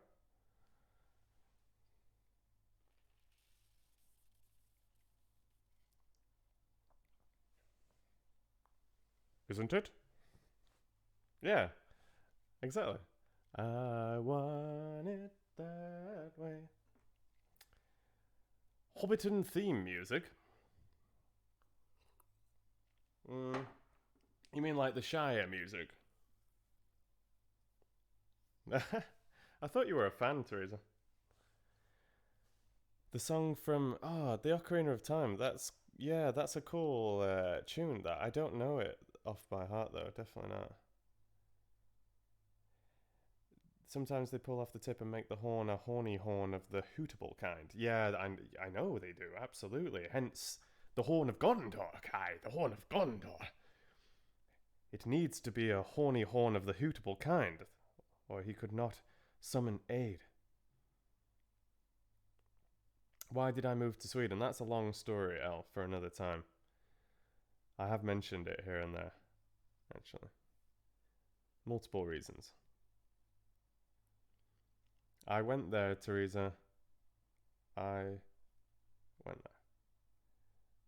Isn't it? Yeah, exactly. I want it that way. Hobbiton theme music? You mean like the Shire music? I thought you were a fan, Teresa. The song from the Ocarina of Time. That's a cool tune. That I don't know it off by heart though. Definitely not. Sometimes they pull off the tip and make the horn a horny horn of the hootable kind. Yeah, I know they do. Absolutely. Hence the horn of Gondor, Kai. The horn of Gondor. It needs to be a horny horn of the hootable kind, or he could not summon aid. Why did I move to Sweden? That's a long story, El, for another time. I have mentioned it here and there, actually. Multiple reasons. I went there, Teresa. I went there.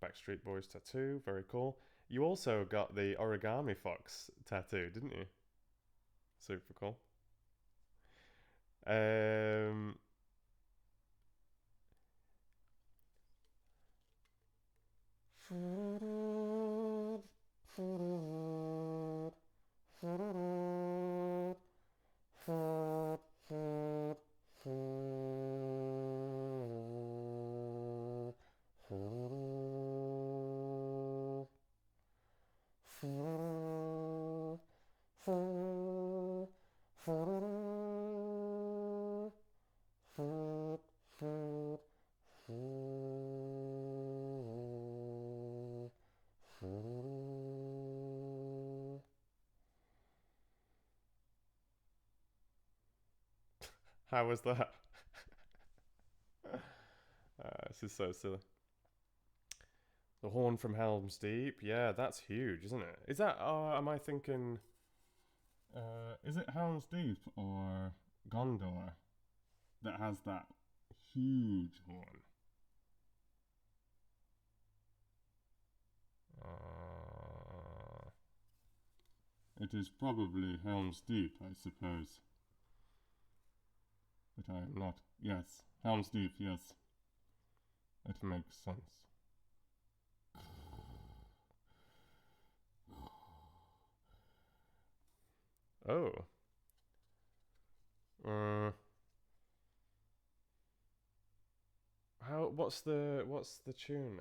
Backstreet Boys tattoo, very cool. You also got the origami fox tattoo, didn't you? Super cool. How was that? This is so silly. The horn from Helm's Deep. Yeah, that's huge, isn't it? Is that, am I thinking, is it Helm's Deep or Gondor that has that huge horn? It is probably Helm's Deep, I suppose. But I'm not. Yes, Helm's Deep, yes. It makes sense. Oh. What's the tune?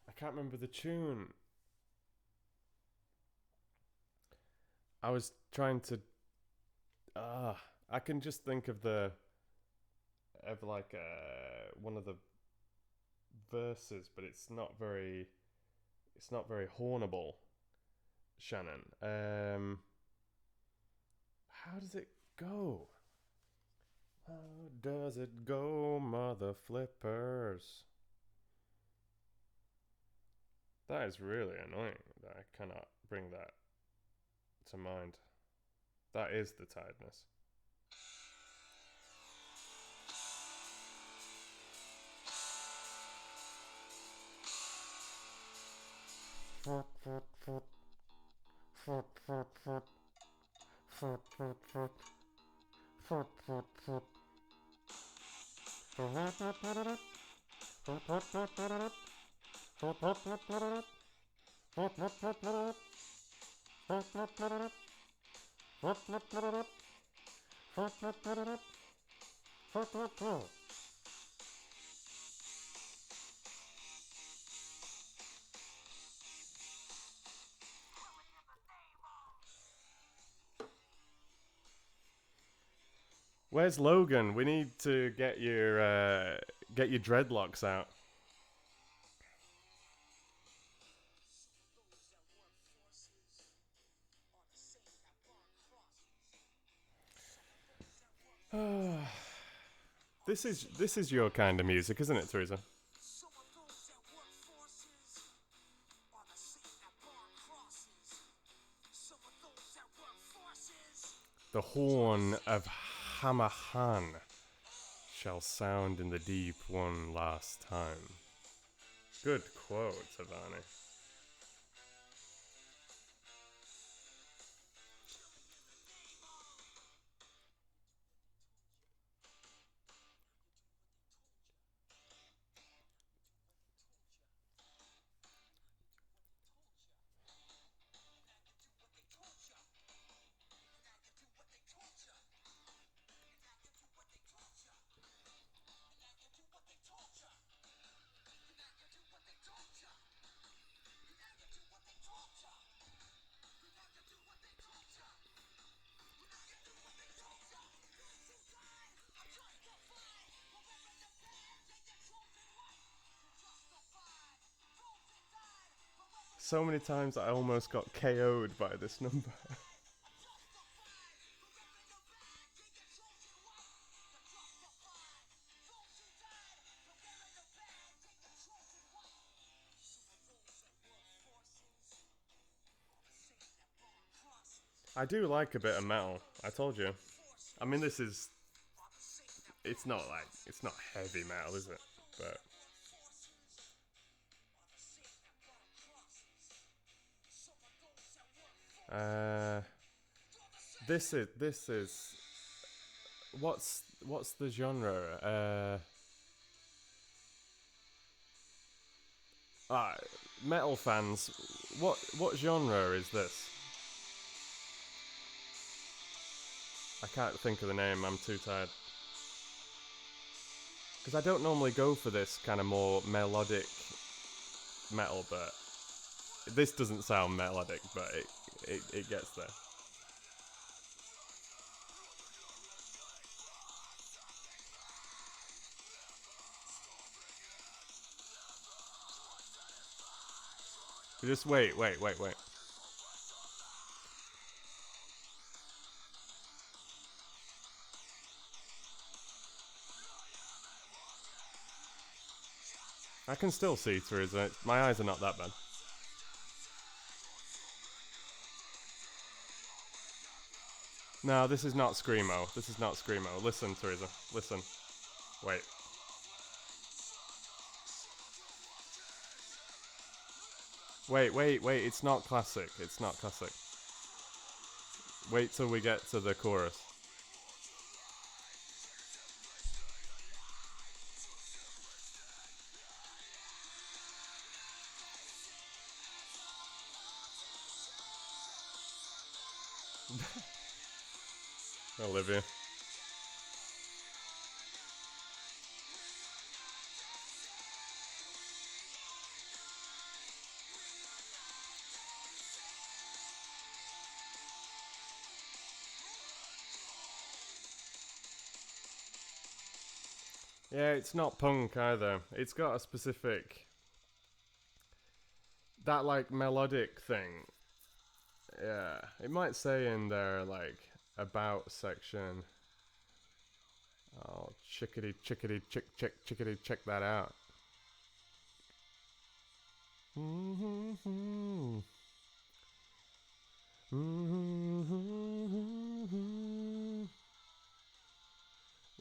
I can't remember the tune. I was trying to I can just think of like one of the verses, but it's not very hornable, Shannon. How does it go? How does it go, mother flippers? That is really annoying that I cannot bring that to mind. That is the tiredness. Where's Logan? We need to get your dreadlocks out. This is your kind of music, isn't it, Teresa? The horn of Hamahan shall sound in the deep one last time. Good quote, Havani. So many times I almost got KO'd by this number. I do like a bit of metal. I told you. I mean, this is. It's not heavy metal, is it? But. This is. What's the genre? Metal fans. What genre is this? I can't think of the name. I'm too tired. Because I don't normally go for this kind of more melodic metal, but this doesn't sound melodic, but it gets there. Just wait. I can still see through it. My eyes are not that bad. No, this is not Screamo. This is not Screamo. Listen, Teresa. Listen. Wait. Wait. It's not classic. It's not classic. Wait till we get to the chorus. Olivia. Yeah, it's not punk either. It's got a specific... That, like, melodic thing. Yeah. It might say in their, like, about section... Oh, chickity, check that out.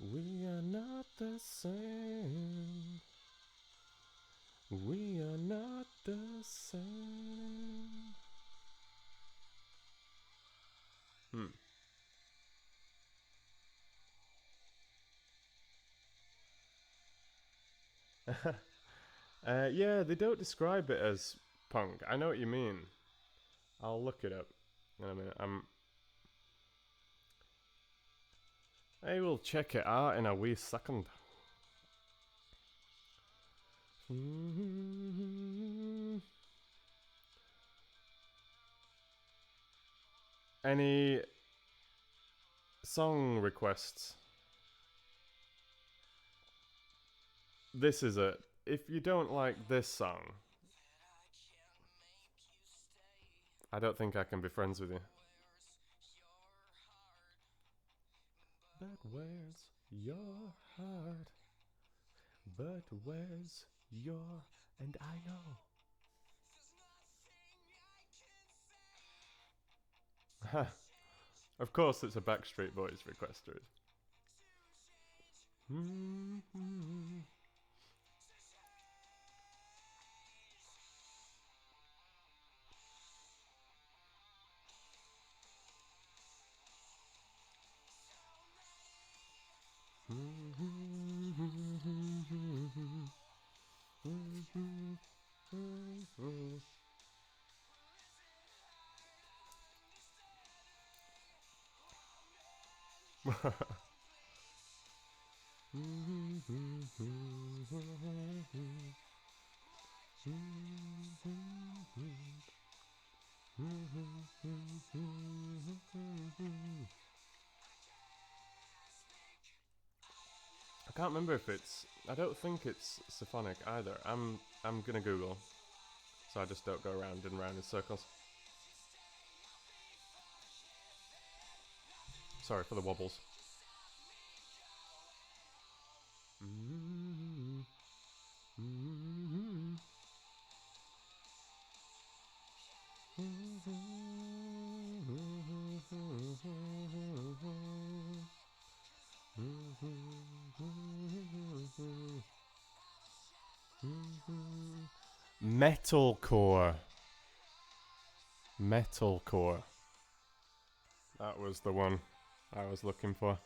We are not the same. We are not the same. Yeah, they don't describe it as punk. I know what you mean. I'll look it up in a minute. I will check it out in a wee second. Any song requests? This is it. If you don't like this song, I don't think I can be friends with you. But where's your heart? But where's your... And I know. Of course it's a Backstreet Boys request, dude. I can't remember if it's... I don't think it's symphonic either. I'm gonna Google, so I just don't go round and round in circles. Sorry for the wobbles. Metalcore. Metalcore. That was the one I was looking for.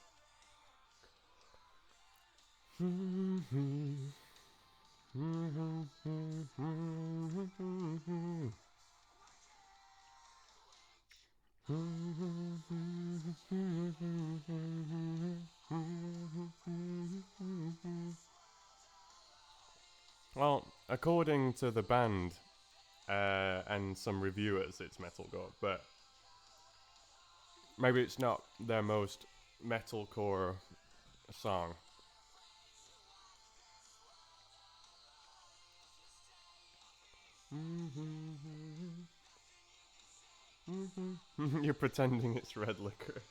Well, according to the band and some reviewers, it's metalcore, but maybe it's not their most metalcore song. You're pretending it's red liquor.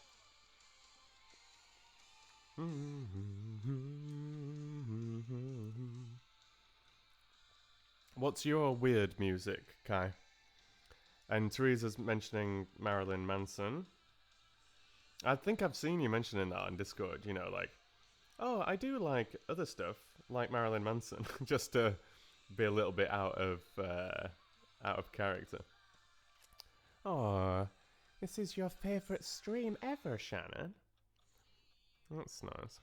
What's your weird music, Kai? And Teresa's mentioning Marilyn Manson. I think I've seen you mentioning that on Discord, you know, like, oh, I do like other stuff, like Marilyn Manson, just to be a little bit out of character. Oh, this is your favourite stream ever, Shannon. That's nice.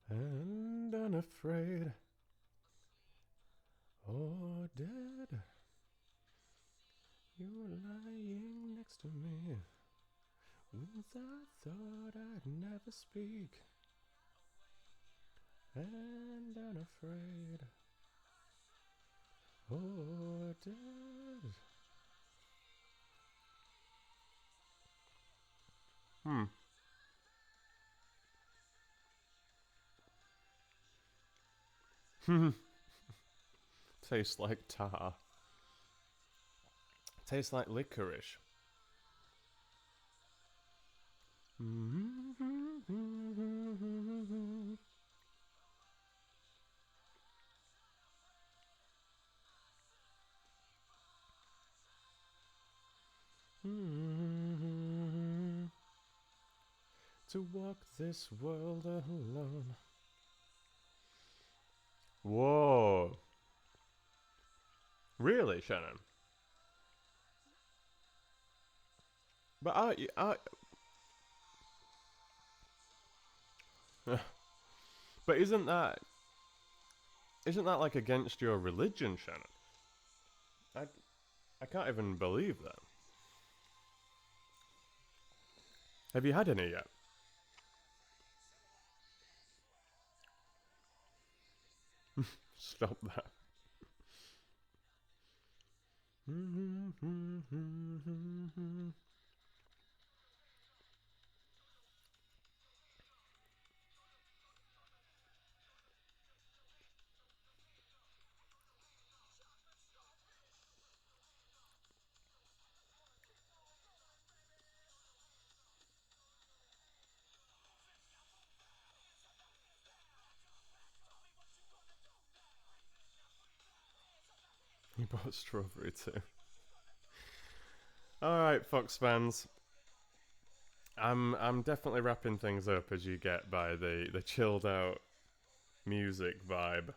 And unafraid or dead, you're lying next to me. Once I thought I'd never speak, and unafraid or dead. Tastes like tar. Tastes like licorice. To walk this world alone. Whoa. Really, Shannon? But but isn't that like against your religion, Shannon? I can't even believe that. Have you had any yet? Stop that. You bought strawberry too. Alright, Fox fans. I'm definitely wrapping things up, as you get by the chilled out music vibe.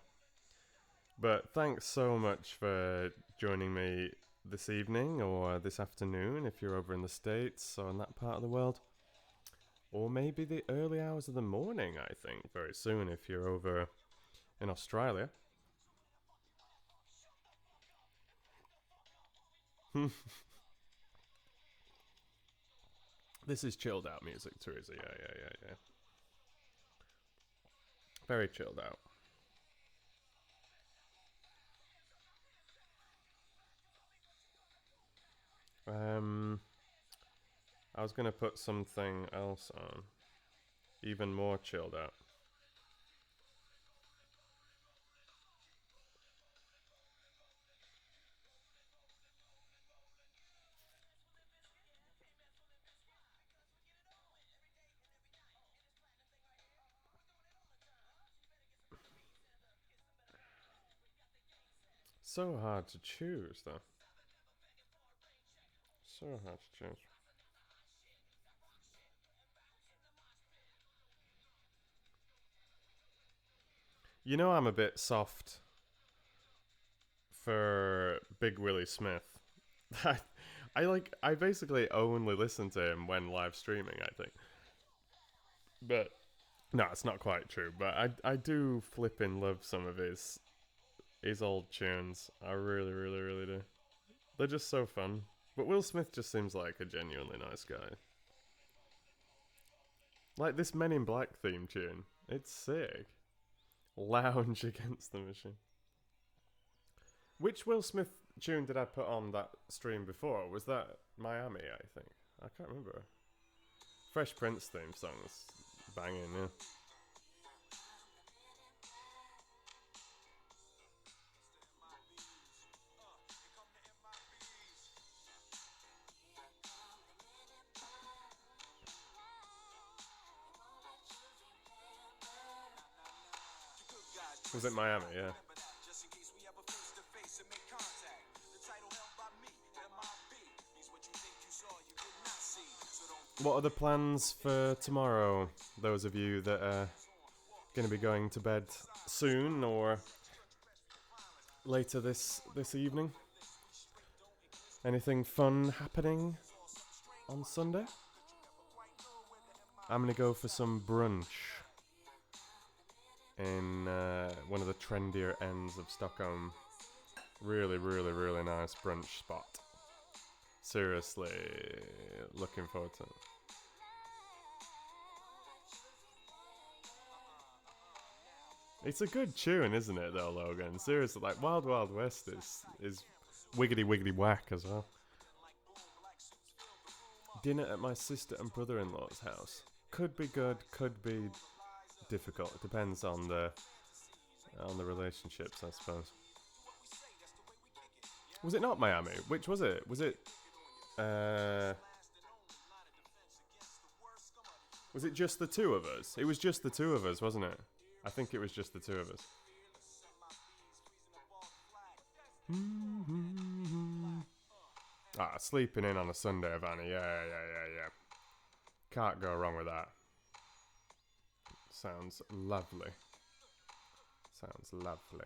But thanks so much for joining me this evening or this afternoon if you're over in the States or in that part of the world. Or maybe the early hours of the morning, I think, very soon if you're over in Australia. This is chilled out music, Teresa. Yeah. Very chilled out. I was gonna put something else on, even more chilled out. So hard to choose, though. So hard to choose. You know I'm a bit soft for Big Willie Smith. I basically only listen to him when live streaming, I think. But no, it's not quite true. But I do flipping love some of his old tunes. I really, really, really do. They're just so fun. But Will Smith just seems like a genuinely nice guy. Like this Men in Black theme tune. It's sick. Lounge Against the Machine. Which Will Smith tune did I put on that stream before? Was that Miami, I think? I can't remember. Fresh Prince theme songs. Banging, yeah. Was it Miami? Yeah. What are the plans for tomorrow? Those of you that are going to be going to bed soon or later this evening? Anything fun happening on Sunday? I'm going to go for some brunch in one of the trendier ends of Stockholm. Really, really, really nice brunch spot. Seriously, looking forward to it. It's a good tune, isn't it, though, Logan? Seriously, like Wild Wild West is wiggity wiggity whack as well. Dinner at my sister and brother-in-law's house. Could be good, could be difficult. It depends on the relationships, I suppose. Was it not Miami? Which was it? Was it was it just the two of us? It was just the two of us, wasn't it? I think it was just the two of us. Ah, sleeping in on a Sunday, Vanny. Yeah. Can't go wrong with that. Sounds lovely. Sounds lovely.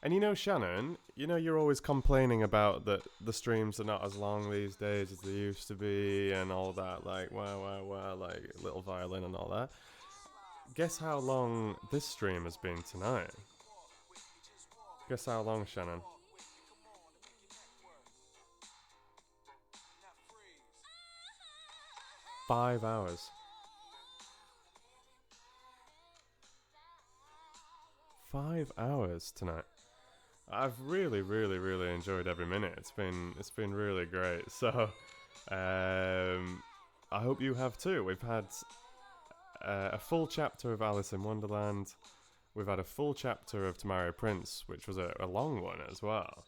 And you know, Shannon, you know you're always complaining about that the streams are not as long these days as they used to be and all that, like, wow, like, little violin and all that. Guess how long this stream has been tonight? Guess how long, Shannon? Five hours. 5 hours tonight. I've really, really, really enjoyed every minute. It's been really great. So, I hope you have too. We've had a full chapter of Alice in Wonderland. We've had a full chapter of Tomorrow Prince, which was a long one as well.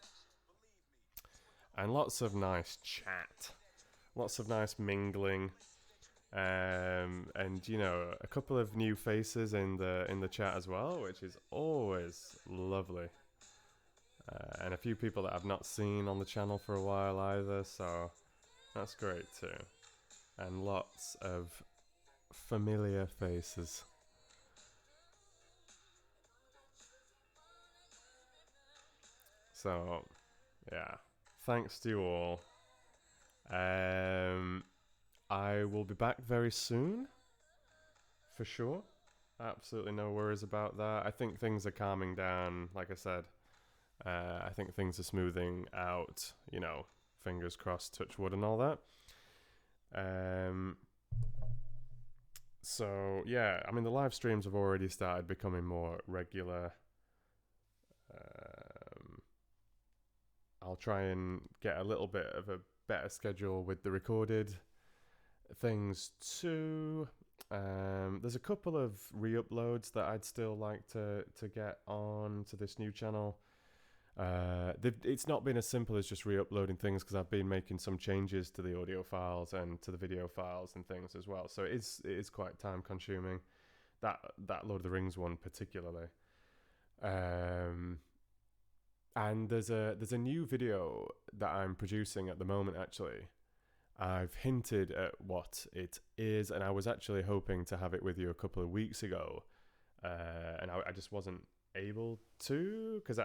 And lots of nice chat. Lots of nice mingling. And you know, a couple of new faces in the chat as well, which is always lovely. And a few people that I've not seen on the channel for a while either, so that's great too. And lots of familiar faces. So, yeah, thanks to you all. I will be back very soon, for sure. Absolutely no worries about that. I think things are calming down, like I said. I think things are smoothing out, you know, fingers crossed, touch wood and all that. So, yeah, I mean, the live streams have already started becoming more regular. I'll try and get a little bit of a better schedule with the recorded things too. There's a couple of re-uploads that I'd still like to get on to this new channel. It's not been as simple as just re-uploading things because I've been making some changes to the audio files and to the video files and things as well. So it is quite time consuming. That Lord of the Rings one particularly. And there's a new video that I'm producing at the moment actually. I've hinted at what it is, and I was actually hoping to have it with you a couple of weeks ago. and I just wasn't able to, because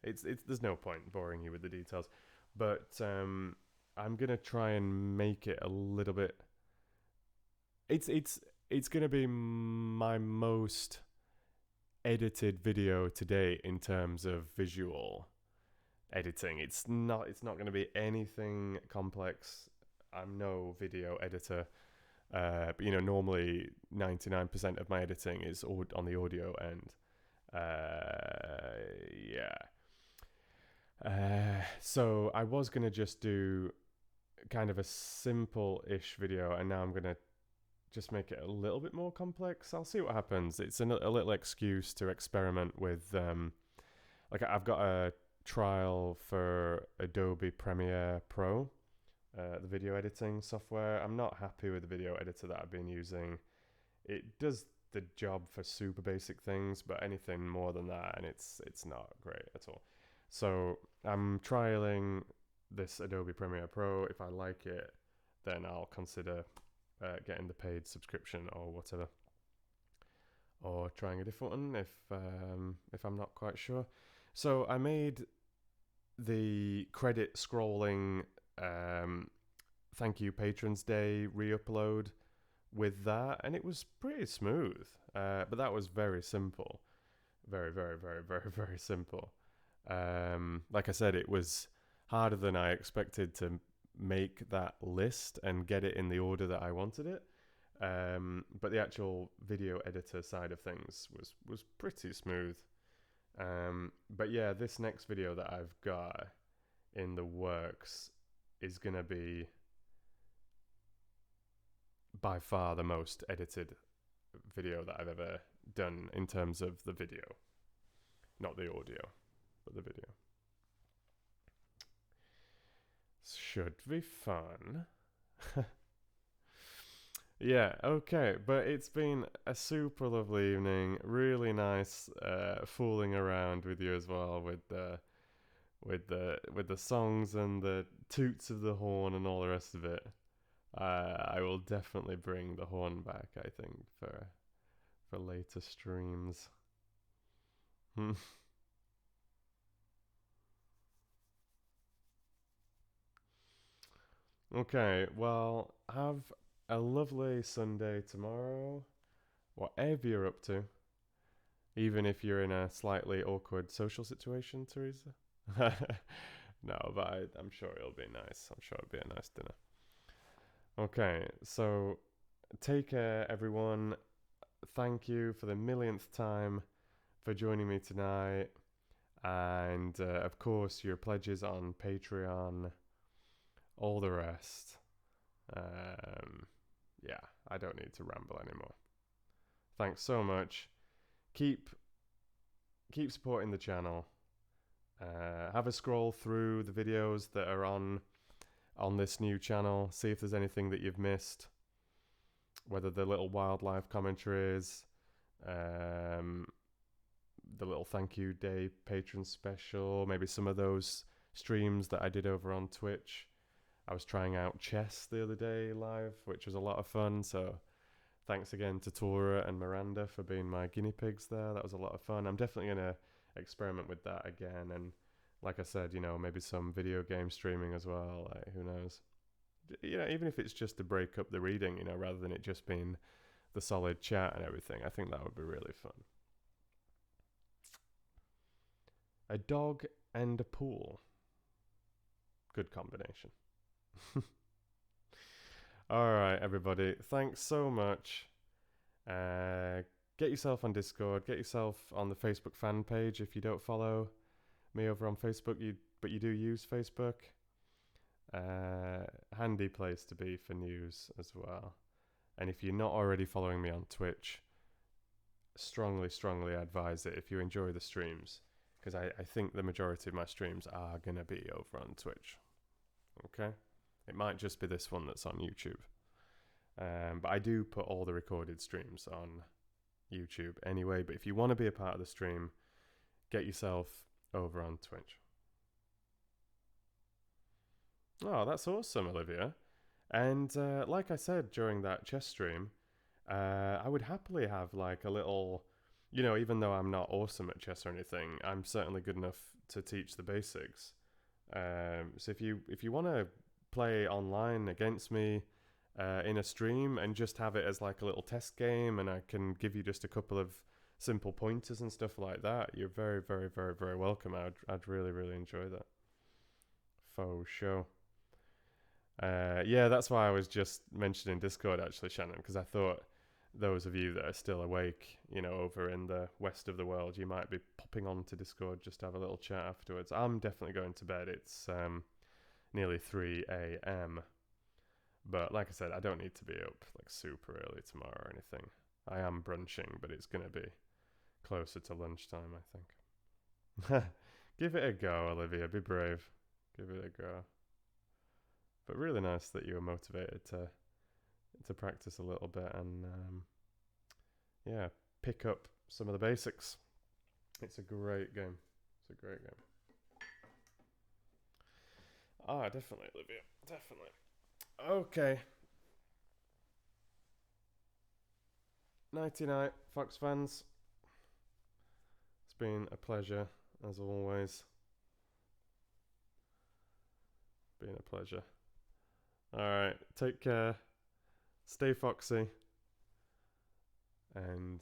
it's there's no point boring you with the details, but I'm gonna try and make it a little bit. It's gonna be my most edited video to date in terms of visual editing. It's not going to be anything complex. I'm no video editor, but normally 99% of my editing is on the audio end. So I was gonna just do kind of a simple-ish video, and now I'm gonna just make it a little bit more complex. I'll see what happens. It's a little excuse to experiment with, like I've got a trial for Adobe Premiere Pro, the video editing software. I'm not happy with the video editor that I've been using. It does the job for super basic things, but anything more than that, and it's not great at all. So I'm trialing this Adobe Premiere Pro. If I like it, then I'll consider getting the paid subscription or whatever, or trying a different one if I'm not quite sure. So I made the credit scrolling thank you patrons day re-upload with that, and it was pretty smooth, but that was very simple, very very very very very simple. Like I said, it was harder than I expected to make that list and get it in the order that I wanted it, but the actual video editor side of things was pretty smooth. But yeah, this next video that I've got in the works is gonna be by far the most edited video that I've ever done in terms of the video, not the audio, but the video. Should be fun. Yeah, okay, but it's been a super lovely evening. Really nice fooling around with you as well, with the songs and the toots of the horn and all the rest of it. I will definitely bring the horn back, I think, for later streams. Okay, well, have a lovely Sunday tomorrow, whatever you're up to, even if you're in a slightly awkward social situation, Teresa. No, but I'm sure it'll be nice. I'm sure it'll be a nice dinner. Okay, so take care, everyone. Thank you for the millionth time for joining me tonight. And, of course, your pledges on Patreon, all the rest. Yeah, I don't need to ramble anymore. Thanks so much. Keep supporting the channel. Have a scroll through the videos that are on this new channel. See if there's anything that you've missed. Whether the little wildlife commentaries, the little thank you day patron special, maybe some of those streams that I did over on Twitch. I was trying out chess the other day live, which was a lot of fun. So thanks again to Tora and Miranda for being my guinea pigs there. That was a lot of fun. I'm definitely going to experiment with that again. And like I said, maybe some video game streaming as well. Like, who knows? Even if it's just to break up the reading, rather than it just being the solid chat and everything. I think that would be really fun. A dog and a pool. Good combination. Alright, everybody. Thanks so much. Get yourself on Discord. Get yourself on the Facebook fan page if you don't follow me over on Facebook, but you do use Facebook. Handy place to be for news as well. And if you're not already following me on Twitch, strongly advise it if you enjoy the streams, because I think the majority of my streams are going to be over on Twitch. Okay? It might just be this one that's on YouTube. But I do put all the recorded streams on YouTube anyway. But if you want to be a part of the stream, get yourself over on Twitch. Oh, that's awesome, Olivia. And like I said during that chess stream, I would happily have like a little you know, even though I'm not awesome at chess or anything, I'm certainly good enough to teach the basics. So if you want to play online against me in a stream and just have it as like a little test game, and I can give you just a couple of simple pointers and stuff like that, you're very, very, very, very welcome. I'd really, really enjoy that. Faux show. Yeah, that's why I was just mentioning Discord actually, Shannon, because I thought those of you that are still awake, you know, over in the west of the world, you might be popping on to Discord just to have a little chat afterwards. I'm definitely going to bed. It's nearly 3 a.m. But like I said, I don't need to be up like super early tomorrow or anything. I am brunching, but it's going to be closer to lunchtime, I think. Give it a go, Olivia. Be brave. Give it a go. But really nice that you were motivated to practice a little bit and yeah, pick up some of the basics. It's a great game. It's a great game. Ah, definitely, Olivia. Definitely. Okay. Nighty night, Fox fans. It's been a pleasure, as always. Been a pleasure. Alright, take care. Stay foxy. And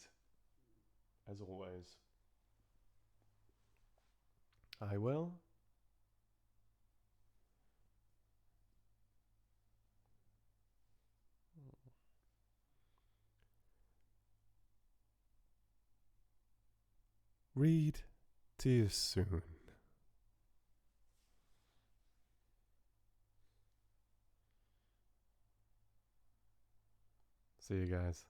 as always, I will read to you soon. See you guys.